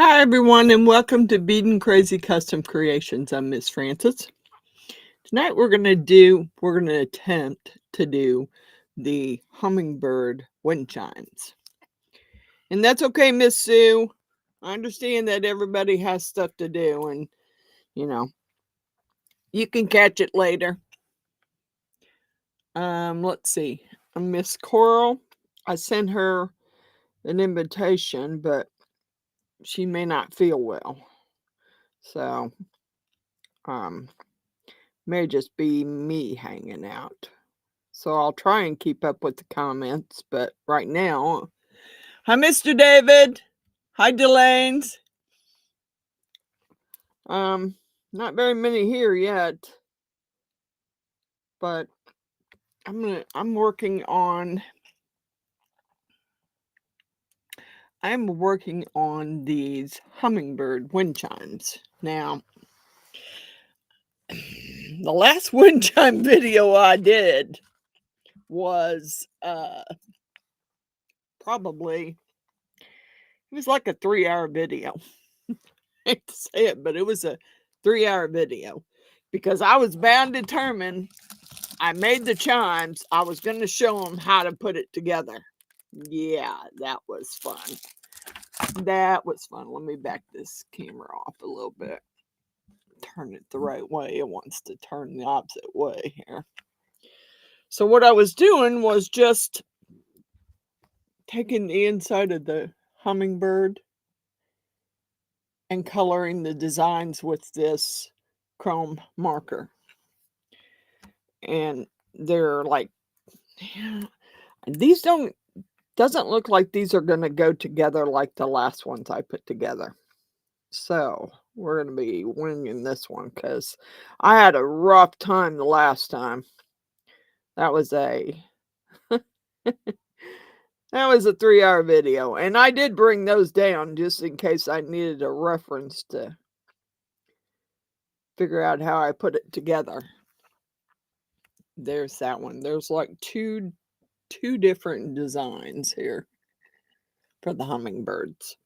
Hi everyone and welcome to Beadinkrazy Custom Creations. I'm Miss Frances. Tonight we're going to attempt to do the hummingbird wind chimes. And that's okay, Miss Sue. I understand that everybody has stuff to do and you can catch it later. Let's see. Miss Coral, I sent her an invitation, but she may not feel well. So, may just be me hanging out. So I'll try and keep up with the comments, but right now, hi, Mr. David. Hi, Delaines. Not very many here yet, but I'm working on these hummingbird wind chimes. Now, the last wind chime video I did was probably, it was like a 3-hour video. I hate to say it, but it was a 3-hour video because I was bound determined. I made the chimes. I was going to show them how to put it together. Yeah, that was fun. That was fun. Let me back this camera off a little bit. Turn it the right way. It wants to turn the opposite way here. So what I was doing was just taking the inside of the hummingbird and coloring the designs with this chrome marker. And they're like, these doesn't look like these are going to go together like the last ones I put together. So we're going to be winging this one because I had a rough time the last time. That was a 3-hour video, and I did bring those down just in case I needed a reference to figure out how I put it together. There's that one. There's like two different designs here for the hummingbirds.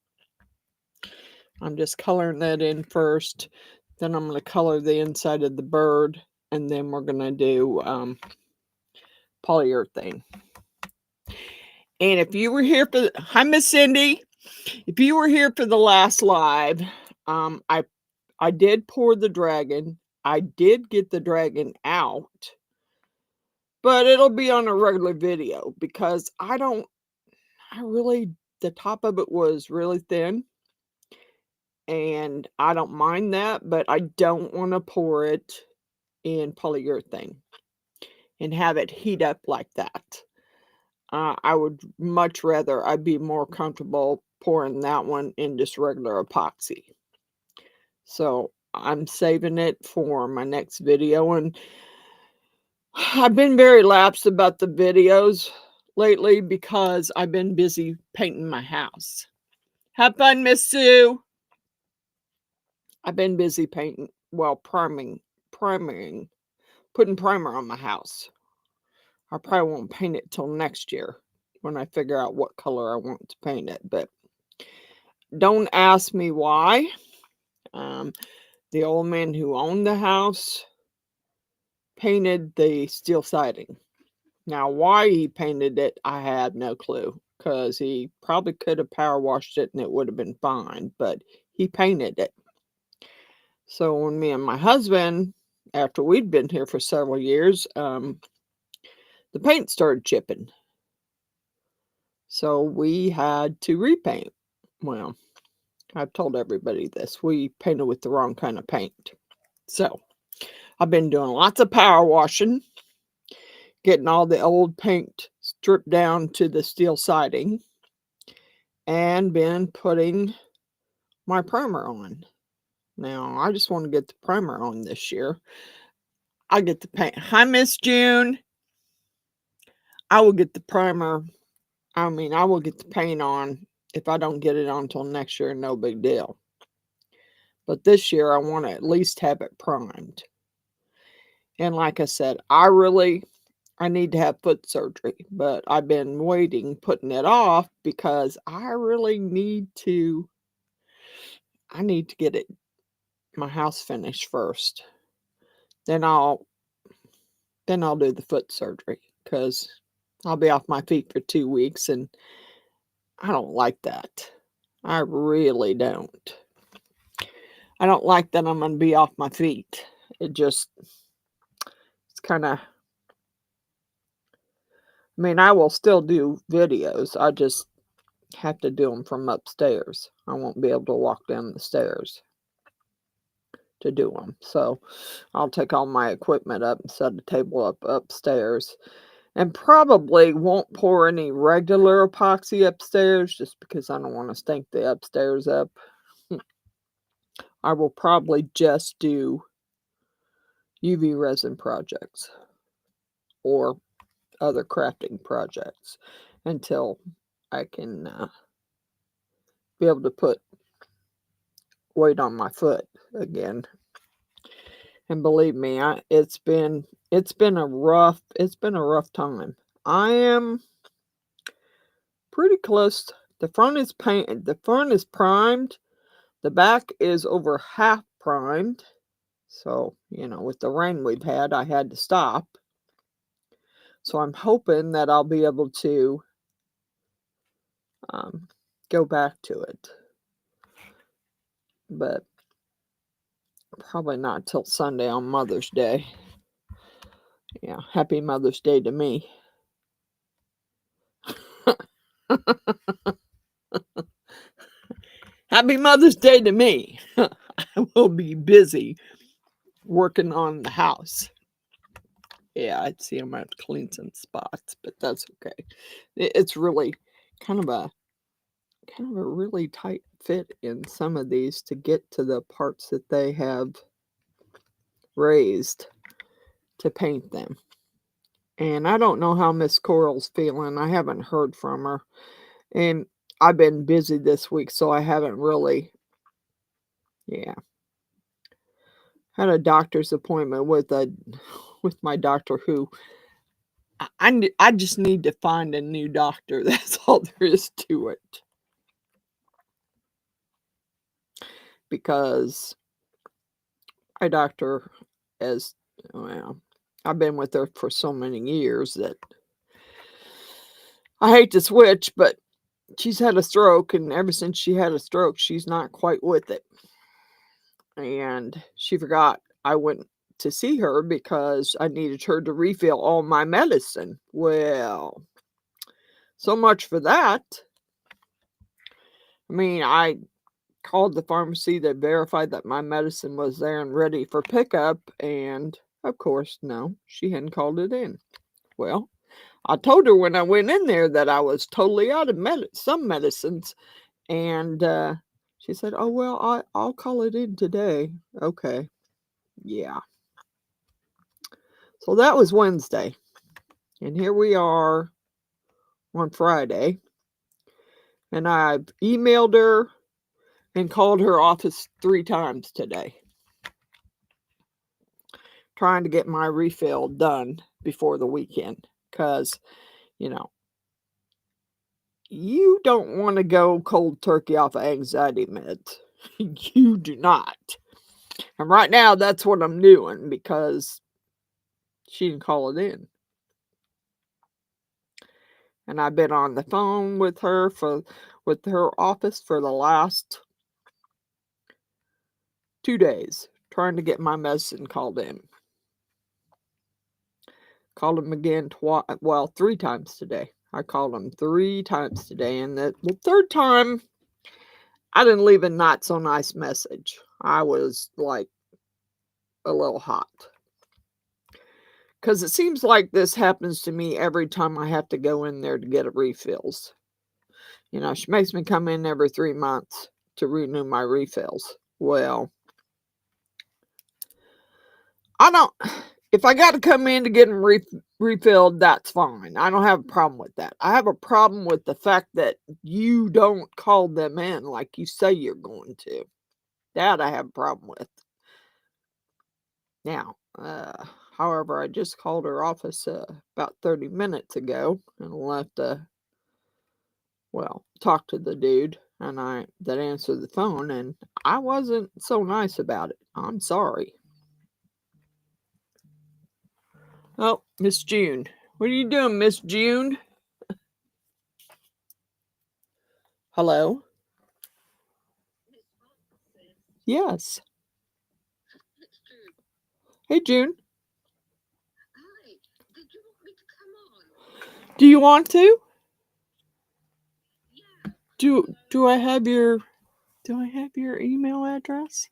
I'm just coloring that in first. Then I'm going to color the inside of the bird. And then we're going to do polyurethane. And if you were here for... Hi, Miss Cindy. If you were here for the last live, I did pour the dragon. I did get the dragon out. But it'll be on a regular video because the top of it was really thin. And I don't mind that, but I don't want to pour it in polyurethane and have it heat up like that. I would much rather, I'd be more comfortable pouring that one in just regular epoxy. So I'm saving it for my next video. And I've been very lapsed about the videos lately because I've been busy painting my house. Have fun, Miss Sue. I've been busy painting, well, priming, putting primer on my house. I probably won't paint it till next year when I figure out what color I want to paint it. But don't ask me why. The old man who owned the house painted the steel siding. Now, why he painted it, I have no clue. Because he probably could have power washed it and it would have been fine. But he painted it. So when me and my husband, after we'd been here for several years, the paint started chipping. So we had to repaint. Well, I've told everybody this. We painted with the wrong kind of paint. So I've been doing lots of power washing, getting all the old paint stripped down to the steel siding, and been putting my primer on. Now, I just want to get the primer on this year. I get the paint. Hi, Miss June. I will get the primer. I will get the paint on. If I don't get it on until next year, no big deal. But this year, I want to at least have it primed. And like I said, I need to have foot surgery. But I've been putting it off because I really need to I need to get my house finished first. Then I'll do the foot surgery, because I'll be off my feet for 2 weeks, and I don't like that. I really don't. I don't like that I'm gonna be off my feet. It's kinda, I mean, I will still do videos. I just have to do them from upstairs. I won't be able to walk down the stairs to do them. So I'll take all my equipment up and set a table up upstairs, and probably won't pour any regular epoxy upstairs, just because I don't want to stink the upstairs up. I will probably just do UV resin projects or other crafting projects until I can be able to put weight on my foot again. And believe me, it's been a rough time. I am pretty close. The front is painted. The front is primed. The back is over half primed. So, with the rain we've had, I had to stop. So I'm hoping that I'll be able to go back to it. But probably not till Sunday on Mother's Day. Yeah, happy Mother's Day to me. Happy Mother's Day to me. I will be busy working on the house. Yeah, I'd see I might clean some spots, but that's okay. It's really kind of a really tight fit in some of these to get to the parts that they have raised to paint them. And I don't know how Miss Coral's feeling. I haven't heard from her. And I've been busy this week, so I haven't really, had a doctor's appointment with my doctor, who I just need to find a new doctor. That's all there is to it. Because my doctor is, well, I've been with her for so many years that I hate to switch, but she's had a stroke, and ever since she had a stroke, she's not quite with it. And she forgot I went to see her because I needed her to refill all my medicine. Well, so much for that. I mean, I called the pharmacy to verify that my medicine was there and ready for pickup, and of course, no, she hadn't called it in. Well, I told her when I went in there that I was totally out of some medicines, and she said, "Oh, well, I'll call it in today." Okay, yeah. So that was Wednesday, and here we are on Friday, and I've emailed her and called her office 3 times today, trying to get my refill done before the weekend, because, you don't want to go cold turkey off of anxiety meds. You do not. And right now, that's what I'm doing, because she didn't call it in. And I've been on the phone with her office for the last 2 days, trying to get my medicine called in. Called him again 3 times today. I called him 3 times today, and the 3rd time, I didn't leave a not so nice message. I was like a little hot. Because it seems like this happens to me every time I have to go in there to get refills. She makes me come in every 3 months to renew my refills. Well, if I got to come in to get them refilled, that's fine. I don't have a problem with that. I have a problem with the fact that you don't call them in like you say you're going to. That I have a problem with. Now, however, I just called her office about 30 minutes ago and left talk to the dude. and that answered the phone, and I wasn't so nice about it. I'm sorry. Oh, Miss June. What are you doing, Miss June? Hello? Yes. Hey, June. Hi. Did you want me to come on? Do you want to? Yeah. Do I have your email address?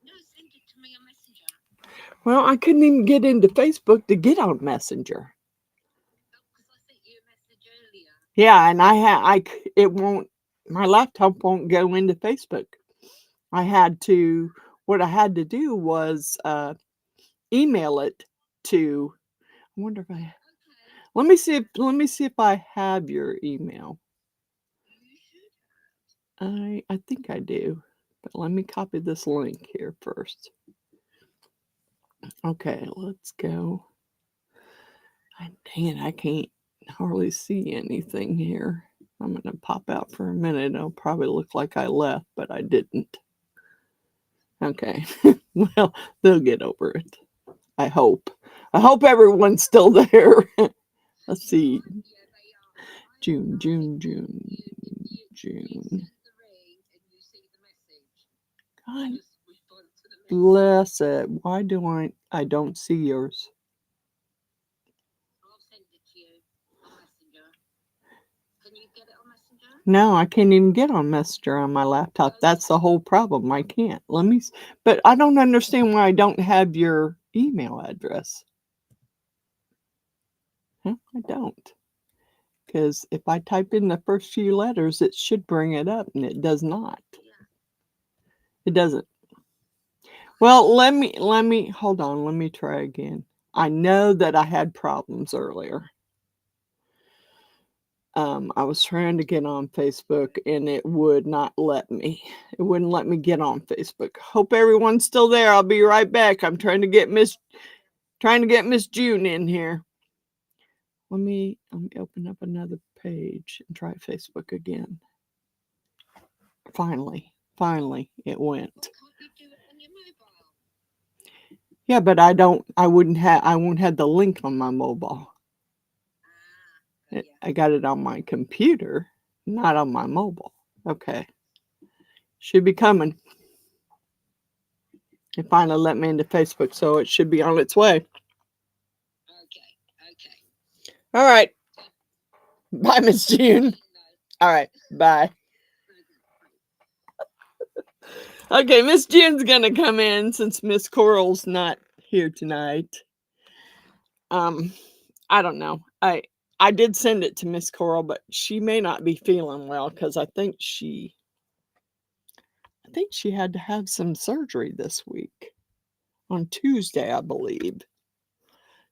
No, send it to me on Messenger. Well, I couldn't even get into Facebook to get on Messenger. Oh, because I sent you a message earlier. Yeah, and it won't, my laptop won't go into Facebook. What I had to do was email it to, I wonder if I, Okay. let me see if I have your email. You should have. I think I do, but let me copy this link here first. Okay, let's go. Dang it, I can't hardly see anything here. I'm going to pop out for a minute. It'll probably look like I left, but I didn't. Okay. Well, they'll get over it. I hope. I hope everyone's still there. Let's see. Yeah, they are. June. You send the ring and you see the message. God Just respond to the message. bless it. Why do I don't see yours? I'll send it to you on Messenger. Can you get it on Messenger? No, I can't even get on Messenger on my laptop. That's the whole problem. I can't. But I don't understand why I don't have your email address. Huh? I don't. Because if I type in the first few letters, it should bring it up, and it does not. Yeah. It doesn't. Well, let me hold on. Let me try again. I know that I had problems earlier. I was trying to get on Facebook and it would not let me. It wouldn't let me get on Facebook. Hope everyone's still there. I'll be right back. I'm trying to get Miss June in here. Let me open up another page and try Facebook again. Finally it went. Why can't you do it on your mobile? Yeah, but I won't have the link on my mobile. Yeah. I got it on my computer, not on my mobile. Okay. Should be coming. It finally let me into Facebook, so it should be on its way. Okay. All right. Bye, Miss June. All right. Bye. Okay, Miss June's gonna come in since Miss Coral's not here tonight. I don't know. I did send it to Miss Coral, but she may not be feeling well because I think she had to have some surgery this week on Tuesday, I believe.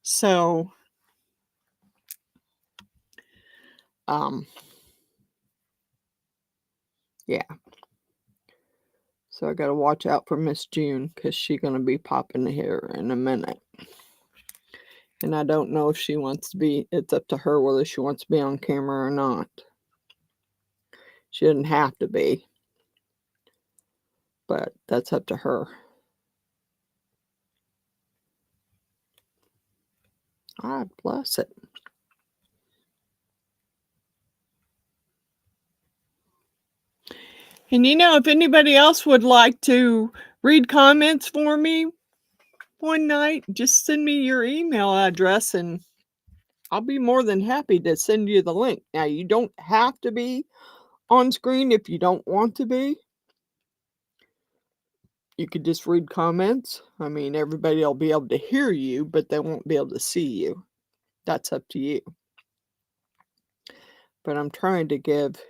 So, yeah. So I got to watch out for Miss June because she's going to be popping here in a minute. And I don't know if she wants to be, it's up to her whether she wants to be on camera or not. She doesn't have to be, but that's up to her. God bless it. And if anybody else would like to read comments for me one night, just send me your email address and I'll be more than happy to send you the link. Now, you don't have to be on screen if you don't want to be. You could just read comments. I mean, everybody will be able to hear you, but they won't be able to see you. That's up to you. But I'm trying to give,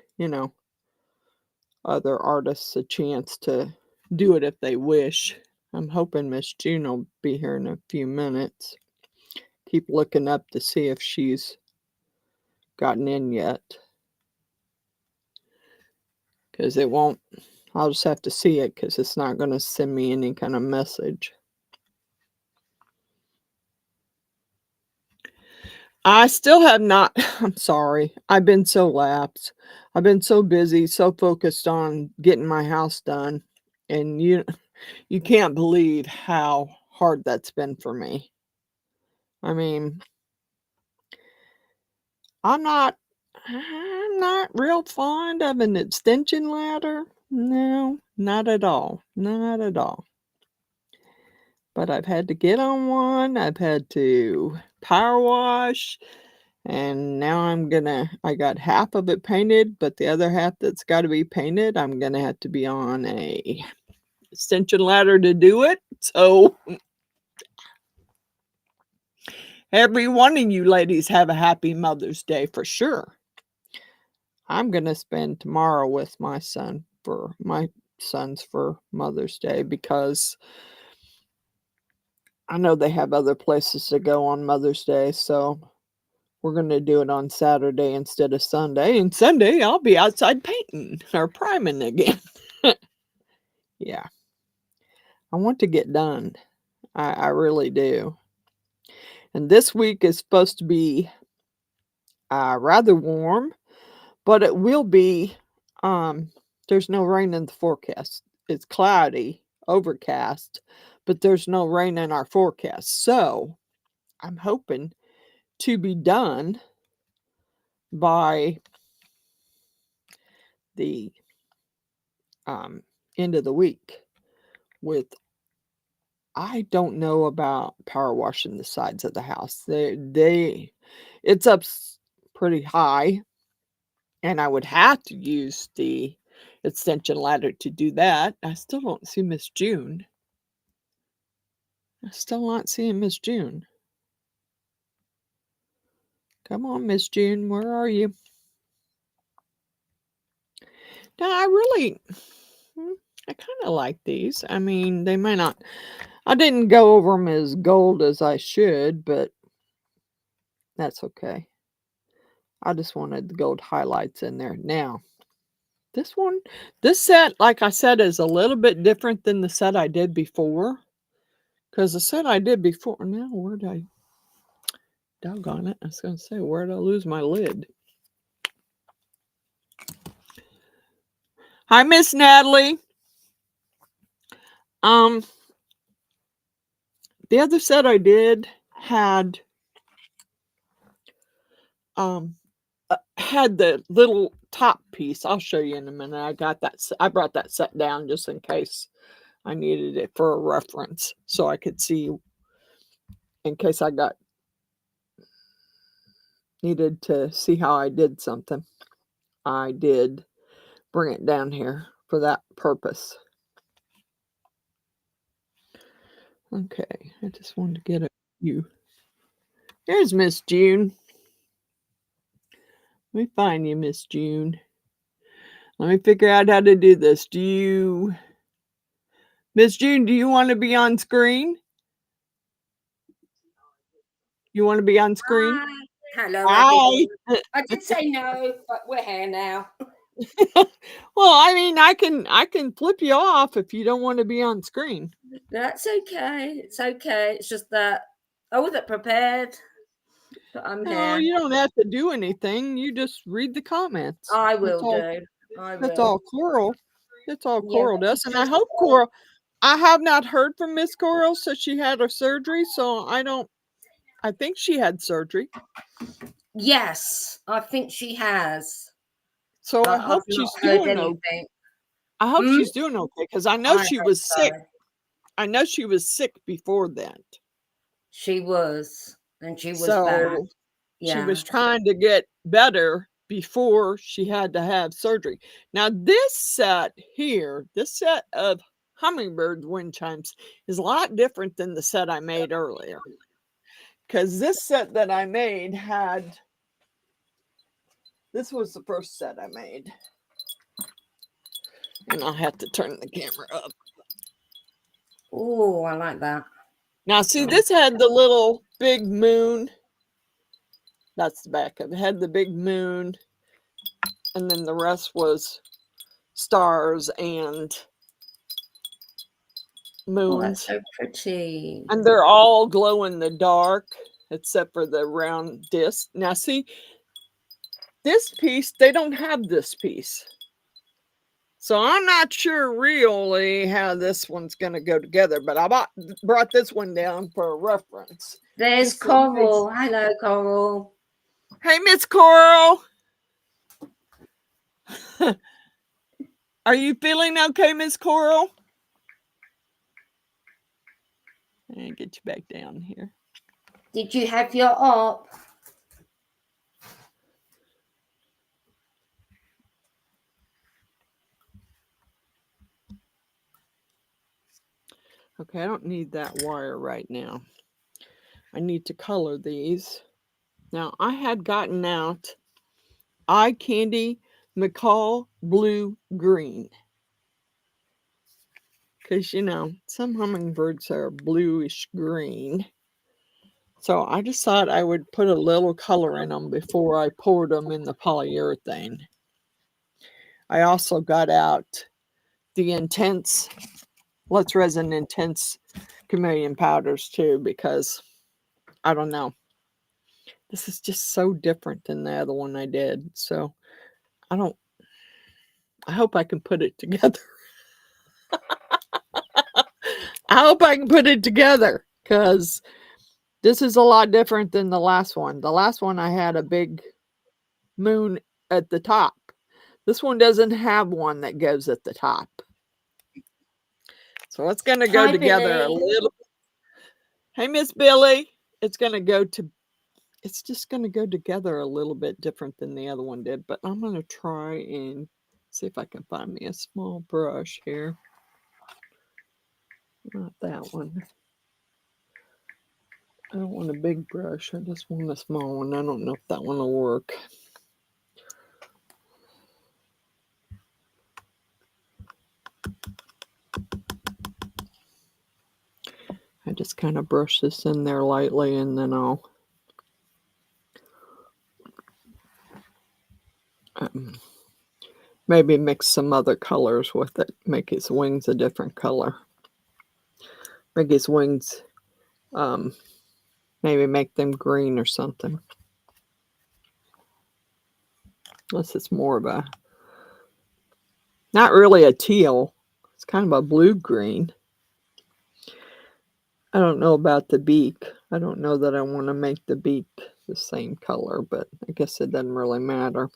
other artists a chance to do it if they wish. I'm hoping Miss June will be here in a few minutes. Keep looking up to see if she's gotten in yet. Because it won't, I'll just have to see it because it's not going to send me any kind of message. I still have not, I'm sorry, I've been so lapsed. I've been so busy, so focused on getting my house done, and you can't believe how hard that's been for me. I mean, I'm not real fond of an extension ladder. No, not at all. Not at all. But I've had to get on one. I've had to power wash. And now I got half of it painted, but the other half that's got to be painted, I'm gonna have to be on a extension ladder to do it. So every one of you ladies have a happy Mother's Day for sure. I'm gonna spend tomorrow with my sons for Mother's Day because I know they have other places to go on Mother's Day, so we're going to do it on Saturday instead of Sunday. And Sunday, I'll be outside painting or priming again. Yeah. I want to get done. I really do. And this week is supposed to be rather warm, but it will be. There's no rain in the forecast. It's cloudy, overcast, but there's no rain in our forecast. So I'm hoping to be done by the end of the week with I don't know about power washing the sides of the house. It's up pretty high, and I would have to use the extension ladder to do that. I still don't see Miss June. I still not seeing Miss June. Come on, Miss June, where are you? Now, I kind of like these. I mean, they may not. I didn't go over them as gold as I should, but that's okay. I just wanted the gold highlights in there. Now, this set, like I said, is a little bit different than the set I did before. Because the set I did before, now doggone it, I was going to say, where'd I lose my lid? Hi, Miss Natalie. The other set I did had the little top piece. I'll show you in a minute. I brought that set down just in case I needed it for a reference so I could see in case I needed to see how I did something. I did bring it down here for that purpose. Okay, I just wanted to get a view. There's Miss June. Let me find you, Miss June. Let me figure out how to do this. Miss June, do you want to be on screen? You want to be on screen? Hi. Hello, Hi. everyone. I did say no, but we're here now. Well, I mean, I can flip you off if you don't want to be on screen. That's okay. It's okay. It's just that I wasn't prepared, but I'm No, here. you don't have to do anything. You just read the comments. I will do. I That's will. all Coral. That's all Yeah, Coral does. And I hope Coral, I have not heard from Miss Coral since she had her surgery, so I think she had surgery. Yes, I think she has. So I But hope I've not she's heard doing okay. anything. I hope she's doing okay because I know I she hope was so. sick. I know she was sick before that. She was, and she was So bad. she Yeah. was trying to get better before she had to have surgery. Now, this set of hummingbird wind chimes is a lot different than the set I made earlier. Because this set that I made this was the first set I made. And I'll have to turn the camera up. Oh, I like that. Now, see, this had the little big moon. That's the back of it. It had the big moon. And then the rest was stars and moons. Oh, that's so pretty. And they're all glow in the dark, except for the round disc. Now, see, this piece, they don't have this piece. So I'm not sure really how this one's going to go together, but I brought this one down for a reference. There's Just in case. Coral. Hello, Coral. Hey, Miss Coral. Are you feeling okay, Miss Coral? And get you back down here. Did you have your op? Okay, I don't need that wire right now. I need to color these. Now, I had gotten out Eye Candy Macaw Blue Green. Because, you know, some hummingbirds are bluish green. So I just thought I would put a little color in them before I poured them in the polyurethane. I also got out the Intense, Let's Resin Intense Chameleon powders too, because I don't know. This is just so different than the other one I did. So I hope I can put it together. I hope I can put it together because this is a lot different than the last one. The last one I had a big moon at the top. This one doesn't have one that goes at the top. So it's going to go together a little. Hey, Miss Billy. It's just going to go together a little bit different than the other one did. But I'm going to try and see if I can find me a small brush here. Not that one. I don't want a big brush. I just want a small one. I don't know if that one will work. I just kind of brush this in there lightly and then I'll maybe mix some other colors with it. Make his wings a different color. Make his wings, maybe make them green or something. This is more of a, not really a teal. It's kind of a blue-green. I don't know about the beak. I don't know that I want to make the beak the same color, but I guess it doesn't really matter.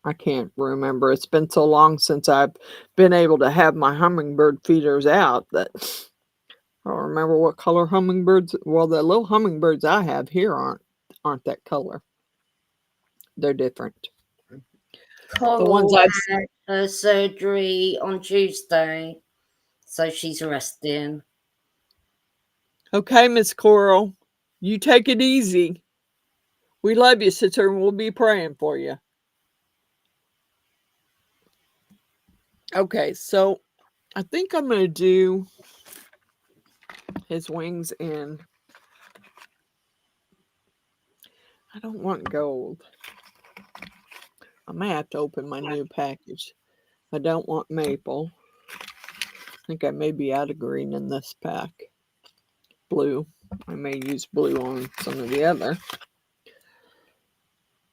I can't remember. It's been so long since I've been able to have my hummingbird feeders out that I don't remember what color hummingbirds. Well, the little hummingbirds I have here aren't that color. They're different. Coral The ones I've had her surgery on Tuesday, so she's resting. Okay, Miss Coral, you take it easy. We love you, sister, and we'll be praying for you. Okay, so I think I'm going to do his wings in. I don't want gold. I may have to open my new package. I don't want maple. I think I may be out of green in this pack. Blue. I may use blue on some of the other.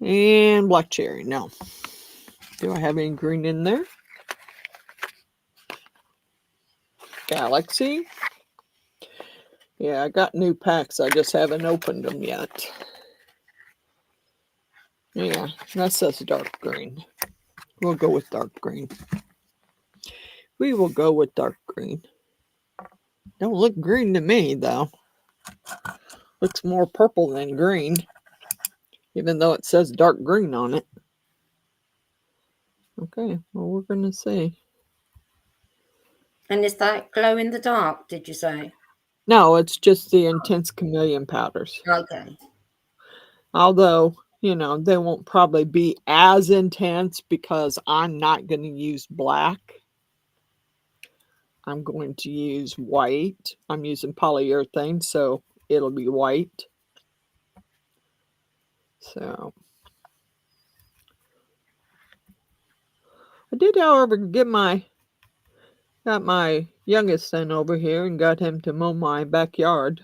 And black cherry. No. Do I have any green in there? Galaxy. Yeah, I got new packs. I just haven't opened them yet. Yeah, that says dark green. We'll go with dark green. We will go with dark green. Don't look green to me, though. Looks more purple than green, even though it says dark green on it. Okay, well, we're going to see. And is that glow in the dark, did you say? No, it's just the Intense Chameleon powders. Okay. Although, you know, they won't probably be as intense because I'm not going to use black. I'm going to use white. I'm using polyurethane, so it'll be white. So I did, however, got my youngest son over here and got him to mow my backyard.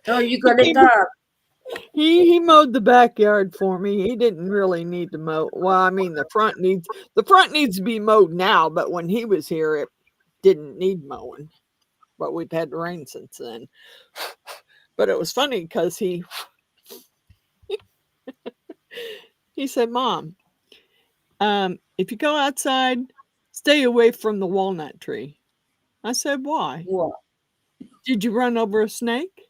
Oh, you got it done. He mowed the backyard for me. He didn't really need to mow. Well, I mean the front needs to be mowed now, but when he was here it didn't need mowing. But we've had rain since then. But it was funny because he said, "Mom, if you go outside, stay away from the walnut tree." I said, "Why? What? Did you run over a snake?"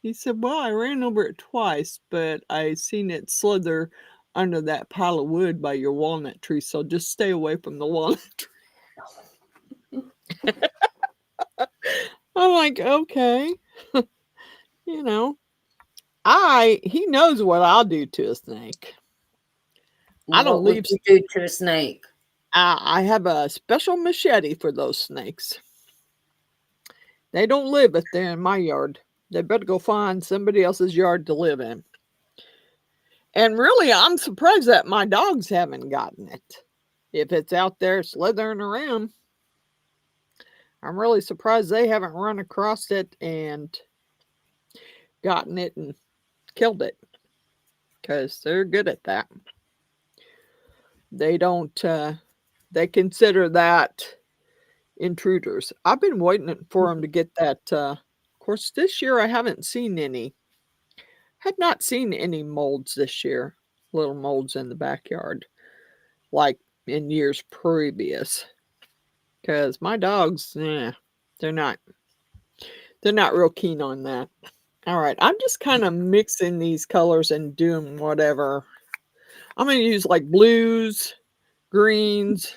He said, "Well, I ran over it twice, but I seen it slither under that pile of wood by your walnut tree, so just stay away from the walnut tree." I'm like, "Okay." You know, he knows what I'll do to a snake. I don't What would leave. you do to a snake? I have a special machete for those snakes. They don't live if they're in my yard. They better go find somebody else's yard to live in. And really, I'm surprised that my dogs haven't gotten it. If it's out there slithering around, I'm really surprised they haven't run across it and gotten it and killed it, because they're good at that. They don't, they consider that intruders. I've been waiting for them to get that. Of course, this year I haven't seen any. Had not seen any molds this year, little molds in the backyard, like in years previous. Because my dogs, they're not, they're not real keen on that. All right, I'm just kind of mixing these colors and doing whatever. I'm going to use like blues, greens,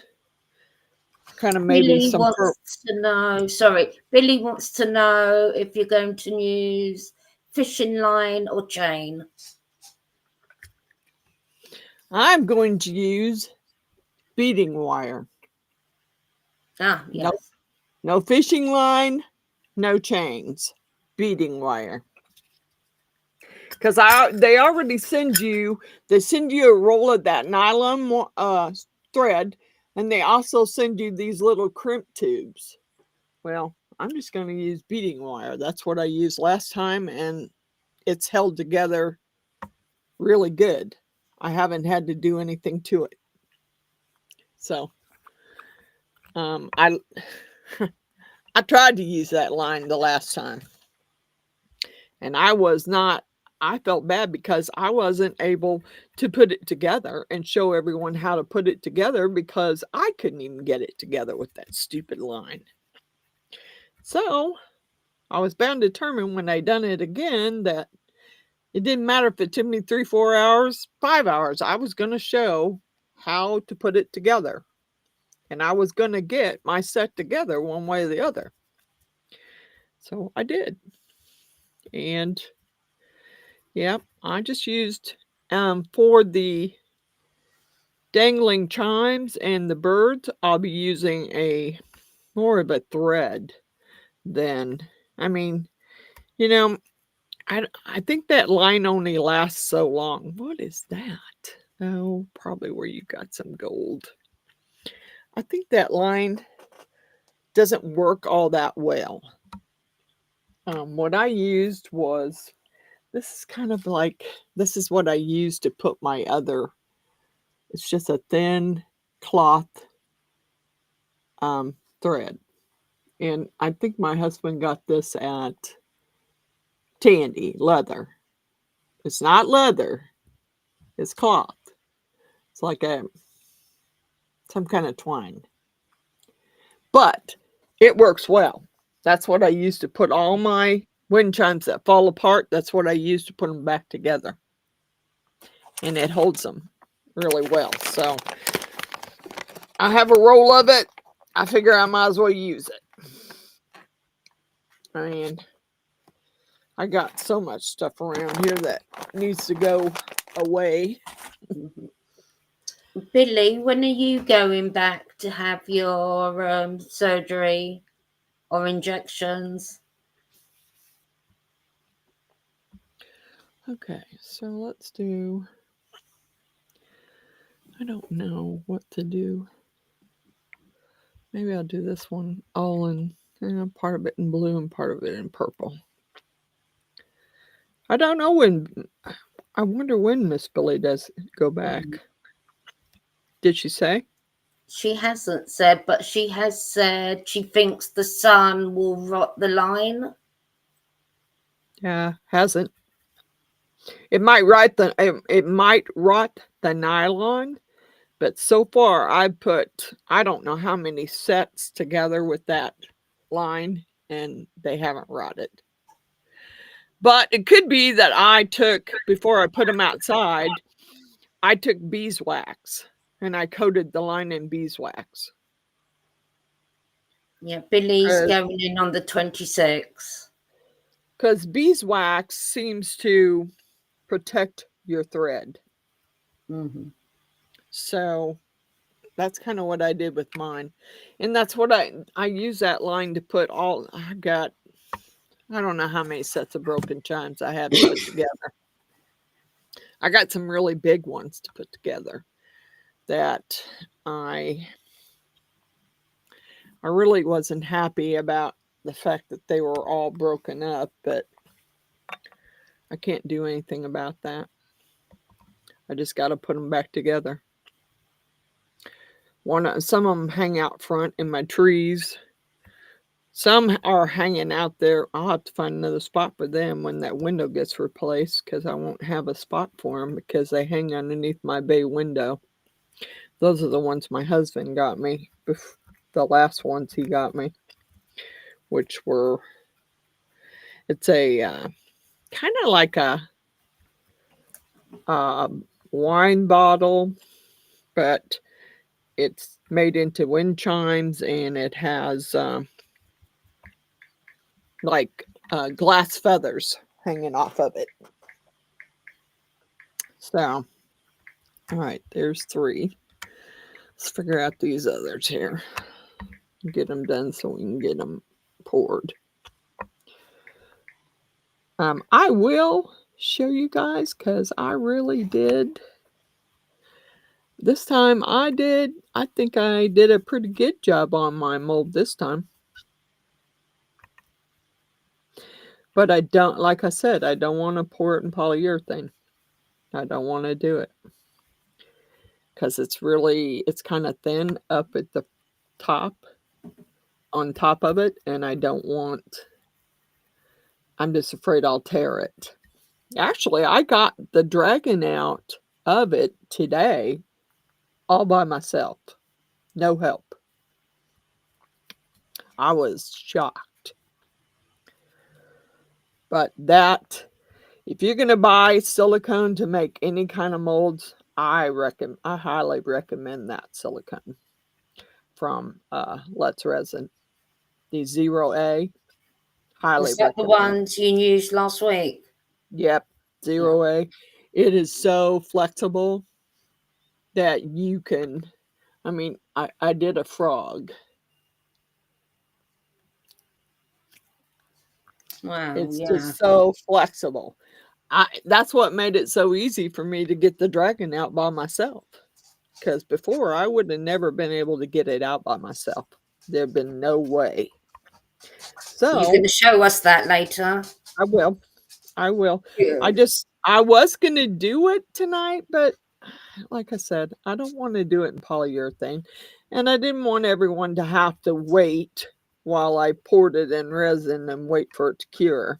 kind of maybe Billy some purple. wants to know. Sorry, Billy wants to know if you're going to use fishing line or chain. I'm going to use beading wire. Ah, yes. No fishing line, no chains. Beading wire. Because they already send you, a roll of that nylon thread, and they also send you these little crimp tubes. Well, I'm just going to use beading wire. That's what I used last time, and it's held together really good. I haven't had to do anything to it. So, I I tried to use that line the last time, and I felt bad because I wasn't able to put it together and show everyone how to put it together, because I couldn't even get it together with that stupid line. So I was bound and determined when I done it again that it didn't matter if it took me 3, 4 hours, 5 hours. I was going to show how to put it together. And I was going to get my set together one way or the other. So I did. And yeah, I just used for the dangling chimes and the birds, I'll be using a more of a thread than, I mean, you know, I think that line only lasts so long. What is that? Oh, probably where you got some gold. I think that line doesn't work all that well. What I used was, this is kind of like, this is what I used to put my other, it's just a thin cloth thread. And I think my husband got this at Tandy Leather. It's not leather, it's cloth. It's like some kind of twine. But it works well. That's what I use to put all my wind chimes that fall apart. That's what I use to put them back together. And it holds them really well. So I have a roll of it. I figure I might as well use it. And I got so much stuff around here that needs to go away. Billy, when are you going back to have your surgery or injections? Okay, so let's do, I don't know what to do. Maybe I'll do this one all in, part of it in blue and part of it in purple. I don't know when. I wonder when Miss Billy does go back. Did she say? She hasn't said, but she has said she thinks the sun will rot the line. Yeah, hasn't. It might rot the nylon, but so far I've put I don't know how many sets together with that line, and they haven't rotted. But it could be that I took before I put them outside. I took beeswax and I coated the line in beeswax. Yeah, Billy's going in on the 26th. Because beeswax seems to protect your thread. Mm-hmm. So that's kind of what I did with mine. And that's what I use that line to put all I got. I don't know how many sets of broken chimes I have to put together. I got some really big ones to put together that I really wasn't happy about the fact that they were all broken up, but I can't do anything about that. I just got to put them back together. Some of them hang out front in my trees. Some are hanging out there. I'll have to find another spot for them when that window gets replaced because I won't have a spot for them because they hang underneath my bay window. Those are the ones my husband got me. The last ones he got me, which were, it's a kind of like a wine bottle, but it's made into wind chimes and it has like glass feathers hanging off of it. So, all right, there's 3. Let's figure out these others here. Get them done so we can get them poured. I will show you guys because I really did. This time I think I did a pretty good job on my mold this time. But I don't, like I said, I don't want to pour it in polyurethane. I don't want to do it. Because it's kind of thin up at the top, on top of it. And I'm just afraid I'll tear it. Actually, I got the dragon out of it today all by myself. No help. I was shocked. But if you're going to buy silicone to make any kind of molds, I highly recommend that silicone from Let's Resin. The 0A. Highly Was that recommend. the ones you used last week? Yep, 0A. It is so flexible that you can, I did a frog. Wow, It's yeah. just so flexible. That's what made it so easy for me to get the dragon out by myself. Because before I would have never been able to get it out by myself. There'd been no way. So you're going to show us that later. I will. Good. I was going to do it tonight, but like I said, I don't want to do it in polyurethane. And I didn't want everyone to have to wait while I poured it in resin and wait for it to cure.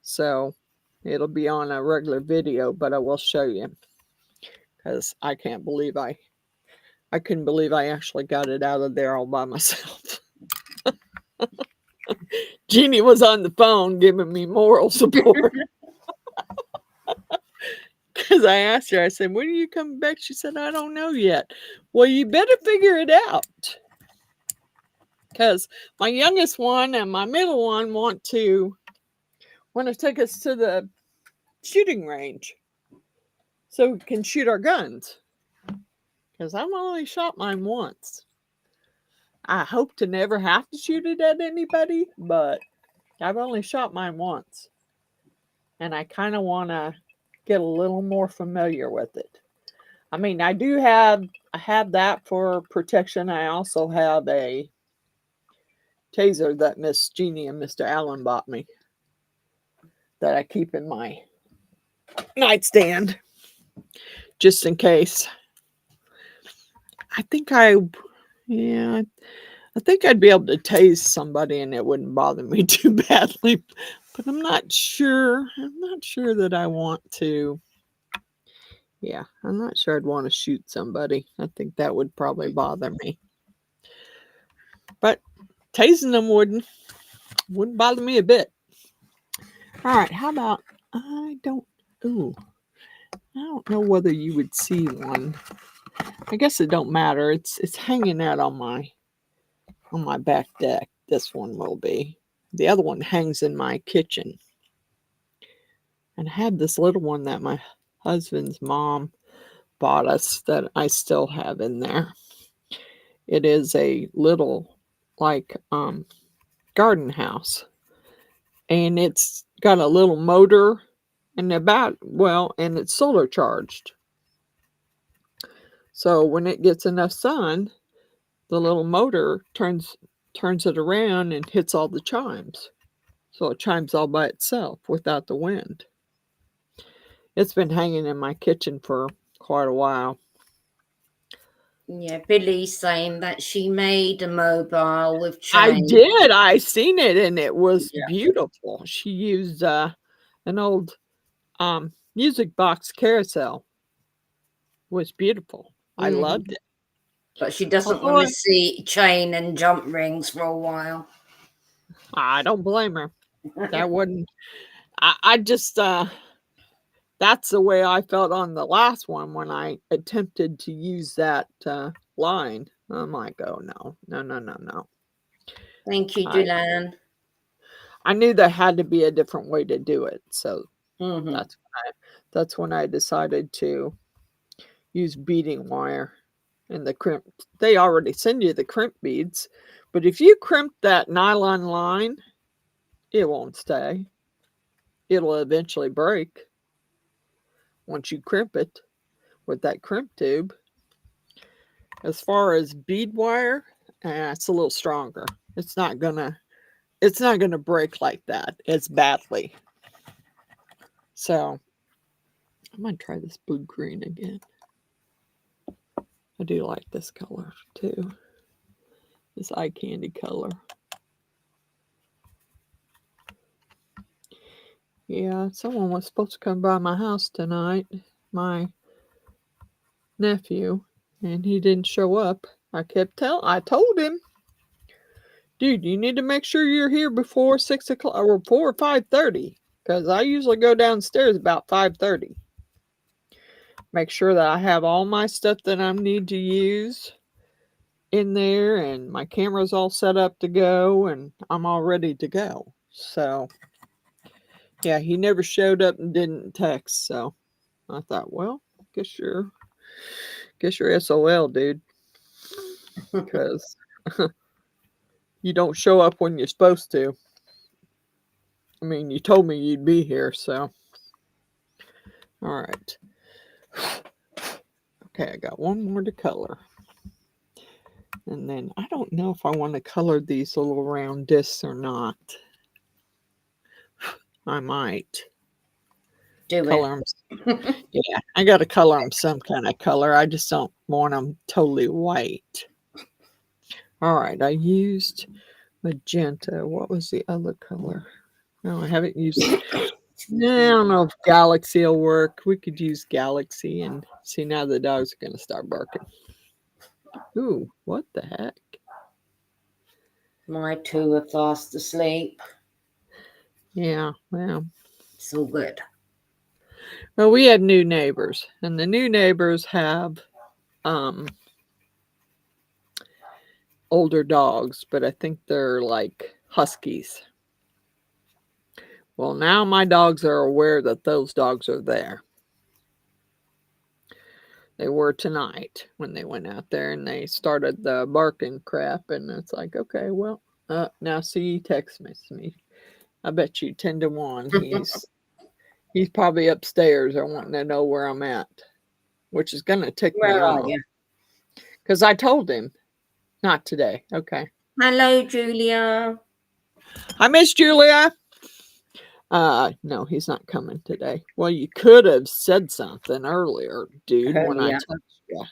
So it'll be on a regular video, but I will show you. Because I can't believe I couldn't believe I actually got it out of there all by myself. Jeannie was on the phone giving me moral support. Because I asked her, I said, when are you coming back? She said, I don't know yet. Well, you better figure it out. Because my youngest one and my middle one want to take us to the shooting range so we can shoot our guns. Because I've only shot mine once. I hope to never have to shoot it at anybody, but I've only shot mine once. And I kind of want to get a little more familiar with it. I mean, I have that for protection. I also have a taser that Miss Jeannie and Mr. Allen bought me that I keep in my nightstand just in case. I think yeah, I think I'd be able to tase somebody and it wouldn't bother me too badly, but I'm not sure. I'm not sure that I want to. Yeah, I'm not sure I'd want to shoot somebody. I think that would probably bother me. But tasing them wouldn't bother me a bit. All right, how about I don't know whether you would see one. I guess it don't matter. It's hanging out on my back deck. This one will be. The other one hangs in my kitchen. And I had this little one that my husband's mom bought us that I still have in there. It is a little like garden house. And it's got a little motor and and it's solar charged. So when it gets enough sun, the little motor turns it around and hits all the chimes. So it chimes all by itself without the wind. It's been hanging in my kitchen for quite a while. Yeah, Billy's saying that she made a mobile with I chains. did. I seen it and it was Yeah. beautiful. She used an old music box carousel. It was beautiful. I loved it. But she doesn't Although want to see chain and jump rings for a while. I don't blame her. That wouldn't. I just that's the way I felt on the last one when I attempted to use that line. I'm like, oh no. Thank you, I Julianne. I knew there had to be a different way to do it, so Mm-hmm. that's when I decided to use beading wire and the crimp. They already send you the crimp beads, but if you crimp that nylon line, it won't stay. It'll eventually break once you crimp it with that crimp tube. As far as bead wire, it's a little stronger. It's not gonna break like that as badly. So I'm gonna try this blue green again. I do like this color too. This eye candy color. Yeah, someone was supposed to come by my house tonight, my nephew, and he didn't show up. I told him, dude, you need to make sure you're here before 6 o'clock or 4 or 5:30, because I usually go downstairs about 5:30. Make sure that I have all my stuff that I need to use in there, and my camera's all set up to go, and I'm all ready to go. So yeah, he never showed up and didn't text. So I thought, well, guess you're SOL, dude, because you don't show up when you're supposed to. I mean, you told me you'd be here, so all right. Okay, I got one more to color. And then I don't know if I want to color these little round discs or not. I might. Color them. Yeah, I got to color them some kind of color. I just don't want them totally white. All right, I used magenta. What was the other color? No, I haven't used it. I don't know if Galaxy will work. We could use Galaxy and see now the dogs are going to start barking. Ooh, what the heck? My two are fast asleep. Yeah, well. It's all good. Well, we had new neighbors, and the new neighbors have older dogs, but I think they're like huskies. Well, now my dogs are aware that those dogs are there. They were tonight when they went out there and they started the barking crap, and it's like, okay, well, now see, he texts me. I bet you 10 to 1 he's probably upstairs or wanting to know where I'm at, which is going to tick me off. Because I told him, not today. Okay. Hello, Julia. Hi, Miss Julia. No, he's not coming today. Well, you could have said something earlier, dude, when I Earlier. text you.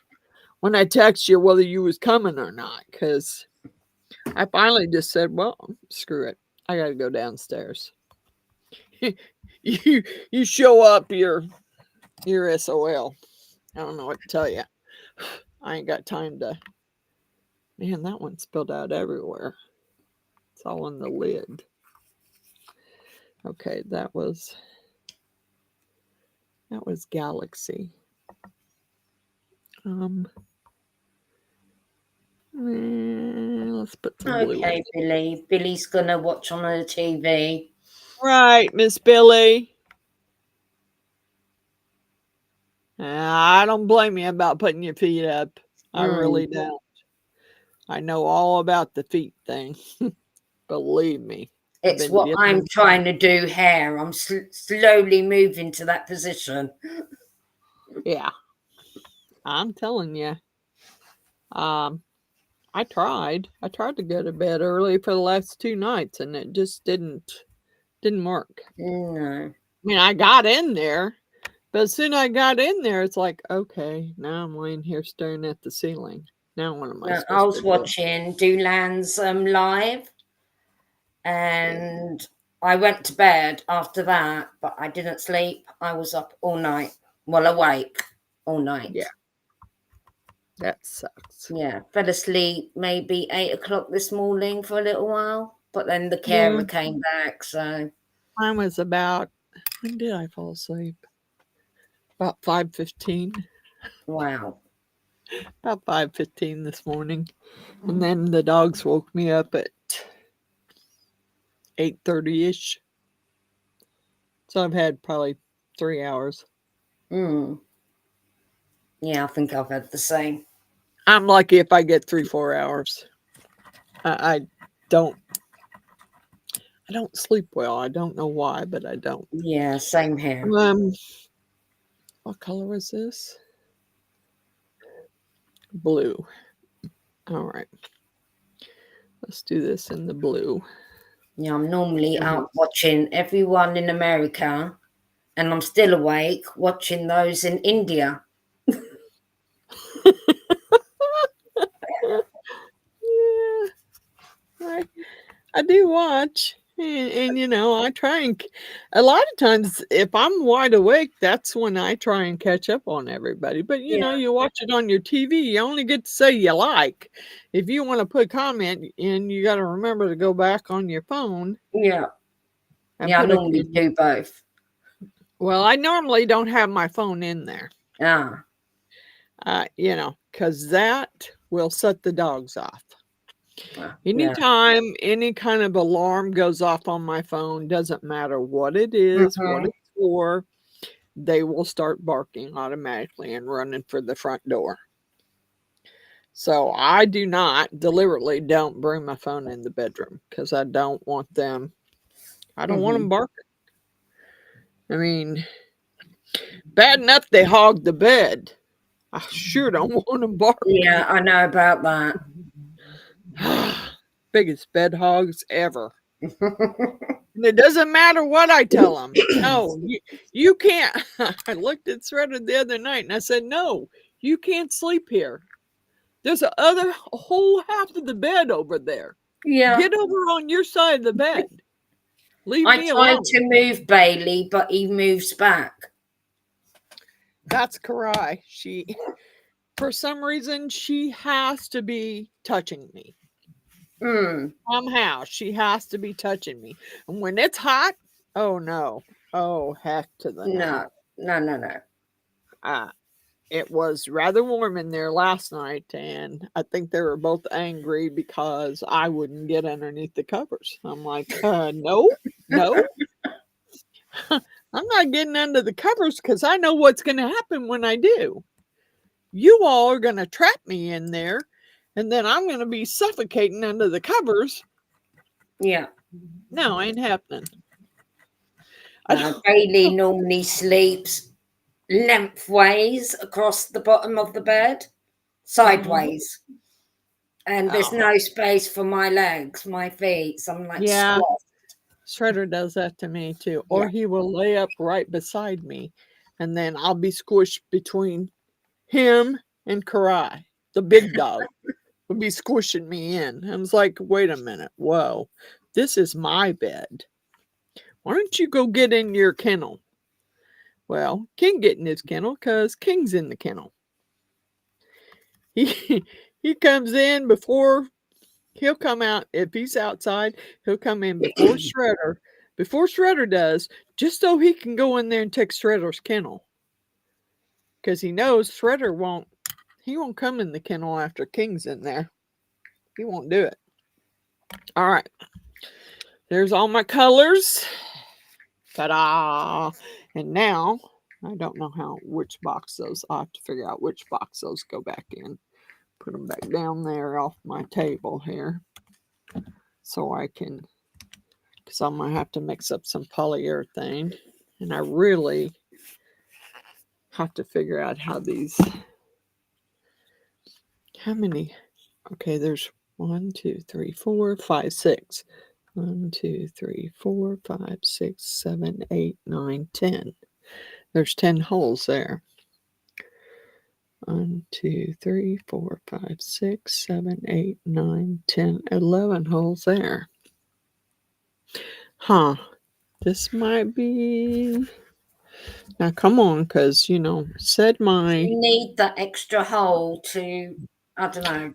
When I text you whether you was coming or not, because I finally just said, well, screw it. I gotta go downstairs. you show up, you're SOL. I don't know what to tell you. I ain't got time to. Man, that one spilled out everywhere. It's all on the lid. Okay, that was Galaxy. Let's put some blue in. Okay, Billy. Billy's gonna watch on the TV. Right, Miss Billy. I don't blame you about putting your feet up. I really don't. I know all about the feet thing. Believe me. It's what I'm trying to do here. I'm slowly moving to that position. Yeah. I'm telling you. I tried. I tried to go to bed early for the last 2 nights and it just didn't work. No. I mean, I got in there, but as soon as I got in there, it's like, okay, now I'm laying here staring at the ceiling. Now what am I supposed to do? I was watching Doolan's live, and I went to bed after that, but I didn't sleep. I was up all night. Well, awake all night. Yeah. That sucks. Yeah. Fell asleep maybe 8 o'clock this morning for a little while, but then the carer came back, so. Mine was about, when did I fall asleep? About 5:15. Wow. About 5:15 this morning. And then the dogs woke me up at 8:30-ish. So I've had probably 3 hours. Yeah, I think I've had the same. I'm lucky if I get 3-4 hours. I don't sleep well. I don't know why, but I don't. Yeah, same here. What color is this? Blue. All right. Let's do this in the blue. Yeah, I'm normally out watching everyone in America, and I'm still awake watching those in India. Yeah, I do watch. And you know, I try and a lot of times if I'm wide awake, that's when I try and catch up on everybody. But you know, you watch it on your TV, you only get to say you like. If you want to put comment in, you got to remember to go back on your phone. Yeah. Yeah, I normally do both. Well, I normally don't have my phone in there. Ah. You know, because that will set the dogs off. Anytime any kind of alarm goes off on my phone, doesn't matter what it is, what it's for, they will start barking automatically and running for the front door. So I do not deliberately don't bring my phone in the bedroom because I don't want them. I don't want them barking. I mean, bad enough they hog the bed. I sure don't want them barking. Yeah, I know about that. Biggest bed hogs ever. And it doesn't matter what I tell them. No, you can't. I looked at Shredder the other night and I said, no, you can't sleep here. There's a whole half of the bed over there. Yeah. Get over on your side of the bed. Leave me alone. I try to move Bailey, but he moves back. That's Karai. For some reason, she has to be touching me. Somehow, she has to be touching me. And when it's hot, oh no. Oh, heck to the no. No. It was rather warm in there last night, and I think they were both angry because I wouldn't get underneath the covers. I'm like, no. I'm not getting under the covers because I know what's going to happen when I do. You all are going to trap me in there, and then I'm going to be suffocating under the covers. Yeah. No, ain't happening. Bailey normally sleeps lengthways across the bottom of the bed, sideways. And there's no space for my legs, my feet. So I'm like, yeah. Shredder does that to me too. Or Yeah. he will lay up right beside me, and then I'll be squished between him and Karai, the big dog, would be squishing me in. I was like, wait a minute, whoa, this is my bed. Why don't you go get in your kennel? Well, King get in his kennel because King's in the kennel. He he comes in before he'll come out. If he's outside, he'll come in before Shredder. Before Shredder does, just so he can go in there and take Shredder's kennel. Because he knows Shredder won't come in the kennel after King's in there. He won't do it. All right. There's all my colors. Ta-da! And now, I don't know which box those, I'll have to figure out which box those go back in. Put them back down there off my table here. So I can, because I'm going to have to mix up some polyurethane. And I really have to figure out how many, okay, there's 1, 2, 3, 4, 5, 6. 1, 2, 3, 4, 5, 6, 7, 8, 9, 10. There's 10 holes there. 1, 2, 3, 4, 5, 6, 7, 8, 9, 10, 11 holes there. Huh. This might be. Now, come on, because, said my. You need that extra hole to, I don't know.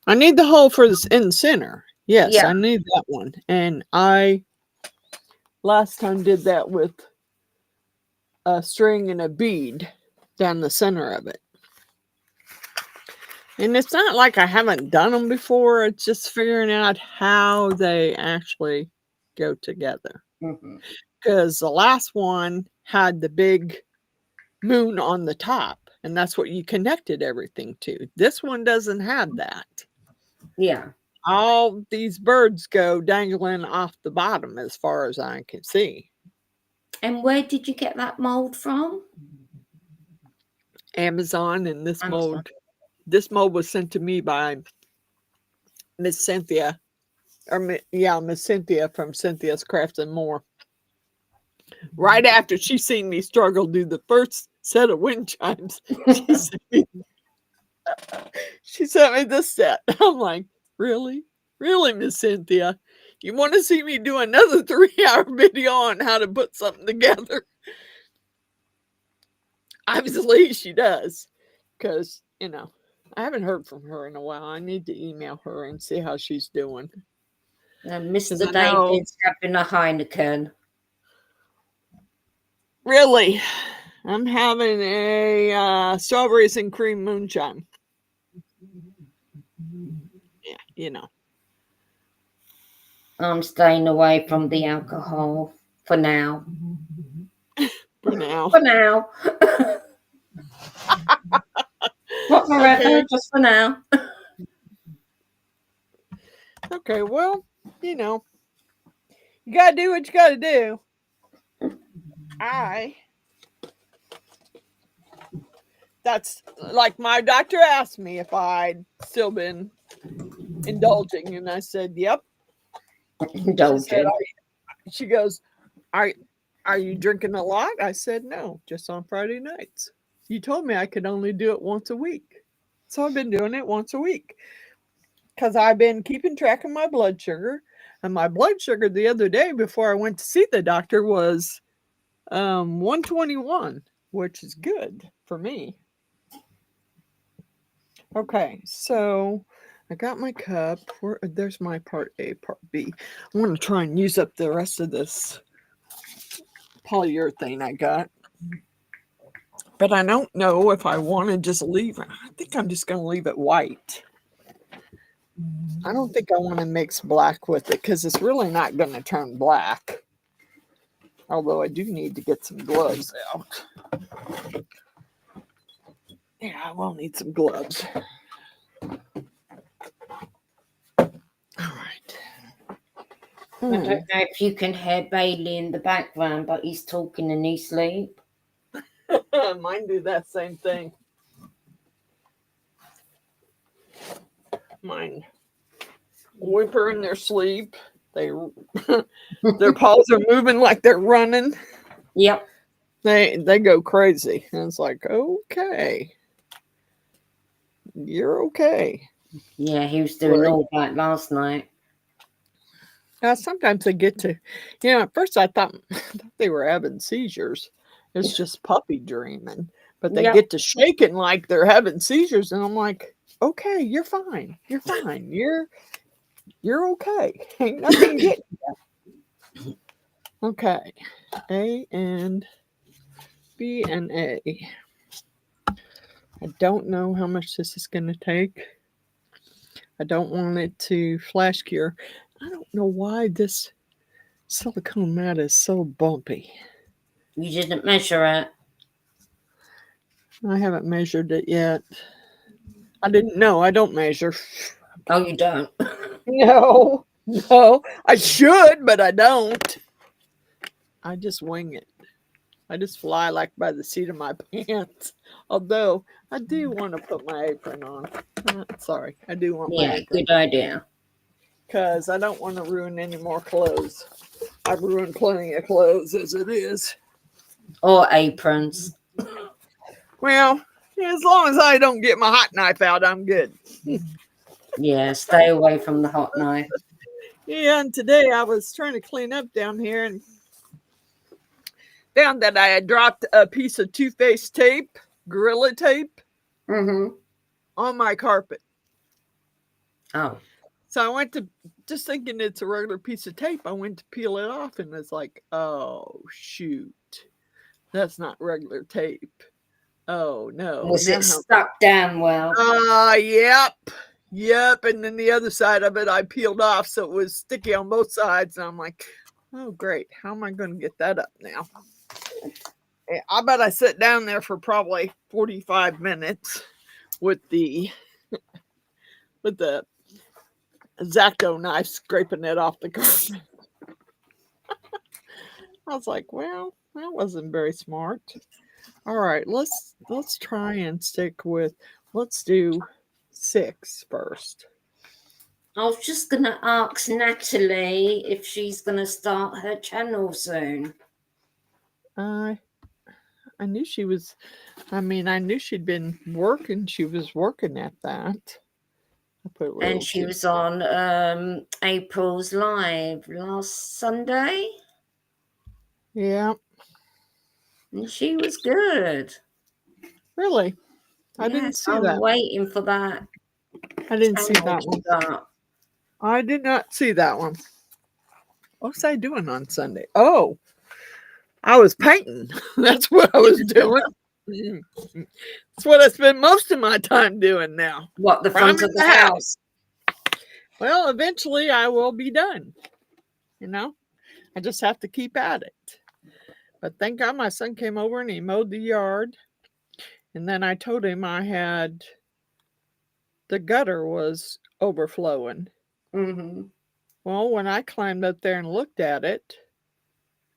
I need the hole for this in the center. Yes, Yeah. I need that one. And I last time did that with a string and a bead down the center of it. And it's not like I haven't done them before. It's just figuring out how they actually go together. Because the last one had the big moon on the top, and that's what you connected everything to. This one doesn't have that. Yeah. All these birds go dangling off the bottom as far as I can see. And where did you get that mold from? Amazon. And this mold was sent to me by Miss Cynthia. Miss Cynthia from Cynthia's Crafts and More. Right after she seen me struggle do the first set of wind chimes, she sent me this set. I'm like, really? Really, Miss Cynthia? You want to see me do another 3-hour video on how to put something together? Obviously, she does. Because, I haven't heard from her in a while. I need to email her and see how she's doing. Mr. David's having a Heineken. Really? I'm having a strawberries and cream moonshine. Yeah, I'm staying away from the alcohol for now. For now. For now. Not forever, okay. Just for now. Okay, well, you got to do what you got to do. That's like my doctor asked me if I'd still been indulging, and I said, yep. Indulging. She goes, are you drinking a lot? I said, no, just on Friday nights. You told me I could only do it once a week. So I've been doing it once a week because I've been keeping track of my blood sugar. And my blood sugar the other day before I went to see the doctor was 121, which is good for me. Okay, so I got my cup. There's my part A, part B. I'm going to try and use up the rest of this polyurethane I got. But I don't know if I want to just leave it. I think I'm just going to leave it white. I don't think I want to mix black with it because it's really not going to turn black. Although I do need to get some gloves out. Yeah, I will need some gloves. All right. I don't know if you can hear Bailey in the background, but he's talking in his sleep. Mine do that same thing. Mine whimper in their sleep. They their paws are moving like they're running. Yep. They go crazy. And it's like, okay, you're okay. Yeah, he was doing Right. all that last night. Sometimes they get to, at first I thought they were having seizures. It's just puppy dreaming. But they Yep. get to shaking like they're having seizures. And I'm like, okay, you're fine. You're fine. You're okay. Ain't nothing getting you. Okay. A and B and A. I don't know how much this is going to take. I don't want it to flash cure. I don't know why this silicone mat is so bumpy. You didn't measure it. I haven't measured it yet. I didn't know. I don't measure. Oh, you don't? No. I should, but I don't. I just wing it. I just fly like by the seat of my pants. Although I do want to put my apron on. Sorry, I do want my Yeah, apron. good idea. Because I don't want to ruin any more clothes. I've ruined plenty of clothes as it is. Or aprons. Well, as long as I don't get my hot knife out, I'm good. Yeah, stay away from the hot knife. Yeah, and today I was trying to clean up down here and found that I had dropped a piece of Too Faced tape, Gorilla Tape, Mm-hmm. on my carpet. Oh. So I went to, just thinking it's a regular piece of tape, I went to peel it off and it's like, oh, shoot. That's not regular tape. Oh, no. Was it stuck down well? Yep. And then the other side of it I peeled off, so it was sticky on both sides. And I'm like, oh, great. How am I going to get that up now? I bet I sat down there for probably 45 minutes with the X-Acto knife scraping it off the carpet. I was like, well, that wasn't very smart. All right, let's try and stick with, let's do 6 first. I was just going to ask Natalie if she's going to start her channel soon. I knew she was, I knew she'd been working. She was working at that. And she was on April's live last Sunday. Yeah. And she was good. Really? I didn't see that. I'm waiting for that. I didn't see that one. Start. I did not see that one. What was I doing on Sunday? Oh, I was painting. That's what I was doing. That's what I spend most of my time doing now. What, the front of the house? Well, eventually I will be done. I just have to keep at it. But thank God my son came over and he mowed the yard. And then I told him the gutter was overflowing. Mm-hmm. Well, when I climbed up there and looked at it,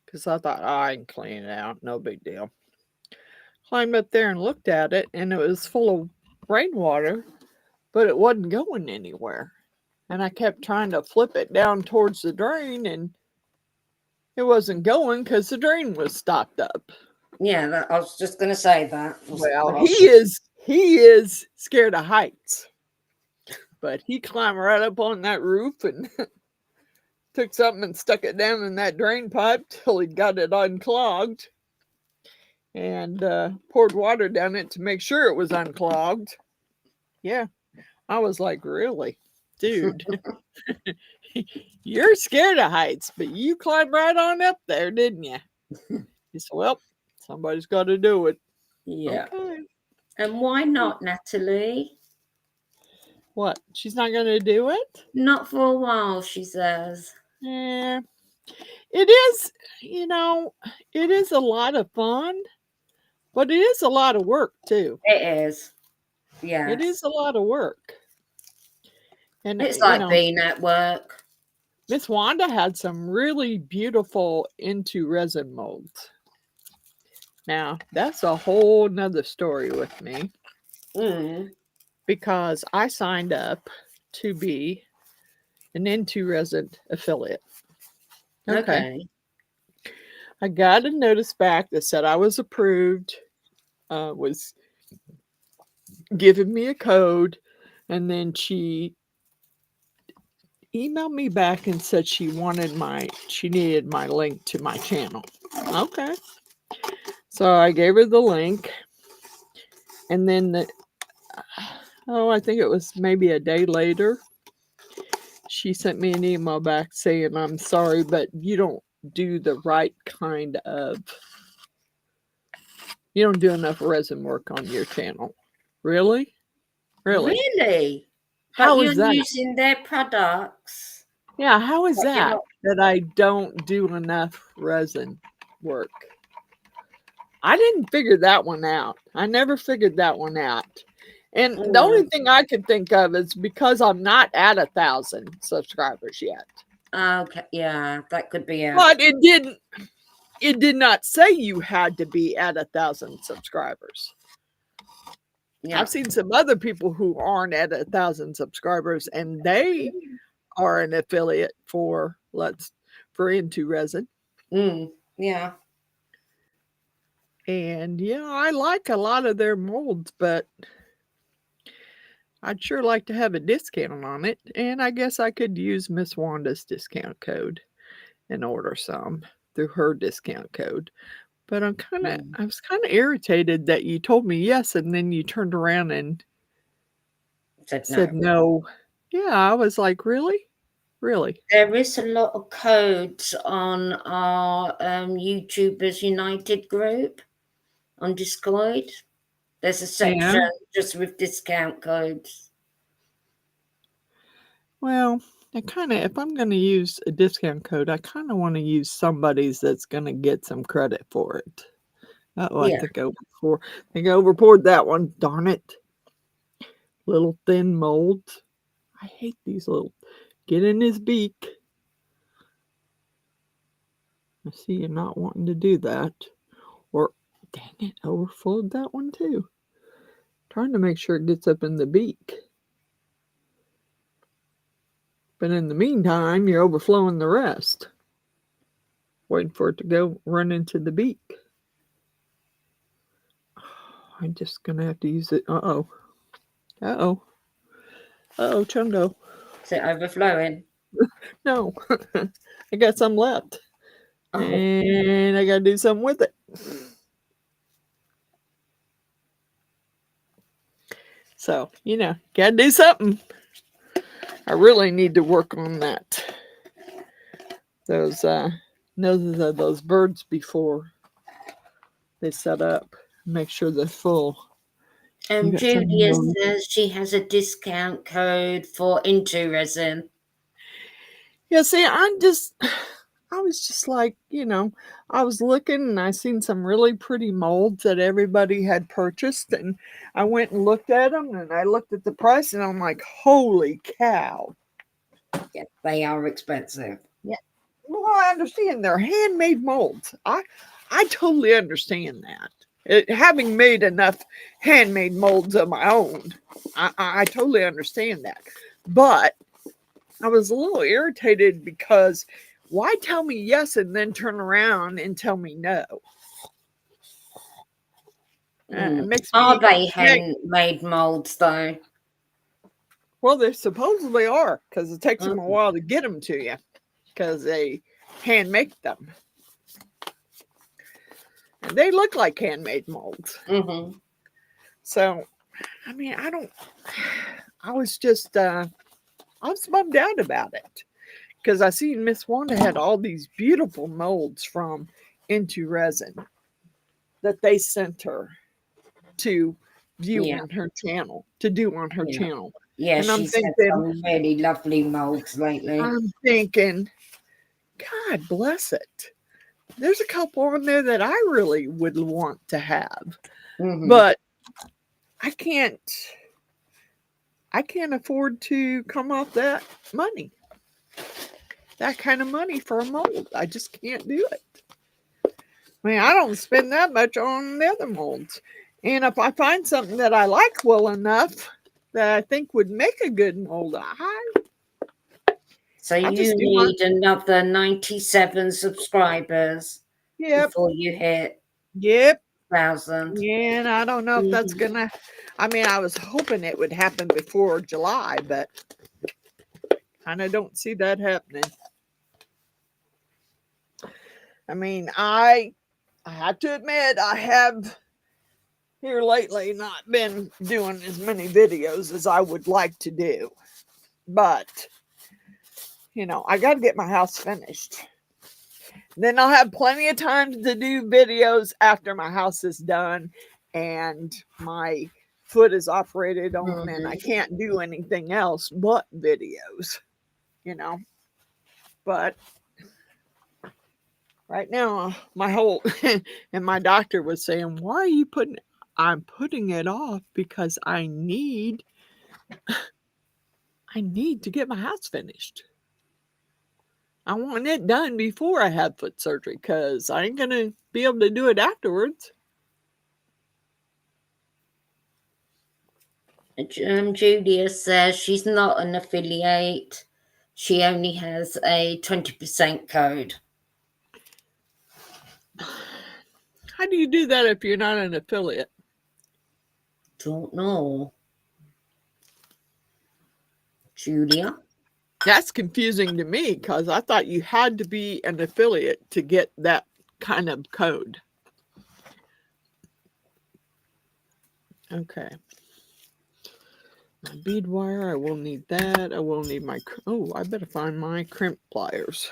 because I thought, I can clean it out, no big deal. Climbed up there and looked at it, and it was full of rainwater, but it wasn't going anywhere. And I kept trying to flip it down towards the drain, and it wasn't going because the drain was stopped up. Yeah, I was just going to say that. Well, he is scared of heights, but he climbed right up on that roof and took something and stuck it down in that drain pipe till he got it unclogged, and poured water down it to make sure it was unclogged. Yeah, I was like, really, dude? You're scared of heights, but you climbed right on up there, didn't you? He said, well, somebody's got to do it. Yeah. Okay. And why not, Natalie? What? She's not going to do it? Not for a while, she says. Yeah. It is, it is a lot of fun, but it is a lot of work, too. It is. Yeah. It is a lot of work. And it's like being at work. Miss Wanda had some really beautiful into resin molds. Now, that's a whole nother story with me. Mm. Because I signed up to be an Into Resin affiliate. Okay. I got a notice back that said I was approved, was giving me a code, and then she emailed me back and said she needed my link to my channel. Okay. So I gave her the link, and then I think it was maybe a day later, she sent me an email back saying, I'm sorry, but you don't do the right kind of, you don't do enough resin work on your channel. Really? Really? How But is you're that? using their products. Yeah, how is But you're that not. that I don't do enough resin work? I didn't figure that one out. I never figured that one out. And the only thing I could think of is because I'm not at 1,000 subscribers yet. Okay, yeah, that could be it. But it did not say you had to be at 1,000 subscribers. Yeah. I've seen some other people who aren't at 1,000 subscribers, and they are an affiliate for Into Resin. Yeah. And yeah, I like a lot of their molds, but I'd sure like to have a discount on it. And I guess I could use Miss Wanda's discount code and order some through her discount code. But I was kind of irritated that you told me yes, and then you turned around and said no. Yeah, I was like, really? Really? There is a lot of codes on our YouTubers United group on Discord. There's a section just with discount codes. Well, if I'm going to use a discount code, I kind of want to use somebody's that's going to get some credit for it. Oh, I think I overpoured that one. Darn it. Little thin molds. I hate these little. Get in his beak. I see you not wanting to do that. Or, dang it, overflowed that one too. Trying to make sure it gets up in the beak. But in the meantime, you're overflowing the rest. Waiting for it to go run into the beak. I'm just going to have to use it. Uh-oh. Uh-oh. Uh-oh, Chungo. Is it overflowing? No. I got some left. Oh. And I got to do something with it. So, got to do something. I really need to work on that. Those noses of those birds before they set up. Make sure they're full. Julia says she has a discount code for Into Resin. Yeah, see, I was just like, I was looking and I seen some really pretty molds that everybody had purchased, and I went and looked at them and I looked at the price and I'm like, holy cow. Yeah, they are expensive. Yeah. Well, I understand they're handmade molds. I totally understand that. Having made enough handmade molds of my own, I totally understand that. But I was a little irritated because why tell me yes and then turn around and tell me no? Are they handmade molds though? Well, they supposedly are, because it takes them a while to get them to you because they hand make them. And they look like handmade molds. So, I mean, I was just, I was bummed out about it because I seen Miss Wanda had all these beautiful molds from Into Resin that they sent her to view on her channel, to do on her channel. Yeah, and she's had some really lovely molds lately. I'm thinking, God bless it. There's a couple on there that I really would want to have, but I can't afford to come off that money, that kind of money for a mold. I just can't do it. I mean, I don't spend that much on the other molds. And if I find something that I like well enough that I think would make a good mold, So I you just do my need another 97 subscribers yep, before you hit yep. 1,000. Yeah, and I don't know if that's gonna. I mean, I was hoping it would happen before July, but kind of don't see that happening. I mean, I have to admit I have here lately not been doing as many videos as I would like to do, but you know, I got to get my house finished. Then I'll have plenty of time to do videos after my house is done and my foot is operated on and I can't do anything else but videos, you know. But right now, my whole and my doctor was saying, "Why are you putting?" I'm putting it off because I need to get my house finished. I want it done before I have foot surgery because I ain't gonna be able to do it afterwards. Julia says she's not an affiliate. She only has a 20% code. How do you do that if you're not an affiliate? Don't know. Julia? That's confusing to me because I thought you had to be an affiliate to get that kind of code. Okay. My bead wire, I will need that. I will need my, oh, I better find my crimp pliers.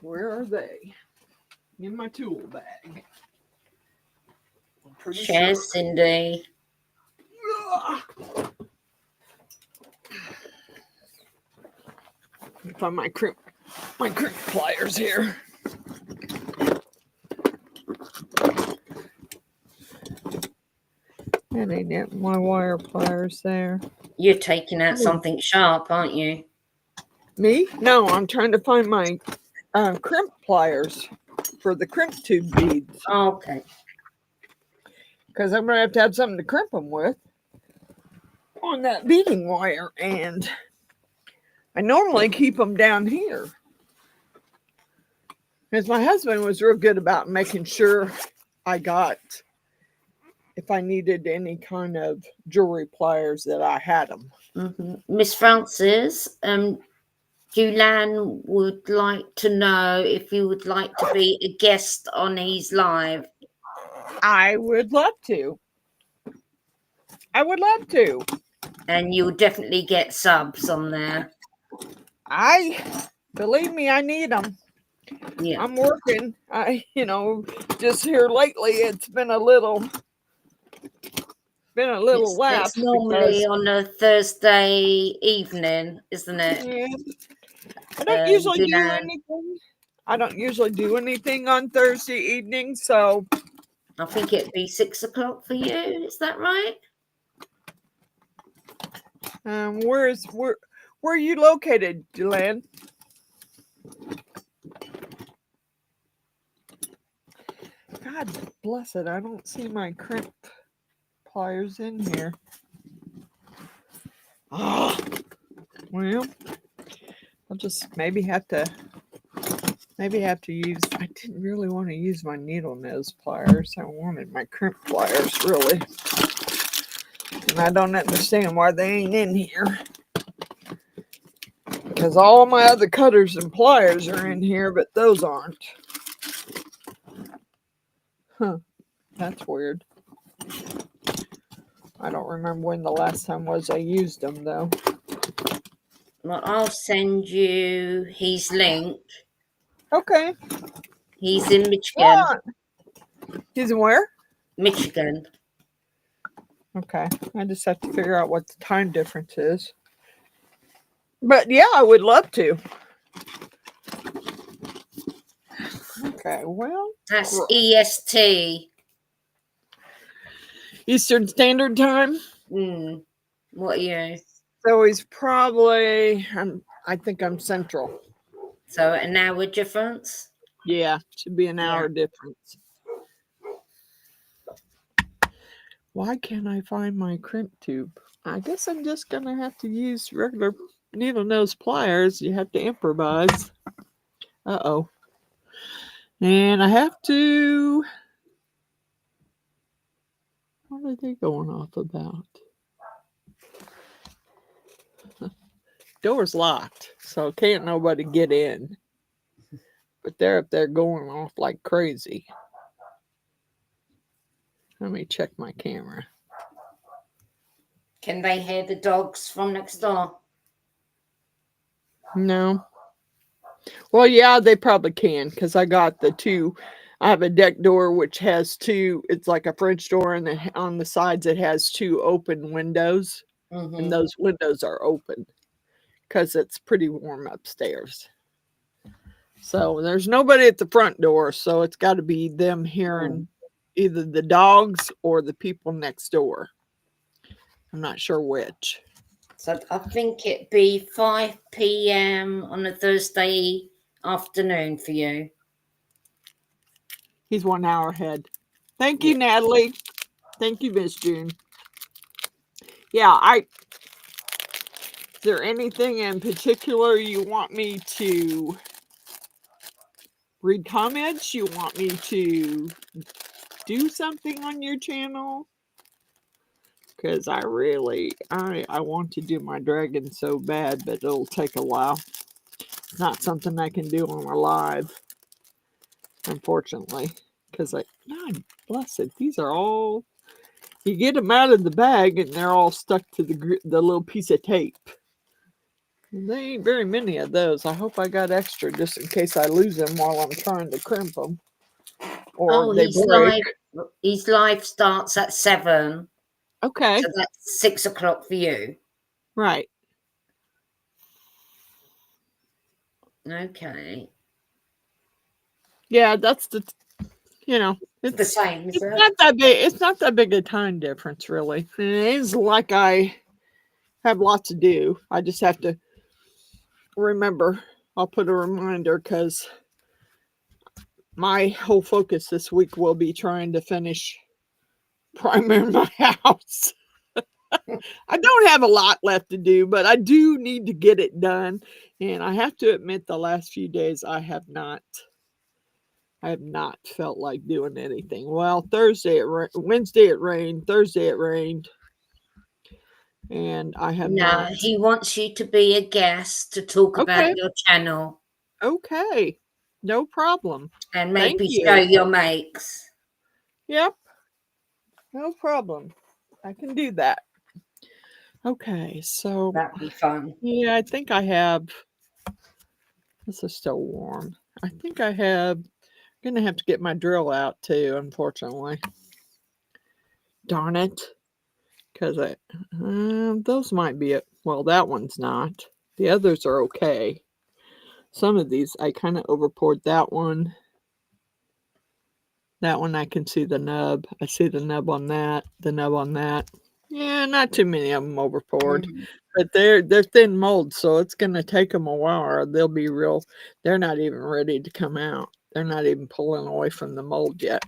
Where are they? In my tool bag. I'm pretty Share, sure. Cindy. Find my crimp pliers here. That ain't it. My wire pliers there. You're taking out something sharp, aren't you? Me? No, I'm trying to find my crimp pliers for the crimp tube beads. Oh, okay. Because I'm going to have something to crimp them with on that beading wire. And I normally keep them down here. Because my husband was real good about making sure I got, if I needed any kind of jewelry pliers, that I had them. Miss Frances, Julan would like to know if you would like to be a guest on his live. I would love to. I would love to. And you'll definitely get subs on there. Believe me, I need them. Yeah. I'm working. Just here lately, it's been a little lapse. It's normally on a Thursday evening, isn't it? Yeah, I don't usually do Julan? anything. I don't usually do anything on Thursday evening, so I think it'd be 6 o'clock for you. Is that right? where are you located, Julan? God bless it, I don't see my crimp pliers in here. Oh, well, I'll just maybe have to use, I didn't really want to use my needle nose pliers. I wanted my crimp pliers, really. And I don't understand why they ain't in here. Because all my other cutters and pliers are in here, but those aren't. Huh, that's weird. I don't remember when the last time was I used them, though. Well, I'll send you his link. Okay. He's in Michigan. He's in where? Michigan. Okay. I just have to figure out what the time difference is. But yeah, I would love to. Okay, well. That's EST. Eastern Standard Time? What are you? So he's probably, I think I'm Central. So an hour difference? Yeah, should be an hour difference. Why can't I find my crimp tube? I guess I'm just gonna have to use regular needle nose pliers. You have to improvise. Uh-oh. And I have to... What are they going off about? Door's locked, so can't nobody get in. But they're up there going off like crazy. Let me check my camera. Can they hear the dogs from next door? No. Well, yeah, they probably can, because I got the two. I have a deck door which has two. It's like a French door, and then on the sides it has two open windows, and those windows are open because it's pretty warm upstairs. So there's nobody at the front door, so it's got to be them hearing either the dogs or the people next door. I'm not sure which. So I think it'd be 5 p.m. on a Thursday afternoon for you. He's 1 hour ahead. Thank you, Natalie. Thank you, Miss June. Yeah, is there anything in particular you want me to read comments? You want me to do something on your channel? Because I want to do my dragon so bad, but it'll take a while. It's not something I can do on a live, unfortunately. Because God bless it, these are all, you get them out of the bag and they're all stuck to the little piece of tape. And there ain't very many of those. I hope I got extra just in case I lose them while I'm trying to crimp them. Or they break. His live starts at 7. Okay. So that's 6 o'clock for you. Right. Okay. Yeah, that's the, it's the same, is it? Not that big. It's not that big a time difference, really. It is like I have lots to do. I just have to remember. I'll put a reminder because my whole focus this week will be trying to finish priming my house. I don't have a lot left to do, but I do need to get it done. And I have to admit, the last few days I have not felt like doing anything. Well, Wednesday it rained, Thursday it rained, and I have not. He wants you to be a guest to talk about your channel. Okay, no problem. And maybe show your makes. Yep, no problem. I can do that. Okay, so that'd be fun. Yeah, I think I have. This is still warm. I think I have. I'm gonna have to get my drill out too, unfortunately. Darn it. Because those might be it. Well, that one's not. The others are okay. Some of these, I kind of over poured that one. That one I can see the nub. I see the nub on that. The nub on that. Yeah, not too many of them over poured. But they're thin mold, so it's going to take them a while or they'll be real. They're not even ready to come out. They're not even pulling away from the mold yet.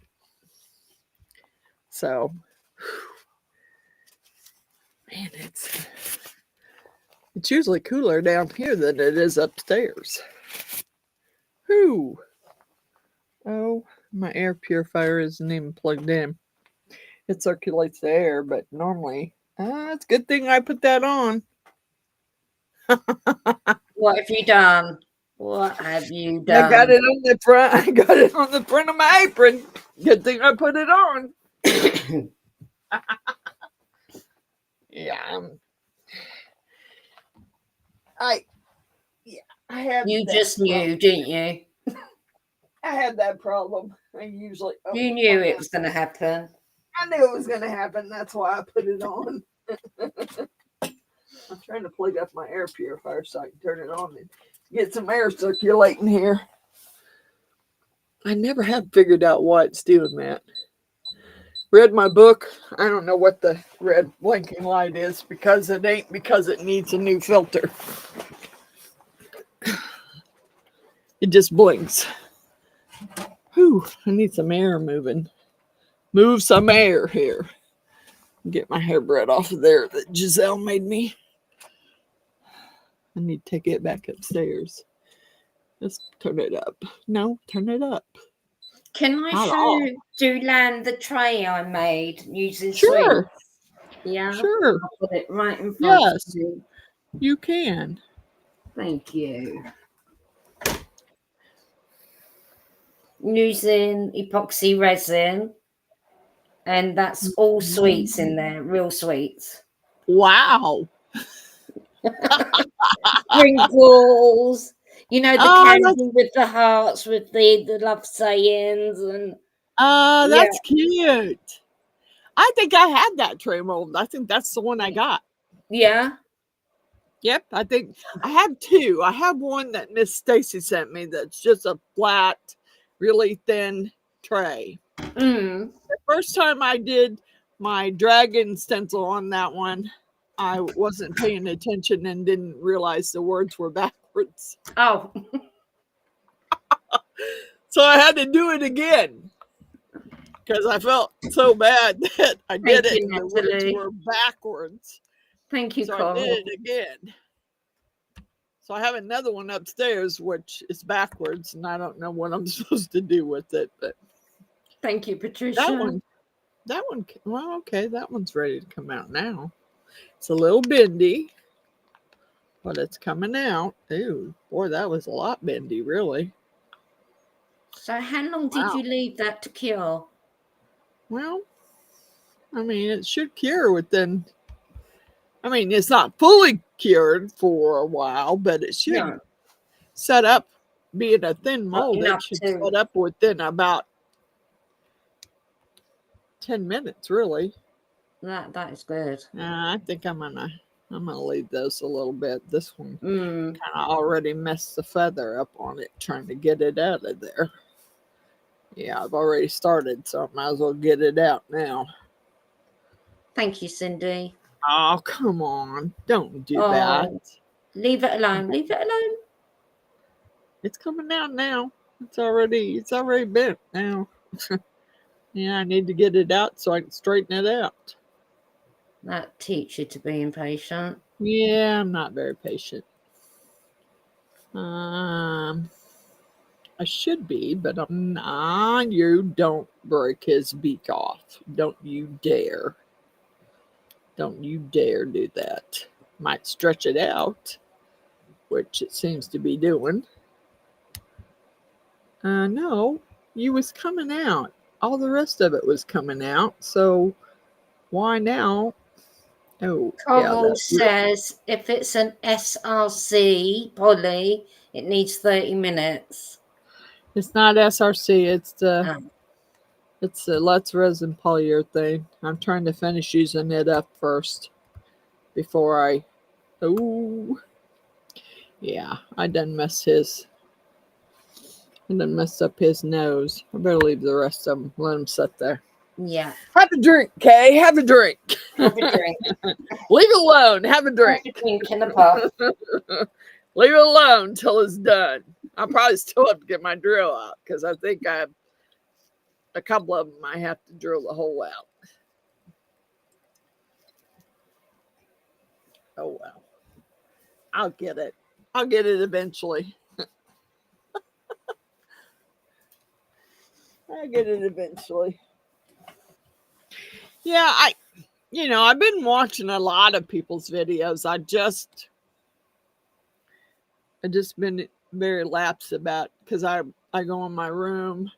So, man, it's usually cooler down here than it is upstairs. Whew. Oh, my air purifier isn't even plugged in. It circulates the air, but normally, it's a good thing I put that on. What have you done? What have you done? I got it on the front. I got it on the front of my apron. Good thing I put it on. Yeah, I have. You just knew, didn't you? I had that problem. I usually. You knew it was going to happen. I knew it was going to happen. That's why I put it on. I'm trying to plug up my air purifier so I can turn it on and get some air circulating here. I never have figured out why it's doing that. Read my book. I don't know what the red blinking light is because it ain't because it needs a new filter. It just blinks. Whew, I need some air moving. Move some air here. Get my hairbread off of there that Giselle made me. I need to take it back upstairs. Let's turn it up. No, turn it up. Can I Not show all. Dulan the tray I made using Sure. sweets? Yeah. Sure. I'll put it right in front of Yes, you. you can. Thank you. Using epoxy resin, and that's all sweets in there, real sweets. Wow. Sprinkles, you know, the Oh, candy with the hearts, with the love sayings, and yeah, that's cute. I think I had that tray mold. I think that's the one I got. yeah. Yep, I think I have two. I have one that Miss Stacy sent me that's just a flat, really thin tray. Mm. The first time I did my dragon stencil on that one, I wasn't paying attention and didn't realize the words were backwards. Oh, So I had to do it again because I felt so bad that I did thank it you, and the words Natalie. were backwards. Thank you, So I Carl. did it again. So I have another one upstairs, which is backwards, and I don't know what I'm supposed to do with it. But Thank you, Patricia. that one, well, okay, that one's ready to come out now. It's a little bendy, but it's coming out. Ooh, boy, that was a lot bendy, really. So, how long did Wow. you leave that to cure? Well, I mean, it should cure within. I mean, it's not fully cured for a while, but it should No, set up. Being a thin mold, it enough should to. set up within about 10 minutes, really. That is good. I think I'm gonna leave those a little bit. This one Mm. kind of already messed the feather up on it, trying to get it out of there. Yeah, I've already started, so I might as well get it out now. Thank you, Cindy. Oh, come on. Don't do Oh, that. leave it alone. Leave it alone. It's coming out now. It's already bent now. Yeah, I need to get it out so I can straighten it out. That teach you to be impatient. Yeah, I'm not very patient. I should be, but I'm not. You don't break his beak off. Don't you dare. Don't you dare do that. Might stretch it out, which it seems to be doing. No, you was coming out. All the rest of it was coming out. So why now? Oh, yeah. Coral says if it's an SRC poly, it needs 30 minutes. It's not SRC. It's the Oh. it's the Let's Resin Polyurethane. I'm trying to finish using it up first before I. Oh, yeah. I done messed up his nose. I better leave the rest of them. Let him sit there. Yeah. Have a drink, Kay. Have a drink. Have a drink. Leave it alone. Have a drink. Have a drink in a pub. Leave it alone till it's done. I'll probably still have to get my drill out because I think I have a couple of them I have to drill the hole out. Oh, well. I'll get it. I'll get it eventually. I'll get it eventually. Yeah, I've been watching a lot of people's videos. I just been very lapsed about because I go in my room,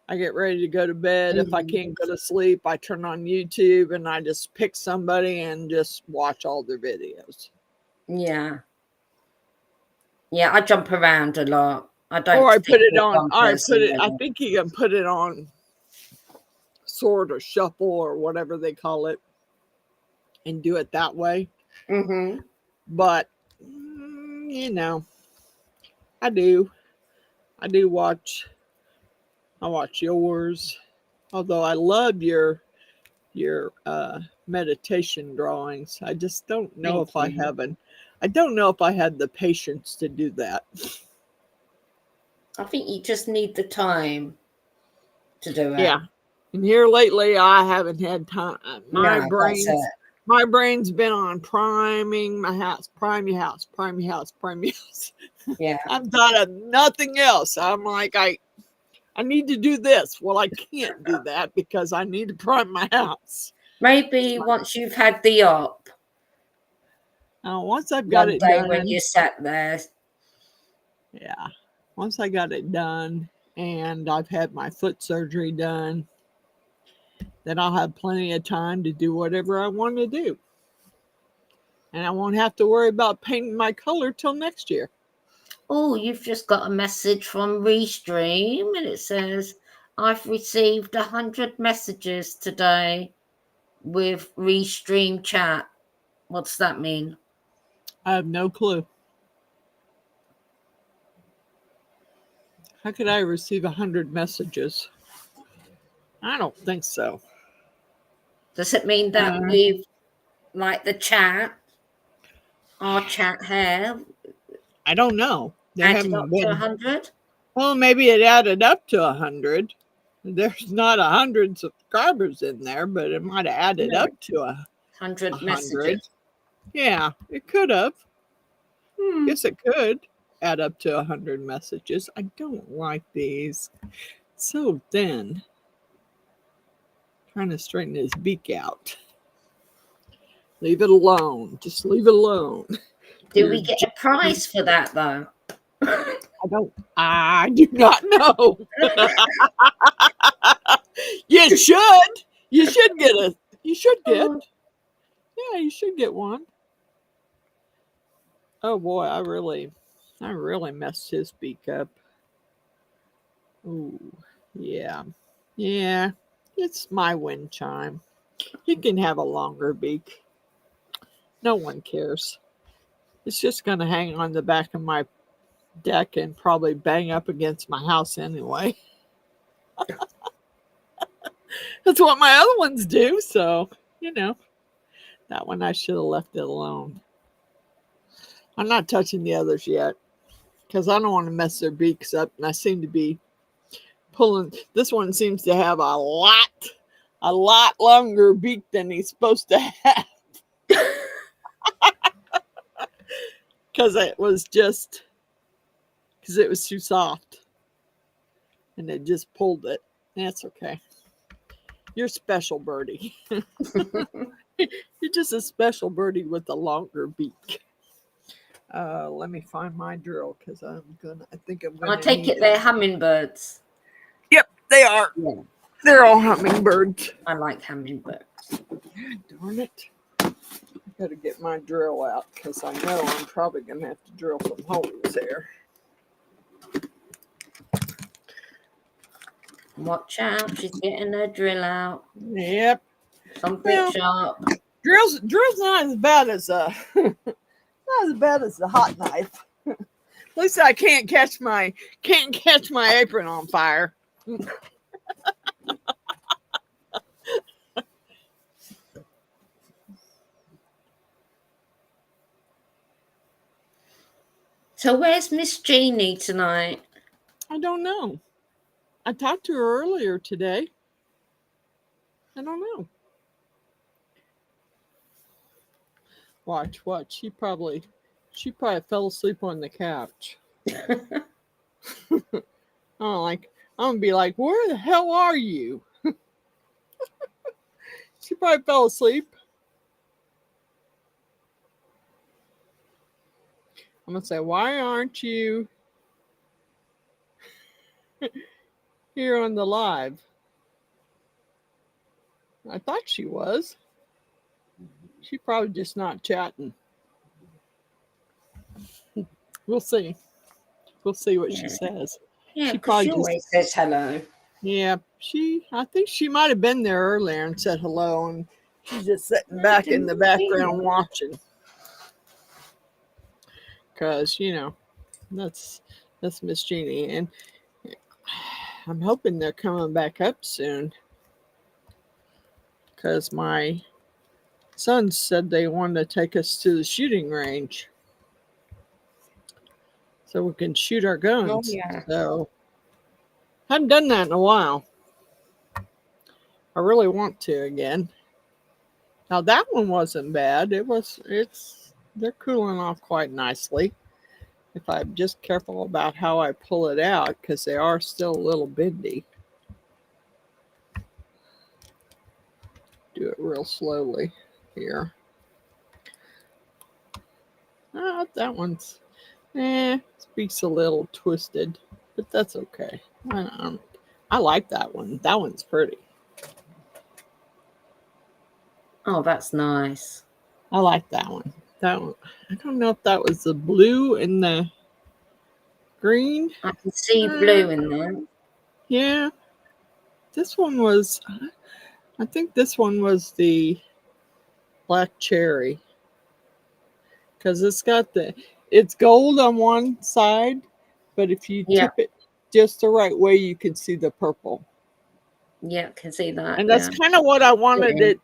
I get ready to go to bed. If I can't go to sleep, I turn on YouTube and I just pick somebody and just watch all their videos. Yeah. Yeah, I jump around a lot. I don't. Or I put it on. Or I put it. I think you can put it on sort or shuffle or whatever they call it, and do it that way. Mm-hmm. But I do watch. I watch yours, although I love your meditation drawings. I just don't know if I haven't. I don't know if I had the patience to do that. I think you just need the time to do it. Yeah, And here lately, I haven't had time. No, that's it. My brain's been on priming my house, prime your house, prime your house, prime your house. Yeah. I've thought of nothing else. I'm like, I need to do this. Well, I can't do that because I need to prime my house. Maybe once you've had the op, Once I've got one it day done, when you sat there. yeah. Once I got it done and I've had my foot surgery done, then I'll have plenty of time to do whatever I want to do. And I won't have to worry about painting my color till next year. Oh, you've just got a message from Restream, and it says, I've received 100 messages today with Restream chat. What's that mean? I have no clue. How could I receive 100 messages? I don't think so. Does it mean that we've, like the chat, our chat here, I don't know. There added up haven't to been. 100? Well, maybe it added up to 100. There's not 100 subscribers in there, but it might have added up to 100 100. messages. Yeah, it could have. Hmm. Guess it could add up to 100 messages. I don't like these. So thin. Trying to straighten his beak out. Leave it alone. Just leave it alone. Do we get a prize for that, though? I do not know. You should. You should get. Yeah, you should get one. Oh boy, I really messed his beak up. Ooh, yeah. Yeah. It's my wind chime. He can have a longer beak. No one cares. It's just gonna hang on the back of my deck and probably bang up against my house anyway. That's what my other ones do, so that one I should have left it alone. I'm not touching the others yet because I don't want to mess their beaks up, and I seem to be pulling. This one seems to have a lot longer beak than he's supposed to have because it was too soft, and it just pulled it. That's okay. You're special, birdie. You're just a special birdie with a longer beak. Let me find my drill because I think I'm gonna. I take it they're hummingbirds. Yep, they are. Yeah. They're all hummingbirds. I like hummingbirds. Darn it. I gotta get my drill out because I know I'm probably gonna have to drill some holes there. Watch out, she's getting her drill out. Yep. Something sharp. Drill's not as bad as the hot knife. At least I can't catch my apron on fire. So where's Miss Jeannie tonight? I don't know. I talked to her earlier today. I don't know. Watch. She probably fell asleep on the couch. I'm gonna be like, where the hell are you? She probably fell asleep. I'm gonna say, why aren't you here on the live? I thought she was. She probably just not chatting. We'll see. We'll see what she says. Yeah, she she always says hello. Yeah, I think she might have been there earlier and said hello, and she's just sitting back in the background watching. Because, that's Miss Jeannie. And I'm hoping they're coming back up soon. Because my sons said they wanted to take us to the shooting range so we can shoot our guns. Oh, yeah. So, haven't done that in a while. I really want to again. Now that one wasn't bad. They're cooling off quite nicely. If I'm just careful about how I pull it out, because they are still a little bendy. Do it real slowly here. That one's, speaks a little twisted, but that's okay. I like that one. That one's pretty. Oh, that's nice. I like that one. That one. I don't know if that was the blue and the green. I can see blue in there. Yeah. This one was, I think this one was the black cherry. Because it's gold on one side, but if you tip it just the right way, you can see the purple. Yeah, I can see that. And that's kind of what I wanted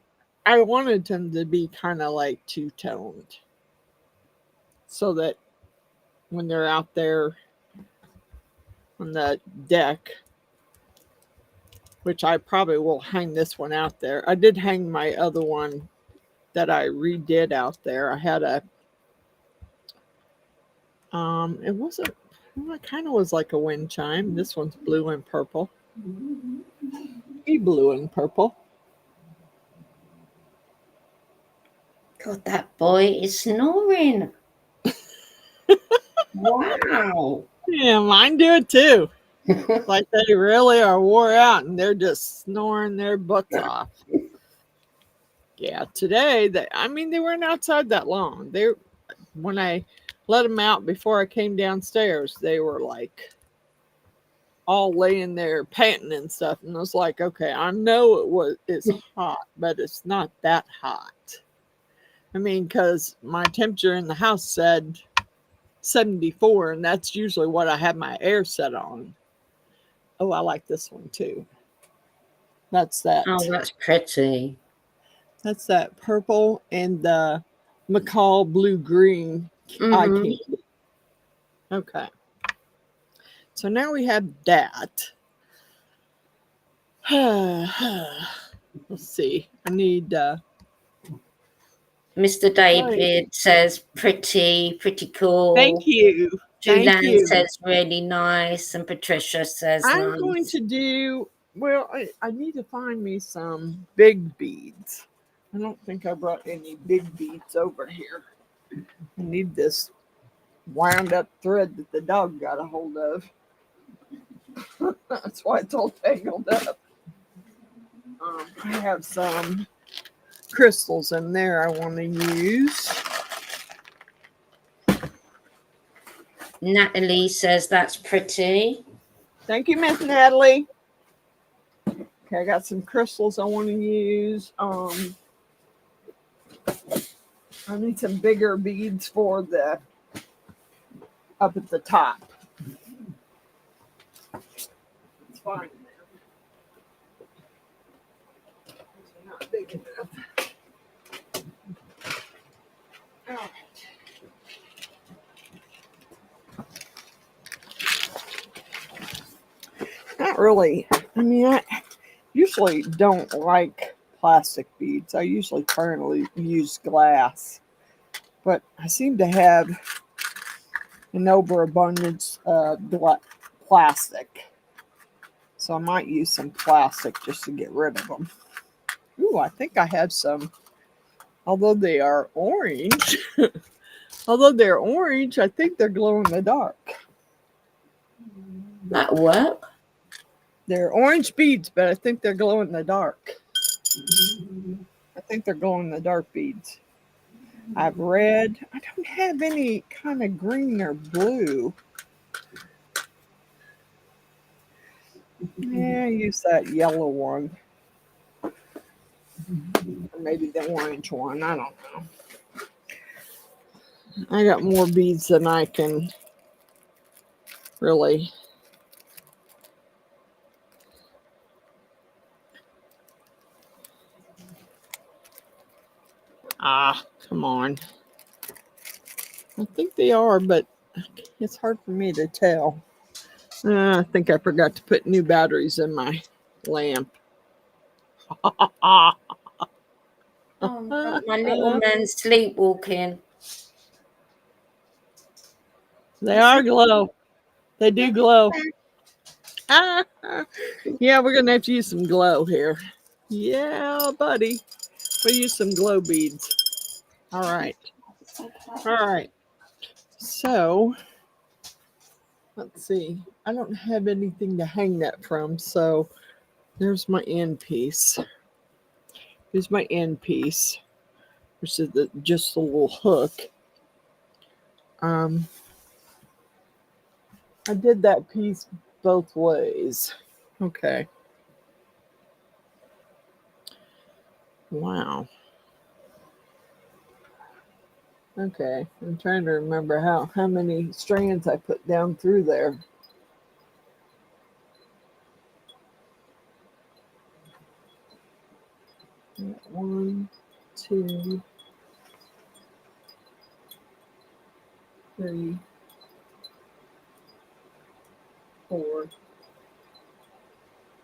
I wanted them to be kind of like two-toned. So that when they're out there on the deck, which I probably will hang this one out there. I did hang my other one that I redid out there. I had it wasn't, it kind of was like a wind chime. This one's blue and purple. Blue and purple. God, that boy is snoring. Wow. Yeah, mine do it too. Like they really are wore out and they're just snoring their butts off. Yeah, today they weren't outside that long. When I let them out before I came downstairs, they were like all laying there panting and stuff, and I was like, okay, I know it's hot, but it's not that hot. Because my temperature in the house said 74, and that's usually what I have my air set on. Oh, I like this one too. That's that. Oh, that's pretty. That's that purple and the Macaw blue-green eye candy. Okay. So now we have that. Let's see. I need... Mr. David says pretty cool. Thank you. Julianne says really nice. And Patricia says I'm nice. going to do... Well, I need to find me some big beads. I don't think I brought any big beads over here. I need this wound up thread that the dog got a hold of. That's why it's all tangled up. I have some crystals in there I want to use. Natalie says that's pretty. Thank you, Miss Natalie. Okay, I got some crystals I want to use. I need some bigger beads for the up at the top. It's fine. They're not big enough. All right. Not really. I usually don't like plastic beads. I usually currently use glass. But I seem to have an overabundance of plastic. So I might use some plastic just to get rid of them. Ooh, I think I have some. Although they are orange. I think they're glow in the dark. That what? They're orange beads, but I think they're glow in the dark. I think they're glow in the dark beads. I have red. I don't have any kind of green or blue. Yeah, I use that yellow one. Or maybe the orange one. I don't know. I got more beads than I can really. Come on. I think they are, but it's hard for me to tell. I think I forgot to put new batteries in my lamp. Oh, my little man's sleepwalking. They are glow. They do glow. Yeah, we're gonna have to use some glow here. Yeah, buddy. We'll use some glow beads. All right. All right. So let's see. I don't have anything to hang that from, so there's my end piece. Here's my end piece, which is just a little hook. I did that piece both ways. Okay. Wow. Okay. I'm trying to remember how many strands I put down through there. One, two, three, four,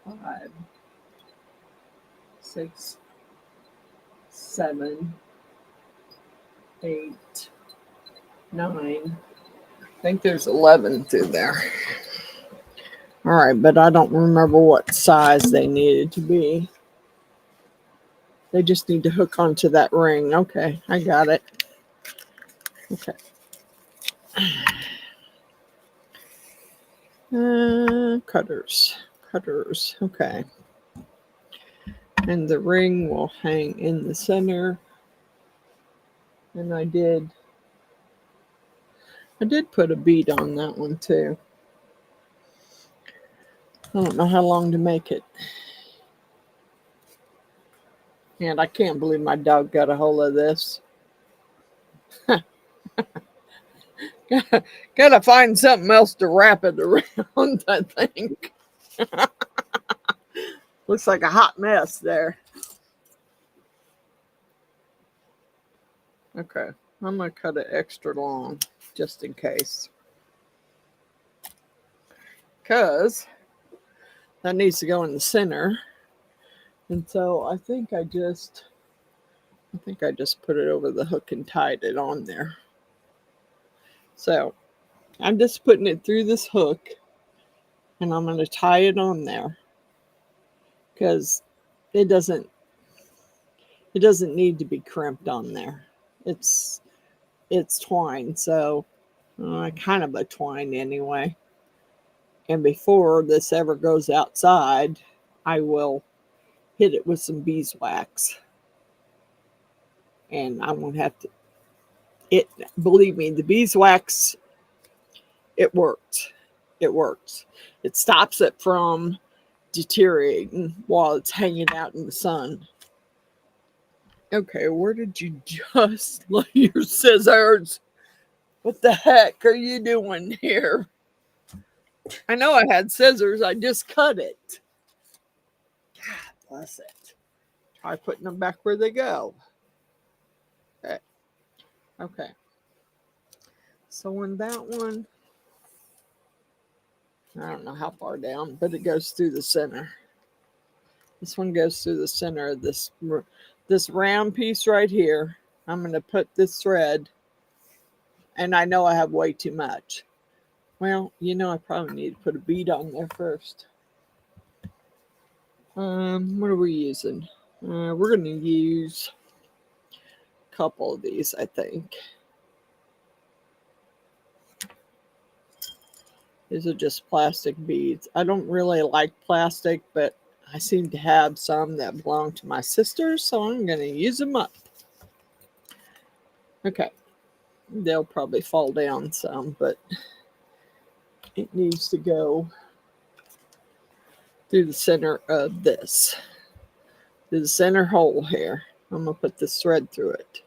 5, 6, 7, 8, 9. I think there's 11 through there. All right, but I don't remember what size they needed to be. They just need to hook onto that ring. Okay, I got it. Okay. Cutters. Okay. And the ring will hang in the center. And I did put a bead on that one too. I don't know how long to make it. And I can't believe my dog got a hold of this. Gotta find something else to wrap it around, I think. Looks like a hot mess there. Okay, I'm gonna cut it extra long just in case. Because that needs to go in the center. And so I think I just put it over the hook and tied it on there. So I'm just putting it through this hook and I'm going to tie it on there because it doesn't need to be crimped on there. It's twine, so kind of a twine anyway. And before this ever goes outside, I will hit it with some beeswax. And I won't have to, believe me, the beeswax, it works. It works. It stops it from deteriorating while it's hanging out in the sun. Okay, where did you just lay your scissors? What the heck are you doing here? I know I had scissors. I just cut it. God bless it. Try putting them back where they go. Okay. Okay. So in that one, I don't know how far down, but it goes through the center. This one goes through the center of this round piece right here. I'm going to put this thread, and I know I have way too much. Well, I probably need to put a bead on there first. What are we using? We're going to use a couple of these, I think. These are just plastic beads. I don't really like plastic, but I seem to have some that belong to my sisters, so I'm going to use them up. Okay. They'll probably fall down some, but it needs to go through the center of this. Through the center hole here. I'm going to put this thread through it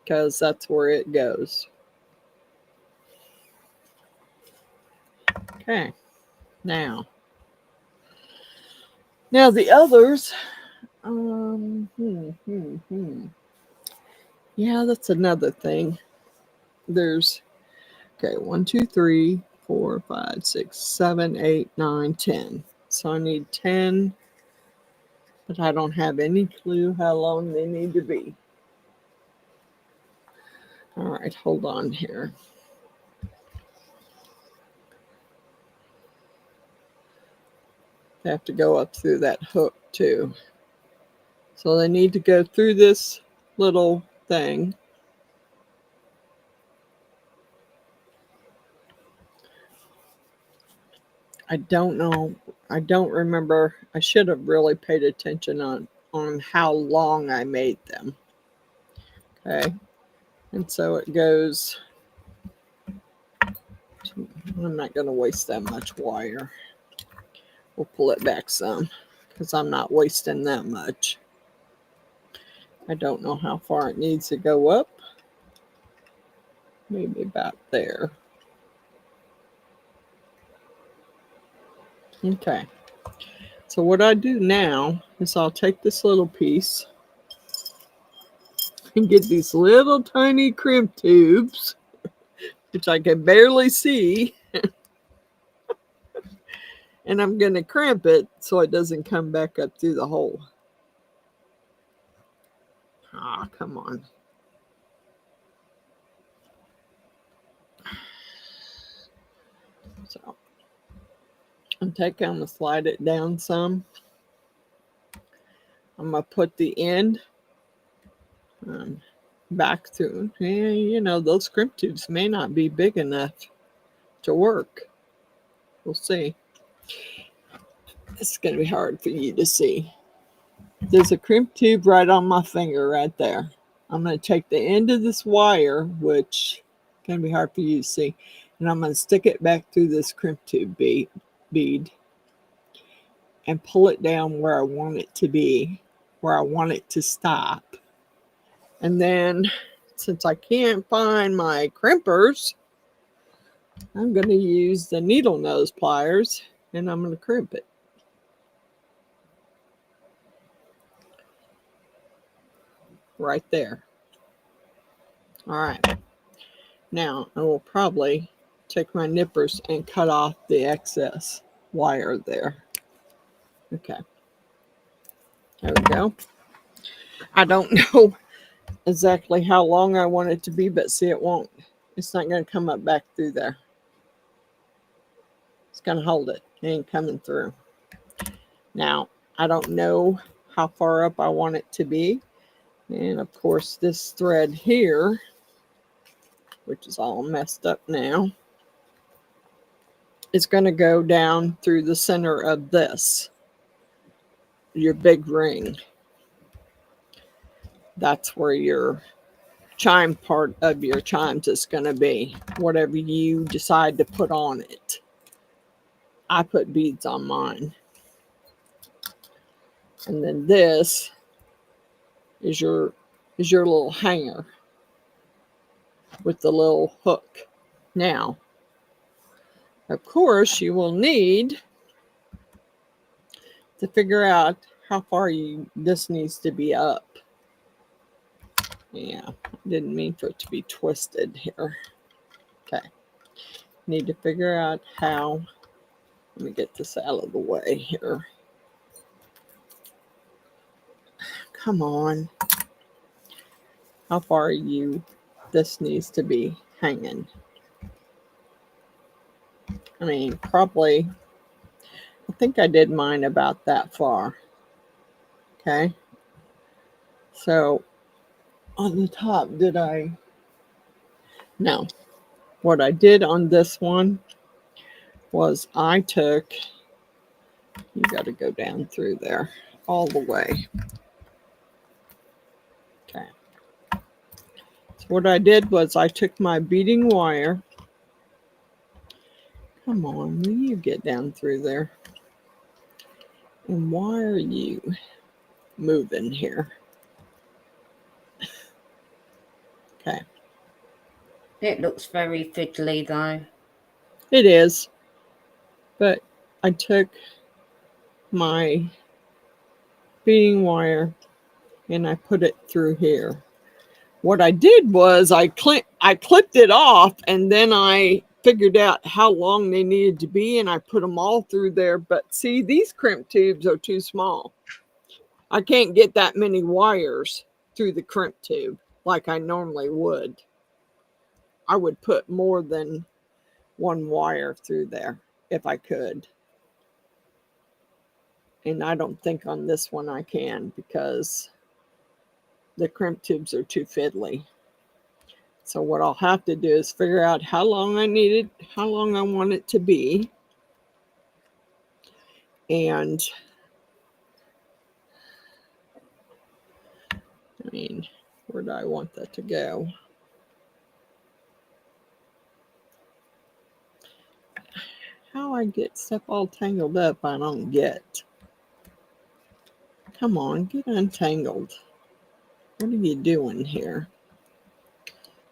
because that's where it goes. Okay. Now the others, yeah, that's another thing. There's, okay, 1, 2, 3, 4, 5, 6, 7, 8, 9, 10. So I need 10 but I don't have any clue how long they need to be. All right, hold on here. They have to go up through that hook too. So they need to go through this little thing. I don't know. I don't remember. I should have really paid attention on how long I made them. Okay. And so it goes. I'm not going to waste that much wire. We'll pull it back some because I'm not wasting that much. I don't know how far it needs to go up. Maybe about there. Okay. So what I do now is I'll take this little piece and get these little tiny crimp tubes, which I can barely see, and I'm going to crimp it so it doesn't come back up through the hole. Ah, come on. So I'm going to slide it down some. I'm going to put the end back through. Yeah, you know, those crimp tubes may not be big enough to work. We'll see. It's going to be hard for you to see. There's a crimp tube right on my finger right there. I'm going to take the end of this wire, which is going to be hard for you to see, and I'm going to stick it back through this crimp tube bead and pull it down where I want it to be, where I want it to stop. And then, since I can't find my crimpers, I'm going to use the needle nose pliers, and I'm going to crimp it. Right there. All right. Now, I will probably take my nippers and cut off the excess wire there. Okay. There we go. I don't know exactly how long I want it to be, but see, it won't. It's not going to come up back through there. It's going to hold it. It ain't coming through. Now, I don't know how far up I want it to be. And of course, this thread here, which is all messed up now, is going to go down through the center of this, your big ring. That's where your chime part of your chimes is going to be, whatever you decide to put on it. I put beads on mine. And then this is your little hanger with the little hook. Now, of course, you will need to figure out how far this needs to be up. Yeah, I didn't mean for it to be twisted here. Okay, need to figure out how. Let me get this out of the way here. Come on. How far this needs to be hanging? I mean, probably, I think I did mine about that far. Okay. So, on the top, did I? No. What I did on this one was I took, you got to go down through there all the way. Okay. So what I did was I took my beading wire. Come on, will you get down through there? And why are you moving here? Okay. It looks very fiddly though. It is. But I took my beading wire and I put it through here. What I did was I clipped it off, and then I figured out how long they needed to be, and I put them all through there. But see, these crimp tubes are too small. I can't get that many wires through the crimp tube like I normally would. I would put more than one wire through there if I could. And I don't think on this one I can because the crimp tubes are too fiddly. So what I'll have to do is figure out how long I need it, how long I want it to be. And I mean, where do I want that to go? How I get stuff all tangled up, I don't get. Come on, get untangled. What are you doing here?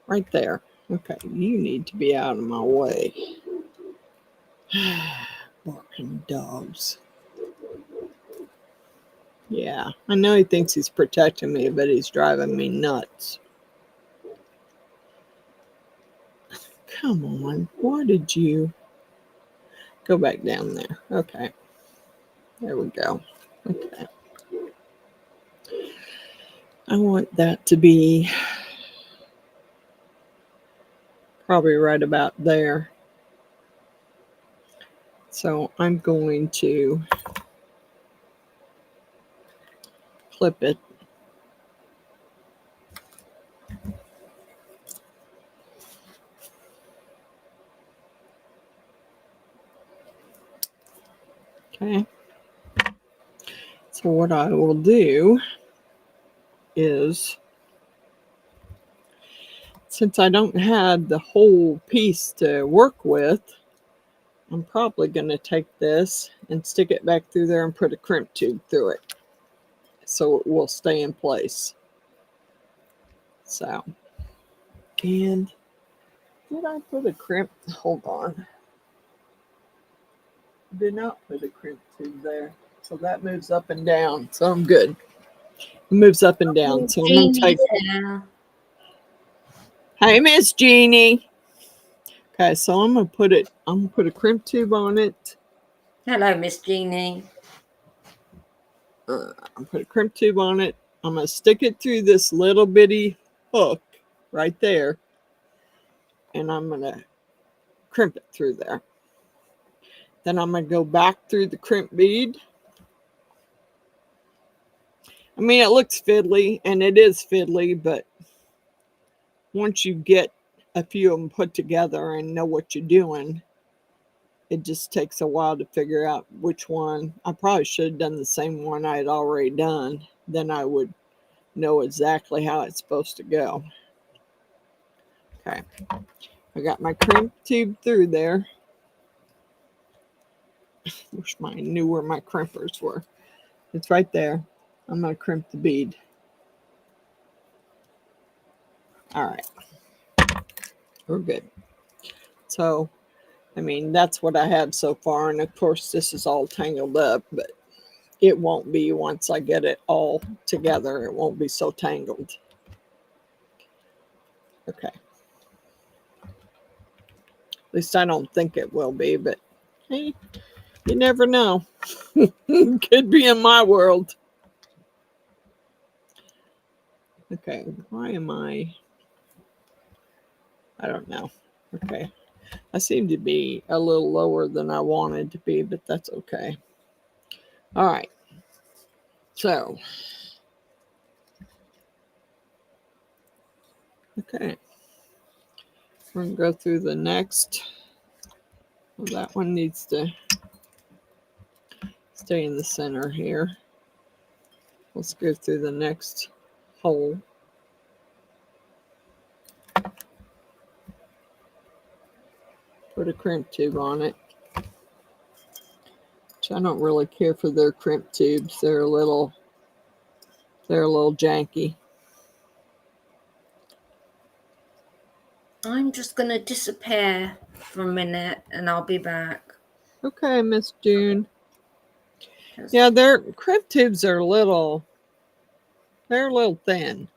Right there. Okay, you need to be out of my way. Barking dogs. Yeah, I know he thinks he's protecting me, but he's driving me nuts. Come on, why did you go back down there? Okay, there we go. Okay, I want that to be probably right about there. So I'm going to clip it. Okay. So what I will do is, since I don't have the whole piece to work with, I'm probably going to take this and stick it back through there and put a crimp tube through it so it will stay in place. So, and did I put a crimp? Hold on. Did not put a crimp tube there. So that moves up and down. So I'm good. It moves up and down. So I'm going to take. Hey, Miss Jeannie. Okay, so I'm going to put it. I'm going to put a crimp tube on it. Hello, Miss Jeannie. I'll put a crimp tube on it. I'm going to stick it through this little bitty hook right there. And I'm going to crimp it through there. Then I'm going to go back through the crimp bead. I mean, it looks fiddly, and it is fiddly, but once you get a few of them put together and know what you're doing, it just takes a while to figure out which one. I probably should have done the same one I had already done. Then I would know exactly how it's supposed to go. Okay. I got my crimp tube through there. Wish I knew where my crimpers were. It's right there. I'm going to crimp the bead. All right. We're good. So, I mean, that's what I have so far. And of course, this is all tangled up, but it won't be once I get it all together. It won't be so tangled. Okay. At least I don't think it will be, but hey, you never know. Could be in my world. Okay, why am I don't know. Okay. I seem to be a little lower than I wanted to be, but that's okay. All right. So, okay. We're going to go through the next. Well, that one needs to stay in the center here. Let's go through the next hole. Put a crimp tube on it. Which I don't really care for their crimp tubes. They're a little janky. I'm just going to disappear for a minute and I'll be back. Okay, Miss June. Yeah, their crimp tubes are they're a little thin.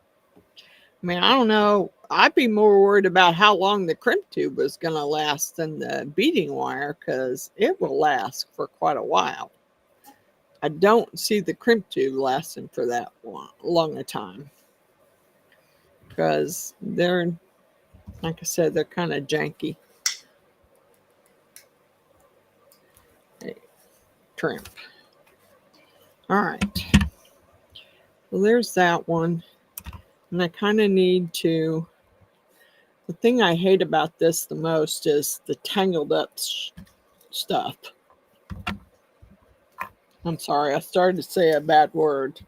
I mean, I don't know. I'd be more worried about how long the crimp tube was going to last than the beading wire, because it will last for quite a while. I don't see the crimp tube lasting for that long a time, because they're, like I said, they're kind of janky. Hey, crimp. All right. Well, there's that one. And I kind of need to, the thing I hate about this the most is the tangled up stuff. I'm sorry, I started to say a bad word.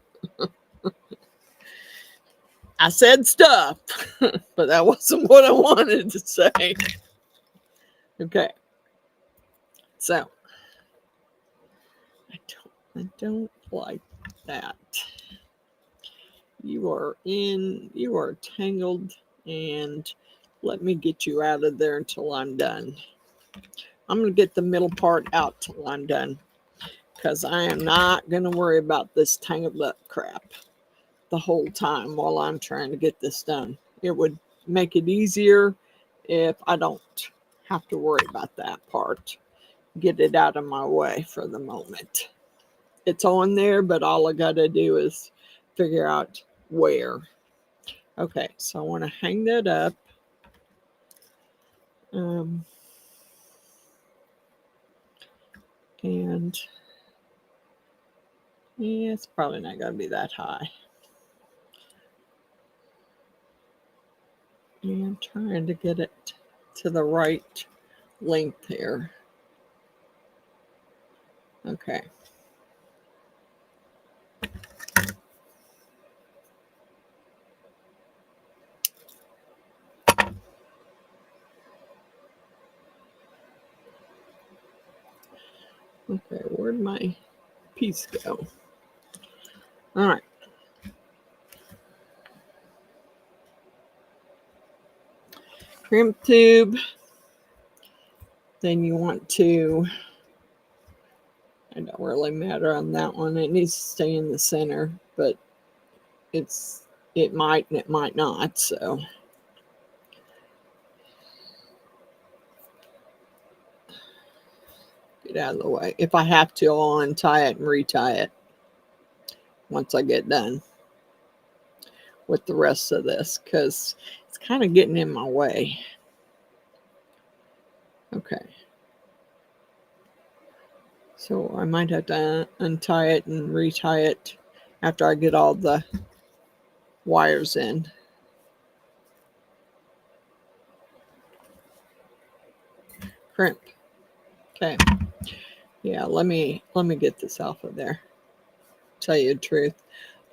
I said stuff, but that wasn't what I wanted to say. Okay. So, I don't like that. You are tangled, and let me get you out of there until I'm done. I'm going to get the middle part out till I'm done, because I am not going to worry about this tangled up crap the whole time while I'm trying to get this done. It would make it easier if I don't have to worry about that part. Get it out of my way for the moment. It's on there, but all I got to do is figure out where. Okay, so I want to hang that up. And yeah, it's probably not going to be that high. And I'm trying to get it to the right length here. Okay. Okay, where'd my piece go? All right. Crimp tube. Then you want to, it don't really matter on that one. It needs to stay in the center, but it might and it might not, so. Get out of the way. If I have to, I'll untie it and retie it once I get done with the rest of this, because it's kind of getting in my way. Okay. So I might have to untie it and retie it after I get all the wires in. Crimp. Okay. Yeah, let me get this off of there. Tell you the truth,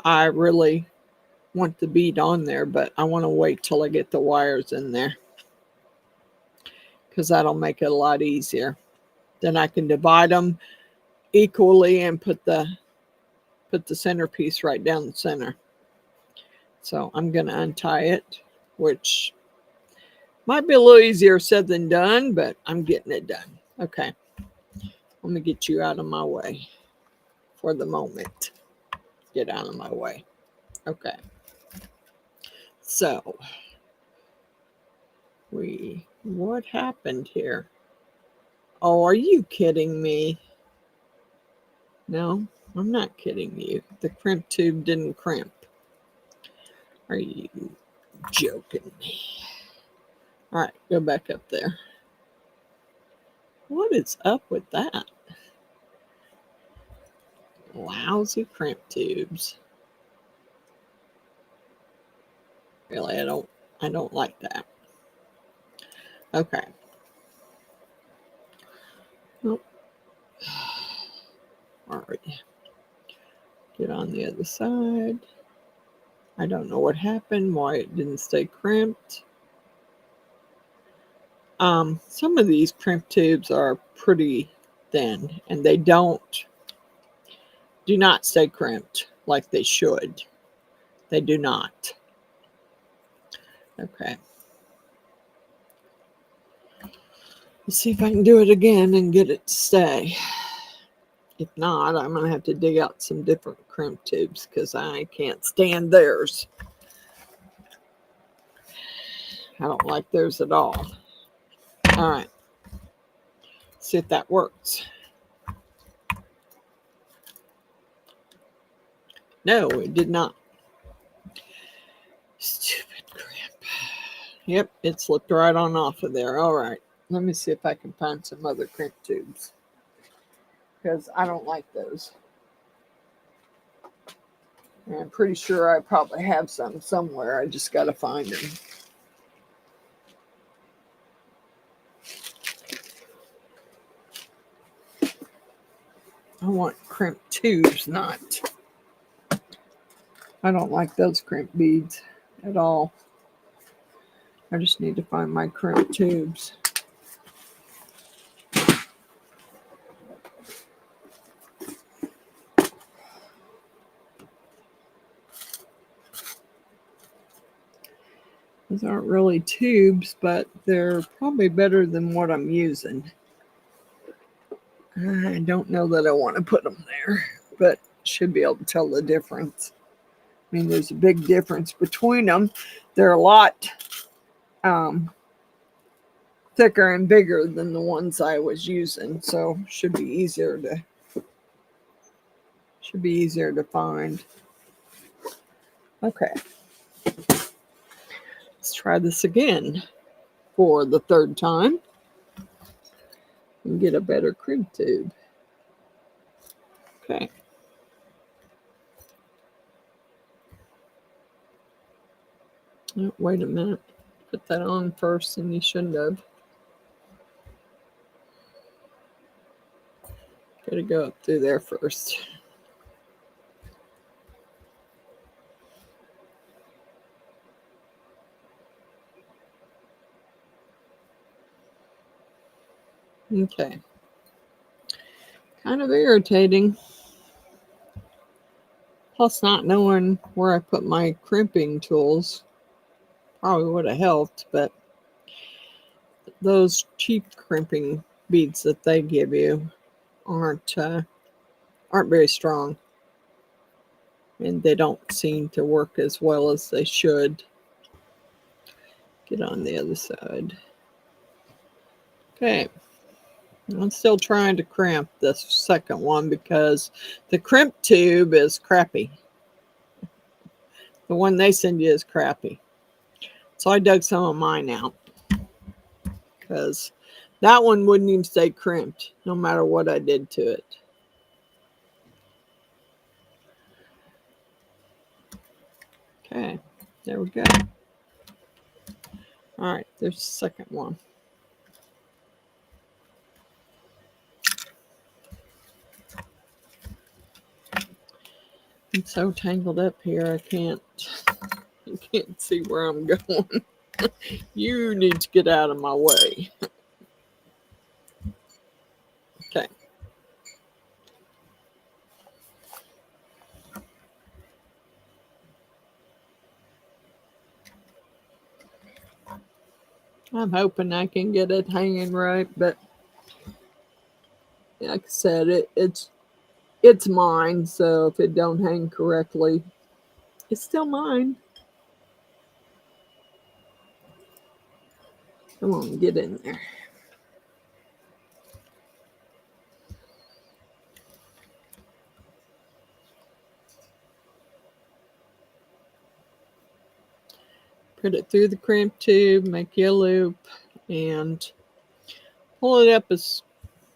I really want the bead on there, but I want to wait till I get the wires in there, because that'll make it a lot easier. Then I can divide them equally and put the centerpiece right down the center. So I'm going to untie it, which might be a little easier said than done, but I'm getting it done. Okay. Let me get you out of my way for the moment. Get out of my way. Okay. So, what happened here? Oh, are you kidding me? No, I'm not kidding you. The crimp tube didn't crimp. Are you joking me? All right, go back up there. What is up with that? Lousy crimp tubes. Really, I don't like that. Okay. Nope. All right. Get on the other side. I don't know what happened, why it didn't stay crimped. Some of these crimp tubes are pretty thin, and they do not stay crimped like they should. They do not. Okay. Let's see if I can do it again and get it to stay. If not, I'm going to have to dig out some different crimp tubes, because I can't stand theirs. I don't like theirs at all. All right. See if that works. No, it did not. Stupid crimp. Yep, it slipped right on off of there. All right. Let me see if I can find some other crimp tubes. Because I don't like those. And I'm pretty sure I probably have some somewhere. I just got to find them. I want crimp tubes, not. I don't like those crimp beads at all. I just need to find my crimp tubes. These aren't really tubes, but they're probably better than what I'm using. I don't know that I want to put them there, but should be able to tell the difference. I mean, there's a big difference between them. They're a lot thicker and bigger than the ones I was using, so should be easier to find. Okay, let's try this again for the third time and get a better crimp tube. Okay. Oh, wait a minute. Put that on first, and you shouldn't have. Gotta go up through there first. Okay. Kind of irritating. Plus, not knowing where I put my crimping tools probably would have helped, but those cheap crimping beads that they give you aren't very strong, and they don't seem to work as well as they should. Get on the other side. Okay. I'm still trying to crimp this second one because the crimp tube is crappy. The one they send you is crappy. So I dug some of mine out because that one wouldn't even stay crimped no matter what I did to it. Okay, there we go. All right, there's the second one. I'm so tangled up here, I can't see where I'm going. You need to get out of my way. Okay. I'm hoping I can get it hanging right, but like I said, it's mine, so if it don't hang correctly, it's still mine. Come on, get in there. Put it through the crimp tube, make you a loop, and pull it up as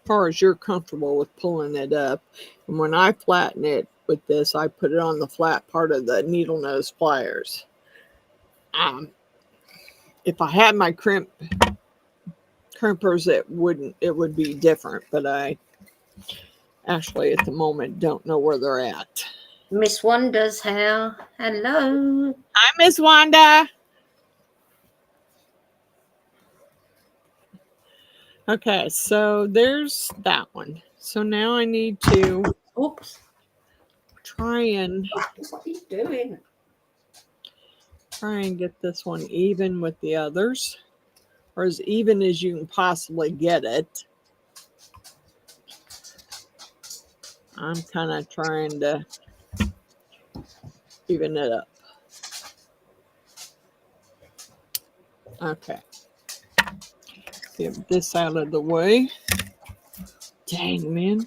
far as you're comfortable with pulling it up. And when I flatten it with this, I put it on the flat part of the needle nose pliers. If I had my crimpers, it would be different, but I actually at the moment don't know where they're at. Miss Wanda's hair. Hello. Hi, Miss Wanda. Okay, so there's that one. So now I need to try and What are you doing? Try and get this one even with the others, or as even as you can possibly get it. I'm kind of trying to even it up. Okay. Get this out of the way. Dang, man.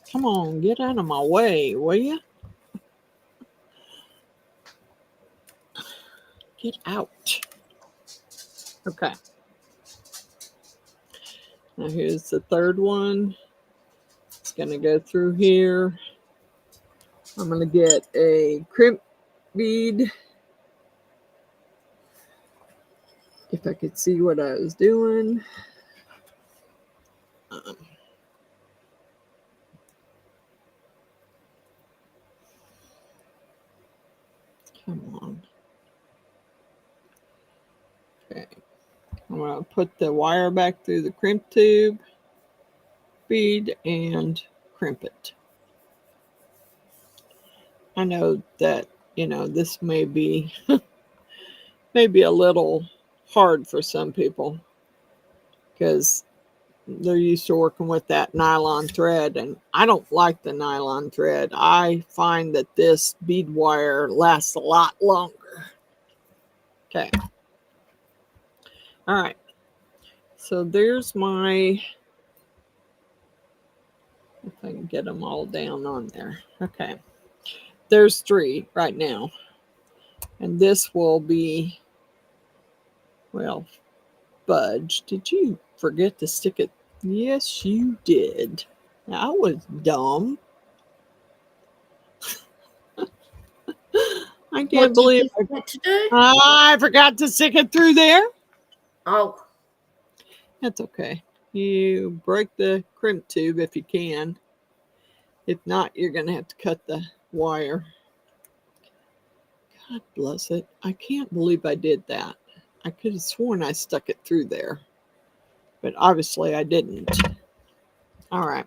Come on, get out of my way, will you? Get out. Okay. Now here's the third one. It's going to go through here. I'm going to get a crimp bead. If I could see what I was doing. Come on. Okay. I'm going to put the wire back through the crimp tube, bead, and crimp it. I know that, you know, this may be maybe a little hard for some people because they're used to working with that nylon thread, and I don't like the nylon thread. I find that this bead wire lasts a lot longer. Okay. All right. So there's my, if I can get them all down on there. Okay. There's 3 right now. And this will be, well, fudge. Did you forget to stick it? Yes, you did. I was dumb. I can't believe I forgot to stick it through there. Oh. That's okay. You break the crimp tube if you can. If not, you're going to have to cut the wire. God bless it. I can't believe I did that. I could have sworn I stuck it through there. But obviously I didn't. All right.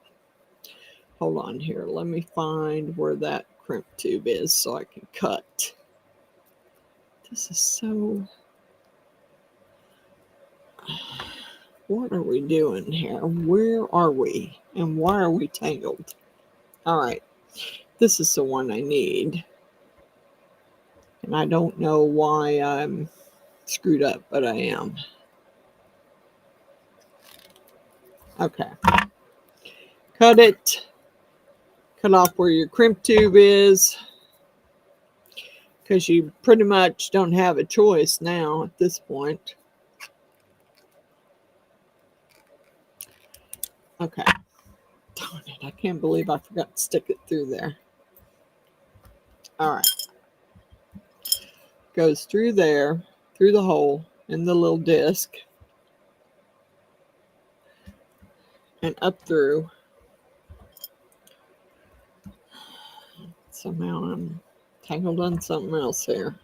Hold on here. Let me find where that crimp tube is so I can cut. This is so... What are we doing here? Where are we? And why are we tangled? All right. This is the one I need. And I don't know why I'm screwed up, but I am. Okay. Cut it. Cut off where your crimp tube is. Because you pretty much don't have a choice now at this point. Okay. Darn it. I can't believe I forgot to stick it through there. All right. Goes through there, through the hole in the little disc. And up through. Somehow I'm tangled on something else here.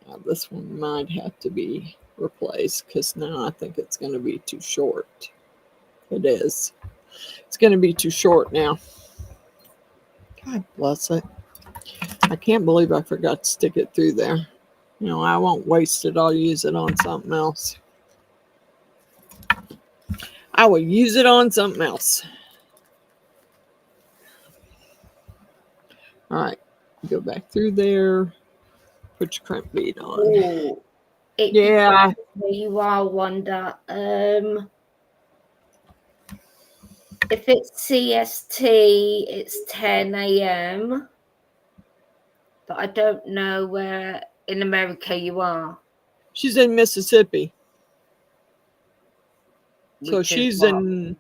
Now this one might have to be replaced because now I think it's going to be too short. It is. It's going to be too short now. God bless it. I can't believe I forgot to stick it through there. You know, I won't waste it. I'll use it on something else. I will use it on something else. All right. Go back through there. Put your crimp bead on. Oh, Yeah. You are wonder. If it's CST, it's 10 a.m. But I don't know where in America you are. She's in Mississippi. So she's in,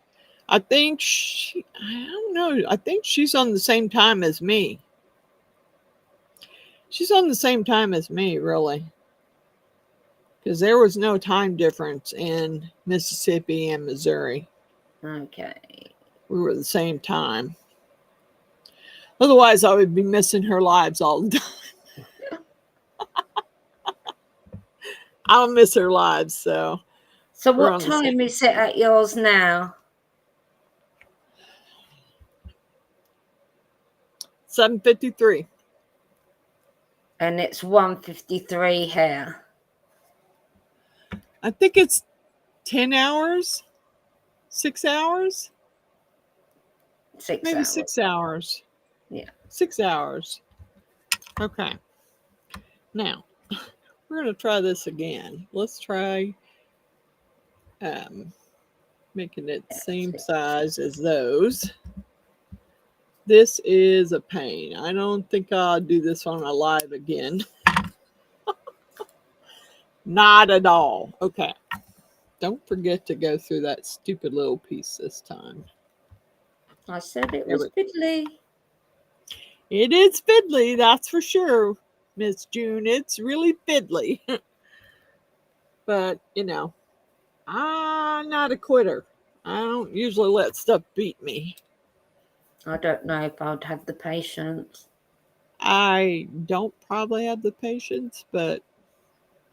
I think she, I don't know. I think she's on the same time as me. She's on the same time as me, really. Because there was no time difference in Mississippi and Missouri. Okay. We were the same time. Otherwise, I would be missing her lives all the time. I'll miss her lives, so. So what time is it at yours now? 7:53. And it's 1:53 here. I think it's 10 hours, 6 hours. 6 Maybe hours. 6 hours. Yeah. 6 hours. Okay. Now, we're going to try this again. Let's try making it the same size as those. This is a pain. I don't think I'll do this on a live again. Not at all. Okay. Don't forget to go through that stupid little piece this time. I said it was fiddly. It is fiddly, that's for sure, Miss June. It's really fiddly. But, you know, I'm not a quitter. I don't usually let stuff beat me. I don't know if I'd have the patience. I don't probably have the patience, but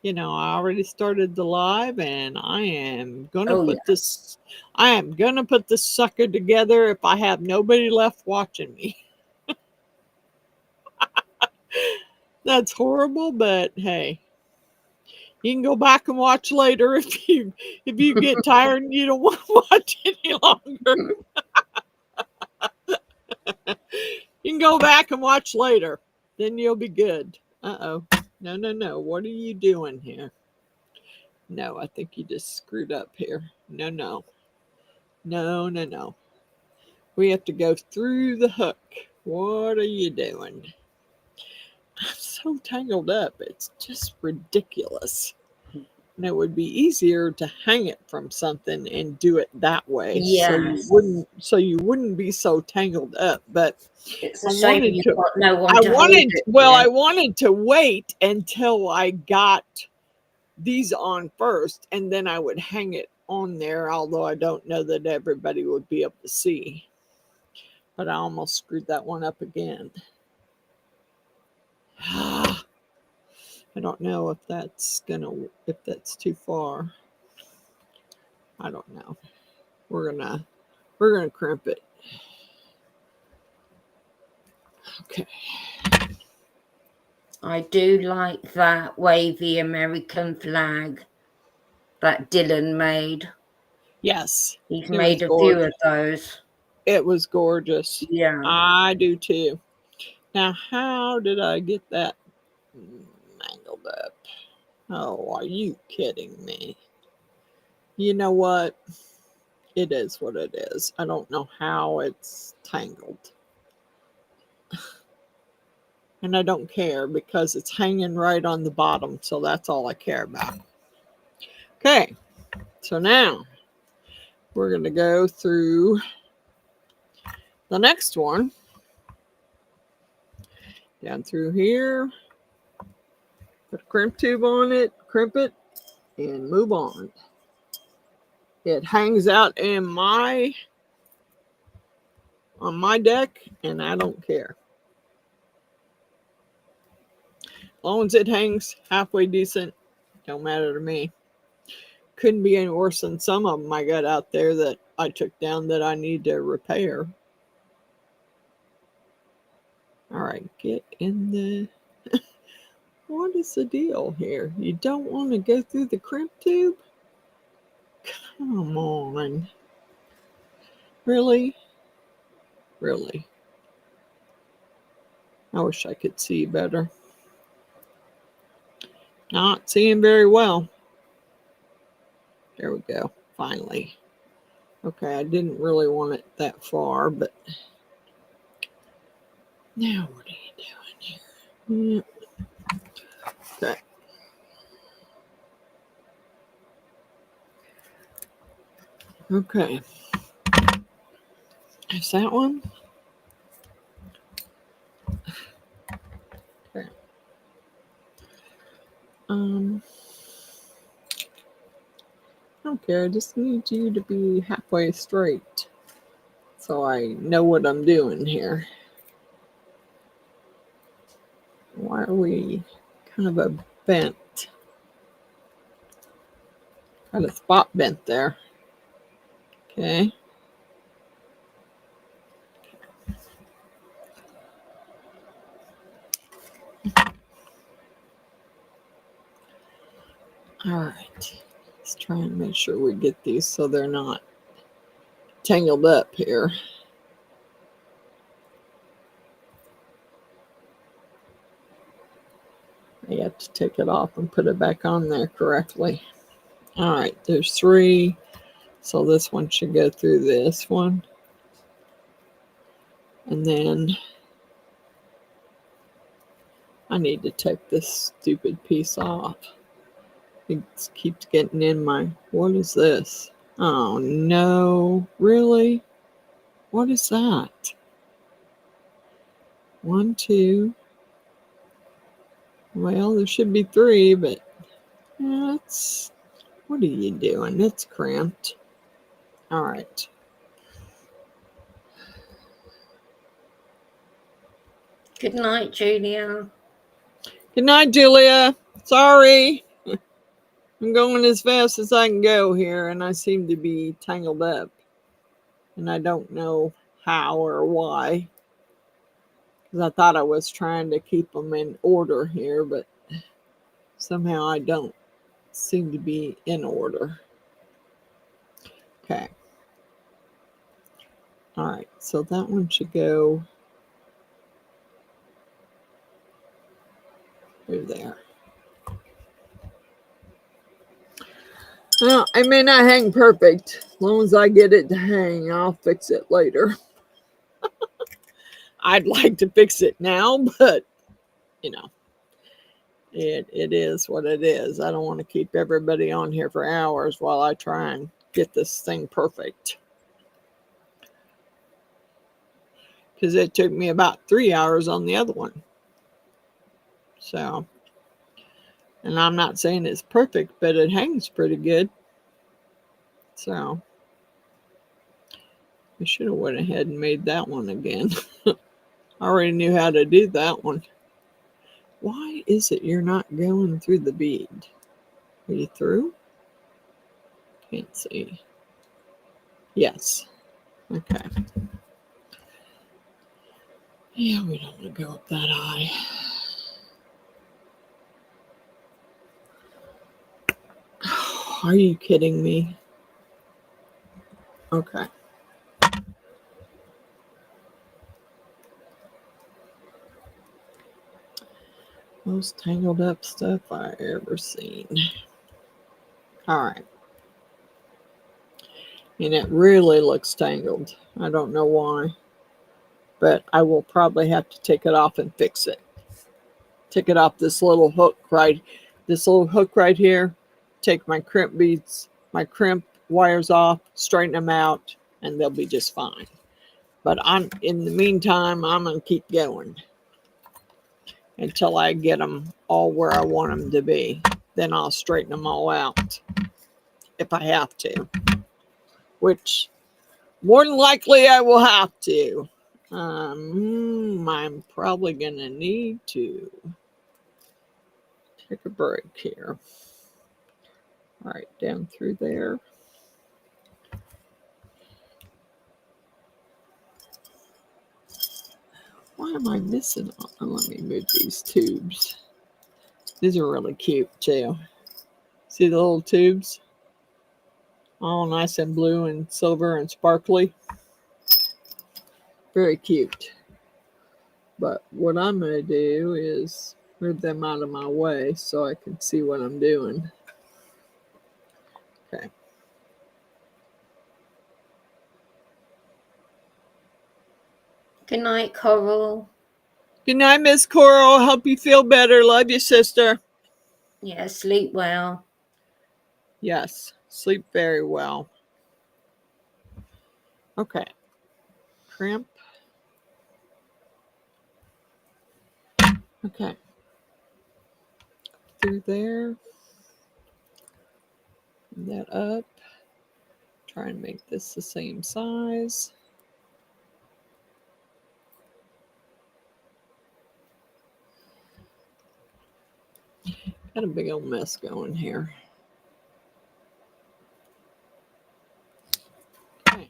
you know, I already started the live and I am gonna put this sucker together if I have nobody left watching me. That's horrible, but hey. You can go back and watch later if you get tired and you don't want to watch any longer. You can go back and watch later. Then you'll be good. Uh-oh. No, no, no. What are you doing here? No, I think you just screwed up here. No, no. No, no, no. We have to go through the hook. What are you doing? I'm so tangled up. It's just ridiculous. And it would be easier to hang it from something and do it that way. Yes. So you wouldn't be so tangled up. But it's a shame you've got no one to hold it. Well, yeah. I wanted to wait until I got these on first, and then I would hang it on there, although I don't know that everybody would be able to see. But I almost screwed that one up again. I don't know if that's too far. I don't know. We're gonna crimp it. Okay. I do like that wavy American flag that Dylan made. Yes. He's made a few of those. It was gorgeous. Yeah. I do too. Now, how did I get that mangled up? Oh, are you kidding me? You know what? It is what it is. I don't know how it's tangled. And I don't care because it's hanging right on the bottom. So that's all I care about. Okay. So now we're going to go through the next one. Down through here. Put a crimp tube on it. Crimp it. And move on. It hangs out on my deck, and I don't care. As long as it hangs halfway decent, don't matter to me. Couldn't be any worse than some of them I got out there that I took down that I need to repair. All right, get in the... What is the deal here? You don't want to go through the crimp tube? Come on. Really? Really? I wish I could see better. Not seeing very well. There we go. Finally. Okay, I didn't really want it that far, but now what are you doing here? Okay. Okay. Is that one? Okay. I don't care. I just need you to be halfway straight so I know what I'm doing here. Why are we kind of a bent? Got a spot bent there. Okay. All right. Let's try and make sure we get these so they're not tangled up here. I have to take it off and put it back on there correctly. All right, there's 3. So this one should go through this one. And then I need to take this stupid piece off. It keeps getting in my, what is this? Oh no, really? What is that? 1, 2. Well, there should be 3, but that's, what are you doing? It's cramped. All right. Good night, Julia. Good night, Julia. Sorry. I'm going as fast as I can go here, and I seem to be tangled up. And I don't know how or why. Because I thought I was trying to keep them in order here, but somehow I don't seem to be in order. Okay. All right, so that one should go through there. Well, I may not hang perfect. As long as I get it to hang, I'll fix it later. I'd like to fix it now, but, you know, it is what it is. I don't want to keep everybody on here for hours while I try and get this thing perfect. Because it took me about 3 hours on the other one. So, and I'm not saying it's perfect, but it hangs pretty good. So, I should have went ahead and made that one again. I already knew how to do that one. Why is it you're not going through the bead? Are you through? Can't see. Yes. Okay. Yeah, we don't want to go up that high. Are you kidding me? Okay. Most tangled up stuff I ever seen. All right. And it really looks tangled. I don't know why. But I will probably have to take it off and fix it. Take it off this little hook right here. Take my crimp beads, my crimp wires off, straighten them out, and they'll be just fine. But in the meantime, I'm going to keep going until I get them all where I want them to be. Then I'll straighten them all out if I have to, which more than likely I will have to. I'm probably going to need to take a break here. All right, down through there. Why am I missing? Oh, let me move these tubes. These are really cute too. See the little tubes? All nice and blue and silver and sparkly. Very cute. But what I'm going to do is move them out of my way so I can see what I'm doing. Okay. Good night, Coral. Good night, Miss Coral. Hope you feel better. Love you, sister. Yeah, sleep well. Yes, sleep very well. Okay. Crimp. Okay. Through there. That up. Try and make this the same size. Got a big old mess going here. Okay.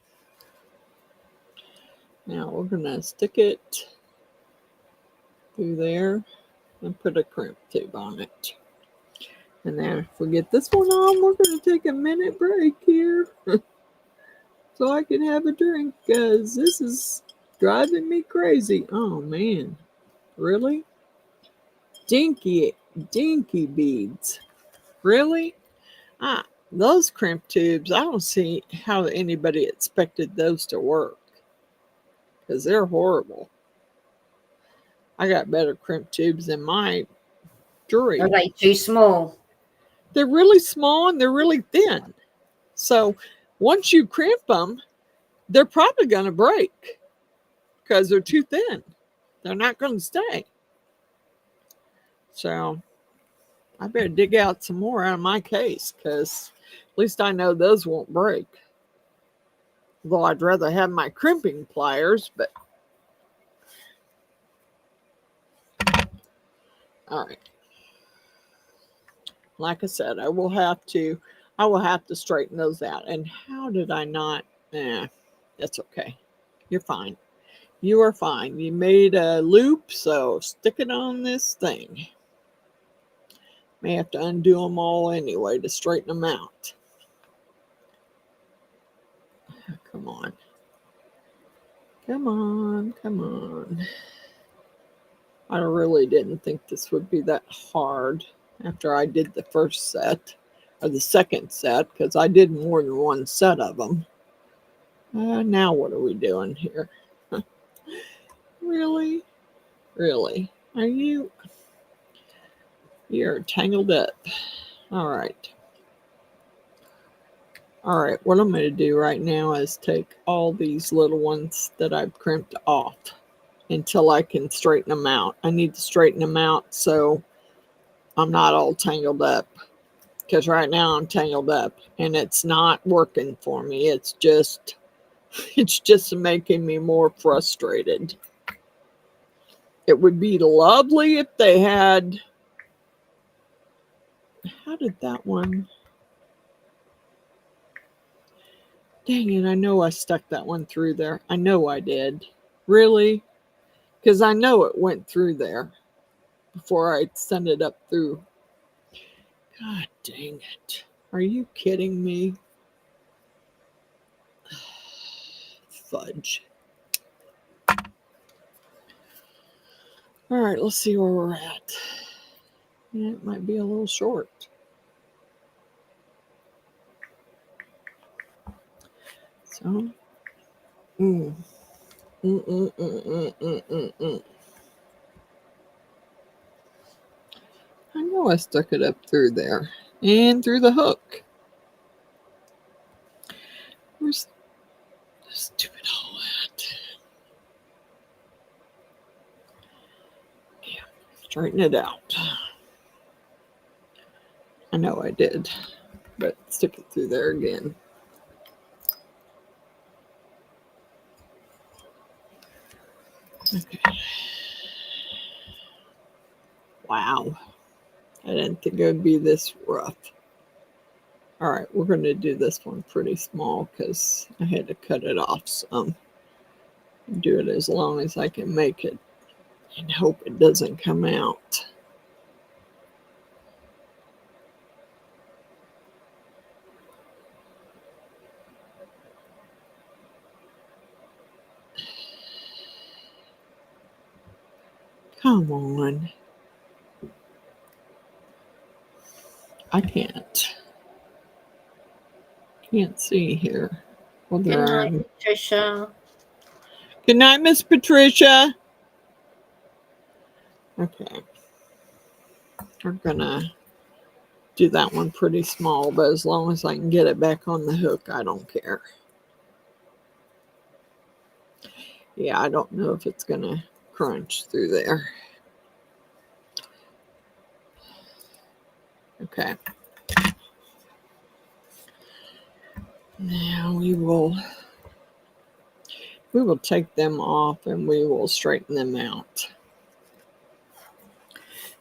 Now we're going to stick it through there and put a crimp tube on it. And then if we get this one on, we're going to take a minute break here so I can have a drink because this is driving me crazy. Oh man, really? Dinky beads. Really? Those crimp tubes, I don't see how anybody expected those to work because they're horrible. I got better crimp tubes than my jewelry. Are they too small? They're really small and they're really thin. So once you crimp them, they're probably going to break because they're too thin. They're not going to stay. So I better dig out some more out of my case because at least I know those won't break. Though I'd rather have my crimping pliers, but all right. Like I said, I will have to straighten those out. And how did I not? That's okay. You're fine. You are fine. You made a loop, so stick it on this thing. May have to undo them all anyway to straighten them out. Come on. Come on, come on. I really didn't think this would be that hard after I did the first set, or the second set, because I did more than one set of them. Now what are we doing here? Really? Really? Are you? You're tangled up. All right. All right, what I'm going to do right now is take all these little ones that I've crimped off until I can straighten them out. I need to straighten them out so I'm not all tangled up, because right now I'm tangled up and it's not working for me. It's just making me more frustrated. It would be lovely if they had, how did that one? Dang it, I know I stuck that one through there. I know I did. Really? Because I know it went through there before I sent it up through. God dang it. Are you kidding me? Fudge. All right, let's see where we're at. Yeah, it might be a little short. So, I know I stuck it up through there and through the hook. Where's the stupid hole at? Yeah, straighten it out. I know I did, but stick it through there again. Okay. Wow. I didn't think it would be this rough. All right, we're going to do this one pretty small because I had to cut it off some. Do it as long as I can make it and hope it doesn't come out. Come on. I can't see here. Well, Good night, Patricia. Good night, Miss Patricia. Okay. We're gonna do that one pretty small, but as long as I can get it back on the hook, I don't care. Yeah, I don't know if it's gonna crunch through there. Okay. Now we will take them off and we will straighten them out.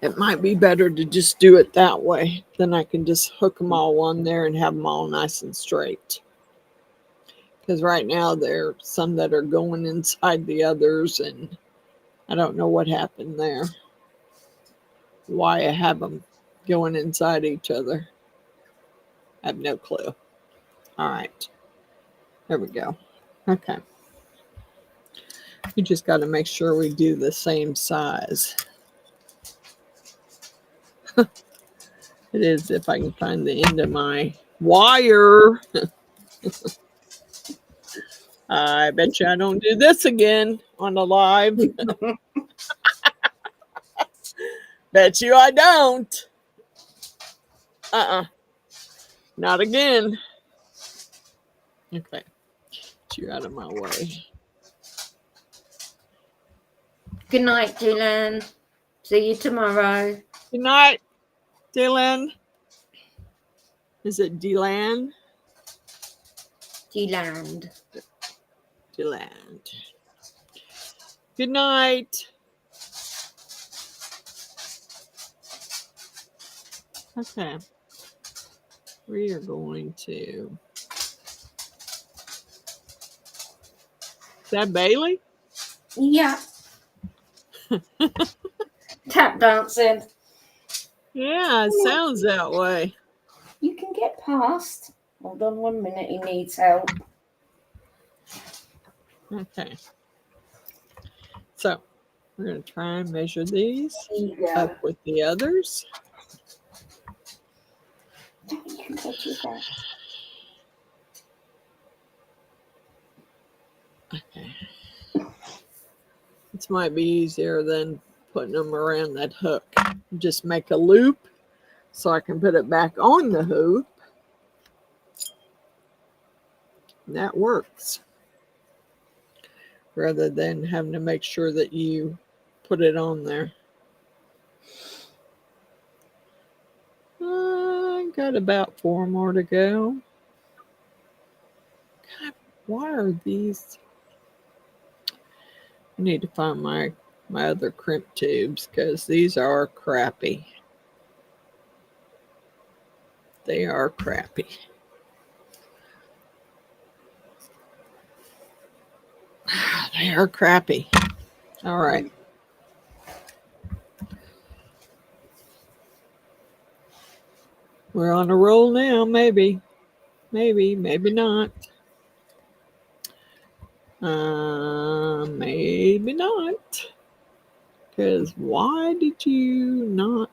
It might be better to just do it that way. Then I can just hook them all on there and have them all nice and straight. Because right now there are some that are going inside the others and I don't know what happened there. Why I have them going inside each other. I have no clue. All right. There we go. Okay. You just got to make sure we do the same size. It is if I can find the end of my wire. I bet you I don't do this again on the live. Bet you I don't. Not again. Okay. Get you out of my way. Good night, Dylan. See you tomorrow. Good night, Dylan. Is it Dylan? Dylan. Dylan. Good night. Okay. We are going to. Is that Bailey? Yeah. Tap dancing. Yeah, it sounds that way. You can get past. Hold on 1 minute, he needs help. Okay. So we're going to try and measure these up with the others. You can go to that. Okay. This might be easier than putting them around that hook. Just make a loop so I can put it back on the hoop. And that works. Rather than having to make sure that you put it on there. I got about 4 more to go. God, why are these? I need to find my other crimp tubes because these are crappy. They are crappy. They are crappy. All right. We're on a roll now, maybe. Maybe not. Maybe not. Because why did you not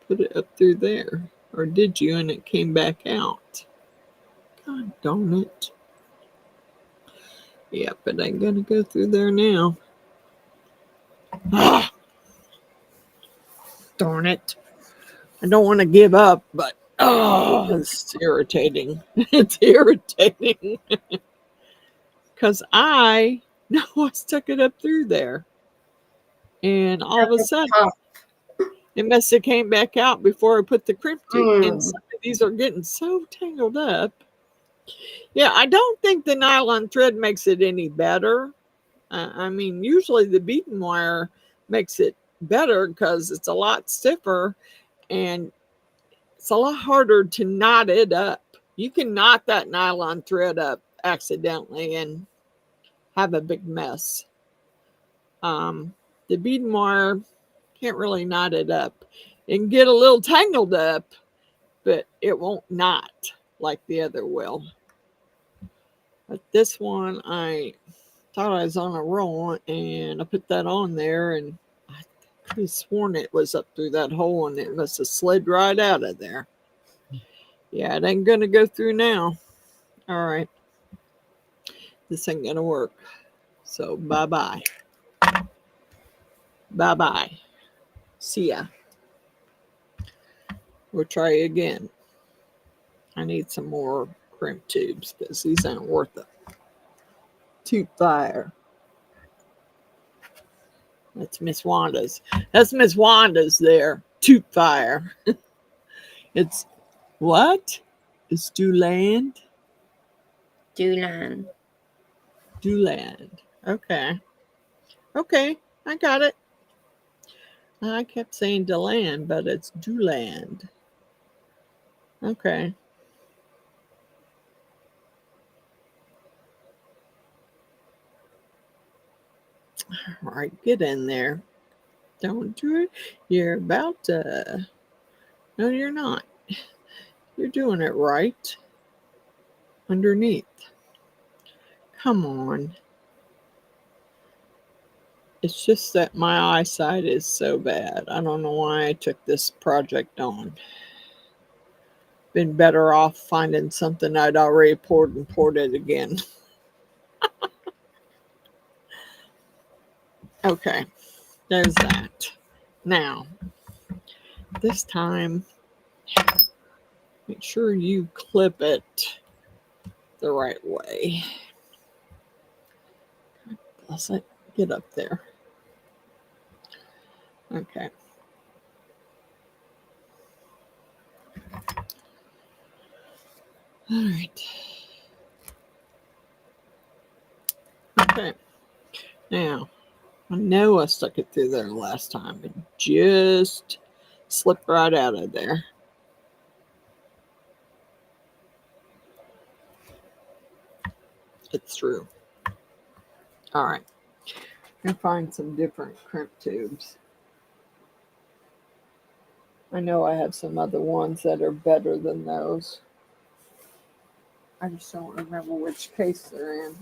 put it up through there? Or did you and it came back out? God darn it. Yep, it ain't gonna go through there now. Ah, darn it. I don't want to give up, but it's irritating. It's irritating. Because I know I stuck it up through there. And all of a sudden, it must have came back out before I put the crimp tube. And some of these are getting so tangled up. Yeah, I don't think the nylon thread makes it any better. I mean, usually the beading wire makes it better because it's a lot stiffer and it's a lot harder to knot it up. You can knot that nylon thread up accidentally and have a big mess. The beading wire can't really knot it up. It can get a little tangled up, but it won't knot like the other will. But this one, I thought I was on a roll, and I put that on there, and I could have sworn it was up through that hole, and it must have slid right out of there. Yeah, it ain't gonna go through now. All right, this ain't gonna work. So bye-bye. Bye-bye. See ya. We'll try again. I need some more crimp tubes because these aren't worth it. Tube fire. That's Miss Wanda's. That's Miss Wanda's there. Tube fire. It's what? It's Dewland? Dewland. Dewland. Okay. Okay, I got it. I kept saying Deland, but it's Dewland. Okay. All right, get in there. Don't do it. You're about to. No, you're not. You're doing it right. Underneath. Come on. It's just that my eyesight is so bad. I don't know why I took this project on. Been better off finding something I'd already poured and poured it again. Okay, there's that. Now, this time, Make sure you clip it the right way. Bless it. Get up there. Okay. All right. Okay. Now, I know I stuck it through there last time. It just slipped right out of there. It's through. All right. I'm going to find some different crimp tubes. I know I have some other ones that are better than those. I just don't remember which case they're in.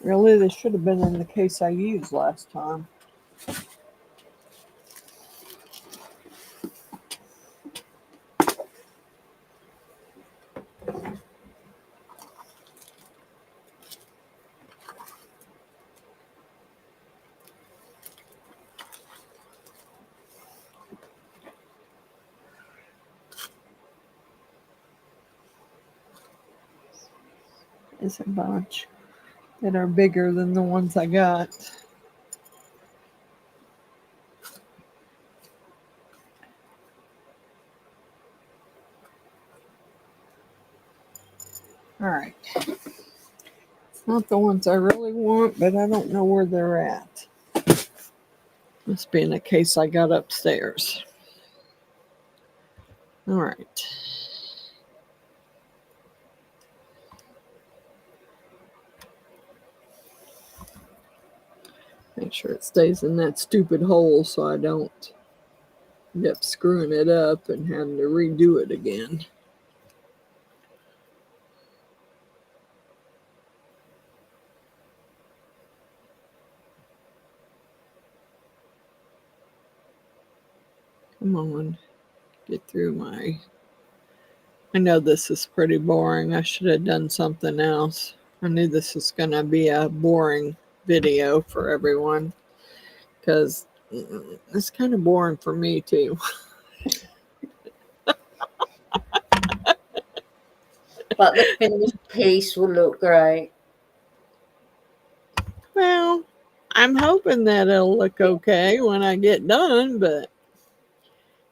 Really, they should have been in the case I used last time. There's a bunch that are bigger than the ones I got. All right. It's not the ones I really want, but I don't know where they're at. Must be in a case I got upstairs. All right. Make sure it stays in that stupid hole so I don't end up screwing it up and having to redo it again. Come on. Get through my... I know this is pretty boring. I should have done something else. I knew this was going to be a boring video for everyone because it's kind of boring for me too. But the finished piece will look great. Well, I'm hoping that it'll look okay when I get done, but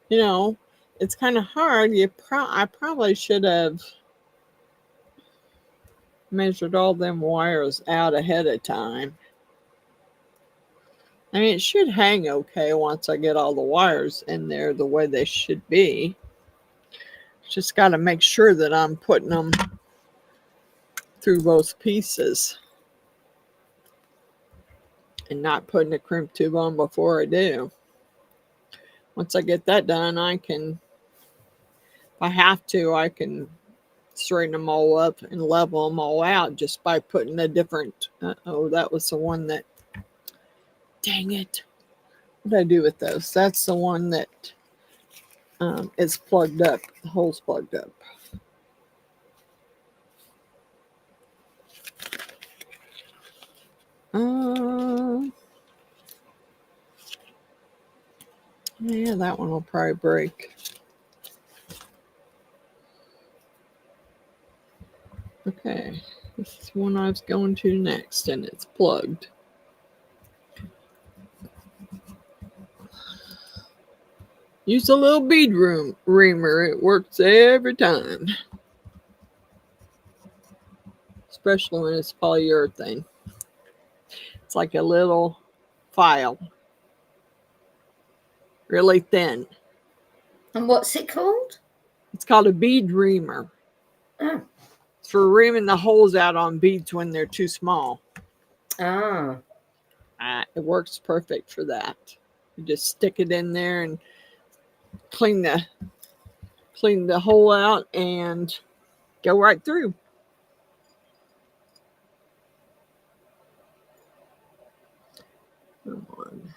you know, it's kind of hard. I probably should have measured all them wires out ahead of time. I mean, it should hang okay once I get all the wires in there the way they should be. Just got to make sure that I'm putting them through both pieces and not putting a crimp tube on before I do. Once I get that done, I can, if I have to, I can straighten them all up and level them all out just by putting a different, oh, that was the one that, dang it. What did I do with those? That's the one that is plugged up, the hole's plugged up. Yeah, that one will probably break. Okay, this is one I was going to next, and it's plugged. Use a little bead reamer. It works every time. Especially when it's polyurethane. It's like a little file. Really thin. And what's it called? It's called a bead reamer. Oh. It's for reaming the holes out on beads when they're too small. Ah. It works perfect for that. You just stick it in there and clean the hole out and go right through. Come on.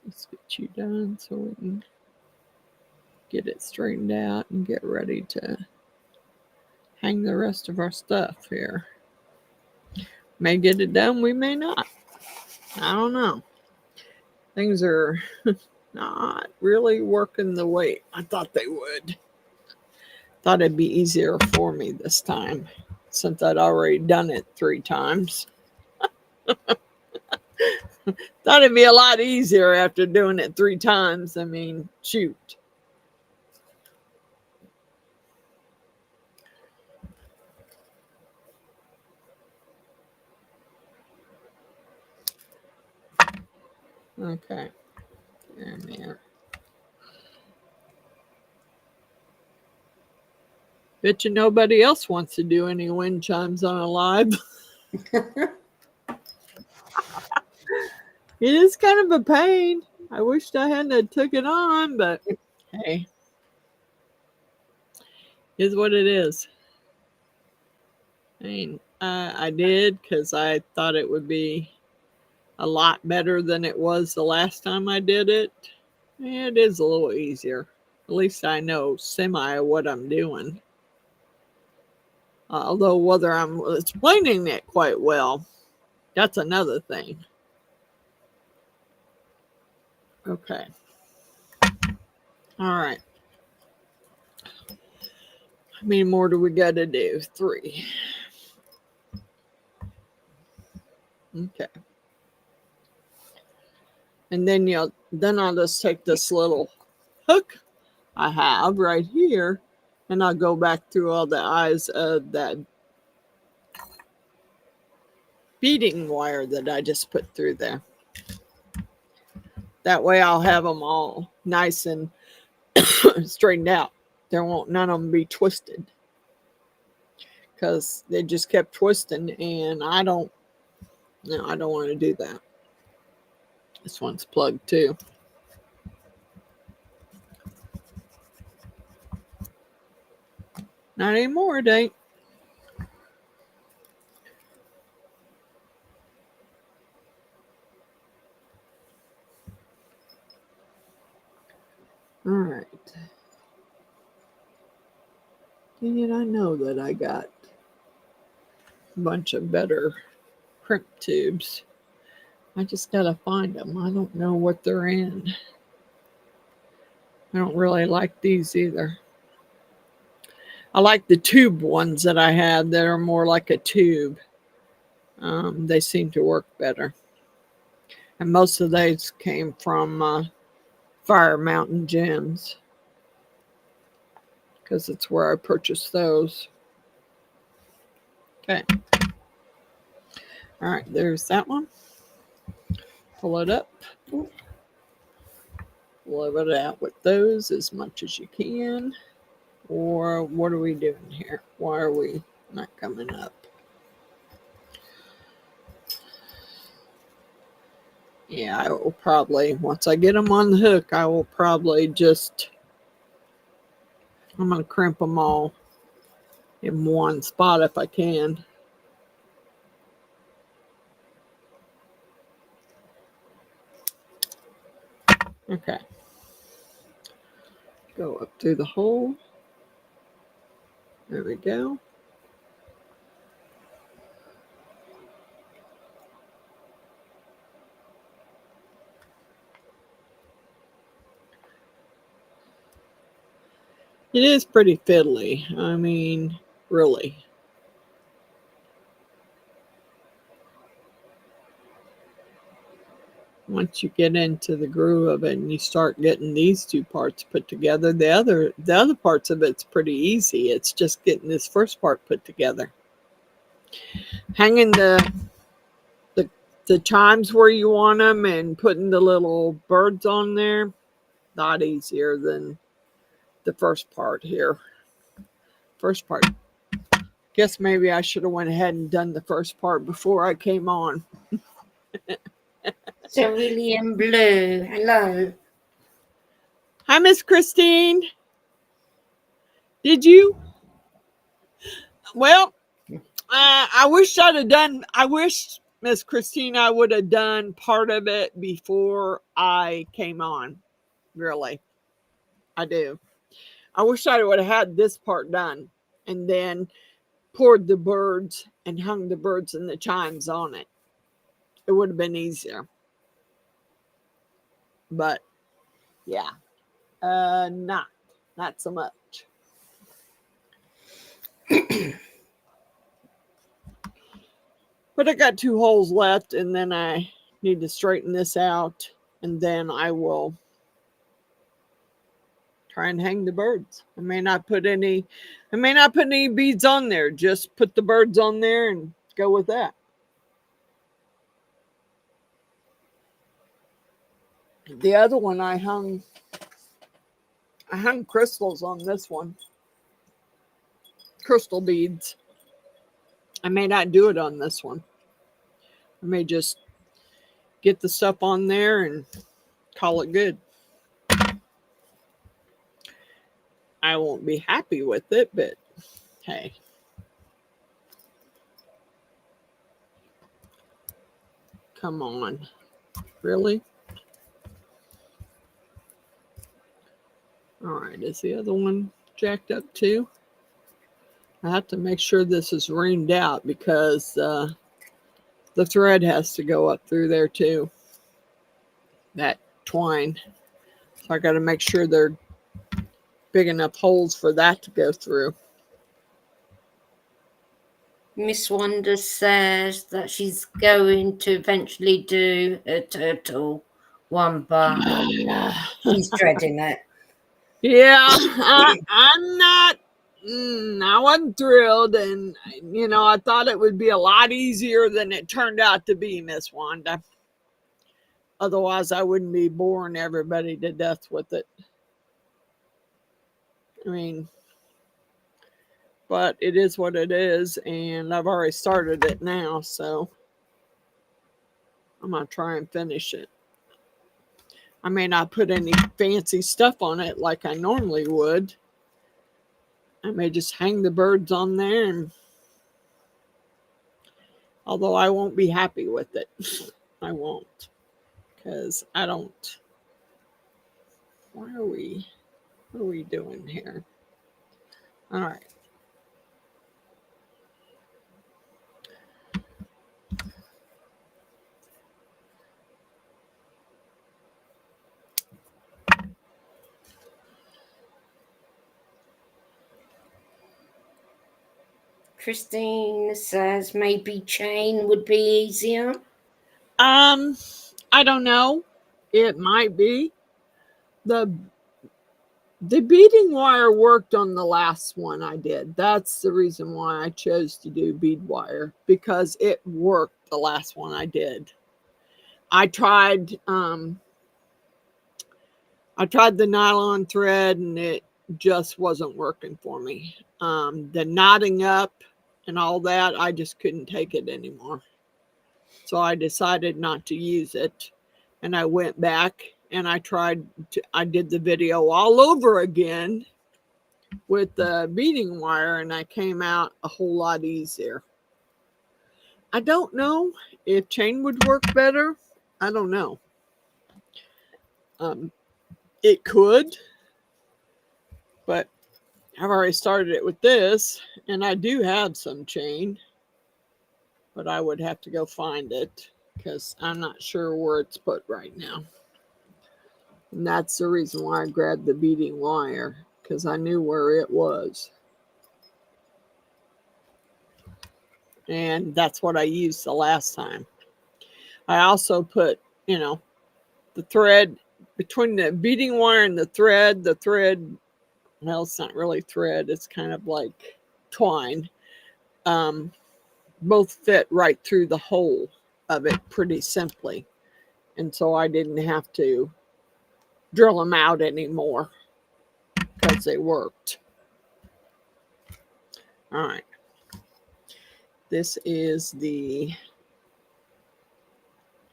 This Let's get you done so we can get it straightened out and get ready to hang the rest of our stuff here. May get it done, we may not. I don't know. Things are not really working the way I thought they would. Thought it'd be easier for me this time since I'd already done it 3 times. Thought it'd be a lot easier after doing it 3 times. I mean, shoot. Okay. There. Bet you nobody else wants to do any wind chimes on a live. It is kind of a pain. I wished I hadn't took it on, but hey, is what it is. I mean, I did because I thought it would be a lot better than it was the last time I did it. It is a little easier. At least I know semi what I'm doing. Although whether I'm explaining it quite well, that's another thing. Okay. All right. How many more do we got to do? 3. Okay. And then I'll just take this little hook I have right here, and I'll go back through all the eyes of that beading wire that I just put through there. That way I'll have them all nice and straightened out. None of them be twisted, because they just kept twisting, and I don't want to do that. This one's plugged too. Not anymore, it ain't. All right. And I know that I got a bunch of better crimp tubes. I just gotta find them. I don't know what they're in. I don't really like these either. I like the tube ones that I had that are more like a tube. They seem to work better. And most of those came from Fire Mountain Gems, because it's where I purchased those. Okay. All right, there's that one. Pull it up. Level it out with those as much as you can. Or what are we doing here? Why are we not coming up? Yeah, I will probably, once I get them on the hook, I will probably just, I'm going to crimp them all in one spot if I can. Okay. Go up through the hole. There we go. It is pretty fiddly. I mean, really. Once you get into the groove of it and you start getting these 2 parts put together, the other parts of it's pretty easy. It's just getting this first part put together. Hanging the chimes where you want them and putting the little birds on there, not easier than the first part here. First part. Guess maybe I should have went ahead and done the first part before I came on. Cerulean Blue, hello. Hi, Miss Christine. Did you? Well, I wish I'd have done. I wish Miss Christine, I would have done part of it before I came on. Really. I do. I wish I would have had this part done and then poured the birds and hung the birds and the chimes on it. It would have been easier. But yeah, not so much. But I got 2 holes left, and then I need to straighten this out, and then I will try and hang the birds. I may not put any beads on there. Just put the birds on there and go with that. The other one I hung crystals on this one. Crystal beads. I may not do it on this one. I may just get the stuff on there and call it good. I won't be happy with it, but hey. Come on. Really? All right, is the other one jacked up too? I have to make sure this is reamed out because the thread has to go up through there too. That twine. So I got to make sure they're big enough holes for that to go through. Miss Wonder says that she's going to eventually do a turtle one, but she's dreading it. Yeah, I'm not. I wasn't thrilled, and I thought it would be a lot easier than it turned out to be, Miss Wanda. Otherwise, I wouldn't be boring everybody to death with it. I mean, but it is what it is, and I've already started it now, so I'm going to try and finish it. I may not put any fancy stuff on it like I normally would. I may just hang the birds on there, and although I won't be happy with it. I won't, because I don't. What are we doing here? All right. Christine says maybe chain would be easier. I don't know. It might be. The beading wire worked on the last one I did. That's the reason why I chose to do bead wire, because it worked the last one I did. I tried the nylon thread and it just wasn't working for me. The knotting up and all that, I just couldn't take it anymore. So I decided not to use it. And I went back and I did the video all over again with the beading wire, and I came out a whole lot easier. I don't know if chain would work better. I don't know. It could, but I've already started it with this, and I do have some chain, but I would have to go find it because I'm not sure where it's put right now. And that's the reason why I grabbed the beading wire, because I knew where it was. And that's what I used the last time. I also put, the thread between the beading wire and the thread, well, it's not really thread, it's kind of like twine. Both fit right through the hole of it pretty simply. And so I didn't have to drill them out anymore because they worked. All right. This is the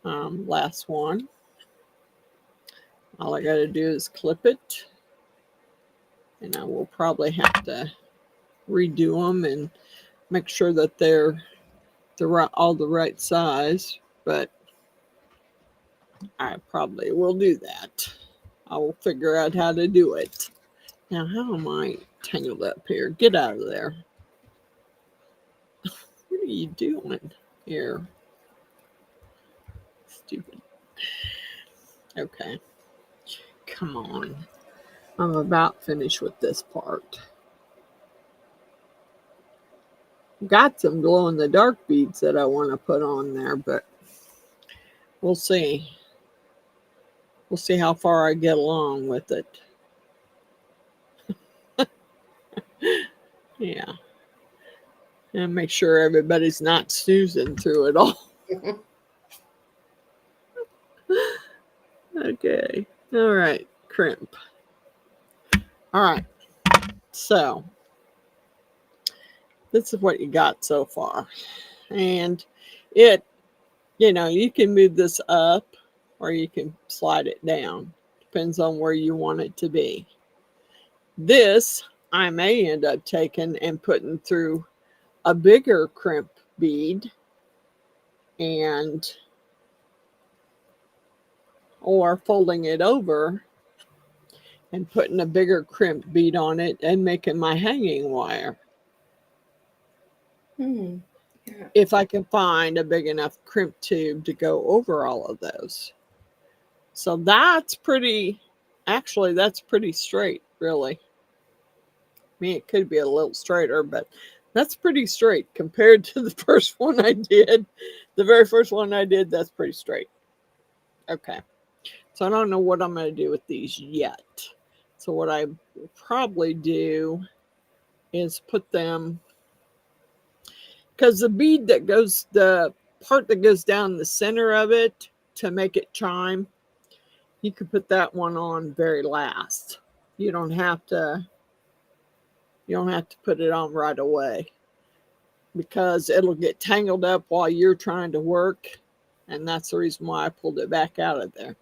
last one. All I got to do is clip it. And I will probably have to redo them and make sure that they're all the right size, but I probably will do that. I will figure out how to do it. Now, how am I tangled up here? Get out of there. What are you doing here? Stupid. Okay. Come on. I'm about finished with this part. Got some glow in the dark beads that I want to put on there, but we'll see. We'll see how far I get along with it. Yeah. And make sure everybody's not snoozing through it all. Okay. All right. Crimp. All right. So this is what you got so far. And it, you can move this up or you can slide it down. Depends on where you want it to be. This I may end up taking and putting through a bigger crimp bead or folding it over and putting a bigger crimp bead on it and making my hanging wire. Yeah. If I can find a big enough crimp tube to go over all of those. So that's pretty straight, really. I mean, it could be a little straighter, but that's pretty straight compared to the first one I did. The very first one I did, that's pretty straight. Okay. So I don't know what I'm going to do with these yet. So what I will probably do is put them, because the part that goes down the center of it to make it chime, you could put that one on very last. You don't have to put it on right away, because it'll get tangled up while you're trying to work, and that's the reason why I pulled it back out of there.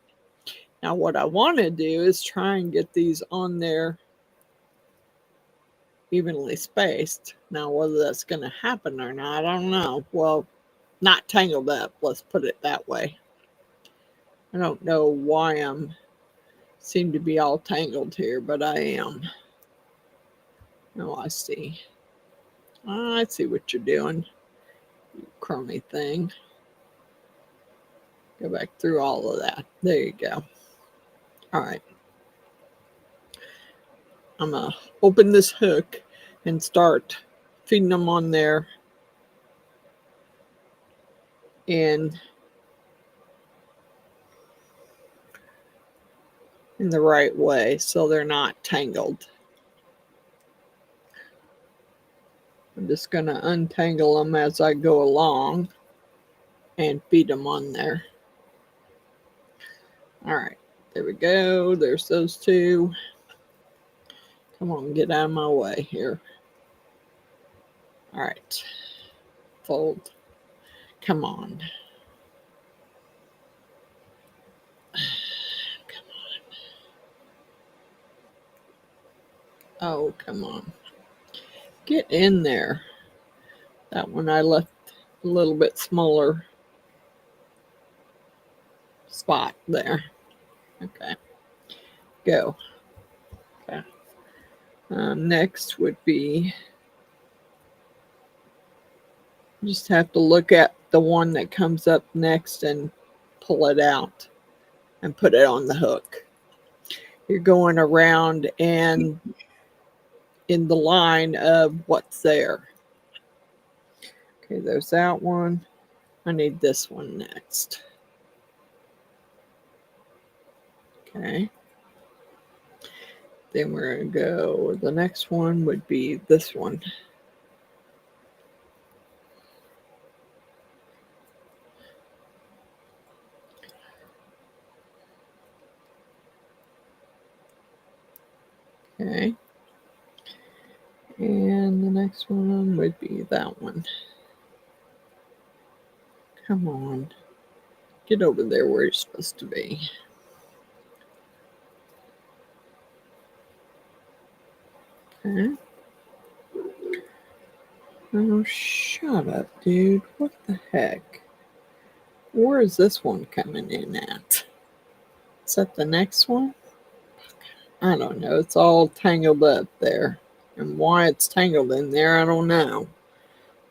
Now what I want to do is try and get these on there evenly spaced. Now whether that's going to happen or not, I don't know. Well, not tangled up, let's put it that way. I don't know why seem to be all tangled here, but I am. Oh, I see. I see what you're doing, you crummy thing. Go back through all of that. There you go. All right. I'm going to open this hook and start feeding them on there in the right way so they're not tangled. I'm just going to untangle them as I go along and feed them on there. All right, there we go. There's those two. Come on, get out of my way here. All right, fold. Come on. Come on. Oh, come on. Get in there. That one I left a little bit smaller spot there. Okay, go. Okay. Next would be, just have to look at the one that comes up next and pull it out and put it on the hook. You're going around and in the line of what's there. Okay, there's that one. I need this one next. Okay. Then we're going to go, the next one would be this one. Okay. And the next one would be that one. Come on. Get over there where you're supposed to be. Okay. Oh, shut up, dude. What the heck? Where is this one coming in at? Is that the next one? I don't know. It's all tangled up there. And why it's tangled in there, I don't know.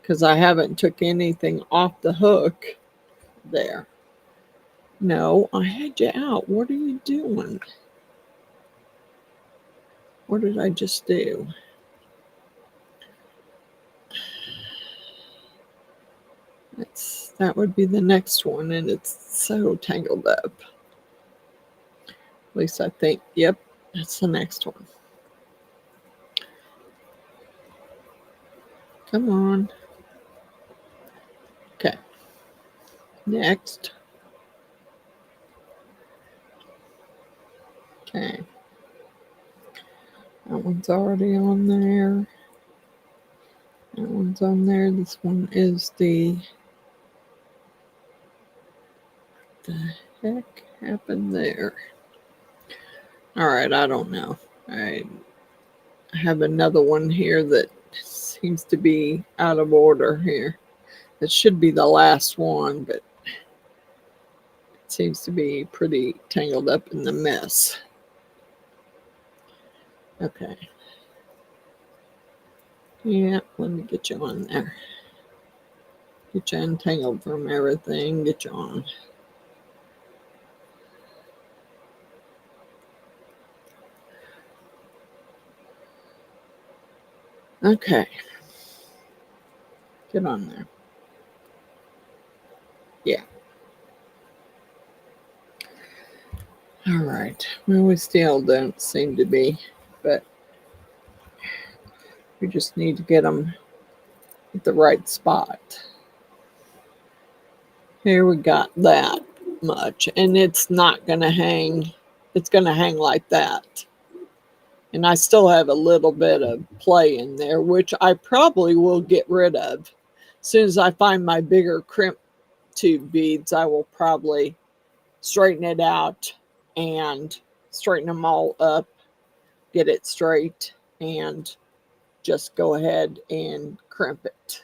Because I haven't took anything off the hook there. No, I had you out. What are you doing? What did I just do? That would be the next one, and it's so tangled up. At least I think, yep, that's the next one. Come on. Okay. Next. Okay. That one's already on there. That one's on there. This one is the heck happened there? All right, I don't know. I have another one here that seems to be out of order here. It should be the last one, but it seems to be pretty tangled up in the mess. Okay. Yeah, let me get you on there. Get you untangled from everything. Get you on. Okay. Get on there. Yeah. All right. Well, we still don't seem to be, but we just need to get them at the right spot. Here we got that much, and it's not going to hang. It's going to hang like that. And I still have a little bit of play in there, which I probably will get rid of. As soon as I find my bigger crimp tube beads, I will probably straighten it out and straighten them all up, get it straight, and just go ahead and crimp it.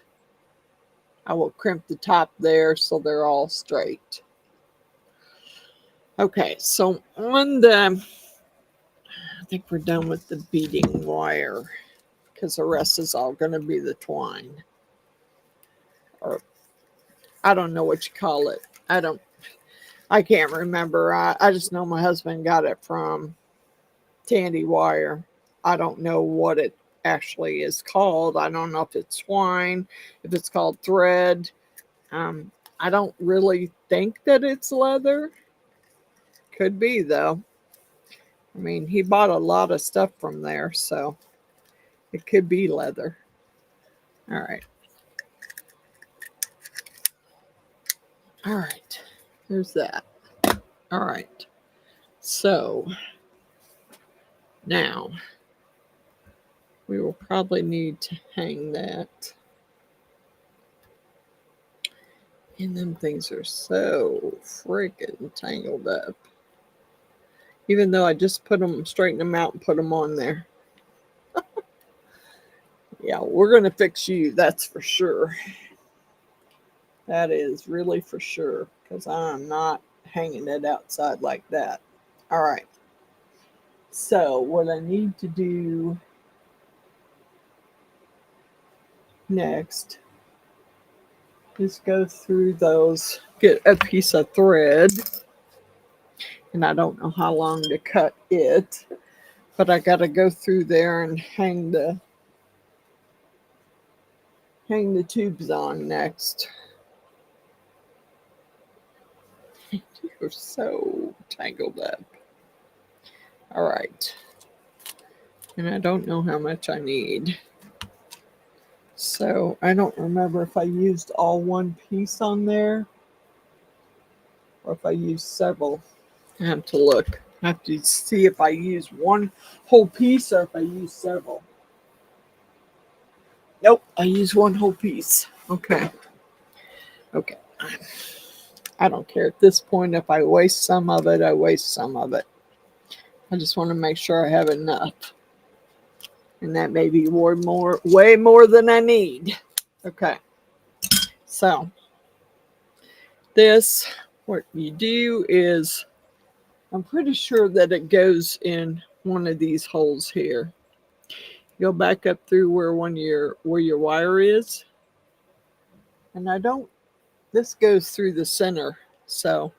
I will crimp the top there so they're all straight. Okay, so on the, I think we're done with the beading wire because the rest is all going to be the twine. Or I don't know what you call it. I can't remember. I just know my husband got it from Tandy Wire. I don't know what it actually is called. I don't know if it's twine, if it's called thread. I don't really think that it's leather. Could be, though. I mean, he bought a lot of stuff from there, so it could be leather. All right. All right. There's that. All right. So now we will probably need to hang that. And them things are so freaking tangled up. Even though I just straightened them out and put them on there. Yeah, we're going to fix you, that's for sure. That is really for sure, because I'm not hanging it outside like that. All right. So what I need to do next is go through those, get a piece of thread. And I don't know how long to cut it, but I got to go through there and hang the tubes on next. You're so tangled up. All right. And I don't know how much I need. So I don't remember if I used all one piece on there or if I used several. I have to look. I have to see if I use one whole piece or if I use several. Nope, I use one whole piece. Okay. Okay. I don't care at this point. If I waste some of it, I waste some of it. I just want to make sure I have enough. And that may be way more than I need. Okay. So this, what you do is, I'm pretty sure that it goes in one of these holes here. Go back up through where your wire is. And this goes through the center. So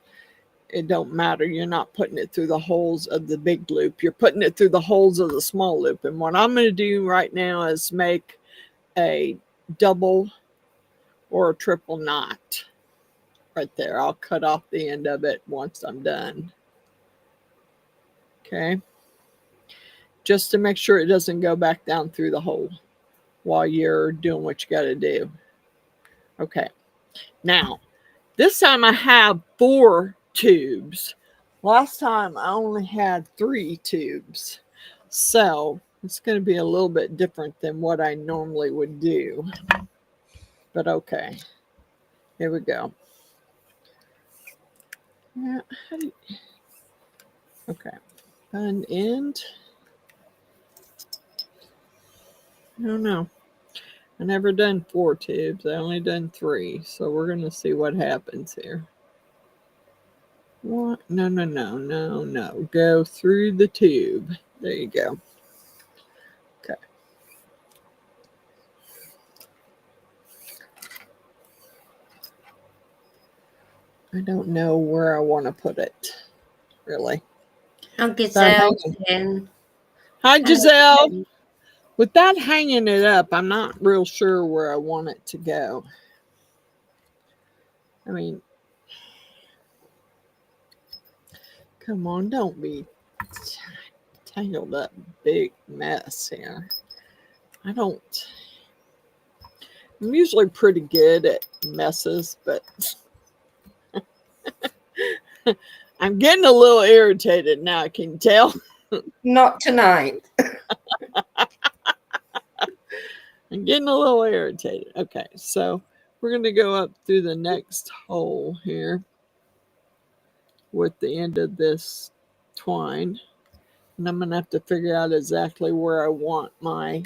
it don't matter. You're not putting it through the holes of the big loop. You're putting it through the holes of the small loop. And what I'm going to do right now is make a double or a triple knot right there. I'll cut off the end of it once I'm done. Okay. Just to make sure it doesn't go back down through the hole while you're doing what you got to do. Okay. Now, this time I have 4 tubes. Last time I only had 3 tubes. So it's going to be a little bit different than what I normally would do. But okay. Here we go. Yeah, okay. An end. I don't know. I never done 4 tubes. I only done 3. So we're going to see what happens here. What? No, no, no, no, no. Go through the tube. There you go. Okay. I don't know where I want to put it, really. Oh, Giselle's in. Hi, Giselle. With that hanging it up, I'm not real sure where I want it to go. I mean, come on, don't be tangled up big mess here. I'm usually pretty good at messes, but I'm getting a little irritated now, can you tell? Not tonight. I'm getting a little irritated. Okay, so we're going to go up through the next hole here with the end of this twine. And I'm going to have to figure out exactly where I want my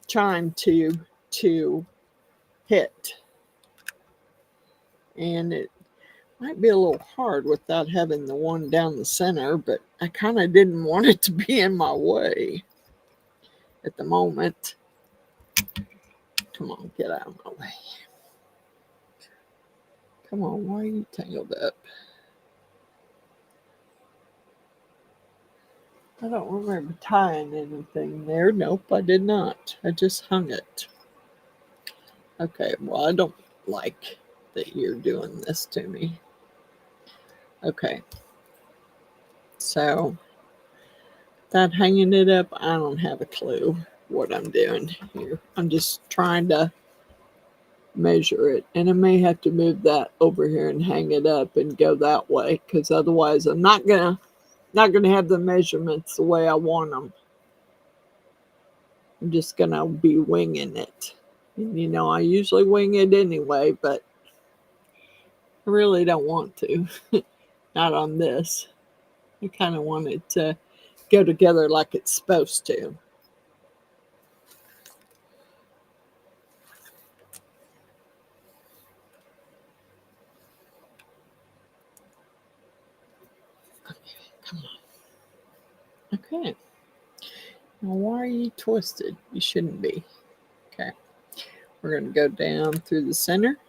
chime tube to hit. And it might be a little hard without having the one down the center, but I kind of didn't want it to be in my way at the moment. Come on, get out of my way. Come on, why are you tangled up? I don't remember tying anything there. Nope, I did not. I just hung it. Okay, well, I don't like that you're doing this to me. Okay. So, that hanging it up, I don't have a clue what I'm doing here. I'm just trying to measure it. And I may have to move that over here and hang it up and go that way, because otherwise I'm not gonna have the measurements the way I want them. I'm just gonna be winging it. And, you know, I usually wing it anyway, but I really don't want to. Not on this. I kind of want it to go together like it's supposed to. Okay, come on. Okay. Now, why are you twisted? You shouldn't be. Okay. We're going to go down through the center.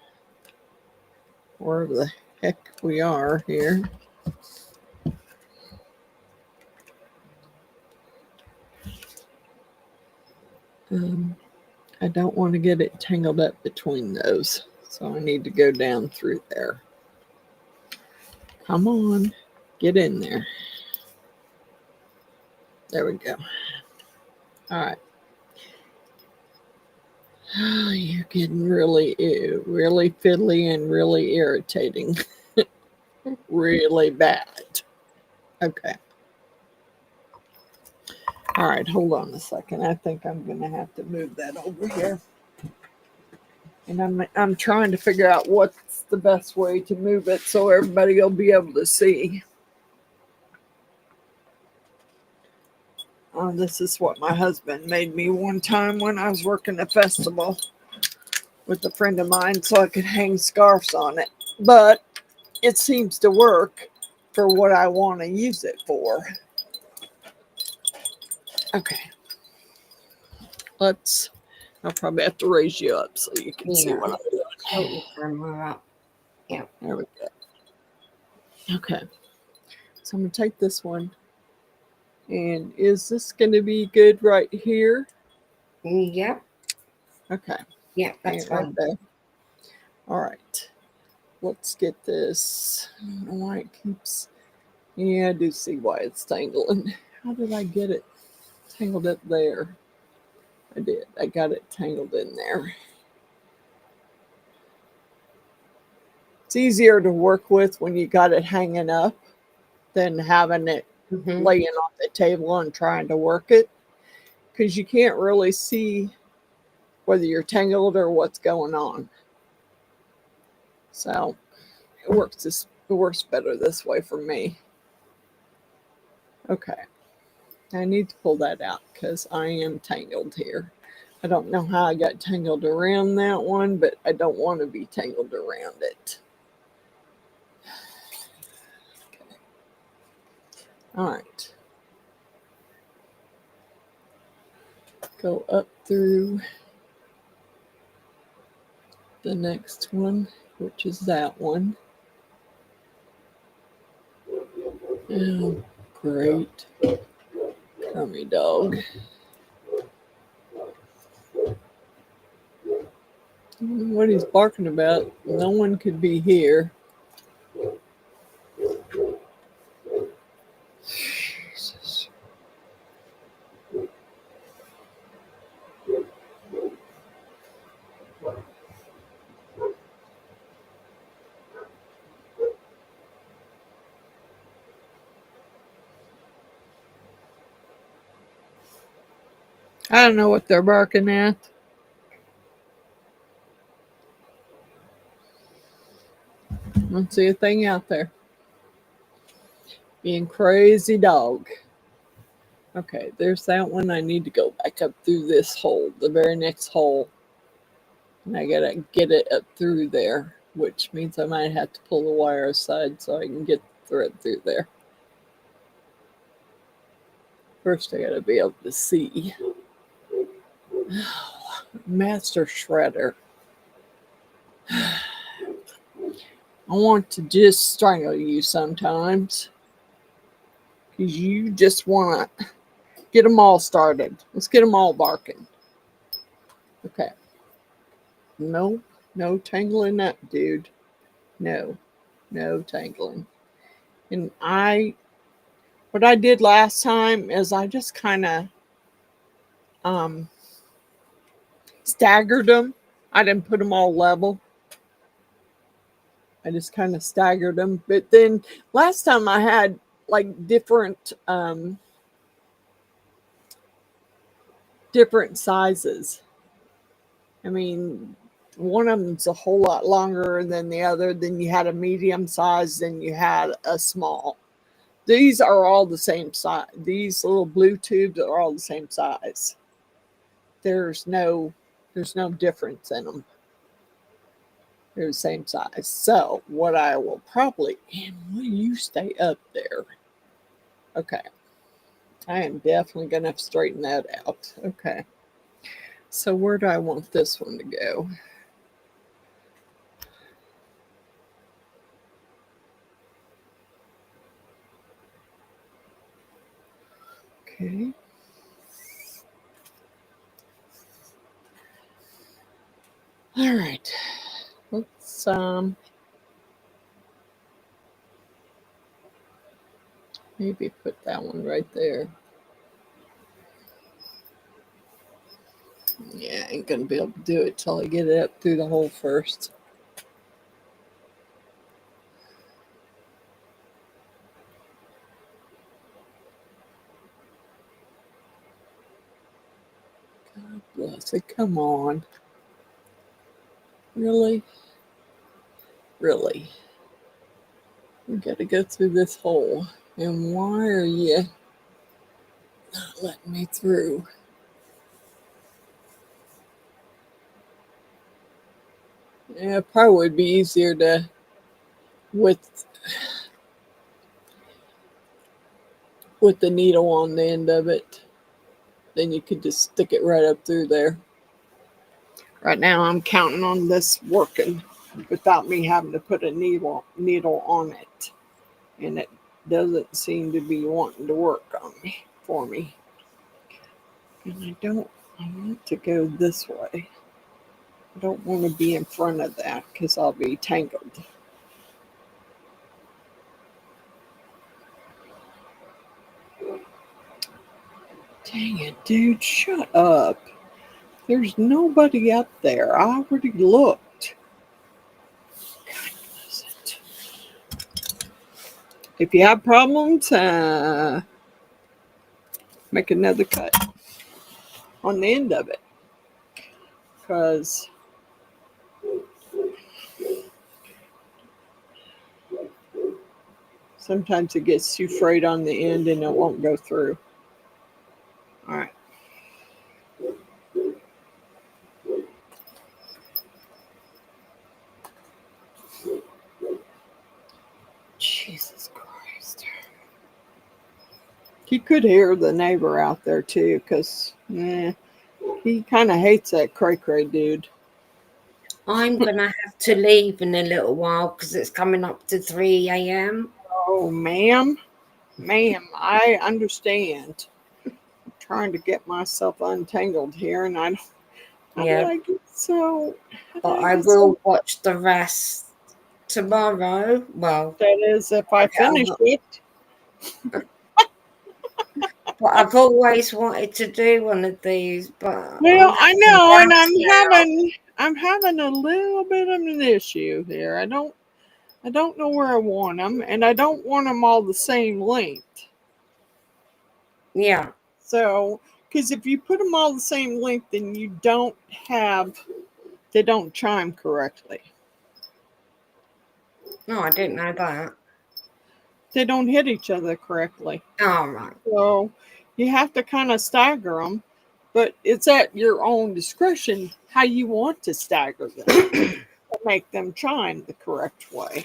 Wherever the heck we are here. I don't want to get it tangled up between those. So I need to go down through there. Come on. Get in there. There we go. All right. Oh, you're getting really fiddly and really irritating. Really bad. Okay. All right, hold on a second. I think I'm going to have to move that over here. And I'm trying to figure out what's the best way to move it so everybody will be able to see. This is what my husband made me one time when I was working a festival with a friend of mine so I could hang scarves on it. But it seems to work for what I want to use it for. Okay. I'll probably have to raise you up so you can see what I'm doing. Hold your camera up. Yeah. There we go. Okay. So I'm going to take this one. And is this going to be good right here? Yep. Okay. Yeah, that's right fine. there. All right. Let's get this. I don't know why it keeps. Yeah, I do see why it's tangling. How did I get it tangled up there? I did. I got it tangled in there. It's easier to work with when you got it hanging up than having it laying on the table and trying to work it, because you can't really see whether you're tangled or what's going on. So it works better this way for me. Okay. I need to pull that out because I am tangled here. I don't know how I got tangled around that one, but I don't want to be tangled around it. Okay. All right. Go up through the next one, which is that one. Oh, great. Crummy dog. I don't know what he's barking about. No one could be here. Jesus. I don't know what they're barking at. I don't see a thing out there. Being crazy dog. Okay, there's that one. I need to go back up through this hole, the very next hole. And I gotta get it up through there, which means I might have to pull the wire aside so I can get the thread through there. First, I gotta be able to see. Master Shredder. I want to just strangle you sometimes, because you just want to get them all started. Let's get them all barking. Okay. No tangling up, dude. No tangling. And what I did last time is I just kind of staggered them. I didn't put them all level. I just kind of staggered them. But then last time I had like different sizes. I mean, one of them's a whole lot longer than the other. Then you had a medium size, then you had a small. These are all the same size. These little blue tubes are all the same size. There's no difference in them. They're the same size. So what I will probably, and will you stay up there? Okay. I am definitely going to have to straighten that out. Okay. So where do I want this one to go? Okay. All right. Let's maybe put that one right there. Yeah, I ain't gonna be able to do it till I get it up through the hole first. God bless it. Come on. Really? Really? We gotta go through this hole. And why are you not letting me through. Yeah, it probably would be easier to with the needle on the end of it. Then you could just stick it right up through there. Right now I'm counting on this working without me having to put a needle on it. And it doesn't seem to be wanting to work for me. And I want to go this way. I don't want to be in front of that because I'll be tangled. Dang it, dude, shut up. There's nobody up there. I already looked. God bless it. If you have problems, make another cut on the end of it. Because sometimes it gets too frayed on the end and it won't go through. All right. Jesus Christ. You could hear the neighbor out there too, because he kind of hates that cray-cray dude. I'm going to have to leave in a little while because it's coming up to 3 a.m. Oh, ma'am, I understand. I'm trying to get myself untangled here, and how do I get so? But I will watch the rest tomorrow. Well, that is if I finish it. But I've always wanted to do one of these. But Well, I know, and I'm having a little bit of an issue here. I don't know where I want them, and I don't want them all the same length. Yeah. So, because if you put them all the same length, then they don't chime correctly. No, I didn't know that. They don't hit each other correctly. Oh, right. So, you have to kind of stagger them, but it's at your own discretion how you want to stagger them to make them chime the correct way.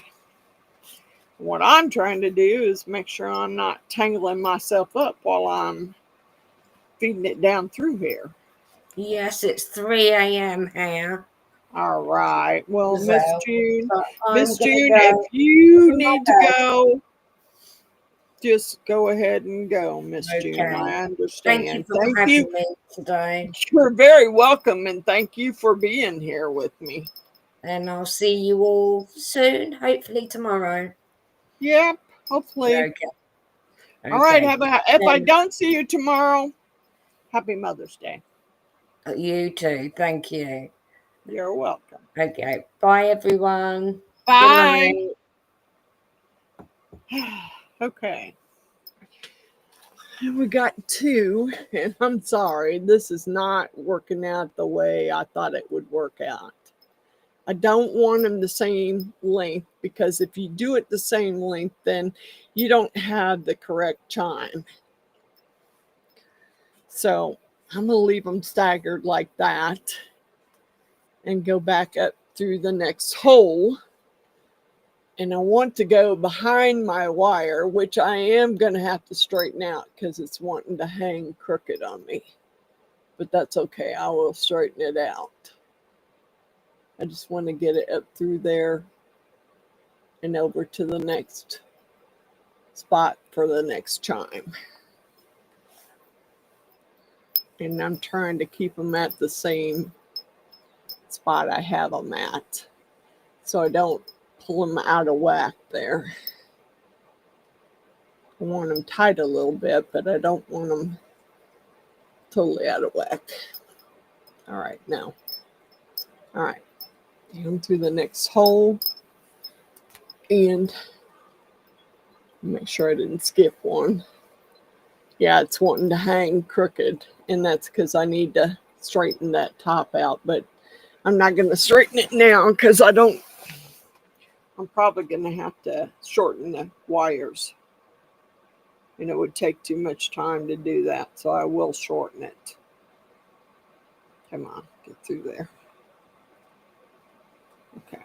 What I'm trying to do is make sure I'm not tangling myself up while I'm feeding it down through here. Yes, it's 3 a.m. here. All right. Well, So, Miss June, go. if you need to go, just go ahead and go, Miss June. I understand. Thank you for having me today. You're very welcome, and thank you for being here with me. And I'll see you all soon, hopefully tomorrow. Yep, hopefully. Okay. All right. If I don't see you tomorrow, happy Mother's Day. You too. Thank you. You're welcome. Okay. Bye, everyone. Bye. Okay. We got two, and I'm sorry, this is not working out the way I thought it would work out. I don't want them the same length, because if you do it the same length, then you don't have the correct chime. So I'm going to leave them staggered like that and go back up through the next hole. And I want to go behind my wire, which I am going to have to straighten out because it's wanting to hang crooked on me. But that's okay. I will straighten it out. I just want to get it up through there and over to the next spot for the next chime. And I'm trying to keep them at the same spot I have them at, so I don't pull them out of whack there. I want them tight a little bit, but I don't want them totally out of whack. All right, now. All right, down through the next hole, and make sure I didn't skip one. Yeah, it's wanting to hang crooked, and that's because I need to straighten that top out, but I'm not going to straighten it now because I'm probably going to have to shorten the wires. and it would take too much time to do that, so I will shorten it. Come on, get through there. Okay.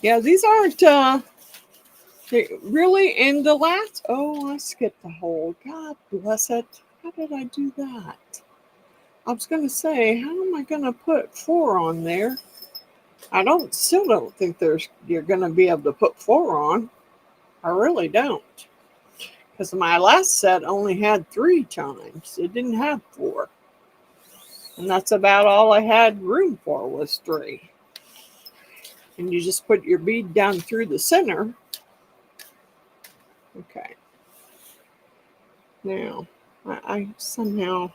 Yeah, these aren't really in the last. Oh, I skipped a hole. God bless it. How did I do that? I was going to say, how am I going to put 4 on there? I still don't think you're going to be able to put 4 on. I really don't. Because my last set only had 3 chimes. It didn't have 4. And that's about all I had room for was 3. And you just put your bead down through the center. Okay. Now, I somehow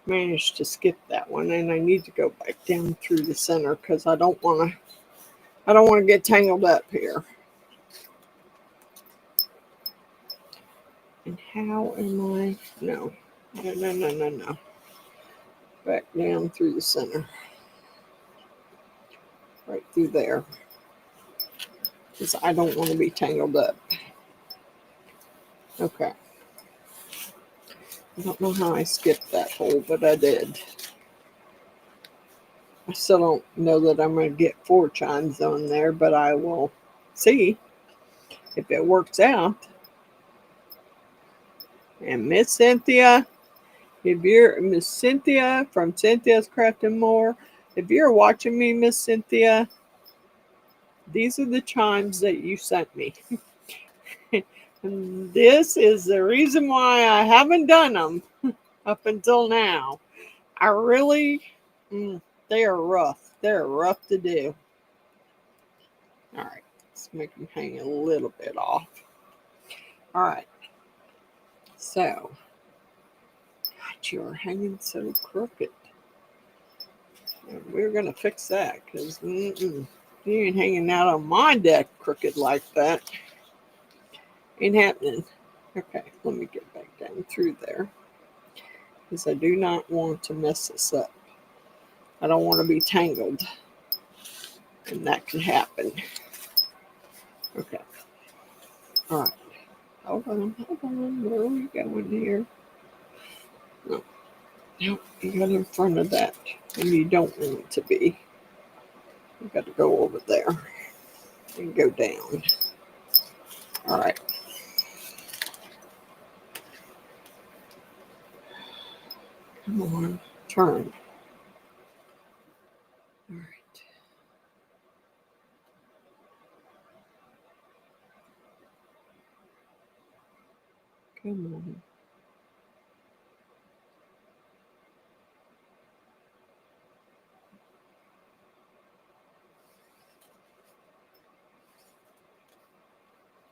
managed to skip that one, and I need to go back down through the center because I don't want to get tangled up here. And how am I? No. Back down through the center. Right through there. Because I don't want to be tangled up. Okay. I don't know how I skipped that hole, but I did. I still don't know that I'm going to get 4 chimes on there, but I will see if it works out. And Miss Cynthia, if you're Miss Cynthia from Cynthia's Crafting More, if you're watching me, Miss Cynthia, these are the chimes that you sent me. And this is the reason why I haven't done them up until now. I really, they are rough. They're rough to do. All right, let's make them hang a little bit off. All right, so, God, you're hanging so crooked. And we're going to fix that because you ain't hanging out on my deck crooked like that. Ain't happening. Okay, let me get back down through there because I do not want to mess this up. I don't want to be tangled, and that can happen. Okay. All right. Hold on. Where are we going here? No. Nope. You got in front of that, and you don't want it to be. You got to go over there and go down. All right. Come on. Turn. All right. Come on.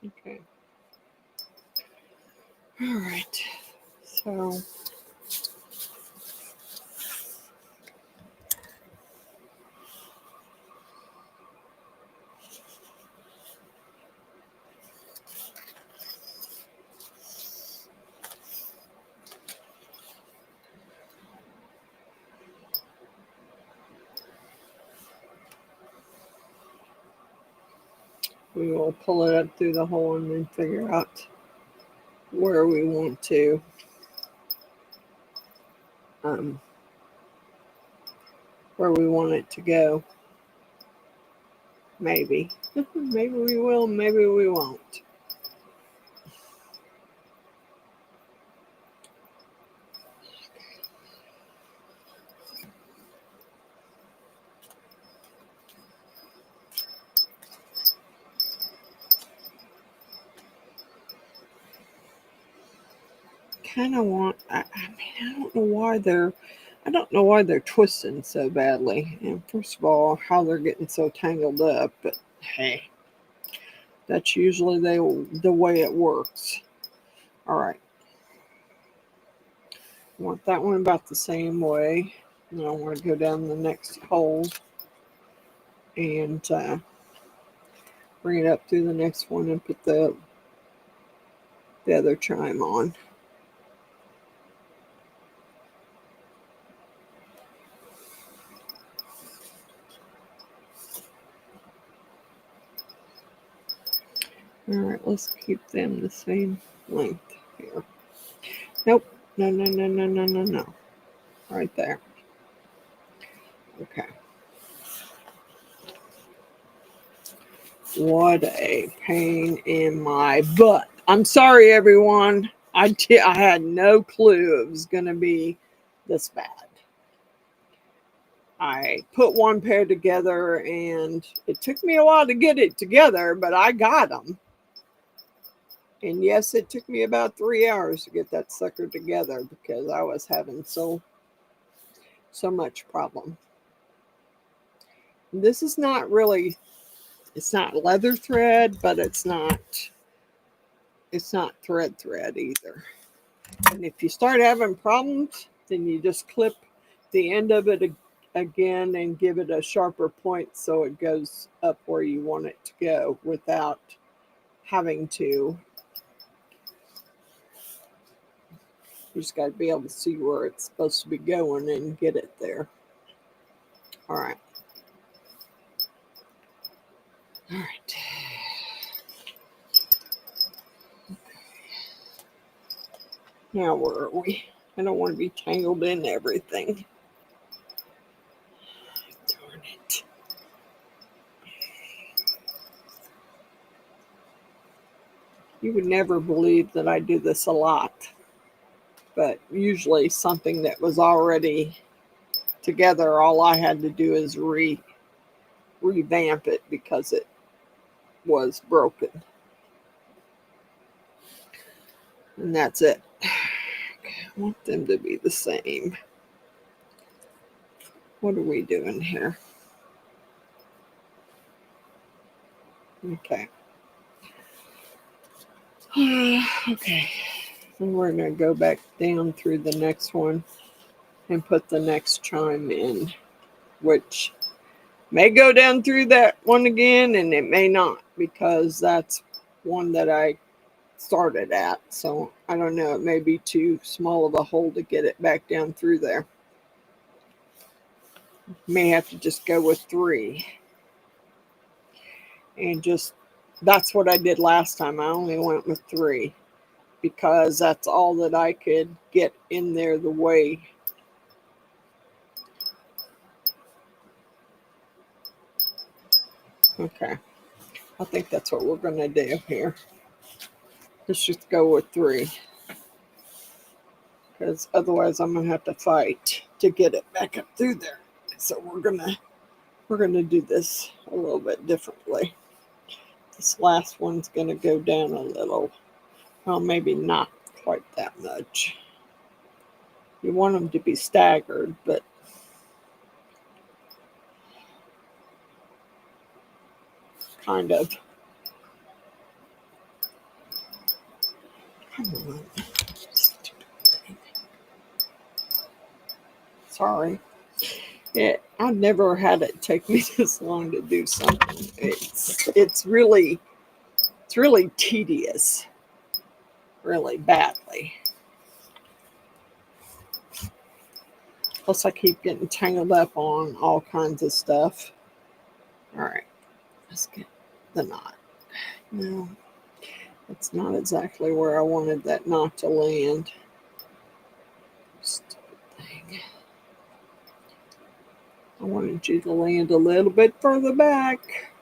Okay. All right. So we will pull it up through the hole and then figure out where we want to it to go. Maybe. Maybe we will, maybe we won't. Kind of want. I mean, I don't know why they're twisting so badly. And first of all, how they're getting so tangled up. But hey, that's usually the way it works. All right. I want that one about the same way. And I want to go down the next hole and bring it up through the next one and put the other chime on. All right, let's keep them the same length here. Nope. No, no, no, no, no, no, no. Right there. Okay. What a pain in my butt. I'm sorry, everyone. I had no clue it was going to be this bad. I put one pair together and it took me a while to get it together, but I got them. And yes, it took me about 3 hours to get that sucker together because I was having so much problem. This is not really, it's not leather thread, but it's not thread either. And if you start having problems, then you just clip the end of it again and give it a sharper point so it goes up where you want it to go without having to. You just got to be able to see where it's supposed to be going and get it there. All right. All right. Now where are we? I don't want to be tangled in everything. Darn it. You would never believe that I do this a lot. But usually something that was already together, all I had to do is revamp it because it was broken. And that's it. Okay, I want them to be the same. What are we doing here? Okay. Okay. And we're going to go back down through the next one and put the next chime in, which may go down through that one again and it may not because that's one that I started at. So I don't know, it may be too small of a hole to get it back down through there. May have to just go with 3 and just, that's what I did last time. I only went with 3 because that's all that I could get in there the way. Okay, I think that's what we're going to do here. Let's just go with 3 because otherwise I'm going to have to fight to get it back up through there. So we're going to do this a little bit differently. This last one's going to go down a little. Well, maybe not quite that much. You want them to be staggered, but kind of. Come on. Sorry. I've never had it take me this long to do something. It's really tedious. Really badly. Plus I keep getting tangled up on all kinds of stuff. All right. Let's get the knot. No. It's not exactly where I wanted that knot to land. Stupid thing. I wanted you to land a little bit further back.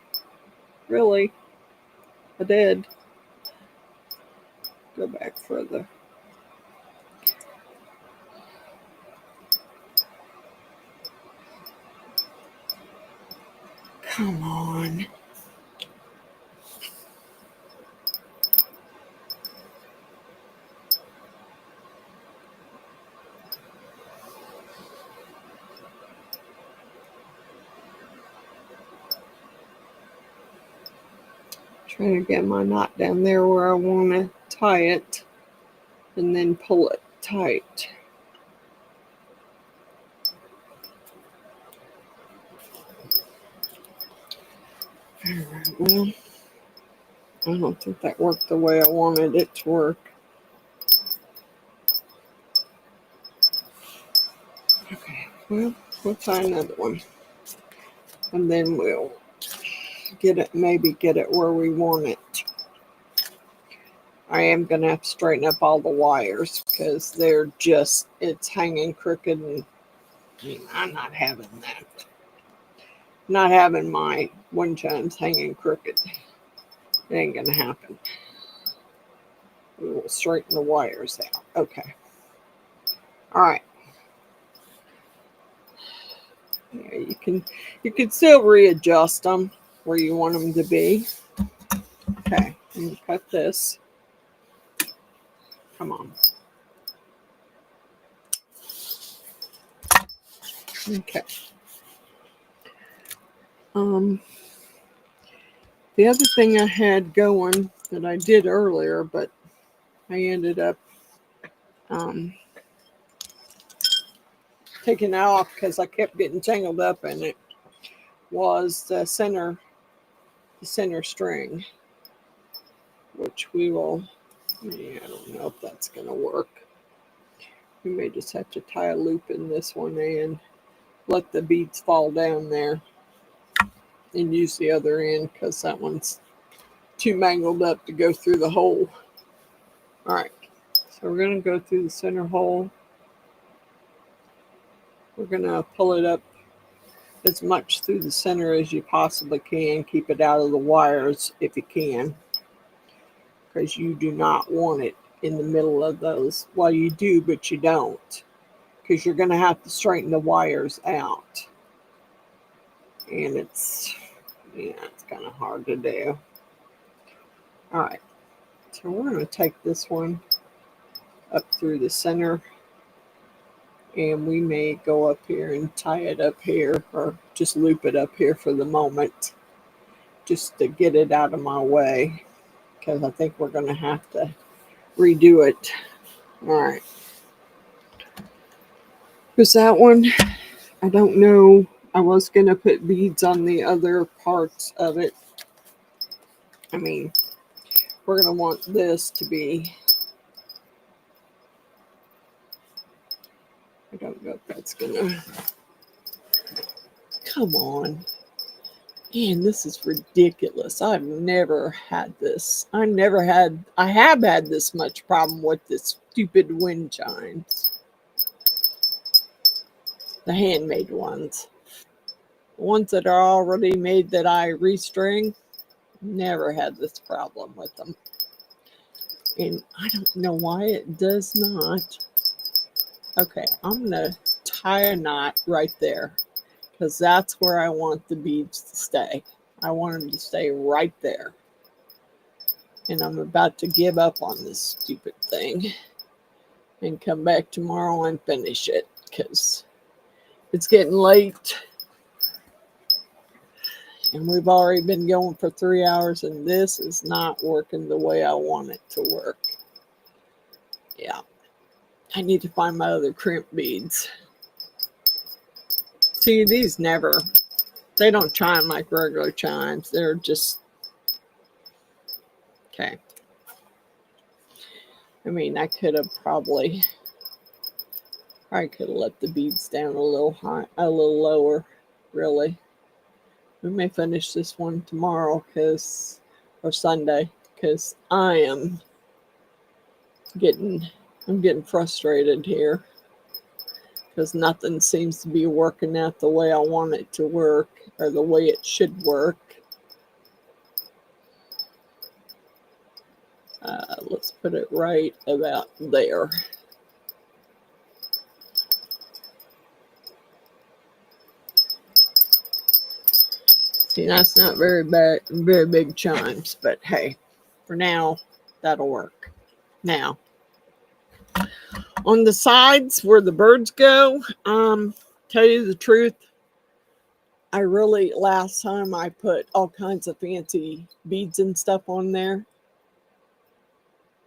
Really. I did. Go back further. Come on. Trying to get my knot down there where I want to tie it and then pull it tight. Alright, well, I don't think that worked the way I wanted it to work. Okay, well, we'll try another one. And then we'll get it, maybe get it where we want it. I am going to have to straighten up all the wires because they're just, it's hanging crooked, and I'm not having that. Not having my wind chimes hanging crooked. It ain't going to happen. We will straighten the wires out. Okay. All right. Yeah, you can still readjust them where you want them to be. Okay, I'm gonna cut this. Come on. Okay. The other thing I had going that I did earlier, but I ended up taking it off because I kept getting tangled up in it, was the center string, which we will, I don't know if that's going to work. We may just have to tie a loop in this one and let the beads fall down there and use the other end because that one's too mangled up to go through the hole. All right, so we're going to go through the center hole. We're going to pull it up as much through the center as you possibly can. Keep it out of the wires if you can, because you do not want it in the middle of those. Well, you do, but you don't, because you're going to have to straighten the wires out. And it's kind of hard to do. All right, so we're going to take this one up through the center, and we may go up here and tie it up here, or just loop it up here for the moment, just to get it out of my way, because I think we're going to have to redo it. All right, because that one, I don't know. I was going to put beads on the other parts of it. I mean, we're going to want this to be, I don't know if that's going to, come on. Man, this is ridiculous. I've never had this. I have had this much problem with this stupid wind chimes. The handmade ones. The ones that are already made that I restring, never had this problem with them. And I don't know why it does not. Okay, I'm going to tie a knot right there, because that's where I want the beads to stay. I want them to stay right there. And I'm about to give up on this stupid thing and come back tomorrow and finish it, because it's getting late. And we've already been going for 3 hours, and this is not working the way I want it to work. Yeah. I need to find my other crimp beads. See, these they don't chime like regular chimes. They're just, okay. I mean, I could have I could have let the beads down a little high, a little lower, really. We may finish this one tomorrow, or Sunday, because I'm getting frustrated here, because nothing seems to be working out the way I want it to work, or the way it should work. Let's put it right about there. See, that's not very big chimes, but hey, for now, that'll work. Now, on the sides where the birds go, tell you the truth, last time I put all kinds of fancy beads and stuff on there,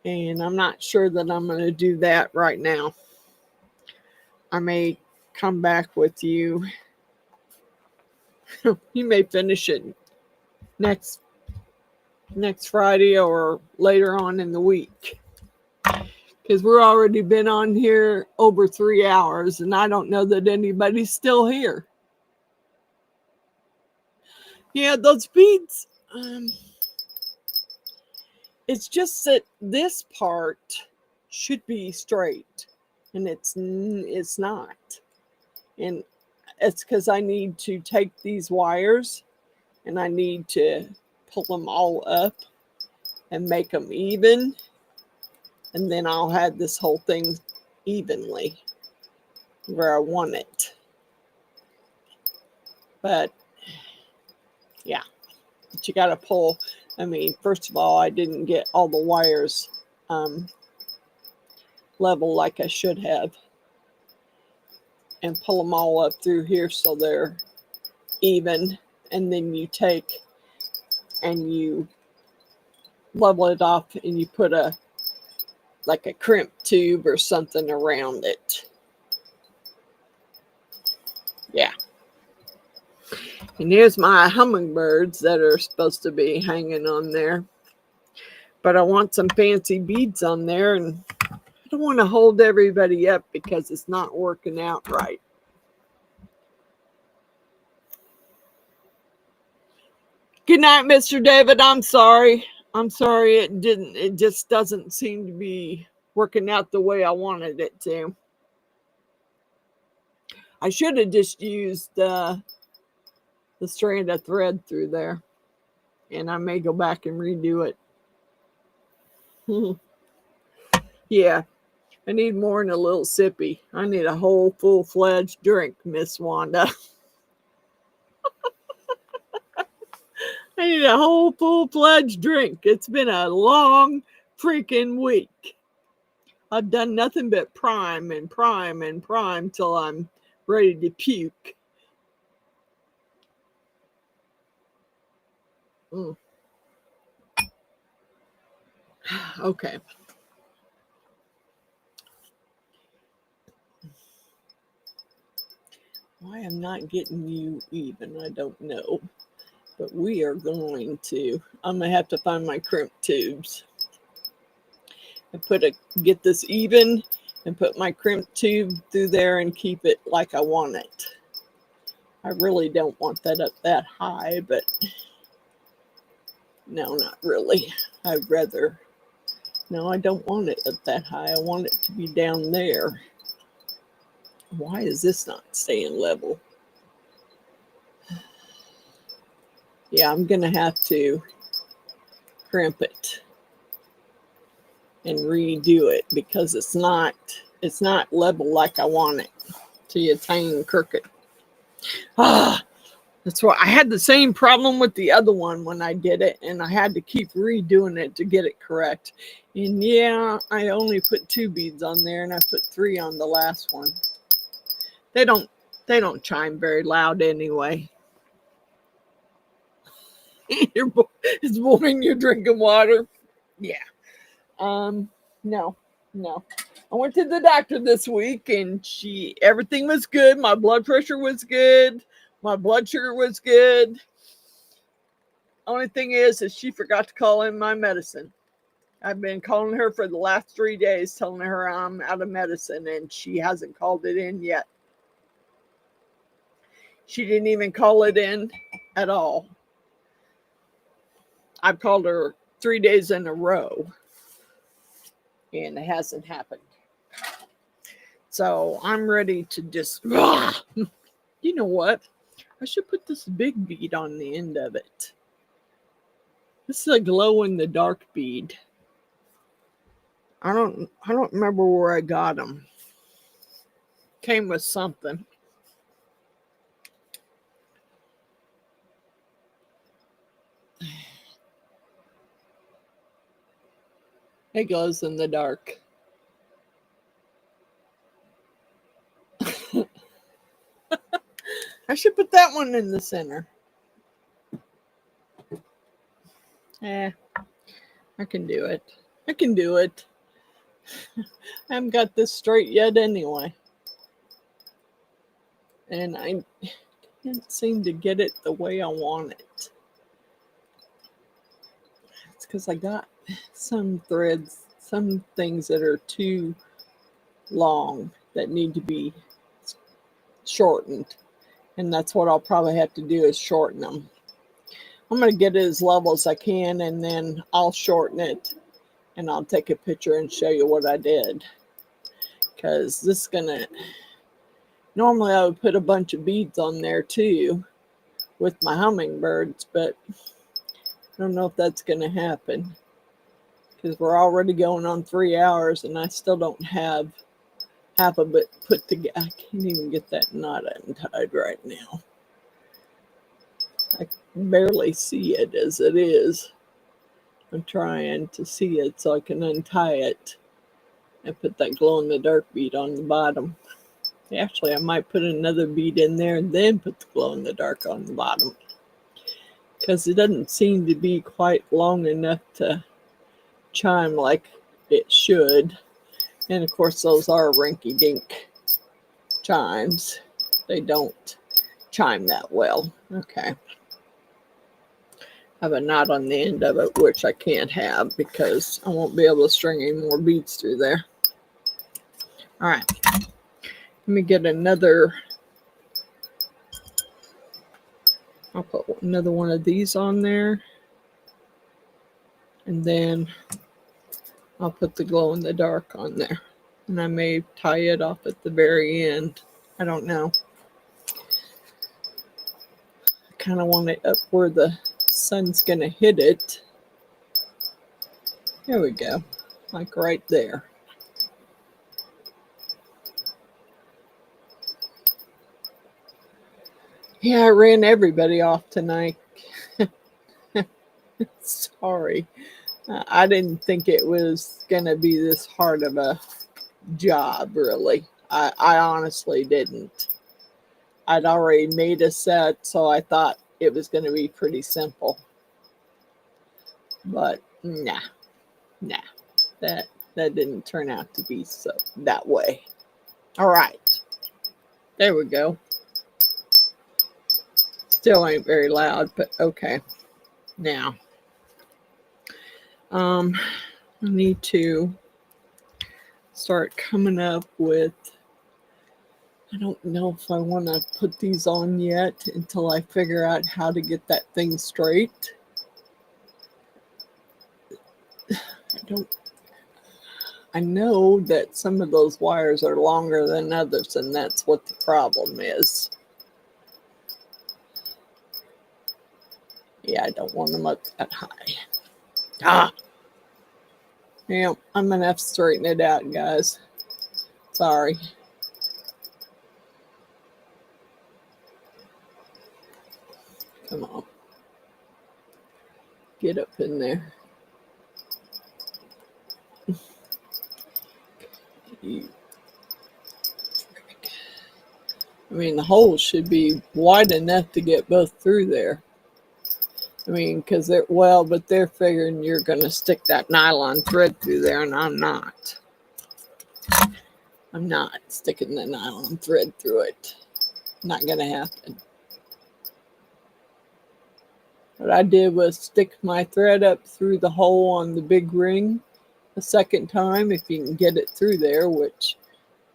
and I'm not sure that I'm going to do that right now. I may come back with you. You may finish it next Friday or later on in the week, because we're already been on here over 3 hours, and I don't know that anybody's still here. Yeah, those beads, It's just that this part should be straight, and it's not. And it's because I need to take these wires and I need to pull them all up and make them even, and then I'll have this whole thing evenly where I want it. But yeah, but you got to pull. I mean, first of all, I didn't get all the wires level like I should have, and pull them all up through here so they're even, and then you take and you level it off and you put a like a crimp tube or something around it. Yeah. And here's my hummingbirds that are supposed to be hanging on there. But I want some fancy beads on there, and I don't want to hold everybody up because it's not working out right. Good night, Mr. David. I'm sorry. It just doesn't seem to be working out the way I wanted it to. I should have just used the strand of thread through there, and I may go back and redo it. Yeah, I need more than a little sippy. I need a whole full-fledged drink, Miss Wanda. I need a whole full-fledged drink. It's been a long freaking week. I've done nothing but prime and prime and prime till I'm ready to puke. Okay. Why I'm not getting you even, I don't know. But we are going to, I'm going to have to find my crimp tubes. And get this even and put my crimp tube through there and keep it like I want it. I really don't want that up that high, but no, not really. I'd rather, no, I don't want it up that high. I want it to be down there. Why is this not staying level? Yeah, I'm going to have to crimp it and redo it because it's not level like I want it. So you tang crooked. That's why I had the same problem with the other one when I did it, and I had to keep redoing it to get it correct. And yeah, I only put 2 beads on there, and I put 3 on the last one. They don't chime very loud anyway. It's boring. You're drinking water. Yeah. No. I went to the doctor this week, and everything was good. My blood pressure was good. My blood sugar was good. Only thing is she forgot to call in my medicine. I've been calling her for the last 3 days, telling her I'm out of medicine, and she hasn't called it in yet. She didn't even call it in at all. I've called her 3 days in a row, and it hasn't happened. So I'm ready to just, you know what? I should put this big bead on the end of it. This is a glow in the dark bead. I don't remember where I got them. Came with something. It glows in the dark. I should put that one in the center. I can do it. I haven't got this straight yet anyway. And I can't seem to get it the way I want it. It's because I got some threads, some things that are too long that need to be shortened. And that's what I'll probably have to do is shorten them. I'm going to get it as level as I can, and then I'll shorten it, and I'll take a picture and show you what I did. Because this is going to, normally I would put a bunch of beads on there too with my hummingbirds, but I don't know if that's going to happen. Because we're already going on 3 hours, and I still don't have half of it put together. I can't even get that knot untied right now. I can barely see it as it is. I'm trying to see it so I can untie it and put that glow-in-the-dark bead on the bottom. Actually, I might put another bead in there and then put the glow-in-the-dark on the bottom, because it doesn't seem to be quite long enough to chime like it should. And of course, those are rinky-dink chimes. They don't chime that well. Okay. Have a knot on the end of it, which I can't have because I won't be able to string any more beads through there. All right. Let me get another. I'll put another one of these on there. And then I'll put the glow-in-the-dark on there. And I may tie it off at the very end. I don't know. I kind of want it up where the sun's going to hit it. There we go. Like right there. Yeah, I ran everybody off tonight. Sorry. I didn't think it was going to be this hard of a job, really. I honestly didn't. I'd already made a set, so I thought it was going to be pretty simple. But nah. That didn't turn out to be so that way. All right. There we go. Still ain't very loud, but okay. Now, I need to start coming up with, I don't know if I want to put these on yet until I figure out how to get that thing straight. I know that some of those wires are longer than others, and that's what the problem is. Yeah, I don't want them up that high. Yeah, I'm going to have to straighten it out, guys. Sorry. Come on. Get up in there. I mean, the hole should be wide enough to get both through there. I mean, because they're, well, but they're figuring you're going to stick that nylon thread through there, and I'm not. I'm not sticking the nylon thread through it. Not going to happen. What I did was stick my thread up through the hole on the big ring a second time, if you can get it through there, which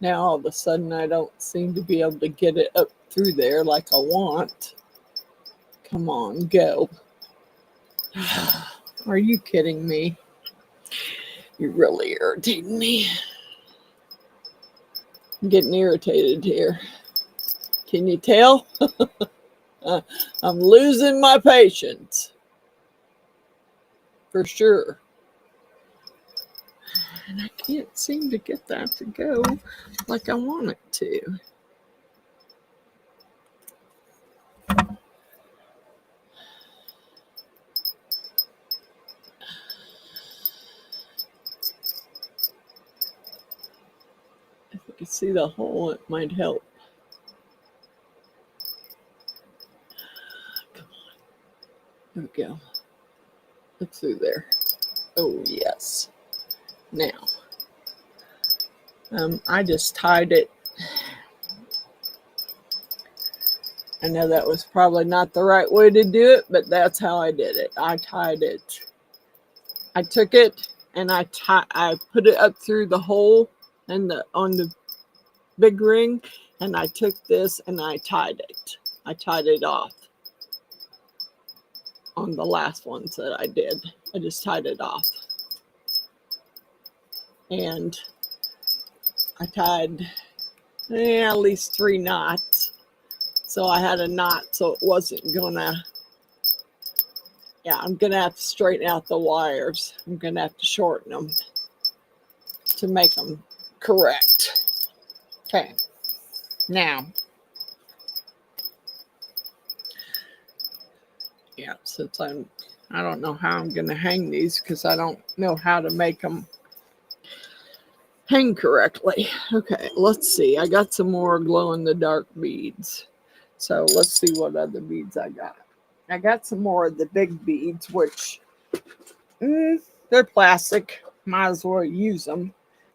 now all of a sudden I don't seem to be able to get it up through there like I want. Come on, go. Are you kidding me? You're really irritating me. I'm getting irritated here. Can you tell? I'm losing my patience. For sure. And I can't seem to get that to go like I want it to. If I could see the hole, it might help. Come on. There we go. Look through there. Oh, yes. Now, I just tied it. I know that was probably not the right way to do it, but that's how I did it. I tied it. I took it and I put it up through the hole and on the big ring, and I took this and I tied it. I tied it off on the last ones that I did. I just tied it off. And I tied at least 3 knots. So I had a knot so it wasn't gonna, I'm gonna have to straighten out the wires. I'm gonna have to shorten them to make them correct. Okay, now, since I don't know how I'm gonna hang these because I don't know how to make them hang correctly. Okay, let's see. I got some more glow-in-the-dark beads. So let's see what other beads I got. I got some more of the big beads, which they're plastic. Might as well use them.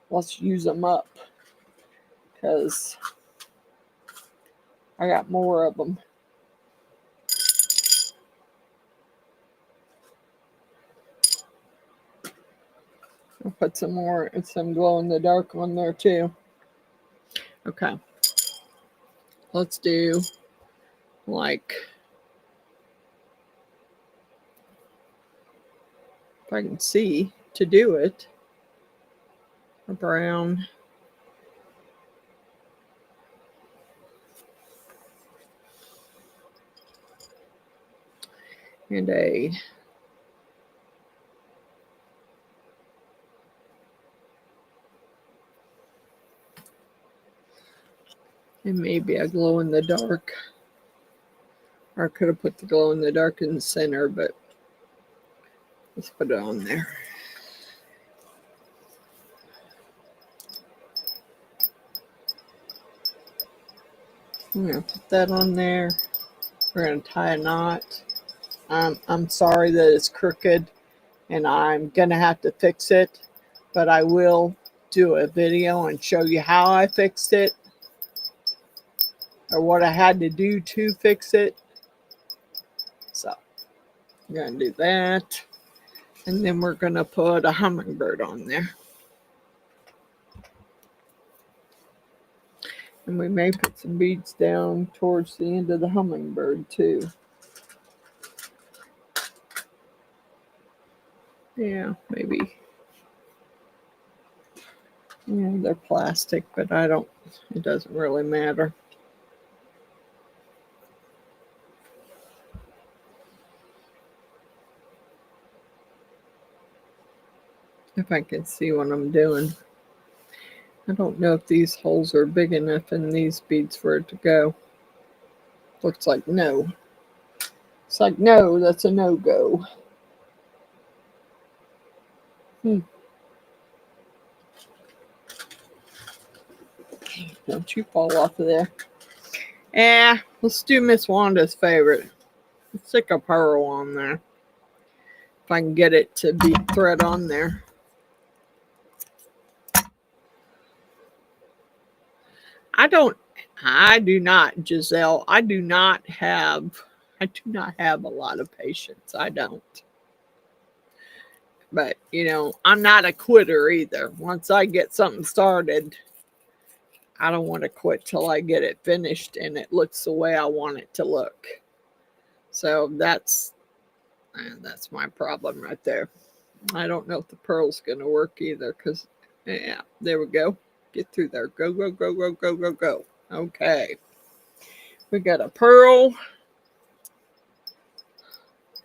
Let's use them up because I got more of them. I'll put some more and some glow-in-the-dark on there too. Okay. Let's do like, if I can see to do it, a brown, and maybe a glow-in-the-dark. Or I could have put the glow-in-the-dark in the center, but let's put it on there. I'm going to put that on there. We're going to tie a knot. I'm sorry that it's crooked, and I'm going to have to fix it, but I will do a video and show you how I fixed it, or what I had to do to fix it. So I'm going to do that, and then we're going to put a hummingbird on there. And we may put some beads down towards the end of the hummingbird too. Yeah, maybe. Yeah, they're plastic, but it doesn't really matter. If I can see what I'm doing. I don't know if these holes are big enough in these beads for it to go. Looks like no. It's like no, that's a no-go. Don't you fall off of there. Let's do Miss Wanda's favorite. Let's stick a pearl on there. If I can get it to be thread on there. I do not, Giselle. I do not have a lot of patience. I don't. But, I'm not a quitter either. Once I get something started, I don't want to quit till I get it finished and it looks the way I want it to look. So that's my problem right there. I don't know if the pearl's going to work either because, there we go. Get through there. Go, go, go, go, go, go, go. Okay. We got a pearl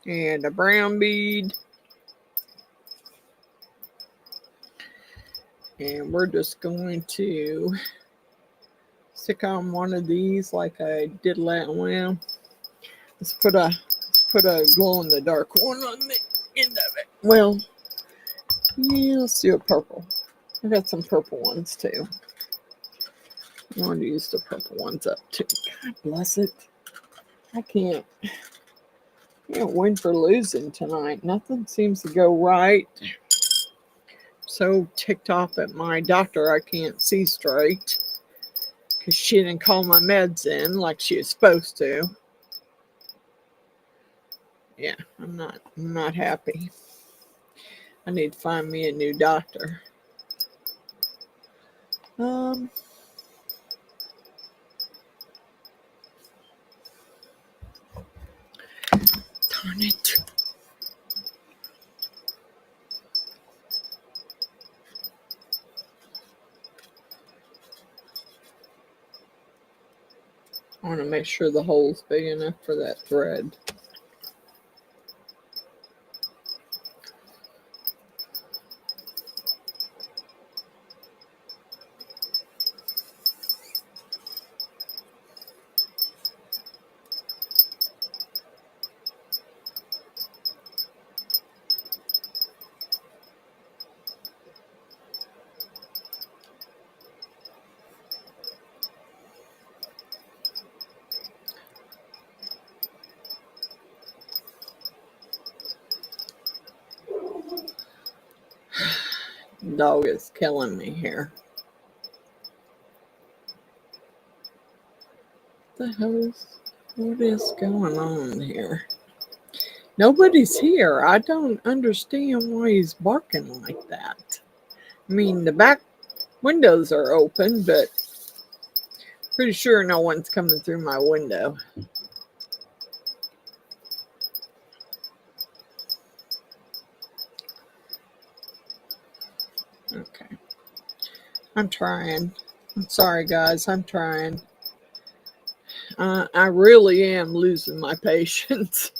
and a brown bead. And we're just going to stick on one of these like I did last. Well, let's put a glow-in-the-dark one on the end of it. Well, yeah, let's do a purple. I got some purple ones too. I want to use the purple ones up too. God bless it. I can't win for losing tonight. Nothing seems to go right. So ticked off at my doctor I can't see straight because she didn't call my meds in like she was supposed to. Yeah, I'm not happy. I need to find me a new doctor. Darn it. want to make sure the hole's big enough for that thread. Dog is killing me here. What is going on here? Nobody's here. I don't understand why he's barking like that. I mean, the back windows are open, but pretty sure no one's coming through my window. Okay. I'm trying. I'm sorry, guys. I'm trying. I really am losing my patience.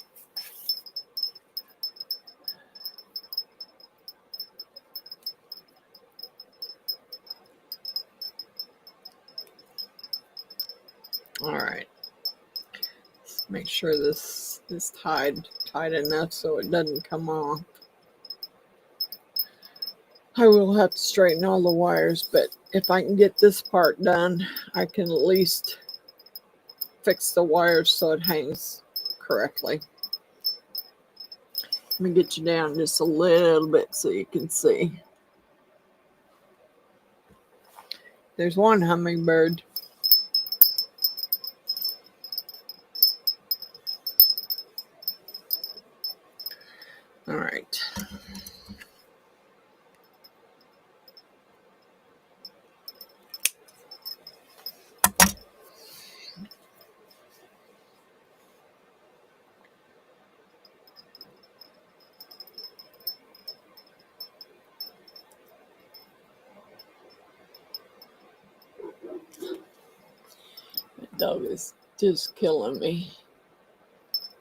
All right. Let's make sure this is tied enough so it doesn't come off. I will have to straighten all the wires, but if I can get this part done, I can at least fix the wires so it hangs correctly. Let me get you down just a little bit so you can see. There's one hummingbird. All right. That dog is just killing me.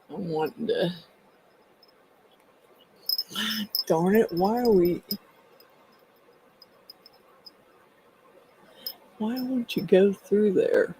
I'm wanting to... Darn it, why won't you go through there?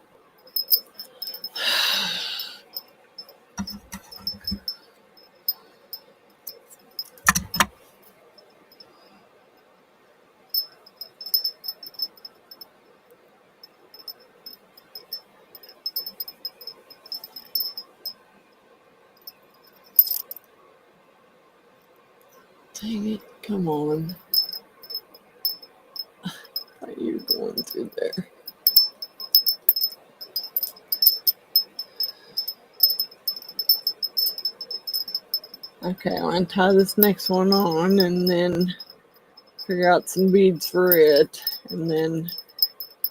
Dang it, come on. Why are you going through there? Okay, I'll untie this next one on and then figure out some beads for it and then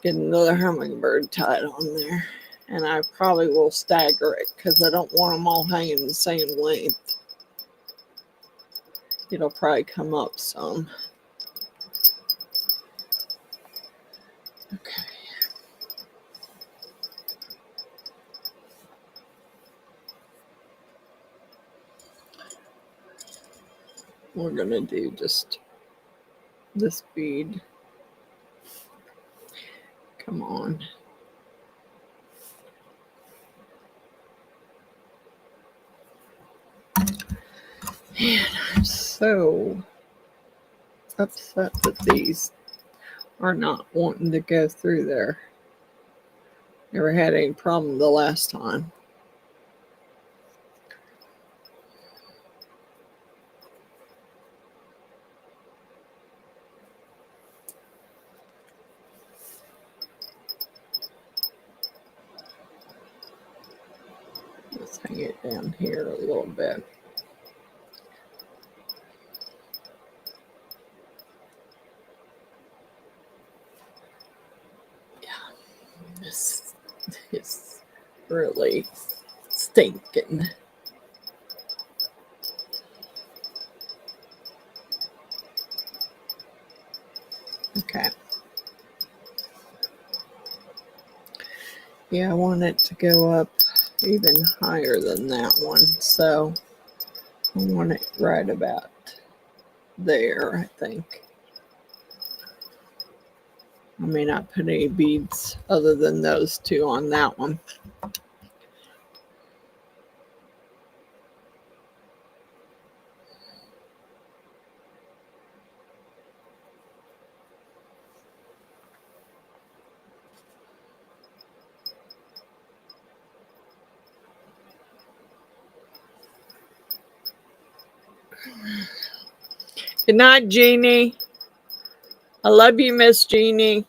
get another hummingbird tied on there. And I probably will stagger it because I don't want them all hanging the same length. It'll probably come up some. Okay. We're going to do just this bead. Come on. Man, I'm so upset that these are not wanting to go through there. Never had any problem the last time. Let's hang it down here a little bit. Yeah, this is really stinking. Okay. Yeah, I want it to go up even higher than that one. So I want it right about there, I think. I may not put any beads other than those two on that one. Good night, Jeannie. I love you, Miss Jeannie.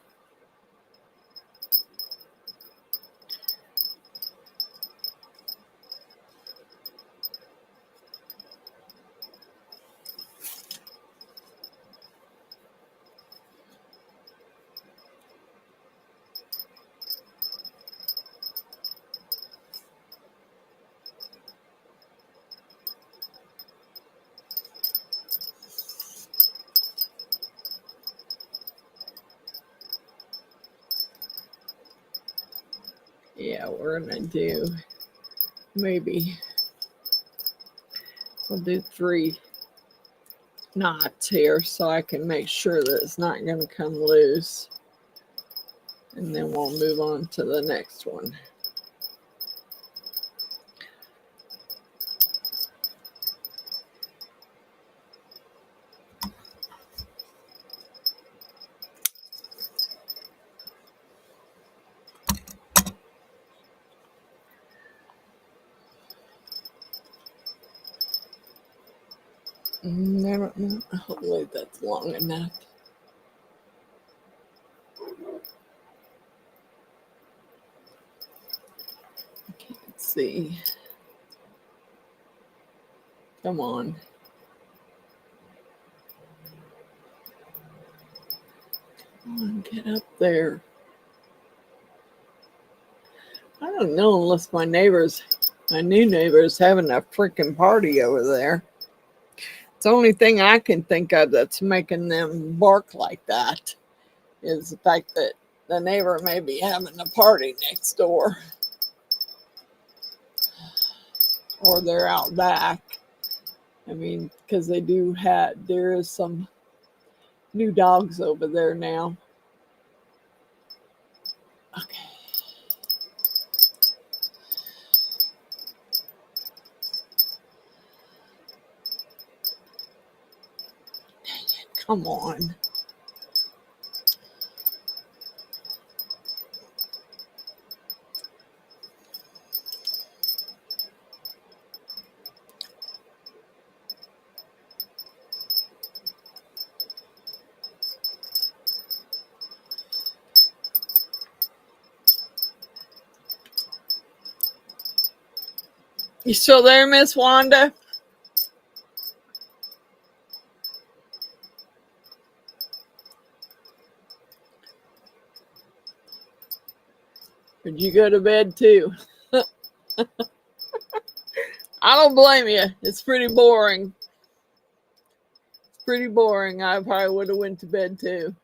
Yeah, we're gonna do maybe we'll do 3 knots here so I can make sure that it's not going to come loose, and then we'll move on to the next one. I don't know. Hopefully that's long enough. I can't see. Come on. Come on, get up there. I don't know unless my new neighbors, having a freaking party over there. It's the only thing I can think of that's making them bark like that is the fact that the neighbor may be having a party next door. Or they're out back. I mean, because there is some new dogs over there now. Okay. Dang it, come on. You still there, Miss Wanda? Or did you go to bed too? I don't blame you. It's pretty boring. It's pretty boring. I probably would have went to bed too.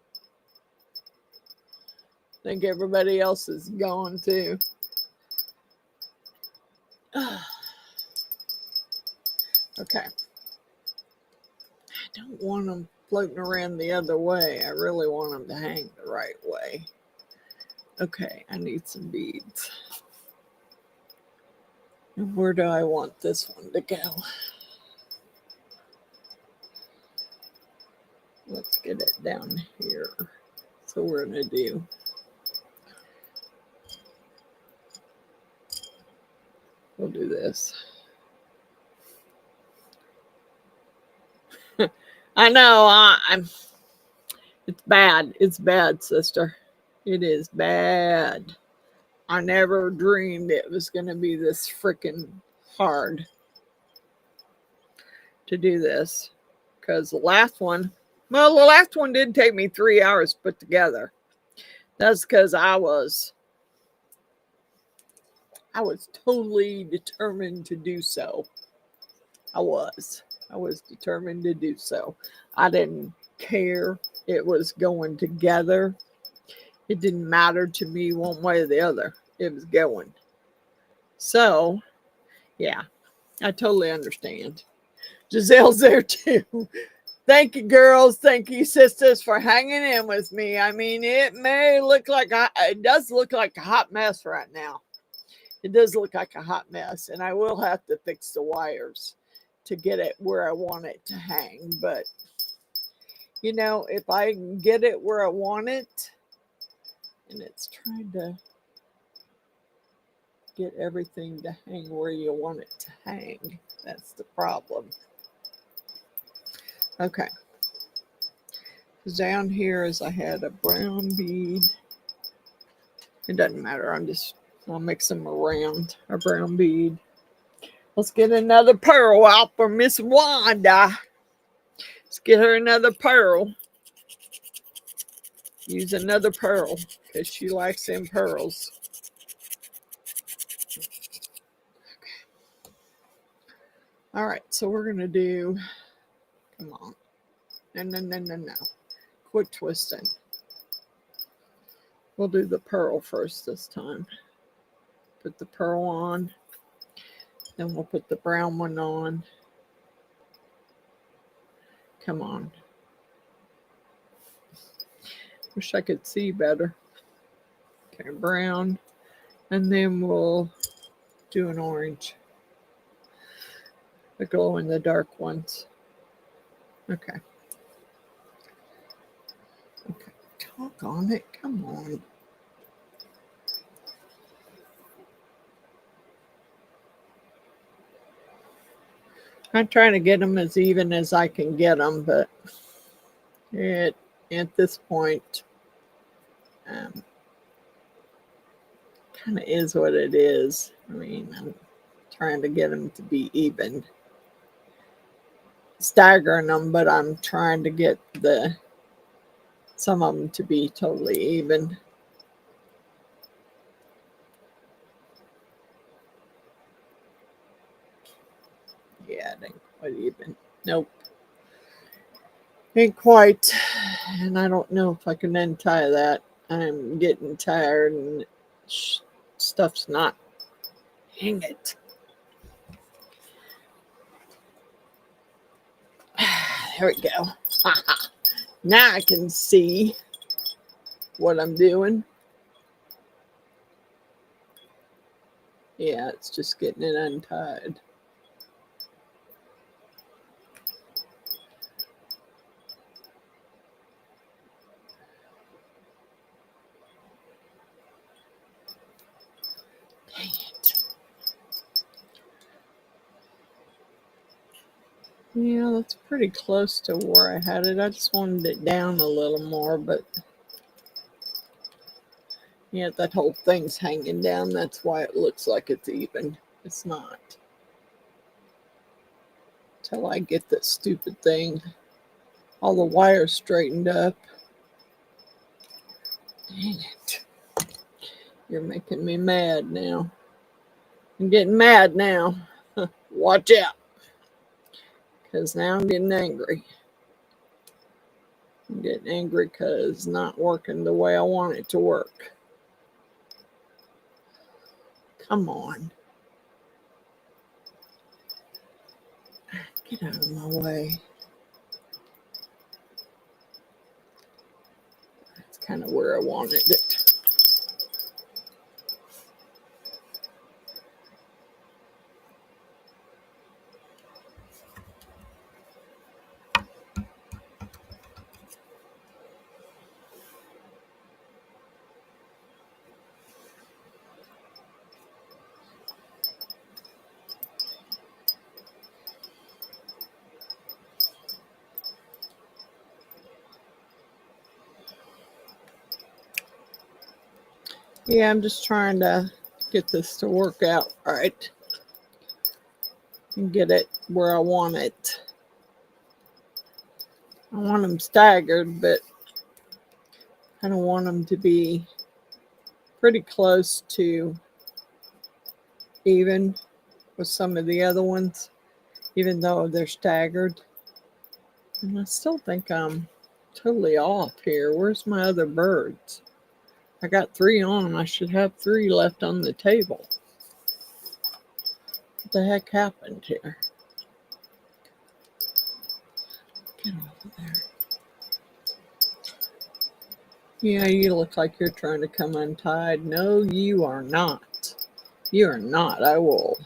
I think everybody else is gone too. Okay. I don't want them floating around the other way. I really want them to hang the right way. Okay, I need some beads. And where do I want this one to go? Let's get it down here. So we're going to do we'll do this. I know I'm it's bad. It's bad, sister. It is bad. I never dreamed it was going to be this freaking hard to do this. Because the last one did take me 3 hours to put together. That's because I was totally determined to do so. I was determined to do so. I didn't care. It was going together. It didn't matter to me one way or the other. it was going. So, yeah, I totally understand. Giselle's there too. Thank you, girls. Thank you, sisters, for hanging in with me. I mean, it does look like a hot mess right now. It does look like a hot mess, and I will have to fix the wires to get it where I want it to hang. But, you know, if I can get it where I want it, and it's trying to get everything to hang where you want it to hang, that's the problem. Okay. Down here is I had a brown bead. It doesn't matter. I'll mix them around. A brown bead. Let's get another pearl out for Miss Wanda. Let's get her another pearl. Use another pearl because she likes them pearls. Okay. All right, so we're going to do, come on. No. Quit twisting. We'll do the pearl first this time. Put the pearl on. Then we'll put the brown one on. Come on. Wish I could see better. Okay, brown. And then we'll do an orange. The glow in the dark ones. Okay. Okay. Talk on it. Come on. I'm trying to get them as even as I can get them, but at this point, kind of is what it is. I mean, I'm trying to get them to be even. Staggering them, but I'm trying to get some of them to be totally even. Yeah, it ain't quite even. Nope. Ain't quite. And I don't know if I can untie that. I'm getting tired and stuff's not. Hang it. There we go. Now I can see what I'm doing. Yeah, it's just getting it untied. Dang it. Yeah, that's pretty close to where I had it. I just wanted it down a little more, but yeah, that whole thing's hanging down. That's why it looks like it's even. It's not. Till I get this stupid thing, all the wires straightened up. Dang it. You're making me mad now. I'm getting mad now. Watch out. Because now I'm getting angry. I'm getting angry because it's not working the way I want it to work. Come on. Get out of my way. That's kind of where I wanted it. Yeah, I'm just trying to get this to work out right and get it where I want it. I want them staggered, but I don't want them to be pretty close to even with some of the other ones, even though they're staggered. And I still think I'm totally off here. Where's my other birds? I got 3 on and I should have 3 left on the table. What the heck happened here? Get off of there. Yeah, you look like you're trying to come untied. No, you are not. You are not. I will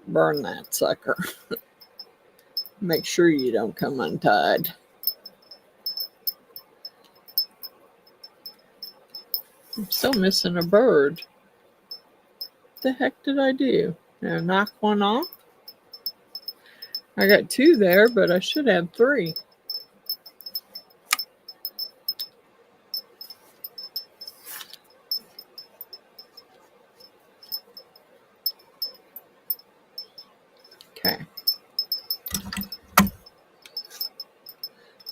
burn that sucker. Make sure you don't come untied. I'm still missing a bird. What the heck did I do? Did I knock one off? I got 2 there, but I should have 3. Okay.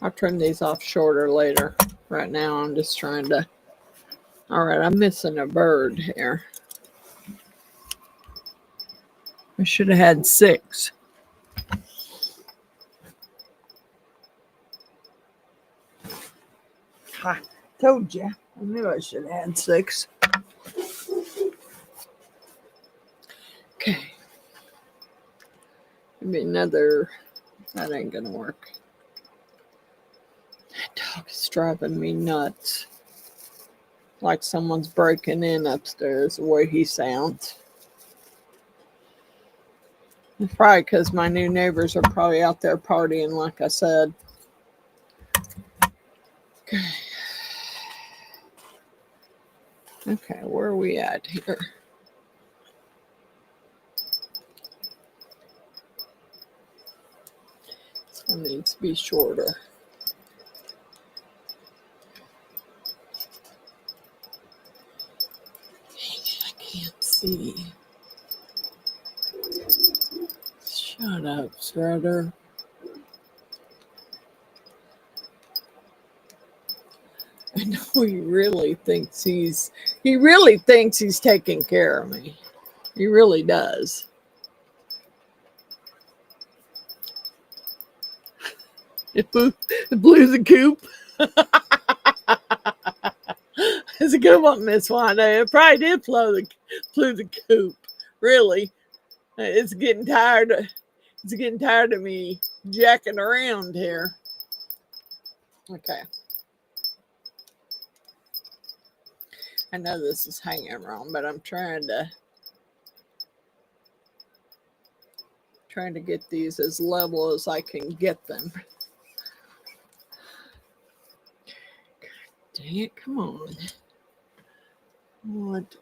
I'll trim these off shorter later. Right now I'm just trying to... Alright, I'm missing a bird here. I should have had 6. I told you. I knew I should have had 6. Okay. Maybe another... That ain't gonna work. That dog is driving me nuts. Like someone's breaking in upstairs the way he sounds. It's probably because my new neighbors are probably out there partying, like I said. Okay. Okay, where are we at here? This one needs to be shorter. Dang it, I can't see. Shut up, Shredder. I know he really thinks he's taking care of me. He really does. It blew the coop. It's a good one, Miss Wanda. It probably did blow the coop. Really. It's getting tired of me jacking around here. Okay. I know this is hanging wrong, but I'm trying to get these as level as I can get them. God dang it, come on. What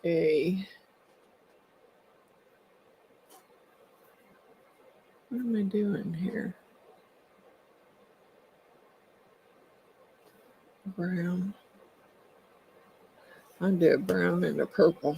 am I doing here? Brown. I'll do a brown and a purple.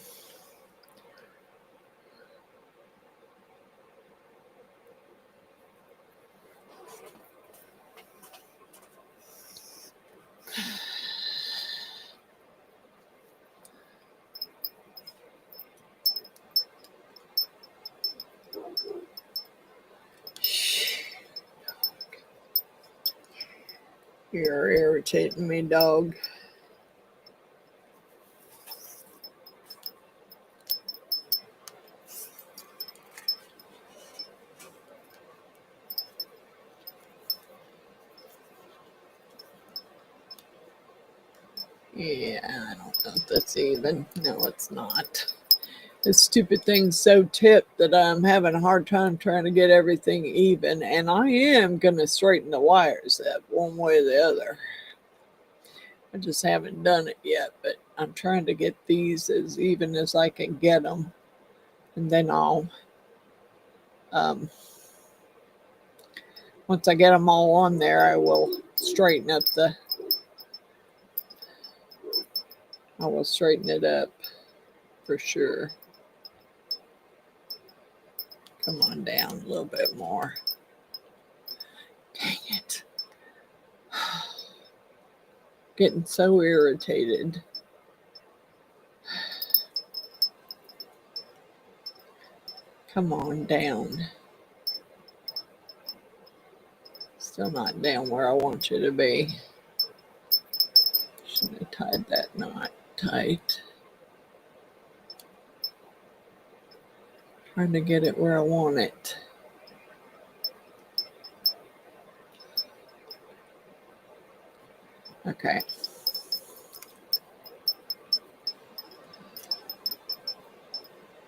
You're irritating me, dog. Yeah, I don't know if that's even. No, it's not. This stupid thing's so tipped that I'm having a hard time trying to get everything even. And I am going to straighten the wires up one way or the other. I just haven't done it yet, but I'm trying to get these as even as I can get them. And then I'll, once I get them all on there, I will straighten up I will straighten it up for sure. Come on down a little bit more. Dang it. Getting so irritated. Come on down. Still not down where I want you to be. Shouldn't have tied that tight. Trying to get it where I want it. Okay.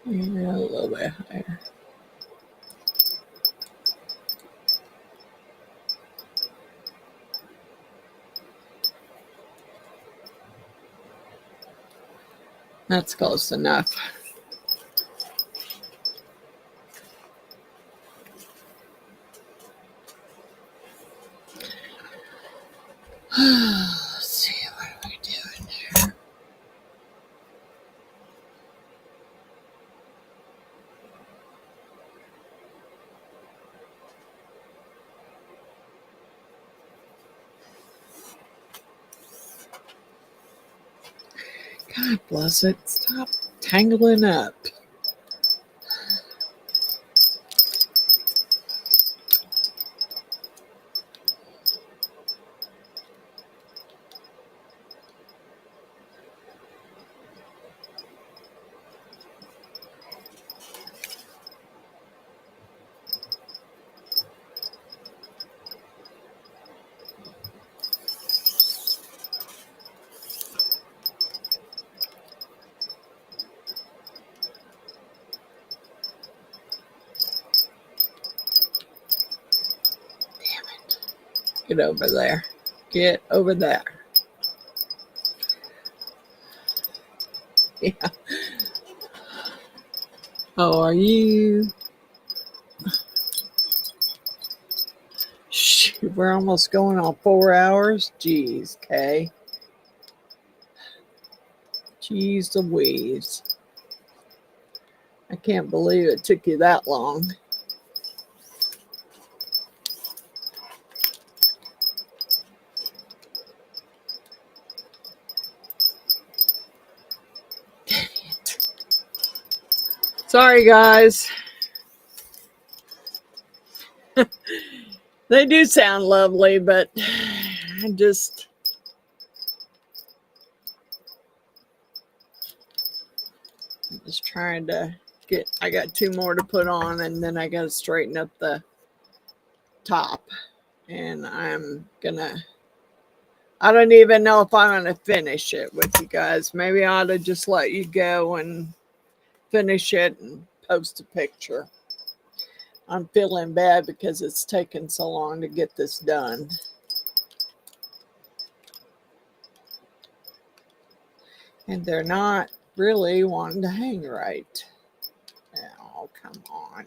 Yeah, a little bit higher. That's close enough. Let's see, what are we doing here? God bless it. Stop tangling up. Get over there. Get over there. Yeah. How are you? Shoot, we're almost going on 4 hours. Jeez, Kay. Jeez Louise. I can't believe it took you that long. Dang it. Sorry, guys. They do sound lovely, but I'm just trying to get, I got 2 more to put on, and then I got to straighten up the top. And I'm gonna, I don't even know if I'm gonna finish it with you guys. Maybe I ought to just let you go and finish it and post a picture. I'm feeling bad because it's taken so long to get this done. And they're not really wanting to hang right. Oh, come on.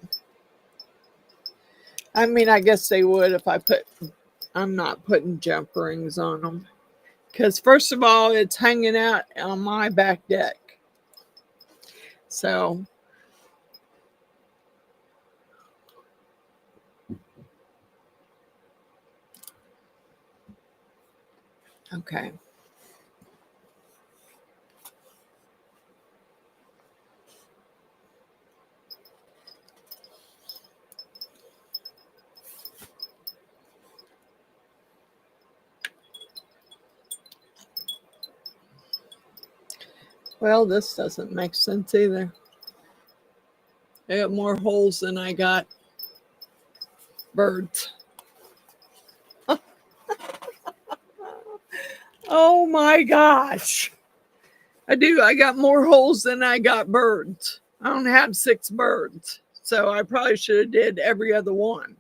I mean, I guess they would if I put, I'm not putting jump rings on them. Because first of all, it's hanging out on my back deck. So, okay. Well, this doesn't make sense either. I got more holes than I got birds. Oh my gosh. I do. I got more holes than I got birds. I don't have 6 birds. So I probably should have did every other one.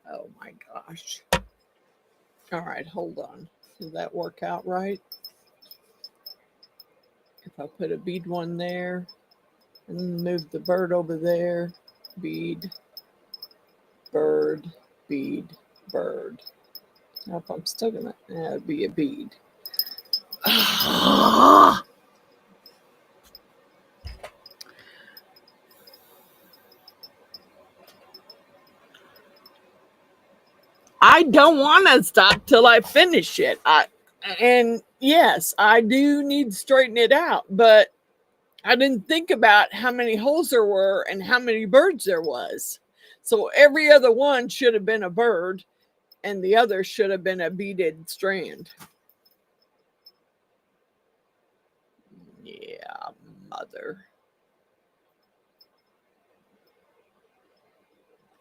Oh my gosh. All right, hold on. Did that work out right? If I put a bead one there and move the bird over there, bead, bird, bead, bird. Now if I'm still gonna, it'd be a bead. I don't want to stop till I finish it. And yes, I do need to straighten it out, but I didn't think about how many holes there were and how many birds there was. So every other one should have been a bird, and the other should have been a beaded strand. Yeah, mother.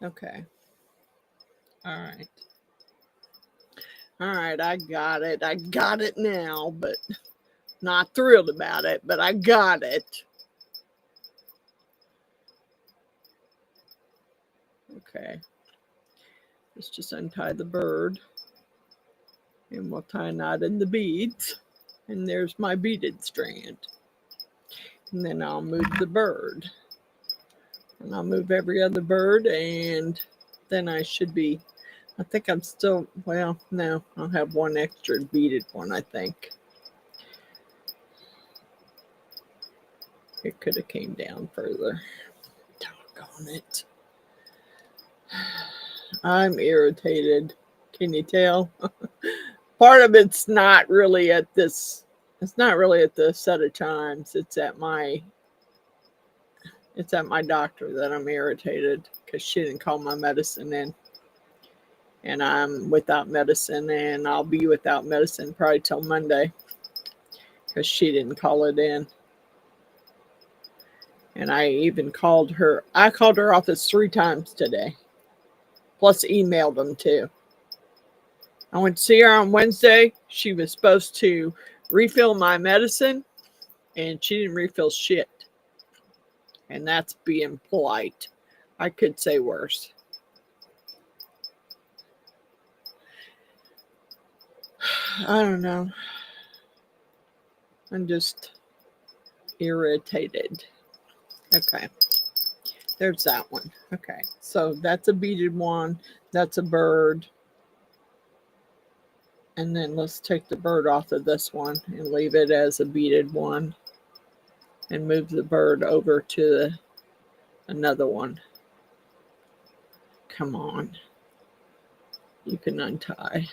Okay. All right. All right, I got it. I got it now, but not thrilled about it, but I got it. Okay. Let's just untie the bird. And we'll tie a knot in the beads. And there's my beaded strand. And then I'll move the bird. And I'll move every other bird, and then I should be, I think I'm still, well, no, I'll have one extra beaded one, I think. It could have came down further. Doggone it. I'm irritated. Can you tell? Part of it's not really at this, it's not really at the set of chimes. It's at my doctor that I'm irritated because she didn't call my medicine in. And I'm without medicine, and I'll be without medicine probably till Monday because she didn't call it in. And I even called her. I called her office 3 times today, plus emailed them too. I went to see her on Wednesday. She was supposed to refill my medicine, and she didn't refill shit. And that's being polite. I could say worse. I don't know. I'm just irritated. Okay. There's that one. Okay. So that's a beaded one. That's a bird. And then let's take the bird off of this one and leave it as a beaded one. And move the bird over to another one. Come on. You can untie.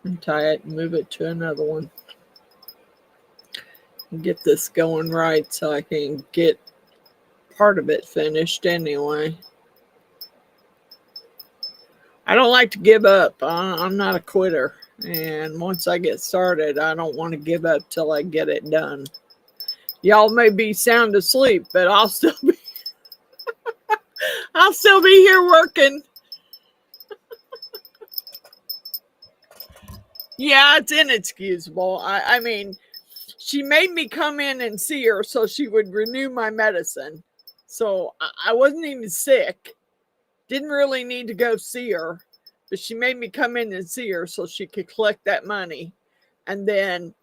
Untie it and move it to another one. And get this going right so I can get part of it finished anyway. I don't like to give up. I'm not a quitter. And once I get started, I don't want to give up till I get it done. Y'all may be sound asleep, but I'll still be here working. Yeah, it's inexcusable. I mean, she made me come in and see her so she would renew my medicine. So I wasn't even sick. Didn't really need to go see her. But she made me come in and see her so she could collect that money. And then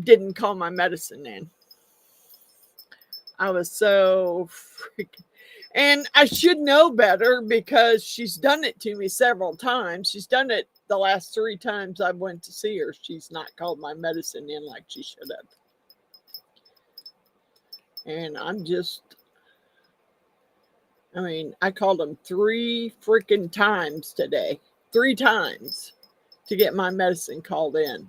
didn't call my medicine in. I was so freaking... And I should know better because she's done it to me several times. She's done it the last 3 times I went to see her. She's not called my medicine in like she should have. And I'm just... I mean, I called them 3 freaking times today. 3 times to get my medicine called in.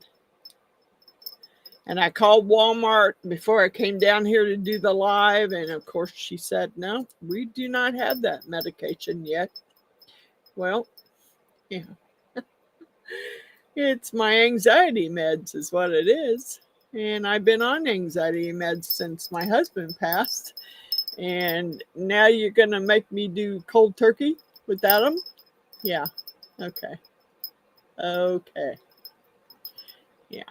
And I called Walmart before I came down here to do the live. And of course she said, no, we do not have that medication yet. Well, yeah. It's my anxiety meds is what it is. And I've been on anxiety meds since my husband passed. And now you're going to make me do cold turkey without them? Yeah. Okay. Okay. Yeah.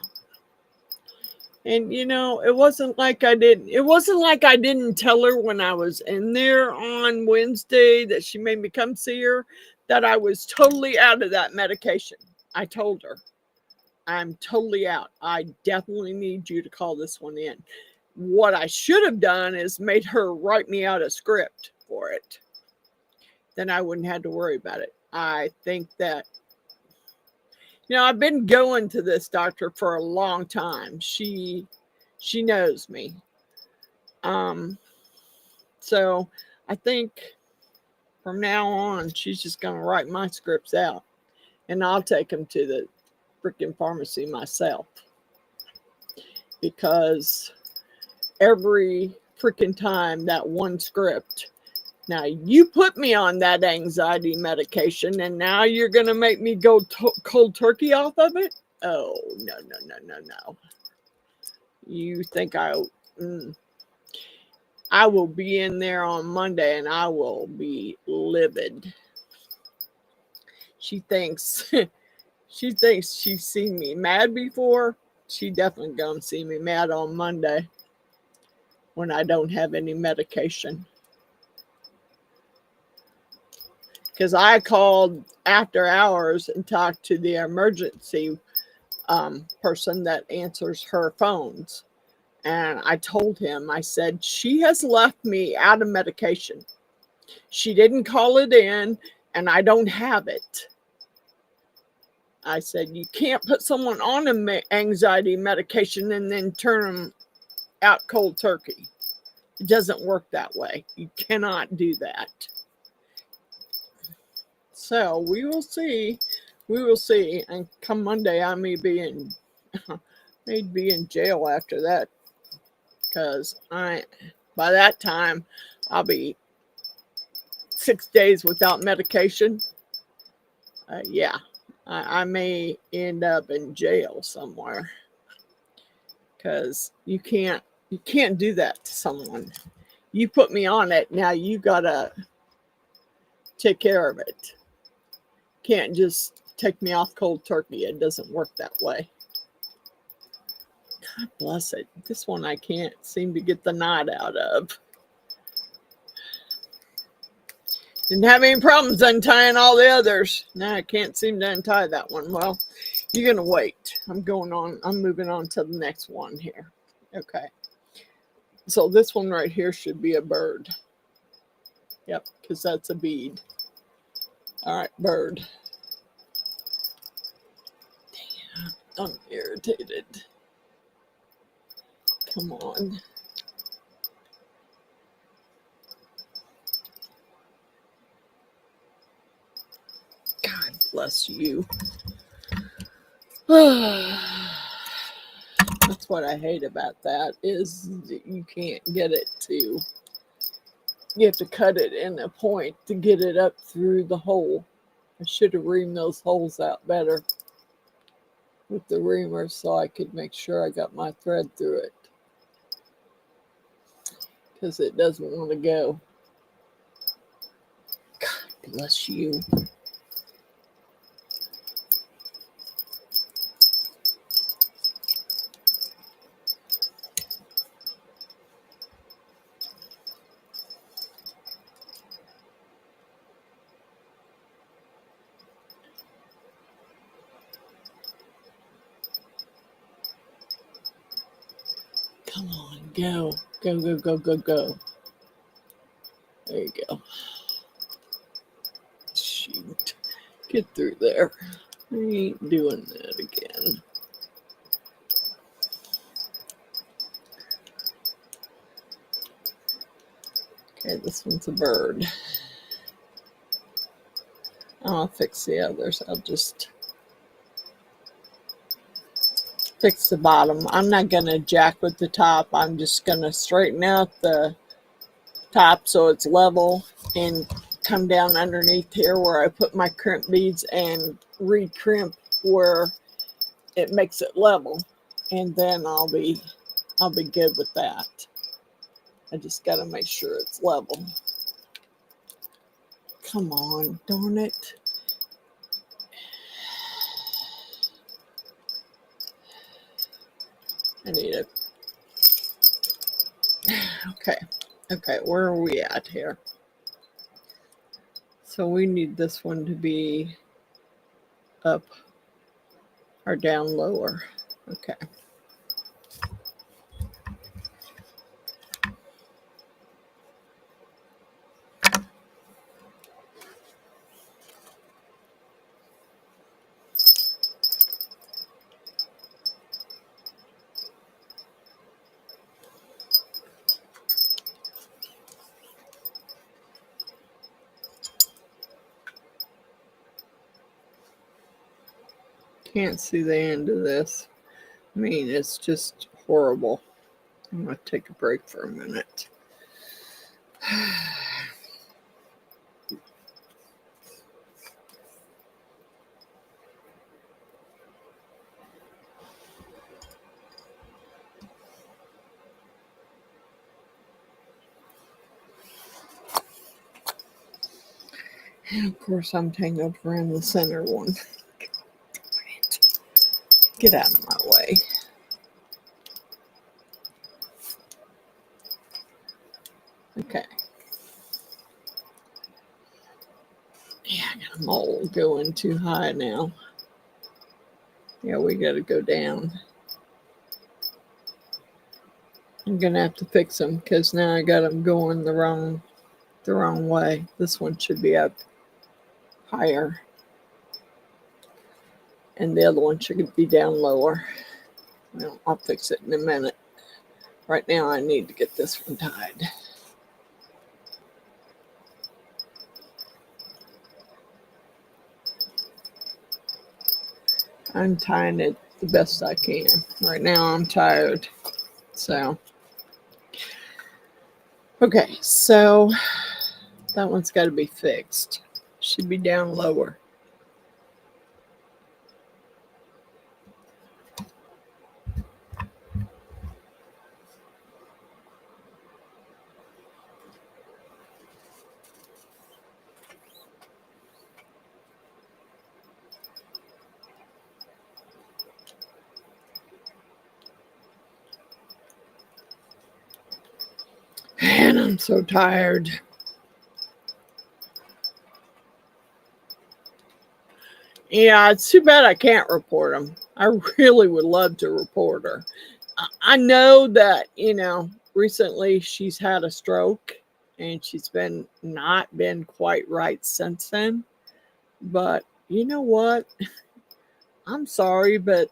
And you know, it wasn't like I didn't tell her when I was in there on Wednesday that she made me come see her that I was totally out of that medication. I told her, I'm totally out. I definitely need you to call this one in. What I should have done is made her write me out a script for it. Then I wouldn't have to worry about it. I think that, you know, I've been going to this doctor for a long time. She knows me. So I think from now on, she's just going to write my scripts out. And I'll take them to the freaking pharmacy myself. Because every freaking time, that one script. Now, you put me on that anxiety medication, and now you're going to make me go cold turkey off of it? Oh, no, no, no, no, no. You think I will be in there on Monday, and I will be livid. She thinks she's seen me mad before. She definitely gonna see me mad on Monday when I don't have any medication. Because I called after hours and talked to the emergency person that answers her phones. And I told him, I said, she has left me out of medication. She didn't call it in, and I don't have it. I said, you can't put someone on an anxiety medication and then turn them out cold turkey. It doesn't work that way. You cannot do that. So we will see. We will see. And come Monday, I may be in jail after that, because by that time I'll be 6 days without medication. Yeah, I may end up in jail somewhere, because you can't do that to someone. You put me on it, now you gotta take care of it. Can't just take me off cold turkey. It doesn't work that way. God bless it. This one I can't seem to get the knot out of. Didn't have any problems untying all the others. Now I can't seem to untie that one. Well, you're gonna wait. I'm moving on to the next one here. Okay. So this one right here should be a bird. Yep, because that's a bead. All right, bird. Damn, I'm irritated. Come on. God bless you. That's what I hate about that, is that you can't get it to, you have to cut it in a point to get it up through the hole. I should have reamed those holes out better with the reamer so I could make sure I got my thread through it, because it doesn't want to go. God bless you. Come on, go. Go, go, go, go, go. There you go. Shoot. Get through there. I ain't doing that again. Okay, this one's a bird. I'll fix the others. I'll just fix the bottom. I'm not going to jack with the top. I'm just going to straighten out the top so it's level and come down underneath here where I put my crimp beads and re-crimp where it makes it level, and then I'll be good with that. I just got to make sure it's level. Come on, darn it. I need it. Okay, where are we at here? So we need this one to be up or down lower. Okay. Can't see the end of this. I mean, it's just horrible. I'm going to take a break for a minute. And of course, I'm tangled around the center one. Get out of my way. Okay. Yeah, I got a mole going too high now. Yeah, we got to go down. I'm going to have to fix them because now I got them going the wrong way. This one should be up higher. And the other one should be down lower. Well, I'll fix it in a minute. Right now, I need to get this one tied. I'm tying it the best I can. Right now, I'm tired. So, okay, so that one's got to be fixed. Should be down lower. And I'm so tired. Yeah, it's too bad I can't report them. I really would love to report her. I know that, recently she's had a stroke and she's not been quite right since then. But you know what? I'm sorry, but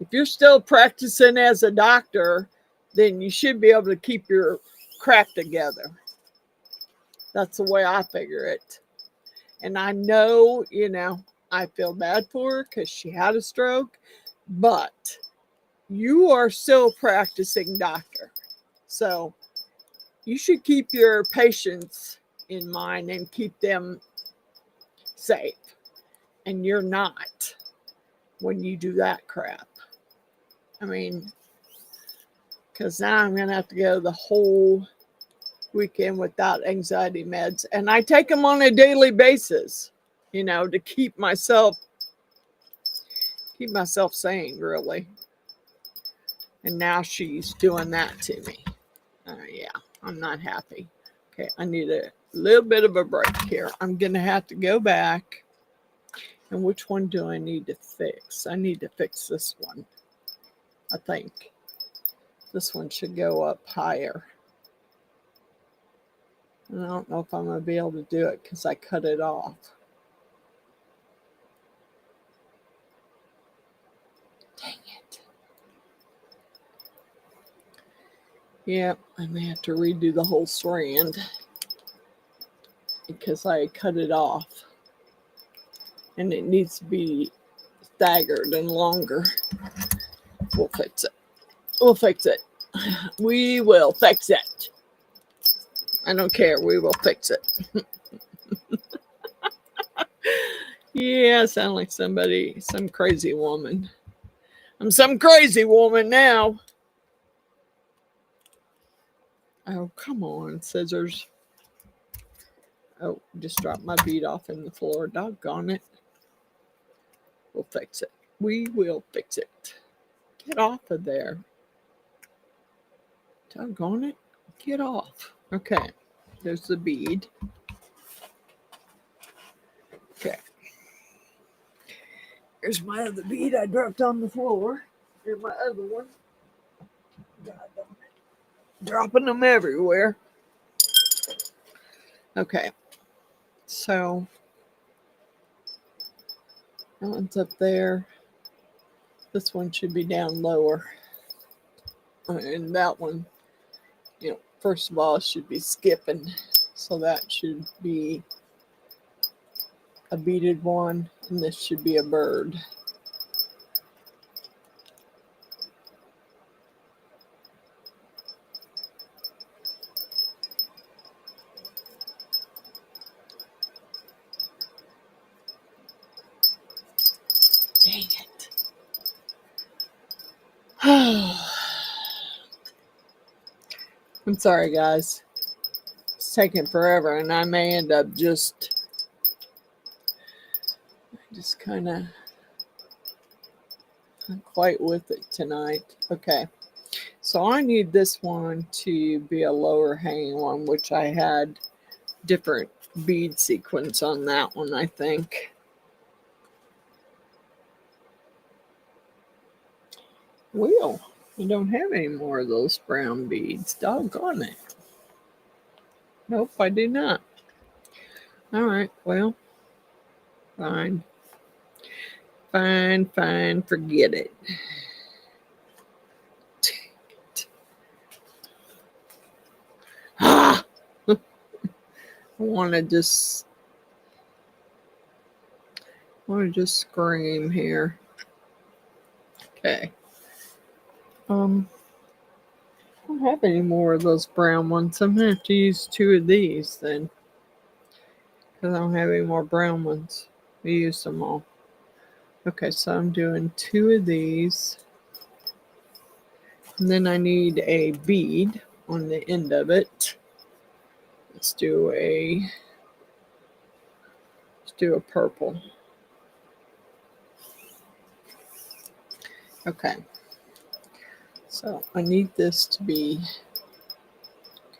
if you're still practicing as a doctor, then you should be able to keep your crap together. That's the way I figure it. And I know, I feel bad for her because she had a stroke, but you are still practicing doctor. So you should keep your patients in mind and keep them safe. And you're not when you do that crap. I mean, because now I'm going to have to go the whole weekend without anxiety meds. And I take them on a daily basis, to keep myself sane, really. And now she's doing that to me. Yeah, I'm not happy. Okay, I need a little bit of a break here. I'm going to have to go back. And which one do I need to fix? I need to fix this one. I think this one should go up higher. And I don't know if I'm going to be able to do it because I cut it off. Dang it. Yep, I may have to redo the whole strand because I cut it off. And it needs to be staggered and longer. We'll fix it. We'll fix it. We will fix it. I don't care. We will fix it. Yeah, I sound like some crazy woman. I'm some crazy woman now. Oh, come on, scissors. Oh, just dropped my bead off in the floor. Doggone it. We'll fix it. We will fix it. Get off of there. Doggone it. Get off. Okay. There's the bead. Okay. Here's my other bead I dropped on the floor. Here's my other one. Dropping them everywhere. Okay. So that one's up there. This one should be down lower. And that one, first of all, should be skipping. So that should be a beaded one. And this should be a bird. Dang it. I'm sorry, guys. It's taking forever, and I may end up just kind of not quite with it tonight. Okay. So I need this one to be a lower hanging one, which I had different bead sequence on that one, I think. Well, I don't have any more of those brown beads. Doggone it. Nope, I do not. All right, well, fine. Fine, fine, forget it. Ah! I want to just scream here. Okay. I don't have any more of those brown ones. I'm gonna have to use 2 of these then, because I don't have any more brown ones. We used them all. Okay, so I'm doing 2 of these, and then I need a bead on the end of it. Let's do a purple. Okay, so I need this to be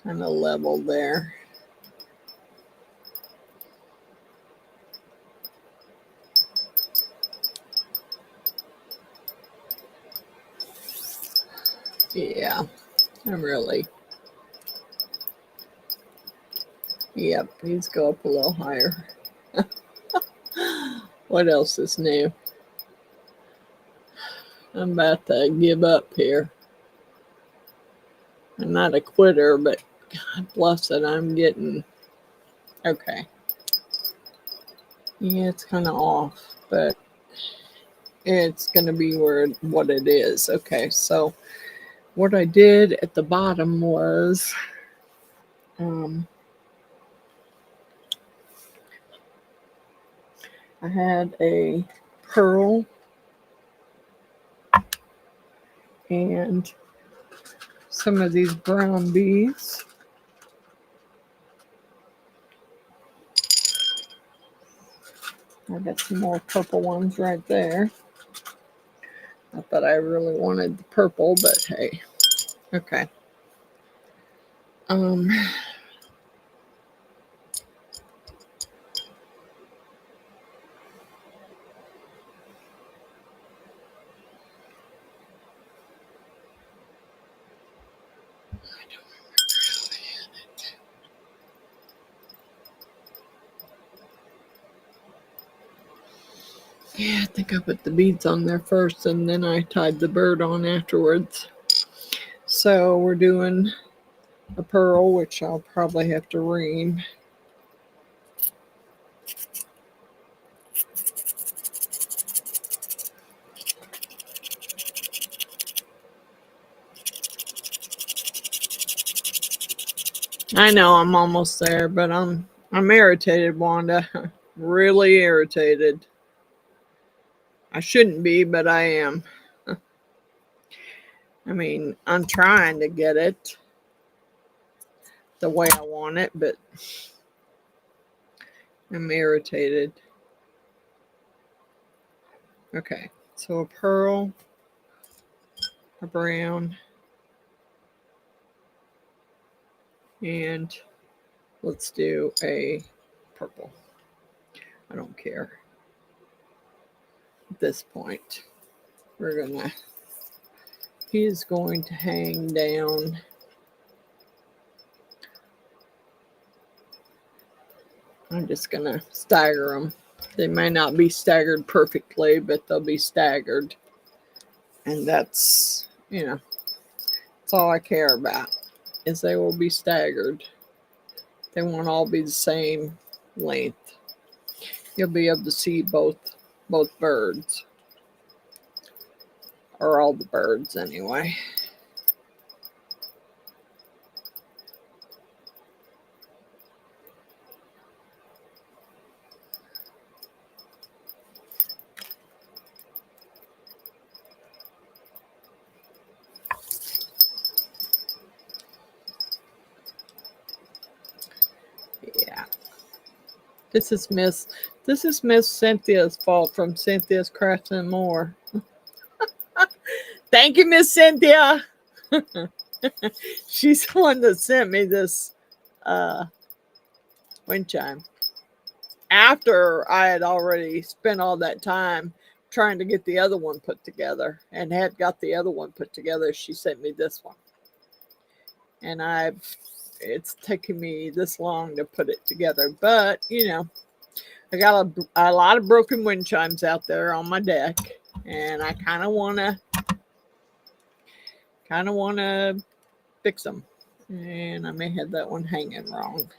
kind of level there. Yeah, I'm really. Yep, needs to go up a little higher. What else is new? I'm about to give up here. I'm not a quitter, but God bless it, I'm getting. Okay. Yeah, it's kind of off, but it's going to be what it is. Okay, so what I did at the bottom was I had a pearl and some of these brown beads. I got some more purple ones right there. Not that I really wanted the purple, but hey. Okay. Yeah, I think I put the beads on there first and then I tied the bird on afterwards. So we're doing a pearl, which I'll probably have to ream. I know I'm almost there, but I'm irritated, Wanda. Really irritated. I shouldn't be, but I am. I mean, I'm trying to get it the way I want it, but I'm irritated. Okay, so a pearl, a brown, and let's do a purple. I don't care. At this point, he is going to hang down. I'm just going to stagger them. They may not be staggered perfectly, but they'll be staggered. And that's, that's all I care about, is they will be staggered. They won't all be the same length. you'll be able to see both birds, or all the birds anyway. Yeah. This is Miss Cynthia's fault from Cynthia's Crafts and More. Thank you, Miss Cynthia. She's the one that sent me this wind chime. After I had already spent all that time trying to get the other one put together and had got the other one put together, she sent me this one. And it's taken me this long to put it together. But, you know, I got a lot of broken wind chimes out there on my deck, and I kind of want to fix them. And I may have that one hanging wrong.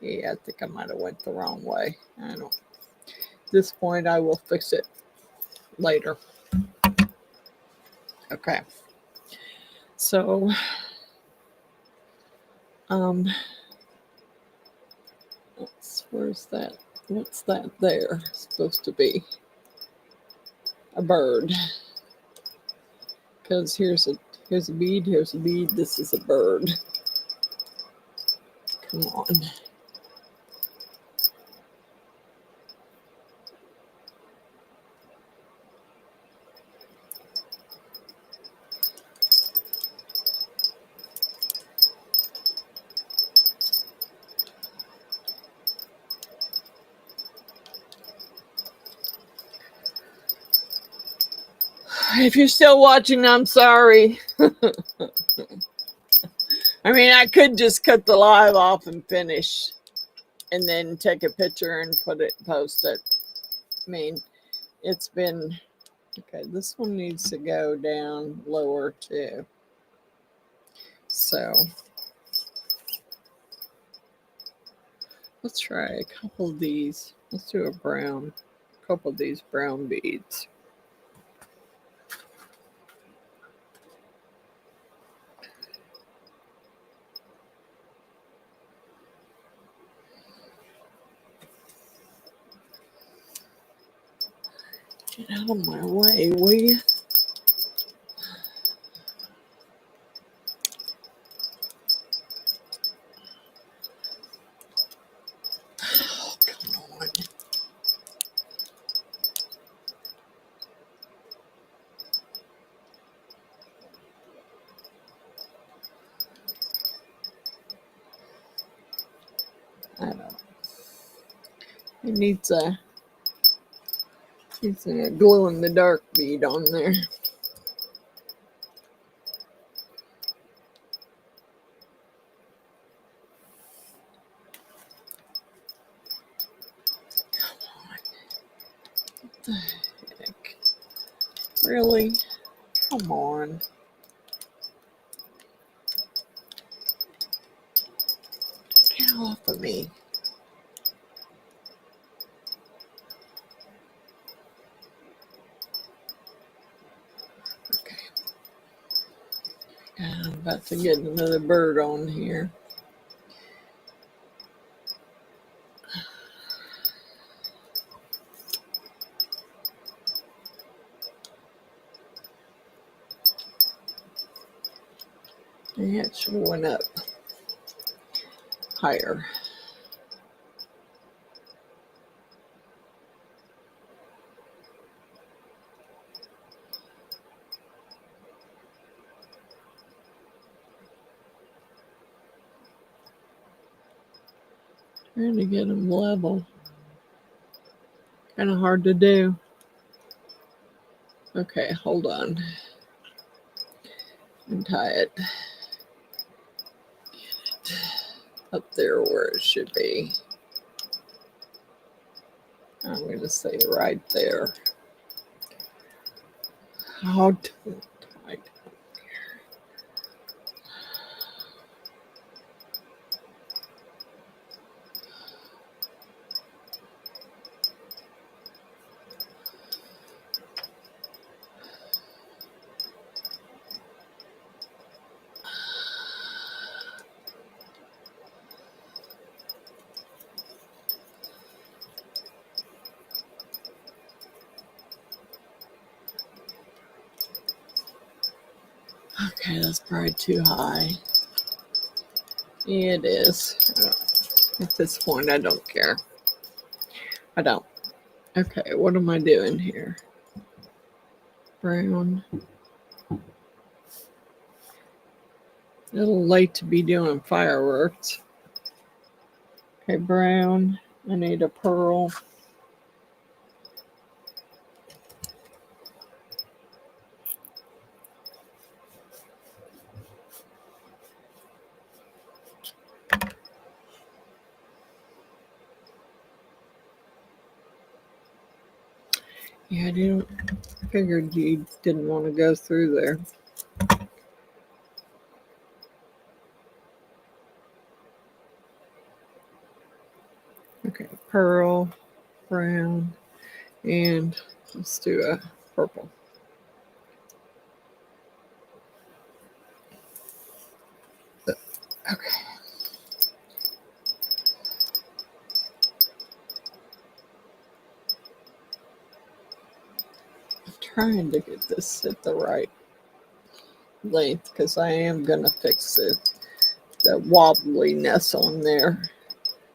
Yeah, I think I might have went the wrong way. I don't. At this point, I will fix it later. Okay. So, where's that? What's that there? Supposed to be a bird. Because here's a bead, here's a bead, this is a bird. Come on. If you're still watching, I'm sorry. I mean, I could just cut the live off and finish, and then take a picture and post it. I mean, it's been, okay, this one needs to go down lower too. So, let's try a couple of these. Let's do a couple of these brown beads. Get out of my way, will you? Oh, come on. I don't know. It needs a glow in the dark bead on there. What the heck? Really? Come on. Get off of me. Okay. I'm about to get another bird on here. Yeah, it should have went up higher. Trying to get them level. Kind of hard to do. Okay, hold on. Untie it. Get it up there where it should be. I'm going to say right there. How to tie it here. Okay, that's probably too high. It is. At this point, I don't care. I don't. Okay, what am I doing here? Brown. A little late to be doing fireworks. Okay, brown. I need a pearl. Yeah, I didn't figured you didn't want to go through there. Okay, pearl, brown, and let's do a purple. Okay. I'm trying to get this at the right length because I am going to fix the wobbliness on there.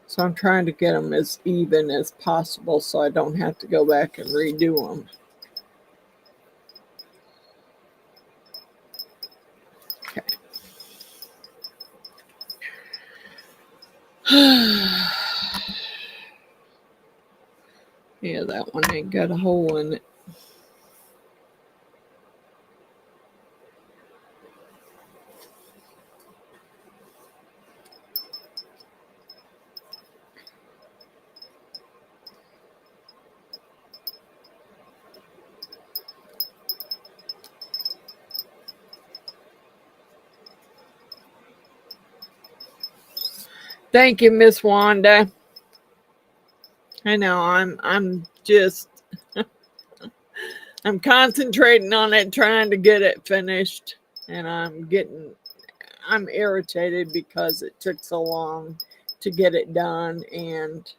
So I'm trying to get them as even as possible so I don't have to go back and redo them. Okay. Yeah, that one ain't got a hole in it. Thank you, Miss Wanda. I know I'm just I'm concentrating on it, trying to get it finished, and I'm irritated because it took so long to get it done, and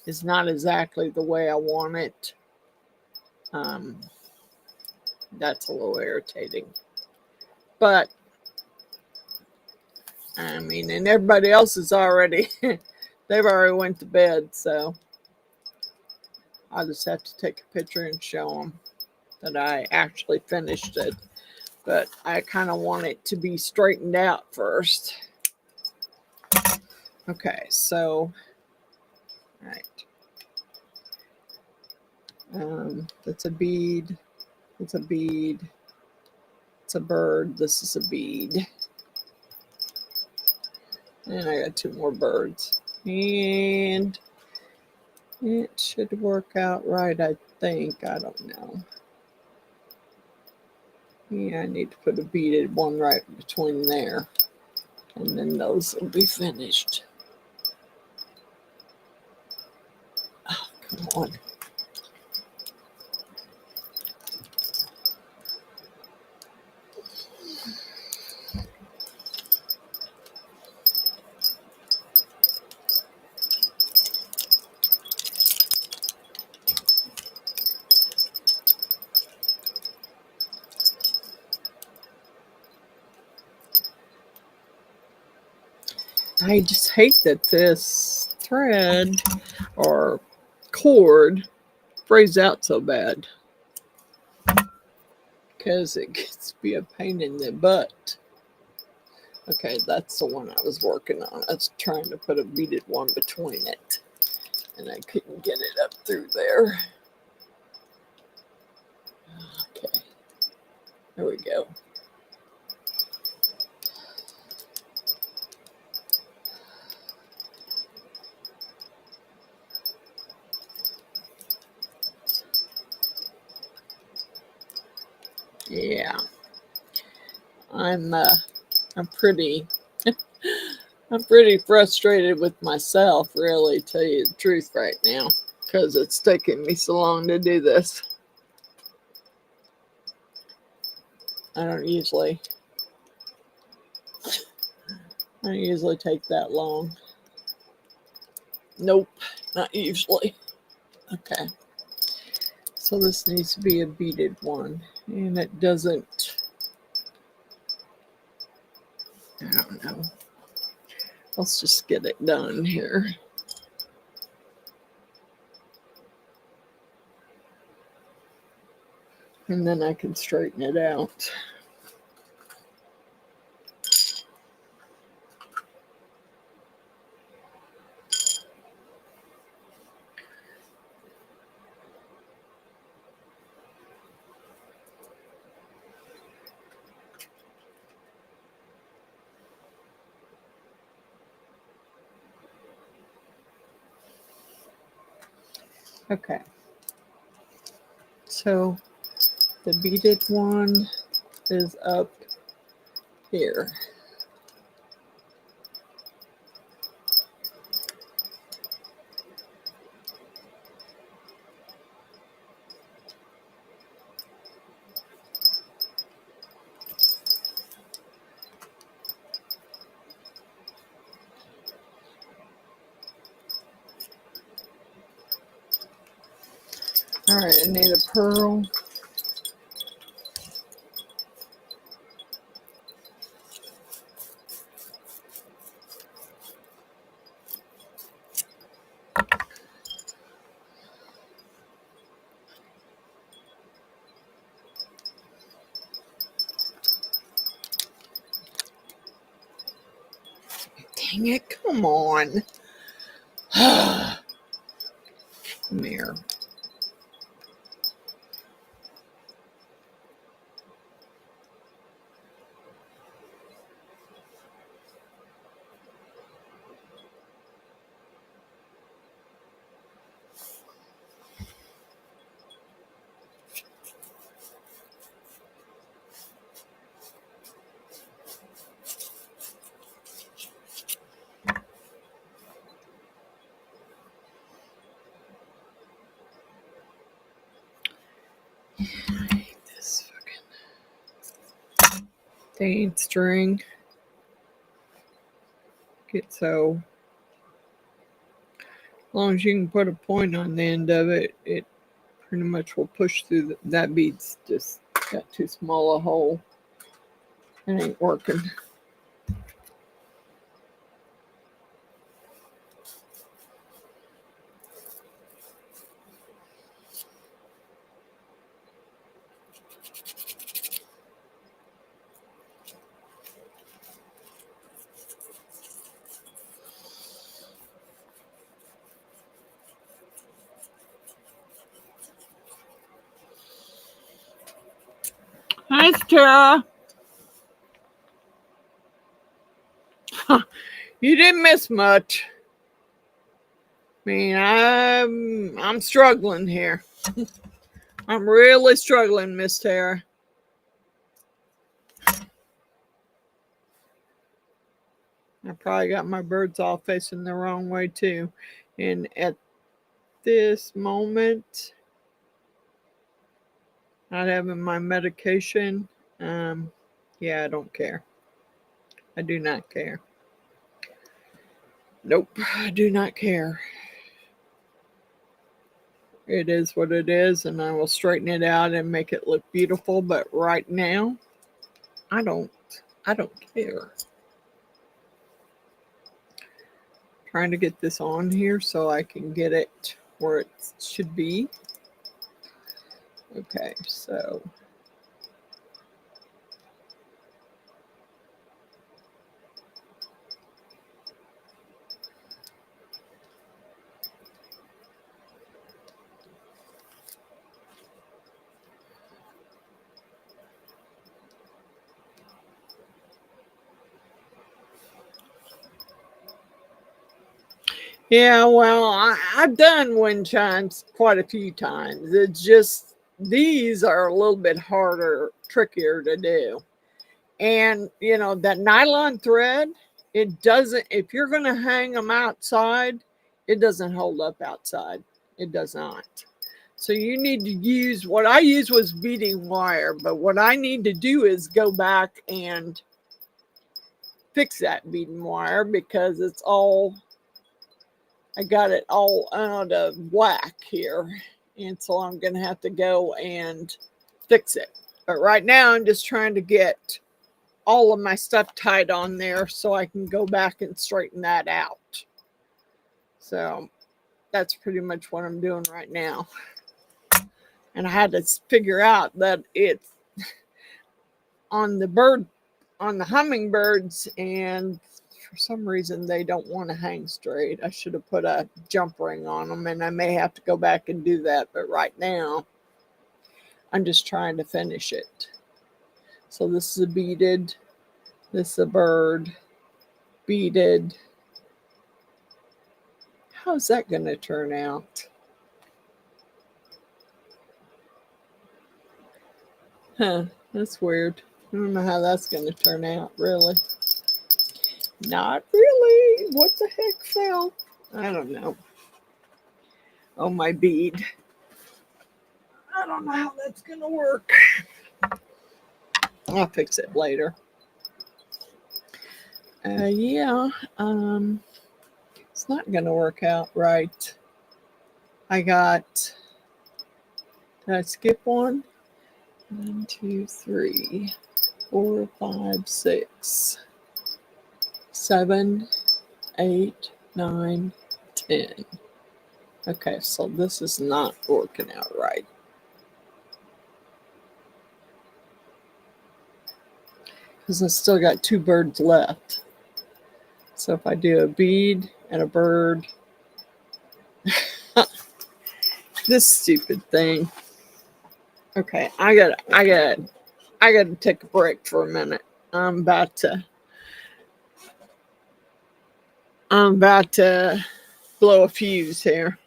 it's not exactly the way I want it. That's a little irritating, but I mean, and everybody else is already they've already went to bed, so I'll just have to take a picture and show them that I actually finished it. But I kind of want it to be straightened out first. Okay, so, all right. That's a bead. It's a bead. It's a bird. This is a bead. And I got two more birds. And it should work out right, I think. I don't know. Yeah, I need to put a beaded one right between there. And then those will be finished. Oh, come on. I just hate that this thread or cord frays out so bad because it gets to be a pain in the butt. Okay, that's the one I was working on. I was trying to put a beaded one between it, and I couldn't get it up through there. Okay, there we go. Yeah, I'm pretty I'm pretty frustrated with myself, really, tell you the truth right now, because it's taking me so long to do this. I don't usually take that long. Nope, not usually. Okay, so this needs to be a beaded one, and it doesn't Let's just get it done here. And then I can straighten it out. Okay. So the beaded one is up here. All right, I need a pearl. Dang it, come on. Come here. I hate this fucking dang string. Get so as long as you can put a point on the end of it, it pretty much will push through. That bead's just got too small a hole. It ain't working. Hi, Tara. You didn't miss much. I mean, I'm struggling here. I'm really struggling, Miss Tara. I probably got my birds all facing the wrong way too. And at this moment, not having my medication, yeah, I don't care. I do not care. Nope, I do not care. It is what it is, and I will straighten it out and make it look beautiful. But right now, I don't care. Trying to get this on here so I can get it where it should be. Okay, so yeah, well, I've done wind chimes quite a few times. It's just these are a little bit harder, trickier to do. And, you know, that nylon thread, it doesn't, if you're going to hang them outside, it doesn't hold up outside. It does not. So you need to use, what I used was beading wire, but what I need to do is go back and fix that beading wire because it's all, I got it all out of whack here. And so I'm going to have to go and fix it. But right now I'm just trying to get all of my stuff tied on there so I can go back and straighten that out. So that's pretty much what I'm doing right now. And I had to figure out that it's on the hummingbirds, and for some reason they don't want to hang straight. I should have put a jump ring on them, and I may have to go back and do that, but right now I'm just trying to finish it. So this is a beaded, this is a bird, beaded. How's that going to turn out? Huh, that's weird. I don't know how that's going to turn out, really. Not really. What the heck fell? I don't know. Oh, my bead. I don't know how that's going to work. I'll fix it later. Yeah, it's not going to work out right. Did I skip one? 1, 2, 3, 4, 5, 6, 7, 8, 9, 10. Okay, so this is not working out right. Because I still got 2 birds left. So if I do a bead and a bird, this stupid thing. Okay, I gotta take a break for a minute. I'm about to blow a fuse here.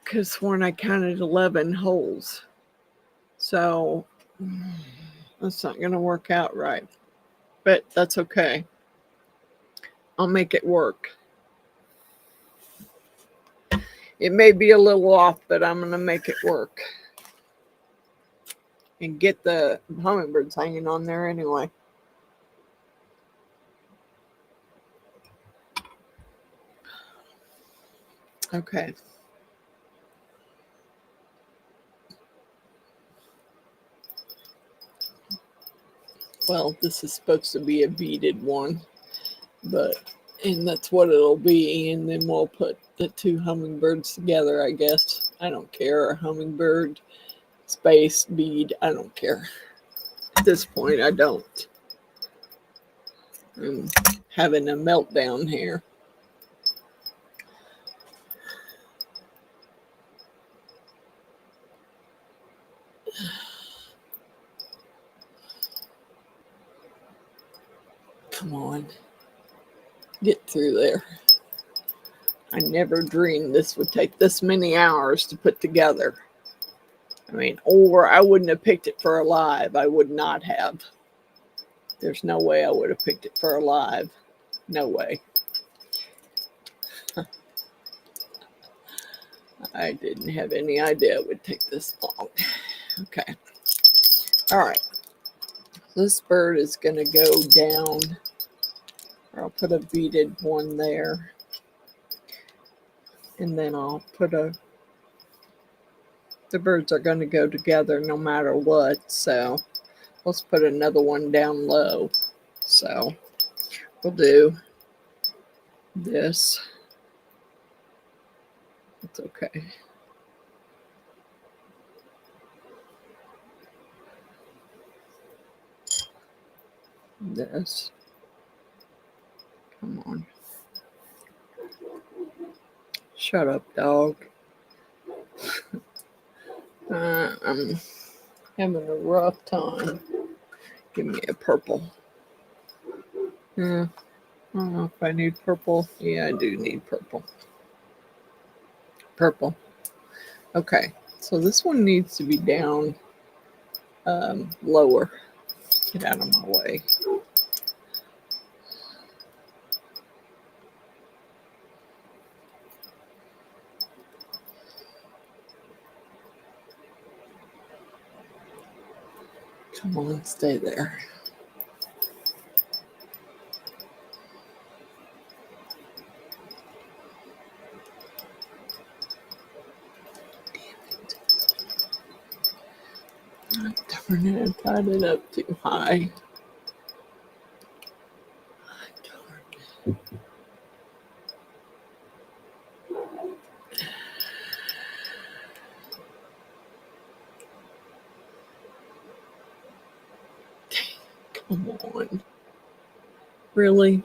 Because when I counted 11 holes. So that's not going to work out right. But that's okay. I'll make it work. It may be a little off, but I'm going to make it work. And get the hummingbirds hanging on there anyway. Okay. Well, this is supposed to be a beaded one, and that's what it'll be. And then we'll put the 2 hummingbirds together, I guess. I don't care. A hummingbird, space, bead, I don't care. At this point, I don't. I'm having a meltdown here. Come on. Get through there. I never dreamed this would take this many hours to put together. I mean, or I wouldn't have picked it for a live. I would not have. There's no way I would have picked it for a live. No way. I didn't have any idea it would take this long. Okay. All right. This bird is going to go down. I'll put a beaded one there. And then I'll put the birds are going to go together no matter what. So let's put another one down low. So we'll do this. It's okay. This. Come on. Shut up, dog. I'm having a rough time. Give me a purple. Yeah, I don't know if I need purple. Yeah, I do need purple. Purple. Okay, so this one needs to be down lower. Get out of my way. Come on, stay there. Darn it, I tied it up too high. Darn it. Come on. Really?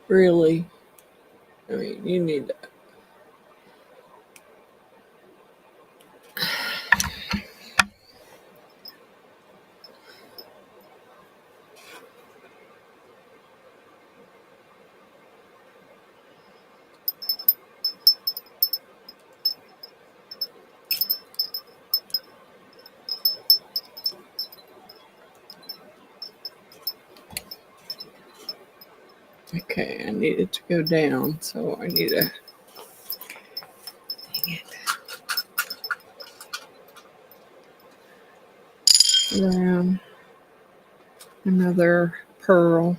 Really? I mean, you need to. Okay, I need it to go down, so I need to. Dang it. Around another pearl.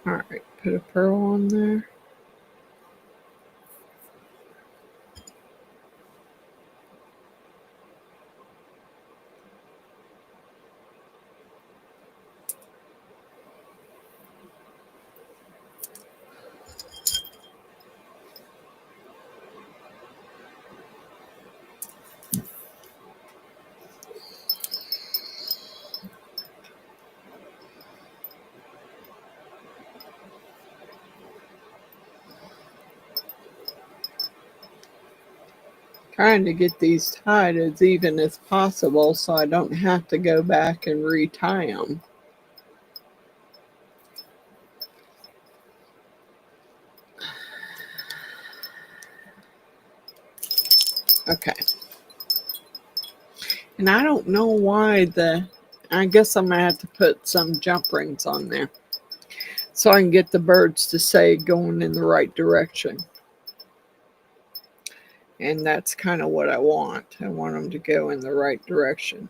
All right, put a pearl on there. Trying to get these tied as even as possible so I don't have to go back and retie them. Okay. And I don't know why I guess I'm going to have to put some jump rings on there so I can get the birds to say going in the right direction. And that's kind of what I want. I want them to go in the right direction.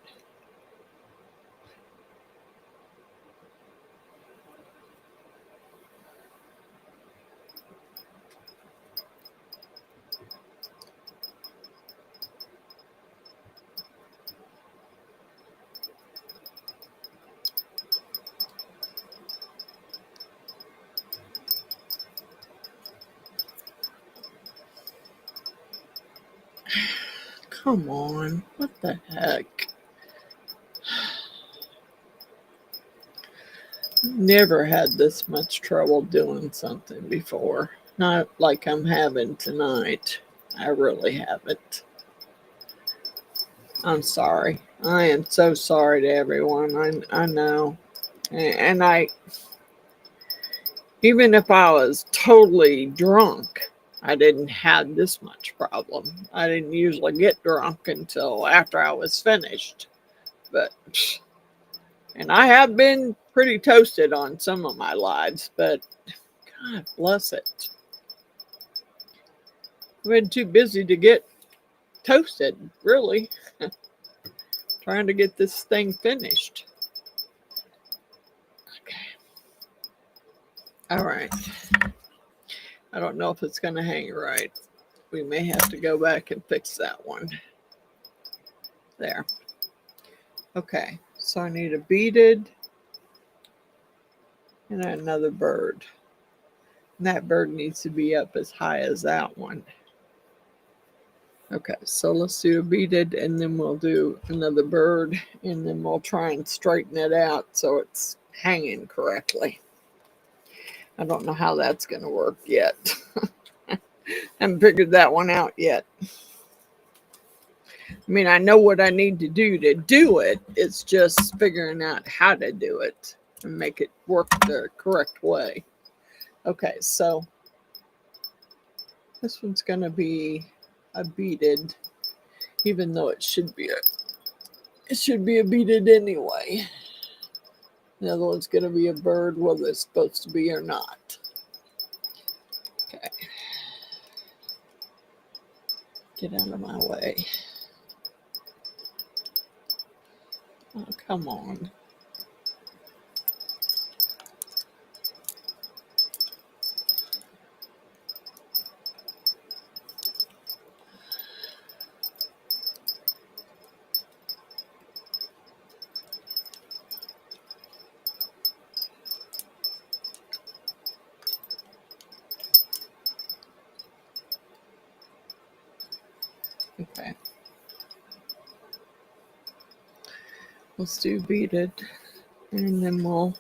Come on, what the heck? Never had this much trouble doing something before. Not like I'm having tonight. I really haven't. I'm sorry. I am so sorry to everyone. I know. And even if I was totally drunk, I didn't have this much problem. I didn't usually get drunk until after I was finished. But, and I have been pretty toasted on some of my lives, but God bless it. I've been too busy to get toasted, really. Trying to get this thing finished. Okay. All right. I don't know if it's going to hang right. We may have to go back and fix that one. There. Okay. So I need a beaded and another bird. And that bird needs to be up as high as that one. Okay, so let's do a beaded and then we'll do another bird and then we'll try and straighten it out so it's hanging correctly. I don't know how that's going to work yet. Haven't figured that one out yet. I mean, I know what I need to do it. It's just figuring out how to do it and make it work the correct way. Okay, so This one's going to be a beaded, even though it should be a beaded anyway. The other one's going to be a bird, whether it's supposed to be or not. Okay. Get out of my way. Oh, come on. Okay. Let's do beaded, and then we'll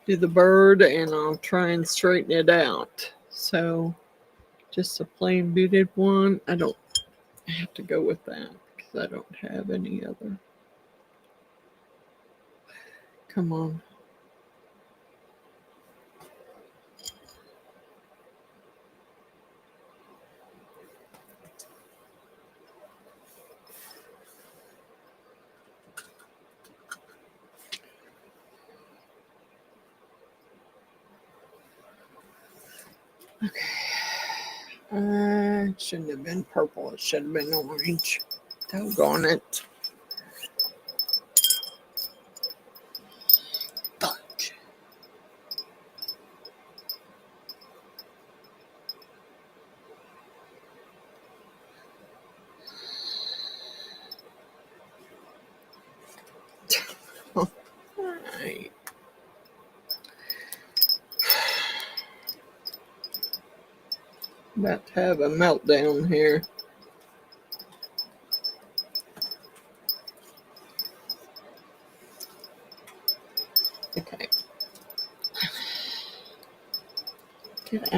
do the bird, and I'll try and straighten it out. So just a plain beaded one. I don't have to go with that because I don't have any other. Come on. Okay. It shouldn't have been purple. It should have been orange. Doggone it. Fudge. All right. About to have a meltdown here. Okay. Get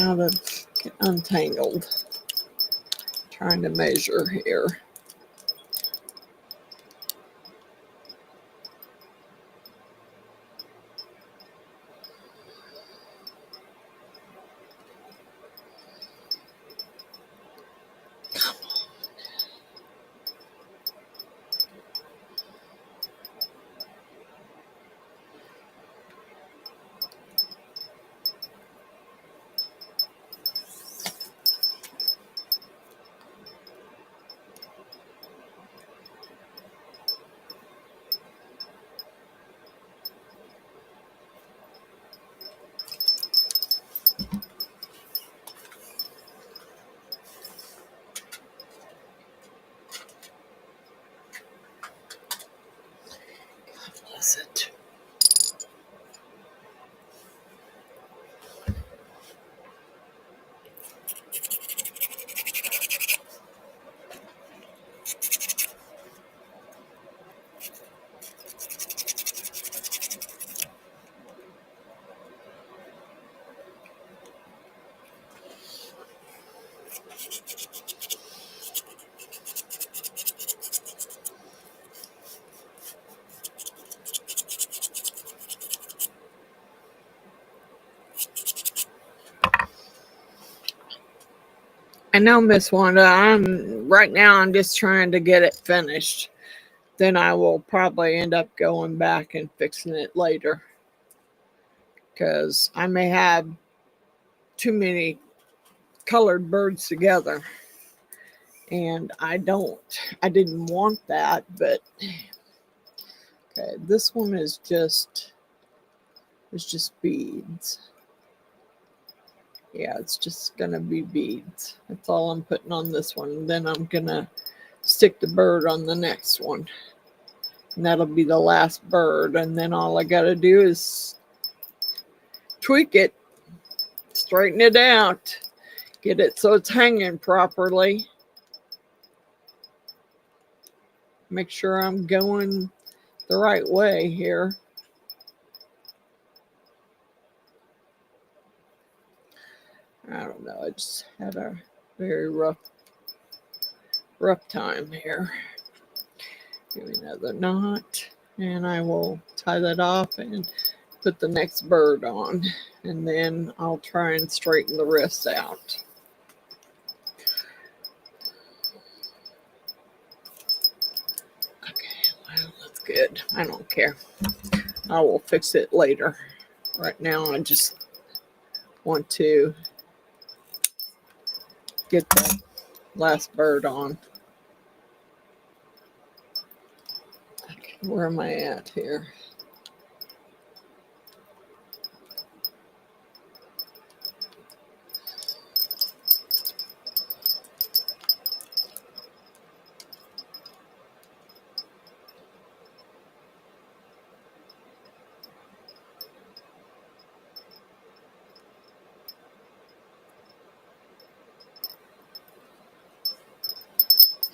untangled. Trying to measure here. Bless it. I know, Miss Wanda, right now I'm just trying to get it finished. Then I will probably end up going back and fixing it later. Because I may have too many colored birds together. And I didn't want that, but okay, this one is just beads. Yeah, it's just gonna be beads. That's all I'm putting on this one. Then I'm gonna stick the bird on the next one. And that'll be the last bird. And then all I gotta do is tweak it, straighten it out, get it so it's hanging properly. Make sure I'm going the right way here. I don't know. I just had a very rough time here. Give me another knot, and I will tie that off and put the next bird on, and then I'll try and straighten the rest out. good. I don't care. I will fix it later. Right now, I just want to get the last bird on. Okay, where am I at here?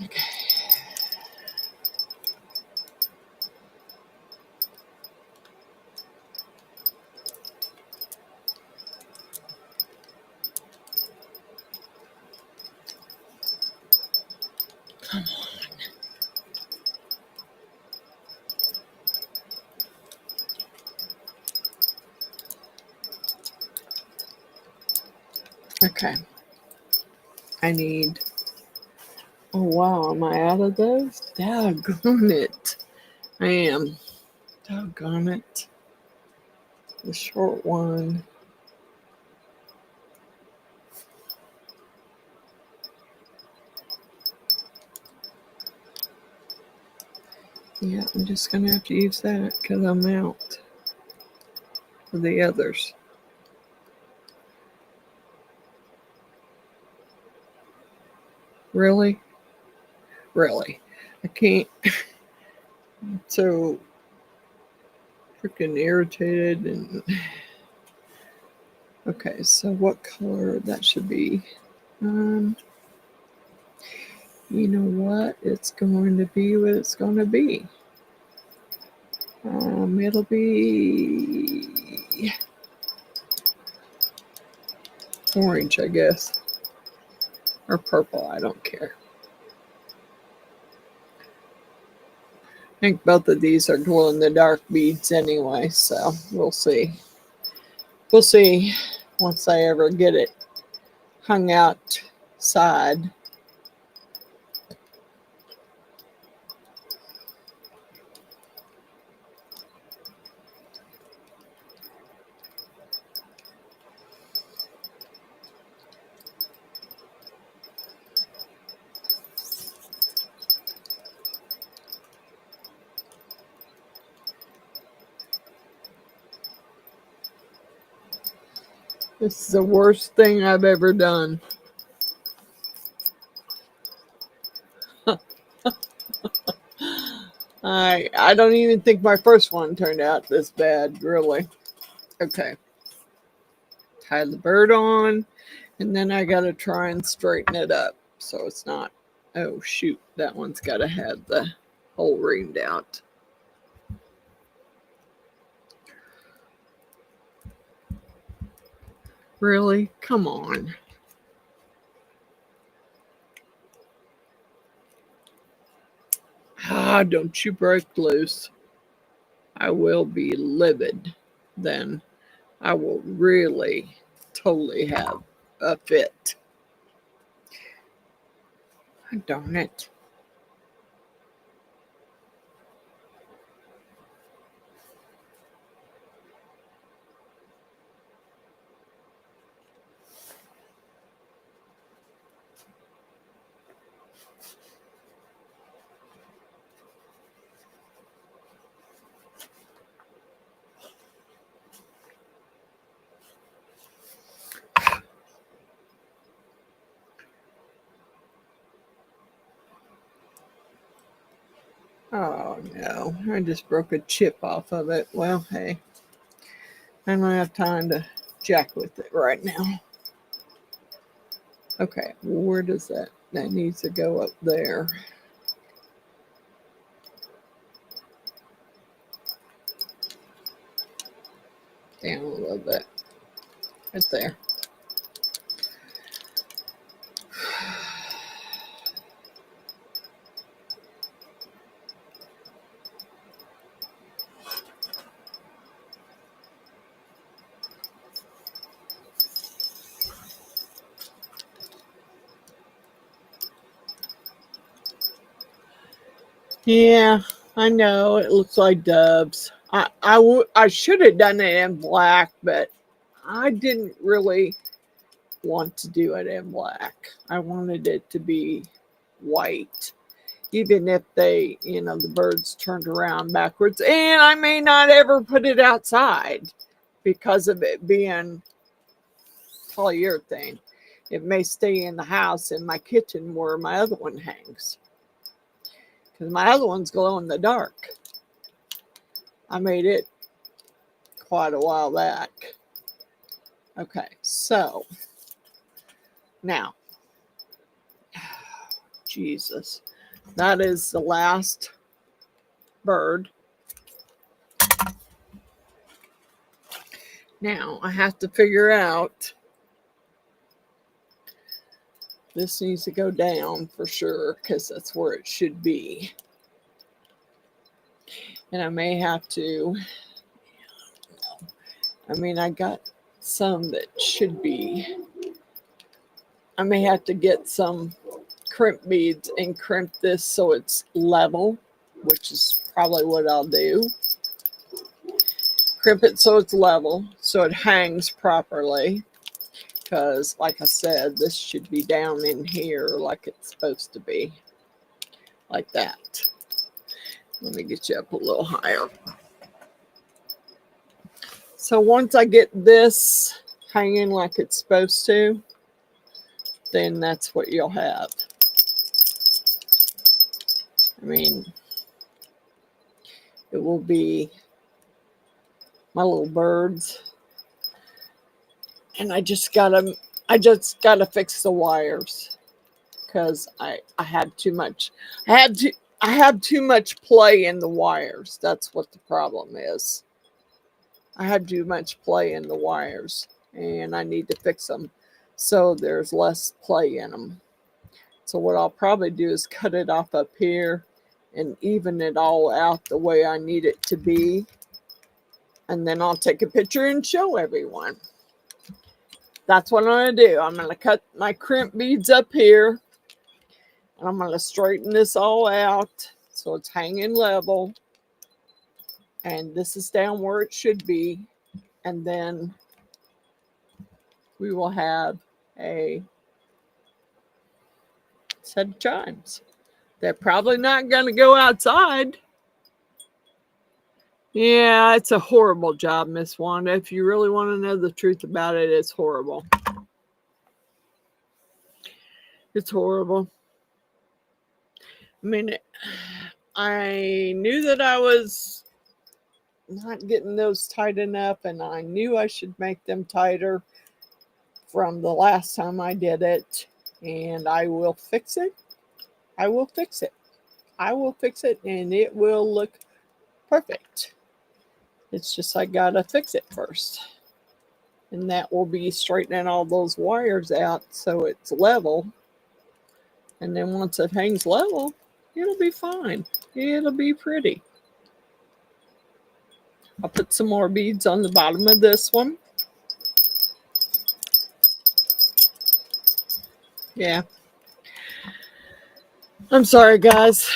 Okay. Come on. Okay. I need. Oh wow, am I out of those? Doggone it. I am. Doggone it. The short one. Yeah, I'm just going to have to use that because I'm out for the others. Really? Really? I can't. I'm so freaking irritated. And okay, so what color that should be? You know what? It's going to be what it's going to be. It'll be orange, I guess, or purple. I don't care. I think both of these are glow in the dark beads anyway, so we'll see. We'll see once I ever get it hung outside. This is the worst thing I've ever done. I don't even think my first one turned out this bad, really. Okay. Tie the bird on, and then I gotta try and straighten it up so it's not. Oh shoot, that one's gotta have the hole reamed out. Really? Come on. Ah, don't you break loose. I will be livid. Then I will really totally have a fit. Darn it. Oh no, I just broke a chip off of it. Well, hey, I don't have time to jack with it right now. Okay, where does that? That needs to go up there. Down a little bit. Right there. Yeah, I know it looks like doves. I should have done it in black, but I didn't really want to do it in black. I wanted it to be white, even if they, you know, the birds turned around backwards. And I may not ever put it outside because of it being polyurethane. It may stay in the house in my kitchen where my other one hangs, because my other one's glow in the dark. I made it quite a while back. Okay, so now, Jesus, that is the last bird. Now I have to figure out, this needs to go down for sure because that's where it should be. And I may have to, I mean, I got some that should be, I may have to get some crimp beads and crimp this so it's level, which is probably what I'll do. Crimp it so it's level, so it hangs properly. Because, like I said, this should be down in here like it's supposed to be. Like that. Let me get you up a little higher. So once I get this hanging like it's supposed to, then that's what you'll have. I mean, it will be my little birds. And I just gotta fix the wires because I have too much. I have too much play in the wires. That's what the problem is. I have too much play in the wires, and I need to fix them so there's less play in them. So what I'll probably do is cut it off up here and even it all out the way I need it to be. And then I'll take a picture and show everyone. That's what I'm going to do. I'm going to cut my crimp beads up here. And I'm going to straighten this all out so it's hanging level. And this is down where it should be. And then we will have a set of chimes. They're probably not going to go outside. Yeah, it's a horrible job, Miss Wanda. If you really want to know the truth about it, it's horrible. It's horrible. I mean, I knew that I was not getting those tight enough, and I knew I should make them tighter from the last time I did it, and I will fix it. I will fix it. I will fix it, and it will look perfect. It's just I gotta fix it first. And that will be straightening all those wires out so it's level. And then once it hangs level, it'll be fine. It'll be pretty. I'll put some more beads on the bottom of this one. Yeah. I'm sorry, guys.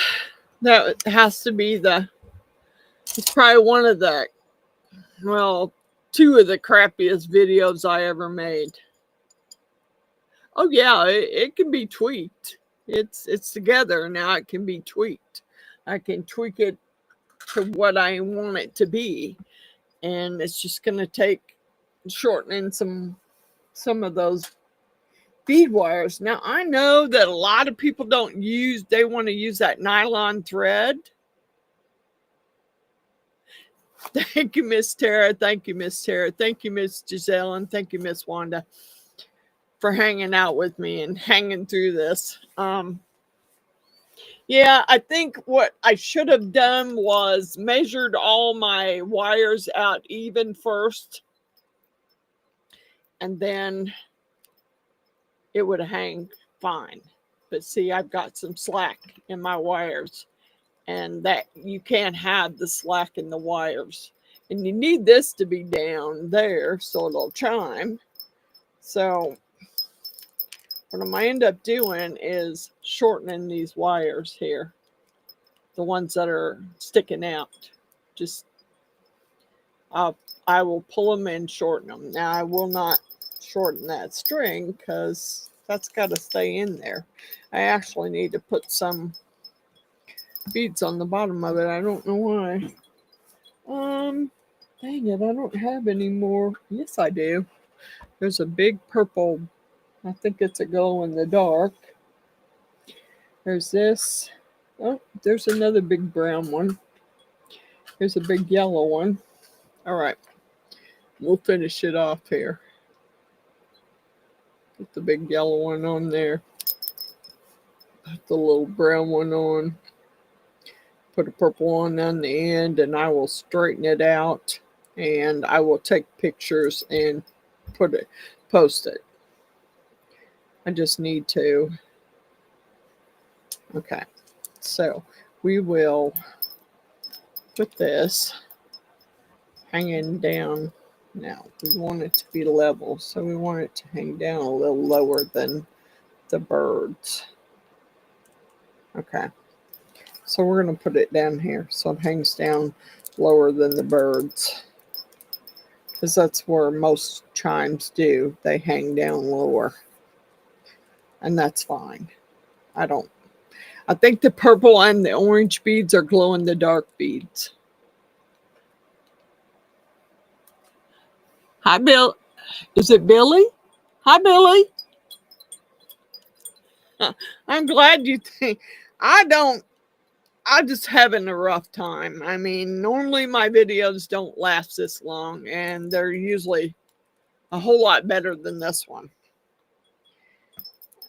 That has to be it's probably one of the, well, two of the crappiest videos I ever made. Oh yeah, it can be tweaked. It's together now. It can be tweaked. I can tweak it to what I want it to be, and it's just going to take shortening some of those bead wires. Now I know that a lot of people they want to use that nylon thread. Thank you, Miss Tara. Thank you, Miss Tara. Thank you, Miss Giselle, and thank you, Miss Wanda, for hanging out with me and hanging through this. Yeah, I think what I should have done was measured all my wires out even first, and then it would hang fine. But see, I've got some slack in my wires, and that you can't have the slack in the wires. And you need this to be down there so it'll chime. So what I might end up doing is shortening these wires here. the ones that are sticking out. Just I will pull them and shorten them. Now I will not shorten that string because that's got to stay in there. I actually need to put some beads on the bottom of it. I don't know why. Dang it, I don't have any more. Yes, I do. There's a big purple, I think it's a glow in the dark. There's this. Oh, there's another big brown one. There's a big yellow one. All right, we'll finish it off here. Put the big yellow one on there. Put the little brown one on. Put a purple one on the end, and I will straighten it out. And I will take pictures and post it. I just need to. Okay, so we will put this hanging down. Now we want it to be level, so we want it to hang down a little lower than the birds. Okay, so we're going to put it down here so it hangs down lower than the birds, because that's where most chimes do. They hang down lower, and that's fine. I think the purple and the orange beads are glow in the dark beads. Hi, Bill. Is it Billy? Hi, Billy. I'm glad you think. I just having a rough time. I mean, normally my videos don't last this long, and they're usually a whole lot better than this one.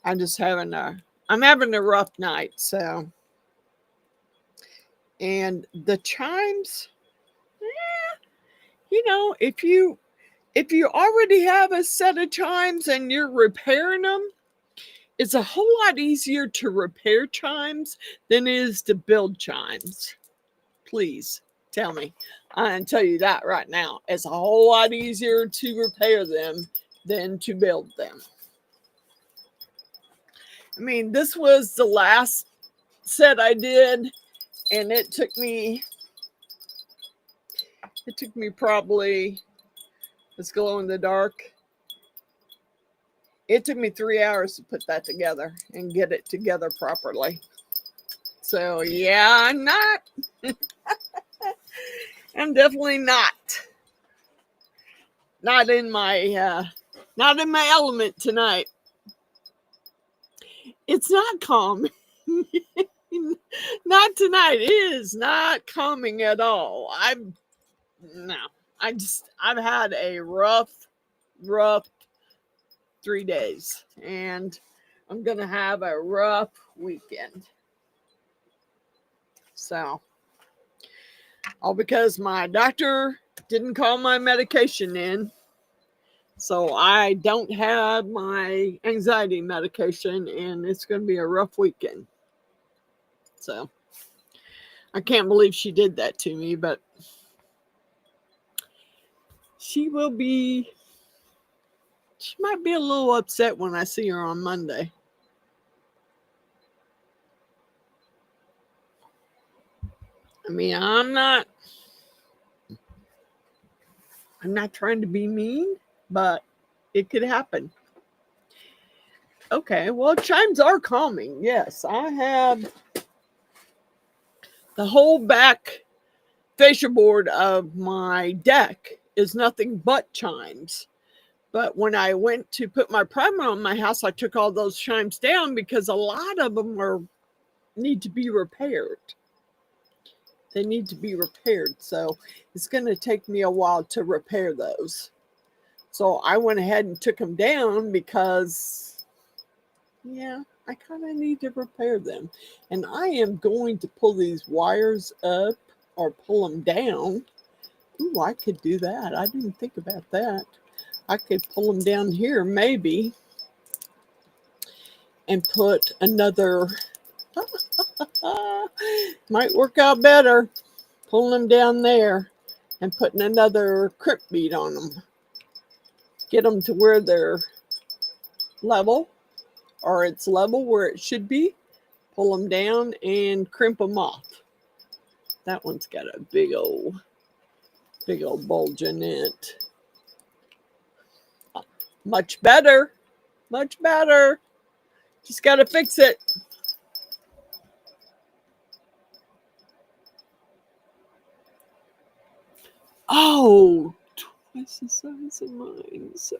I'm having a rough night, so. And the chimes, you know, if you already have a set of chimes and you're repairing them, it's a whole lot easier to repair chimes than it is to build chimes. Please tell me. I can tell you that right now. It's a whole lot easier to repair them than to build them. I mean, this was the last set I did, and it took me probably, let's glow in the dark. It took me 3 hours to put that together and get it together properly. So yeah, I'm definitely not in my element tonight. It's not calm. Not tonight. It is not calming at all. I've had a rough 3 days, and I'm gonna have a rough weekend. So, all because my doctor didn't call my medication in. So I don't have my anxiety medication, and it's going to be a rough weekend. So I can't believe she did that to me, but she might be a little upset when I see her on Monday. I mean, I'm not trying to be mean, but it could happen. Okay, well, chimes are calming. Yes, I have the whole back fascia board of my deck is nothing but chimes. But when I went to put my primer on my house, I took all those chimes down because a lot of them need to be repaired. They need to be repaired. So it's going to take me a while to repair those. So I went ahead and took them down because, yeah, I kind of need to repair them. And I am going to pull these wires up or pull them down. Ooh, I could do that. I didn't think about that. I could pull them down here maybe and put another, might work out better, pulling them down there and putting another crimp bead on them. Get them to where they're level, or it's level where it should be. Pull them down and crimp them off. That one's got a big old bulge in it. Much better. Much better. Just got to fix it. Oh, twice the size of mine. So.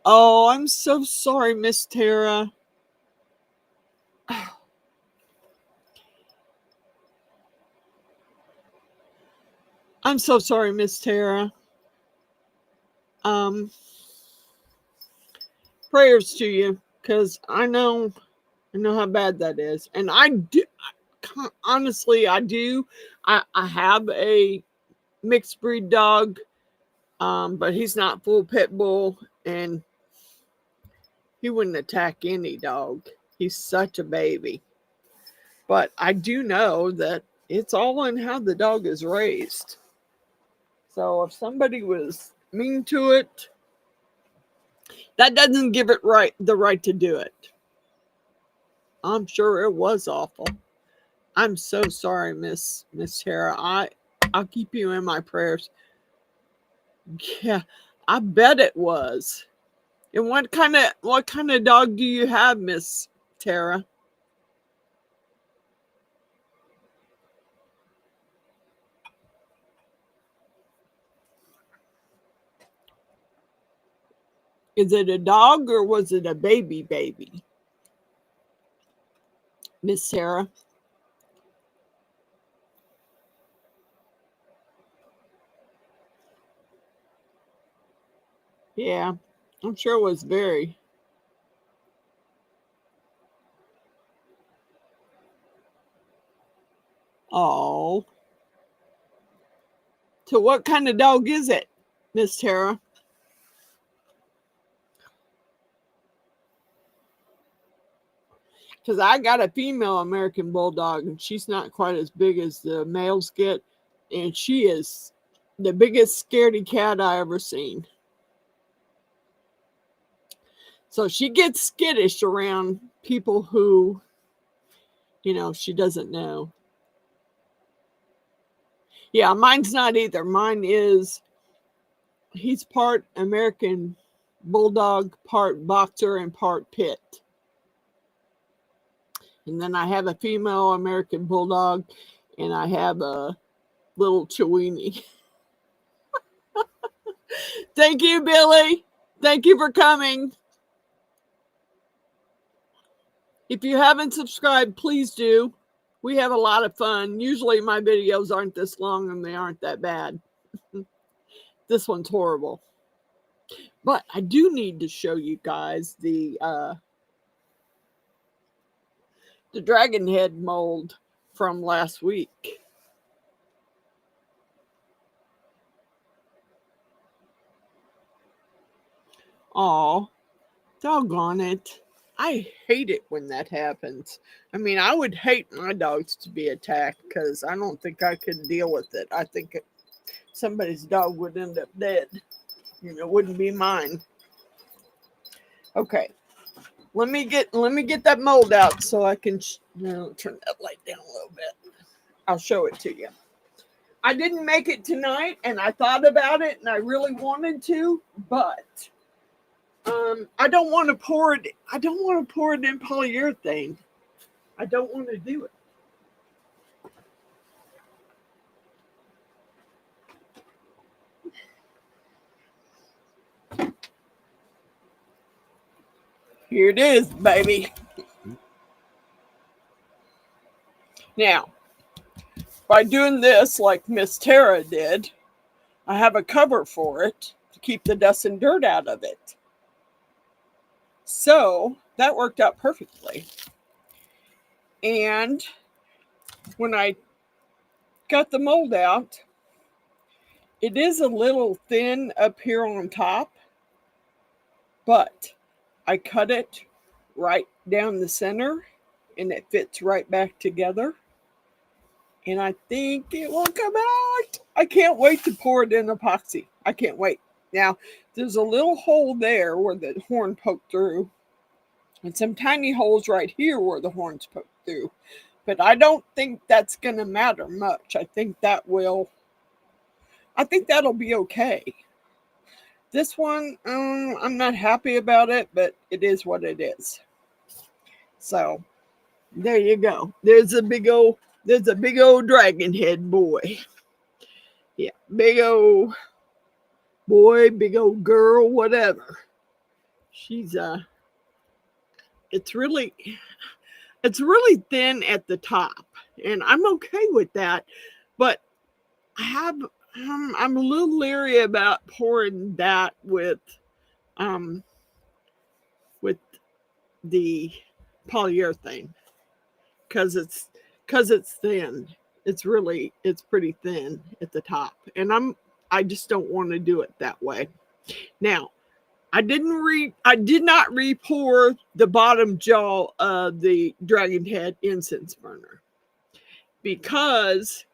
Oh, I'm so sorry, Miss Tara. I'm so sorry, Miss Tara. Prayers to you, because I know how bad that is, and I do. Honestly, I do. I have a mixed breed dog, but he's not full pit bull, and he wouldn't attack any dog. He's such a baby. But I do know that it's all in how the dog is raised. So if somebody was mean to it, that doesn't give it the right to do it. I'm sure it was awful. I'm so sorry, Miss Tara. I'll keep you in my prayers. Yeah, I bet it was. And what kind of dog do you have, Miss Tara? Is it a dog or was it a baby? Miss Tara? Yeah, I'm sure it was very. Oh. So what kind of dog is it, Miss Tara? Because I got a female American Bulldog, and she's not quite as big as the males get. And she is the biggest scaredy cat I ever seen. So she gets skittish around people who, she doesn't know. Yeah, mine's not either. Mine is, he's part American Bulldog, part boxer, and part pit. And then I have a female American Bulldog, and I have a little Chiweenie. Thank you, Billy. Thank you for coming. If you haven't subscribed, please do. We have a lot of fun. Usually my videos aren't this long and they aren't that bad. This one's horrible. But I do need to show you guys the dragon head mold from last week. Aw, doggone it. I hate it when that happens. I mean, I would hate my dogs to be attacked because I don't think I could deal with it. I think somebody's dog would end up dead. It wouldn't be mine. Okay, let me get that mold out so I can turn that light down a little bit. I'll show it to you. I didn't make it tonight, and I thought about it, and I really wanted to, but I don't want to pour it. I don't want to pour it in polyurethane. I don't want to do it. Here it is, baby. Now, by doing this like Miss Tara did, I have a cover for it to keep the dust and dirt out of it. So that worked out perfectly. And when I got the mold out, it is a little thin up here on top, but I cut it right down the center and it fits right back together. And I think it will come out. I can't wait to pour it in epoxy. I can't wait. Now, there's a little hole there where the horn poked through, and some tiny holes right here where the horns poked through. But I don't think that's going to matter much. I think that'll be okay. This one, I'm not happy about it, but it is what it is. So there you go. There's a big old dragon head boy. Yeah, big old boy, big old girl, whatever. She's it's really thin at the top, and I'm okay with that. But I'm a little leery about pouring that with the polyurethane because it's thin. It's pretty thin at the top, and I just don't want to do it that way. Now, I did not re-pour the bottom jaw of the dragon head incense burner because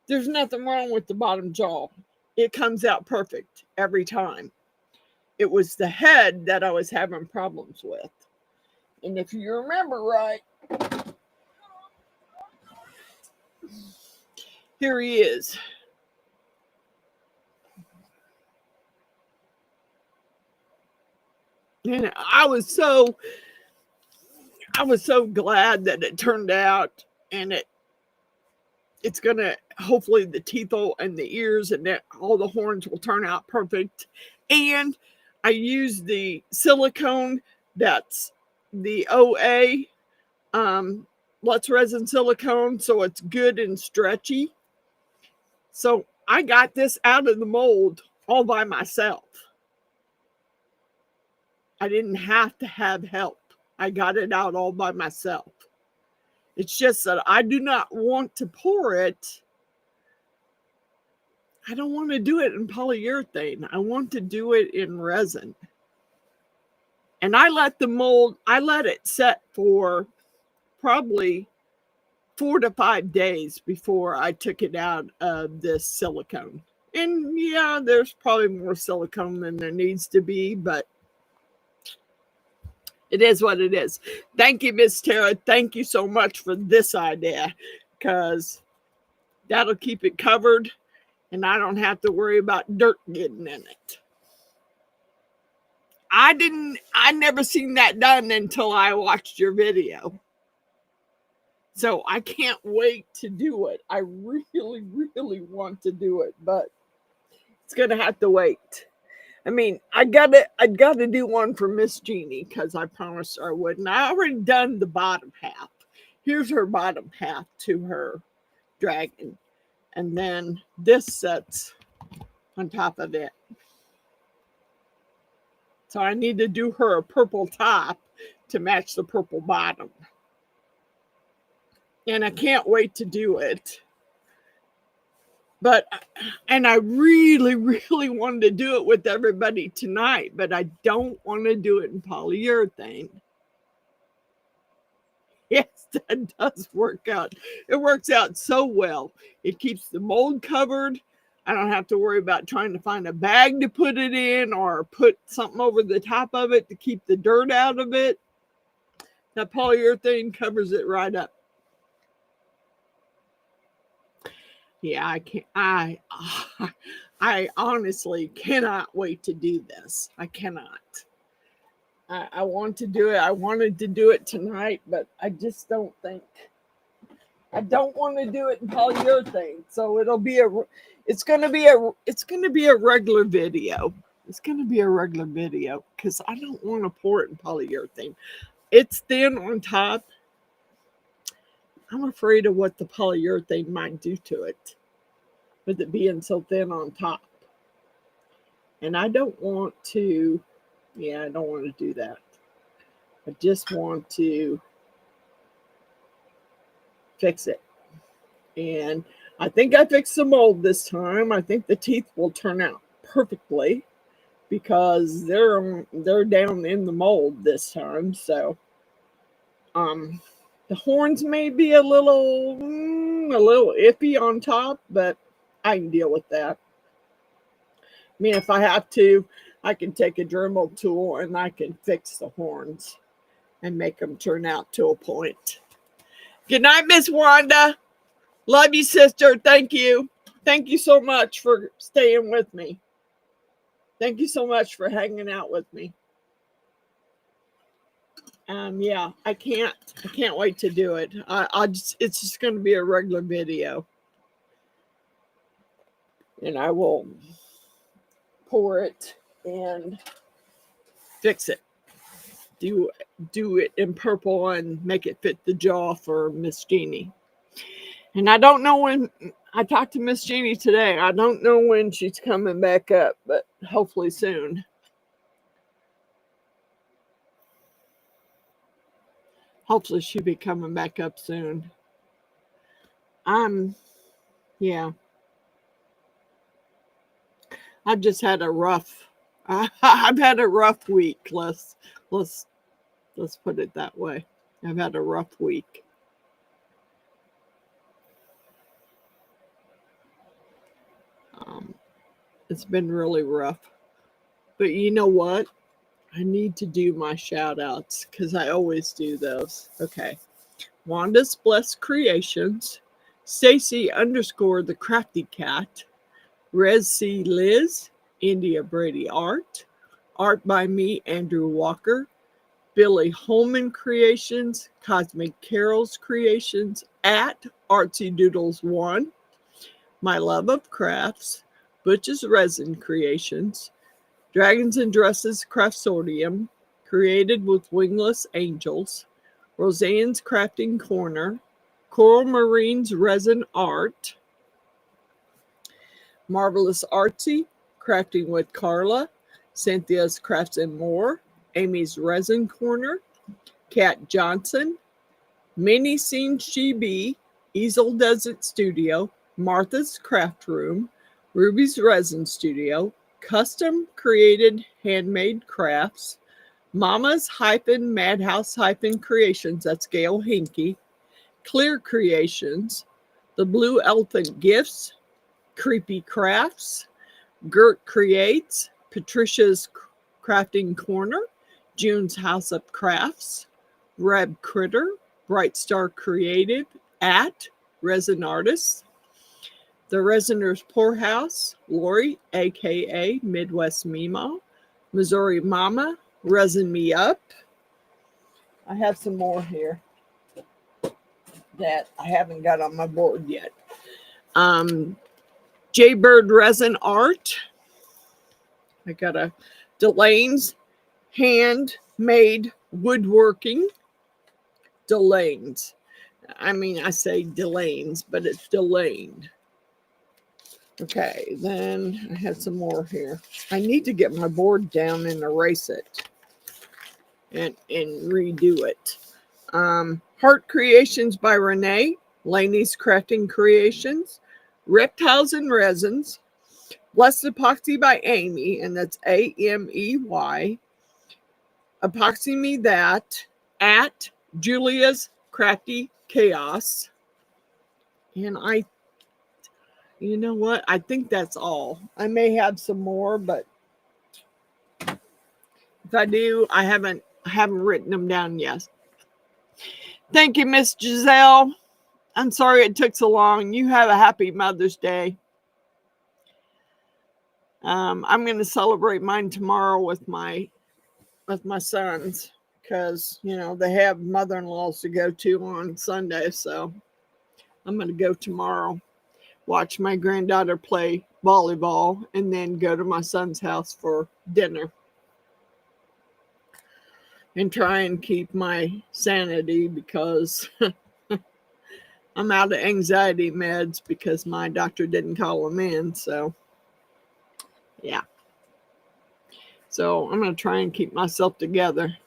there's nothing wrong with the bottom jaw. It comes out perfect every time. It was the head that I was having problems with. And if you remember right, here he is. And I was so glad that it turned out, and it's gonna, hopefully the teeth and the ears and that all the horns will turn out perfect. And I used the silicone that's the OA Let's Resin silicone, so it's good and stretchy. So I got this out of the mold all by myself. I didn't have to have help. I got it out all by myself. It's just that I do not want to pour it. I don't want to do it in polyurethane. I want to do it in resin. And I let it set for probably 4 to 5 days before I took it out of this silicone. And yeah, there's probably more silicone than there needs to be, but it is what it is. Thank you, Miss Tara. Thank you so much for this idea, because that'll keep it covered and I don't have to worry about dirt getting in it. I never seen that done until I watched your video. So I can't wait to do it. I really, really want to do it, but it's going to have to wait. I mean, I gotta do one for Miss Jeannie because I promised her I would. And I already done the bottom half. Here's her bottom half to her dragon. And then this sets on top of it. So I need to do her a purple top to match the purple bottom. And I can't wait to do it. And I really, really wanted to do it with everybody tonight, but I don't want to do it in polyurethane. Yes, that does work out. It works out so well. It keeps the mold covered. I don't have to worry about trying to find a bag to put it in or put something over the top of it to keep the dirt out of it. That polyurethane covers it right up. Yeah, I honestly cannot wait to do this. I cannot. I want to do it. I wanted to do it tonight, but I just don't think. I don't want to do it in polyurethane. So it's going to be a regular video. It's going to be a regular video because I don't want to pour it in polyurethane. It's thin on top. I'm afraid of what the polyurethane might do to it with it being so thin on top. And I don't want to, I don't want to do that. I just want to fix it. And I think I fixed the mold this time. I think the teeth will turn out perfectly because they're down in the mold this time. So, the horns may be a little iffy on top, but I can deal with that. I mean, if I have to, I can take a Dremel tool and I can fix the horns and make them turn out to a point. Good night, Miss Wanda. Love you, sister. Thank you. Thank you so much for staying with me. Thank you so much for hanging out with me. Yeah, I can't wait to do it. It's just going to be a regular video, and I will pour it and fix it. Do it in purple and make it fit the jaw for Miss Jeannie. And I don't know when. I talked to Miss Jeannie today. I don't know when she's coming back up, but hopefully soon. Hopefully she'll be coming back up soon. Yeah. I've just had a rough. I've had a rough week. Let's put it that way. I've had a rough week. It's been really rough. But you know what? I need to do my shout outs because I always do those. Okay. Wanda's Blessed Creations, Stacy _ the Crafty Cat, Res C Liz, India Brady Art, Art by me, Andrew Walker, Billy Holman Creations, Cosmic Carols Creations, at Artsy Doodles 1, My Love of Crafts, Butch's Resin Creations, Dragons and Dresses Craftsorium, Created with Wingless Angels, Roseanne's Crafting Corner, Coral Marine's Resin Art, Marvelous Artsy, Crafting with Carla, Cynthia's Crafts and More, Amy's Resin Corner, Kat Johnson, Mini Scenes GB, Easel Does It Studio, Martha's Craft Room, Ruby's Resin Studio, Custom Created Handmade Crafts, Mama's Madhouse Creations, that's Gail Hinky, Clear Creations, The Blue Elephant Gifts, Creepy Crafts, Gert Creates, Patricia's Crafting Corner, June's House of Crafts, Reb Critter, Bright Star Creative, at Resin Artists, The Resiner's Poorhouse, Lori, aka Midwest Mimo, Missouri Mama, Resin Me Up. I have some more here that I haven't got on my board yet. Jaybird Resin Art. I got a Delane's Handmade Woodworking. Delane's. I mean, I say Delane's, but it's Delane. Okay, then I have some more here. I need to get my board down and erase it and redo it. Heart Creations by Renee, Laney's Crafting Creations, Reptiles and Resins, Blessed Epoxy by Amy, and that's Amey. Epoxy Me That, at Julia's Crafty Chaos. And you know what? I think that's all. I may have some more, but if I do, I haven't written them down yet. Thank you, Miss Giselle. I'm sorry it took so long. You have a happy Mother's Day. I'm going to celebrate mine tomorrow with my sons because, you know, they have mother-in-laws to go to on Sunday. So I'm going to go tomorrow, watch my granddaughter play volleyball, and then go to my son's house for dinner and try and keep my sanity because I'm out of anxiety meds because my doctor didn't call them in. So, yeah. So I'm going to try and keep myself together.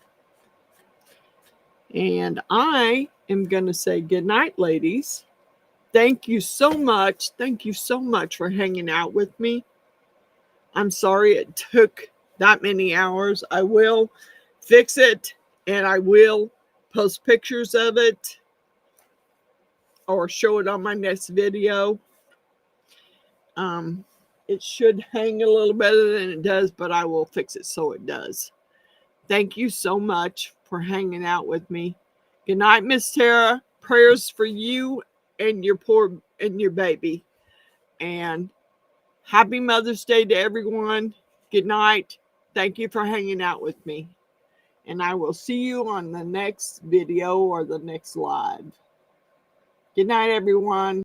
And I am going to say good night, ladies. Thank you so much. Thank you so much for hanging out with me. I'm sorry it took that many hours. I will fix it and I will post pictures of it or show it on my next video. It should hang a little better than it does, but I will fix it so it does. Thank you so much for hanging out with me. Good night, Miss Tara. prayers for you and your baby. And happy Mother's Day to everyone. Good night. Thank you for hanging out with me. And I will see you on the next video or the next live. Good night, everyone.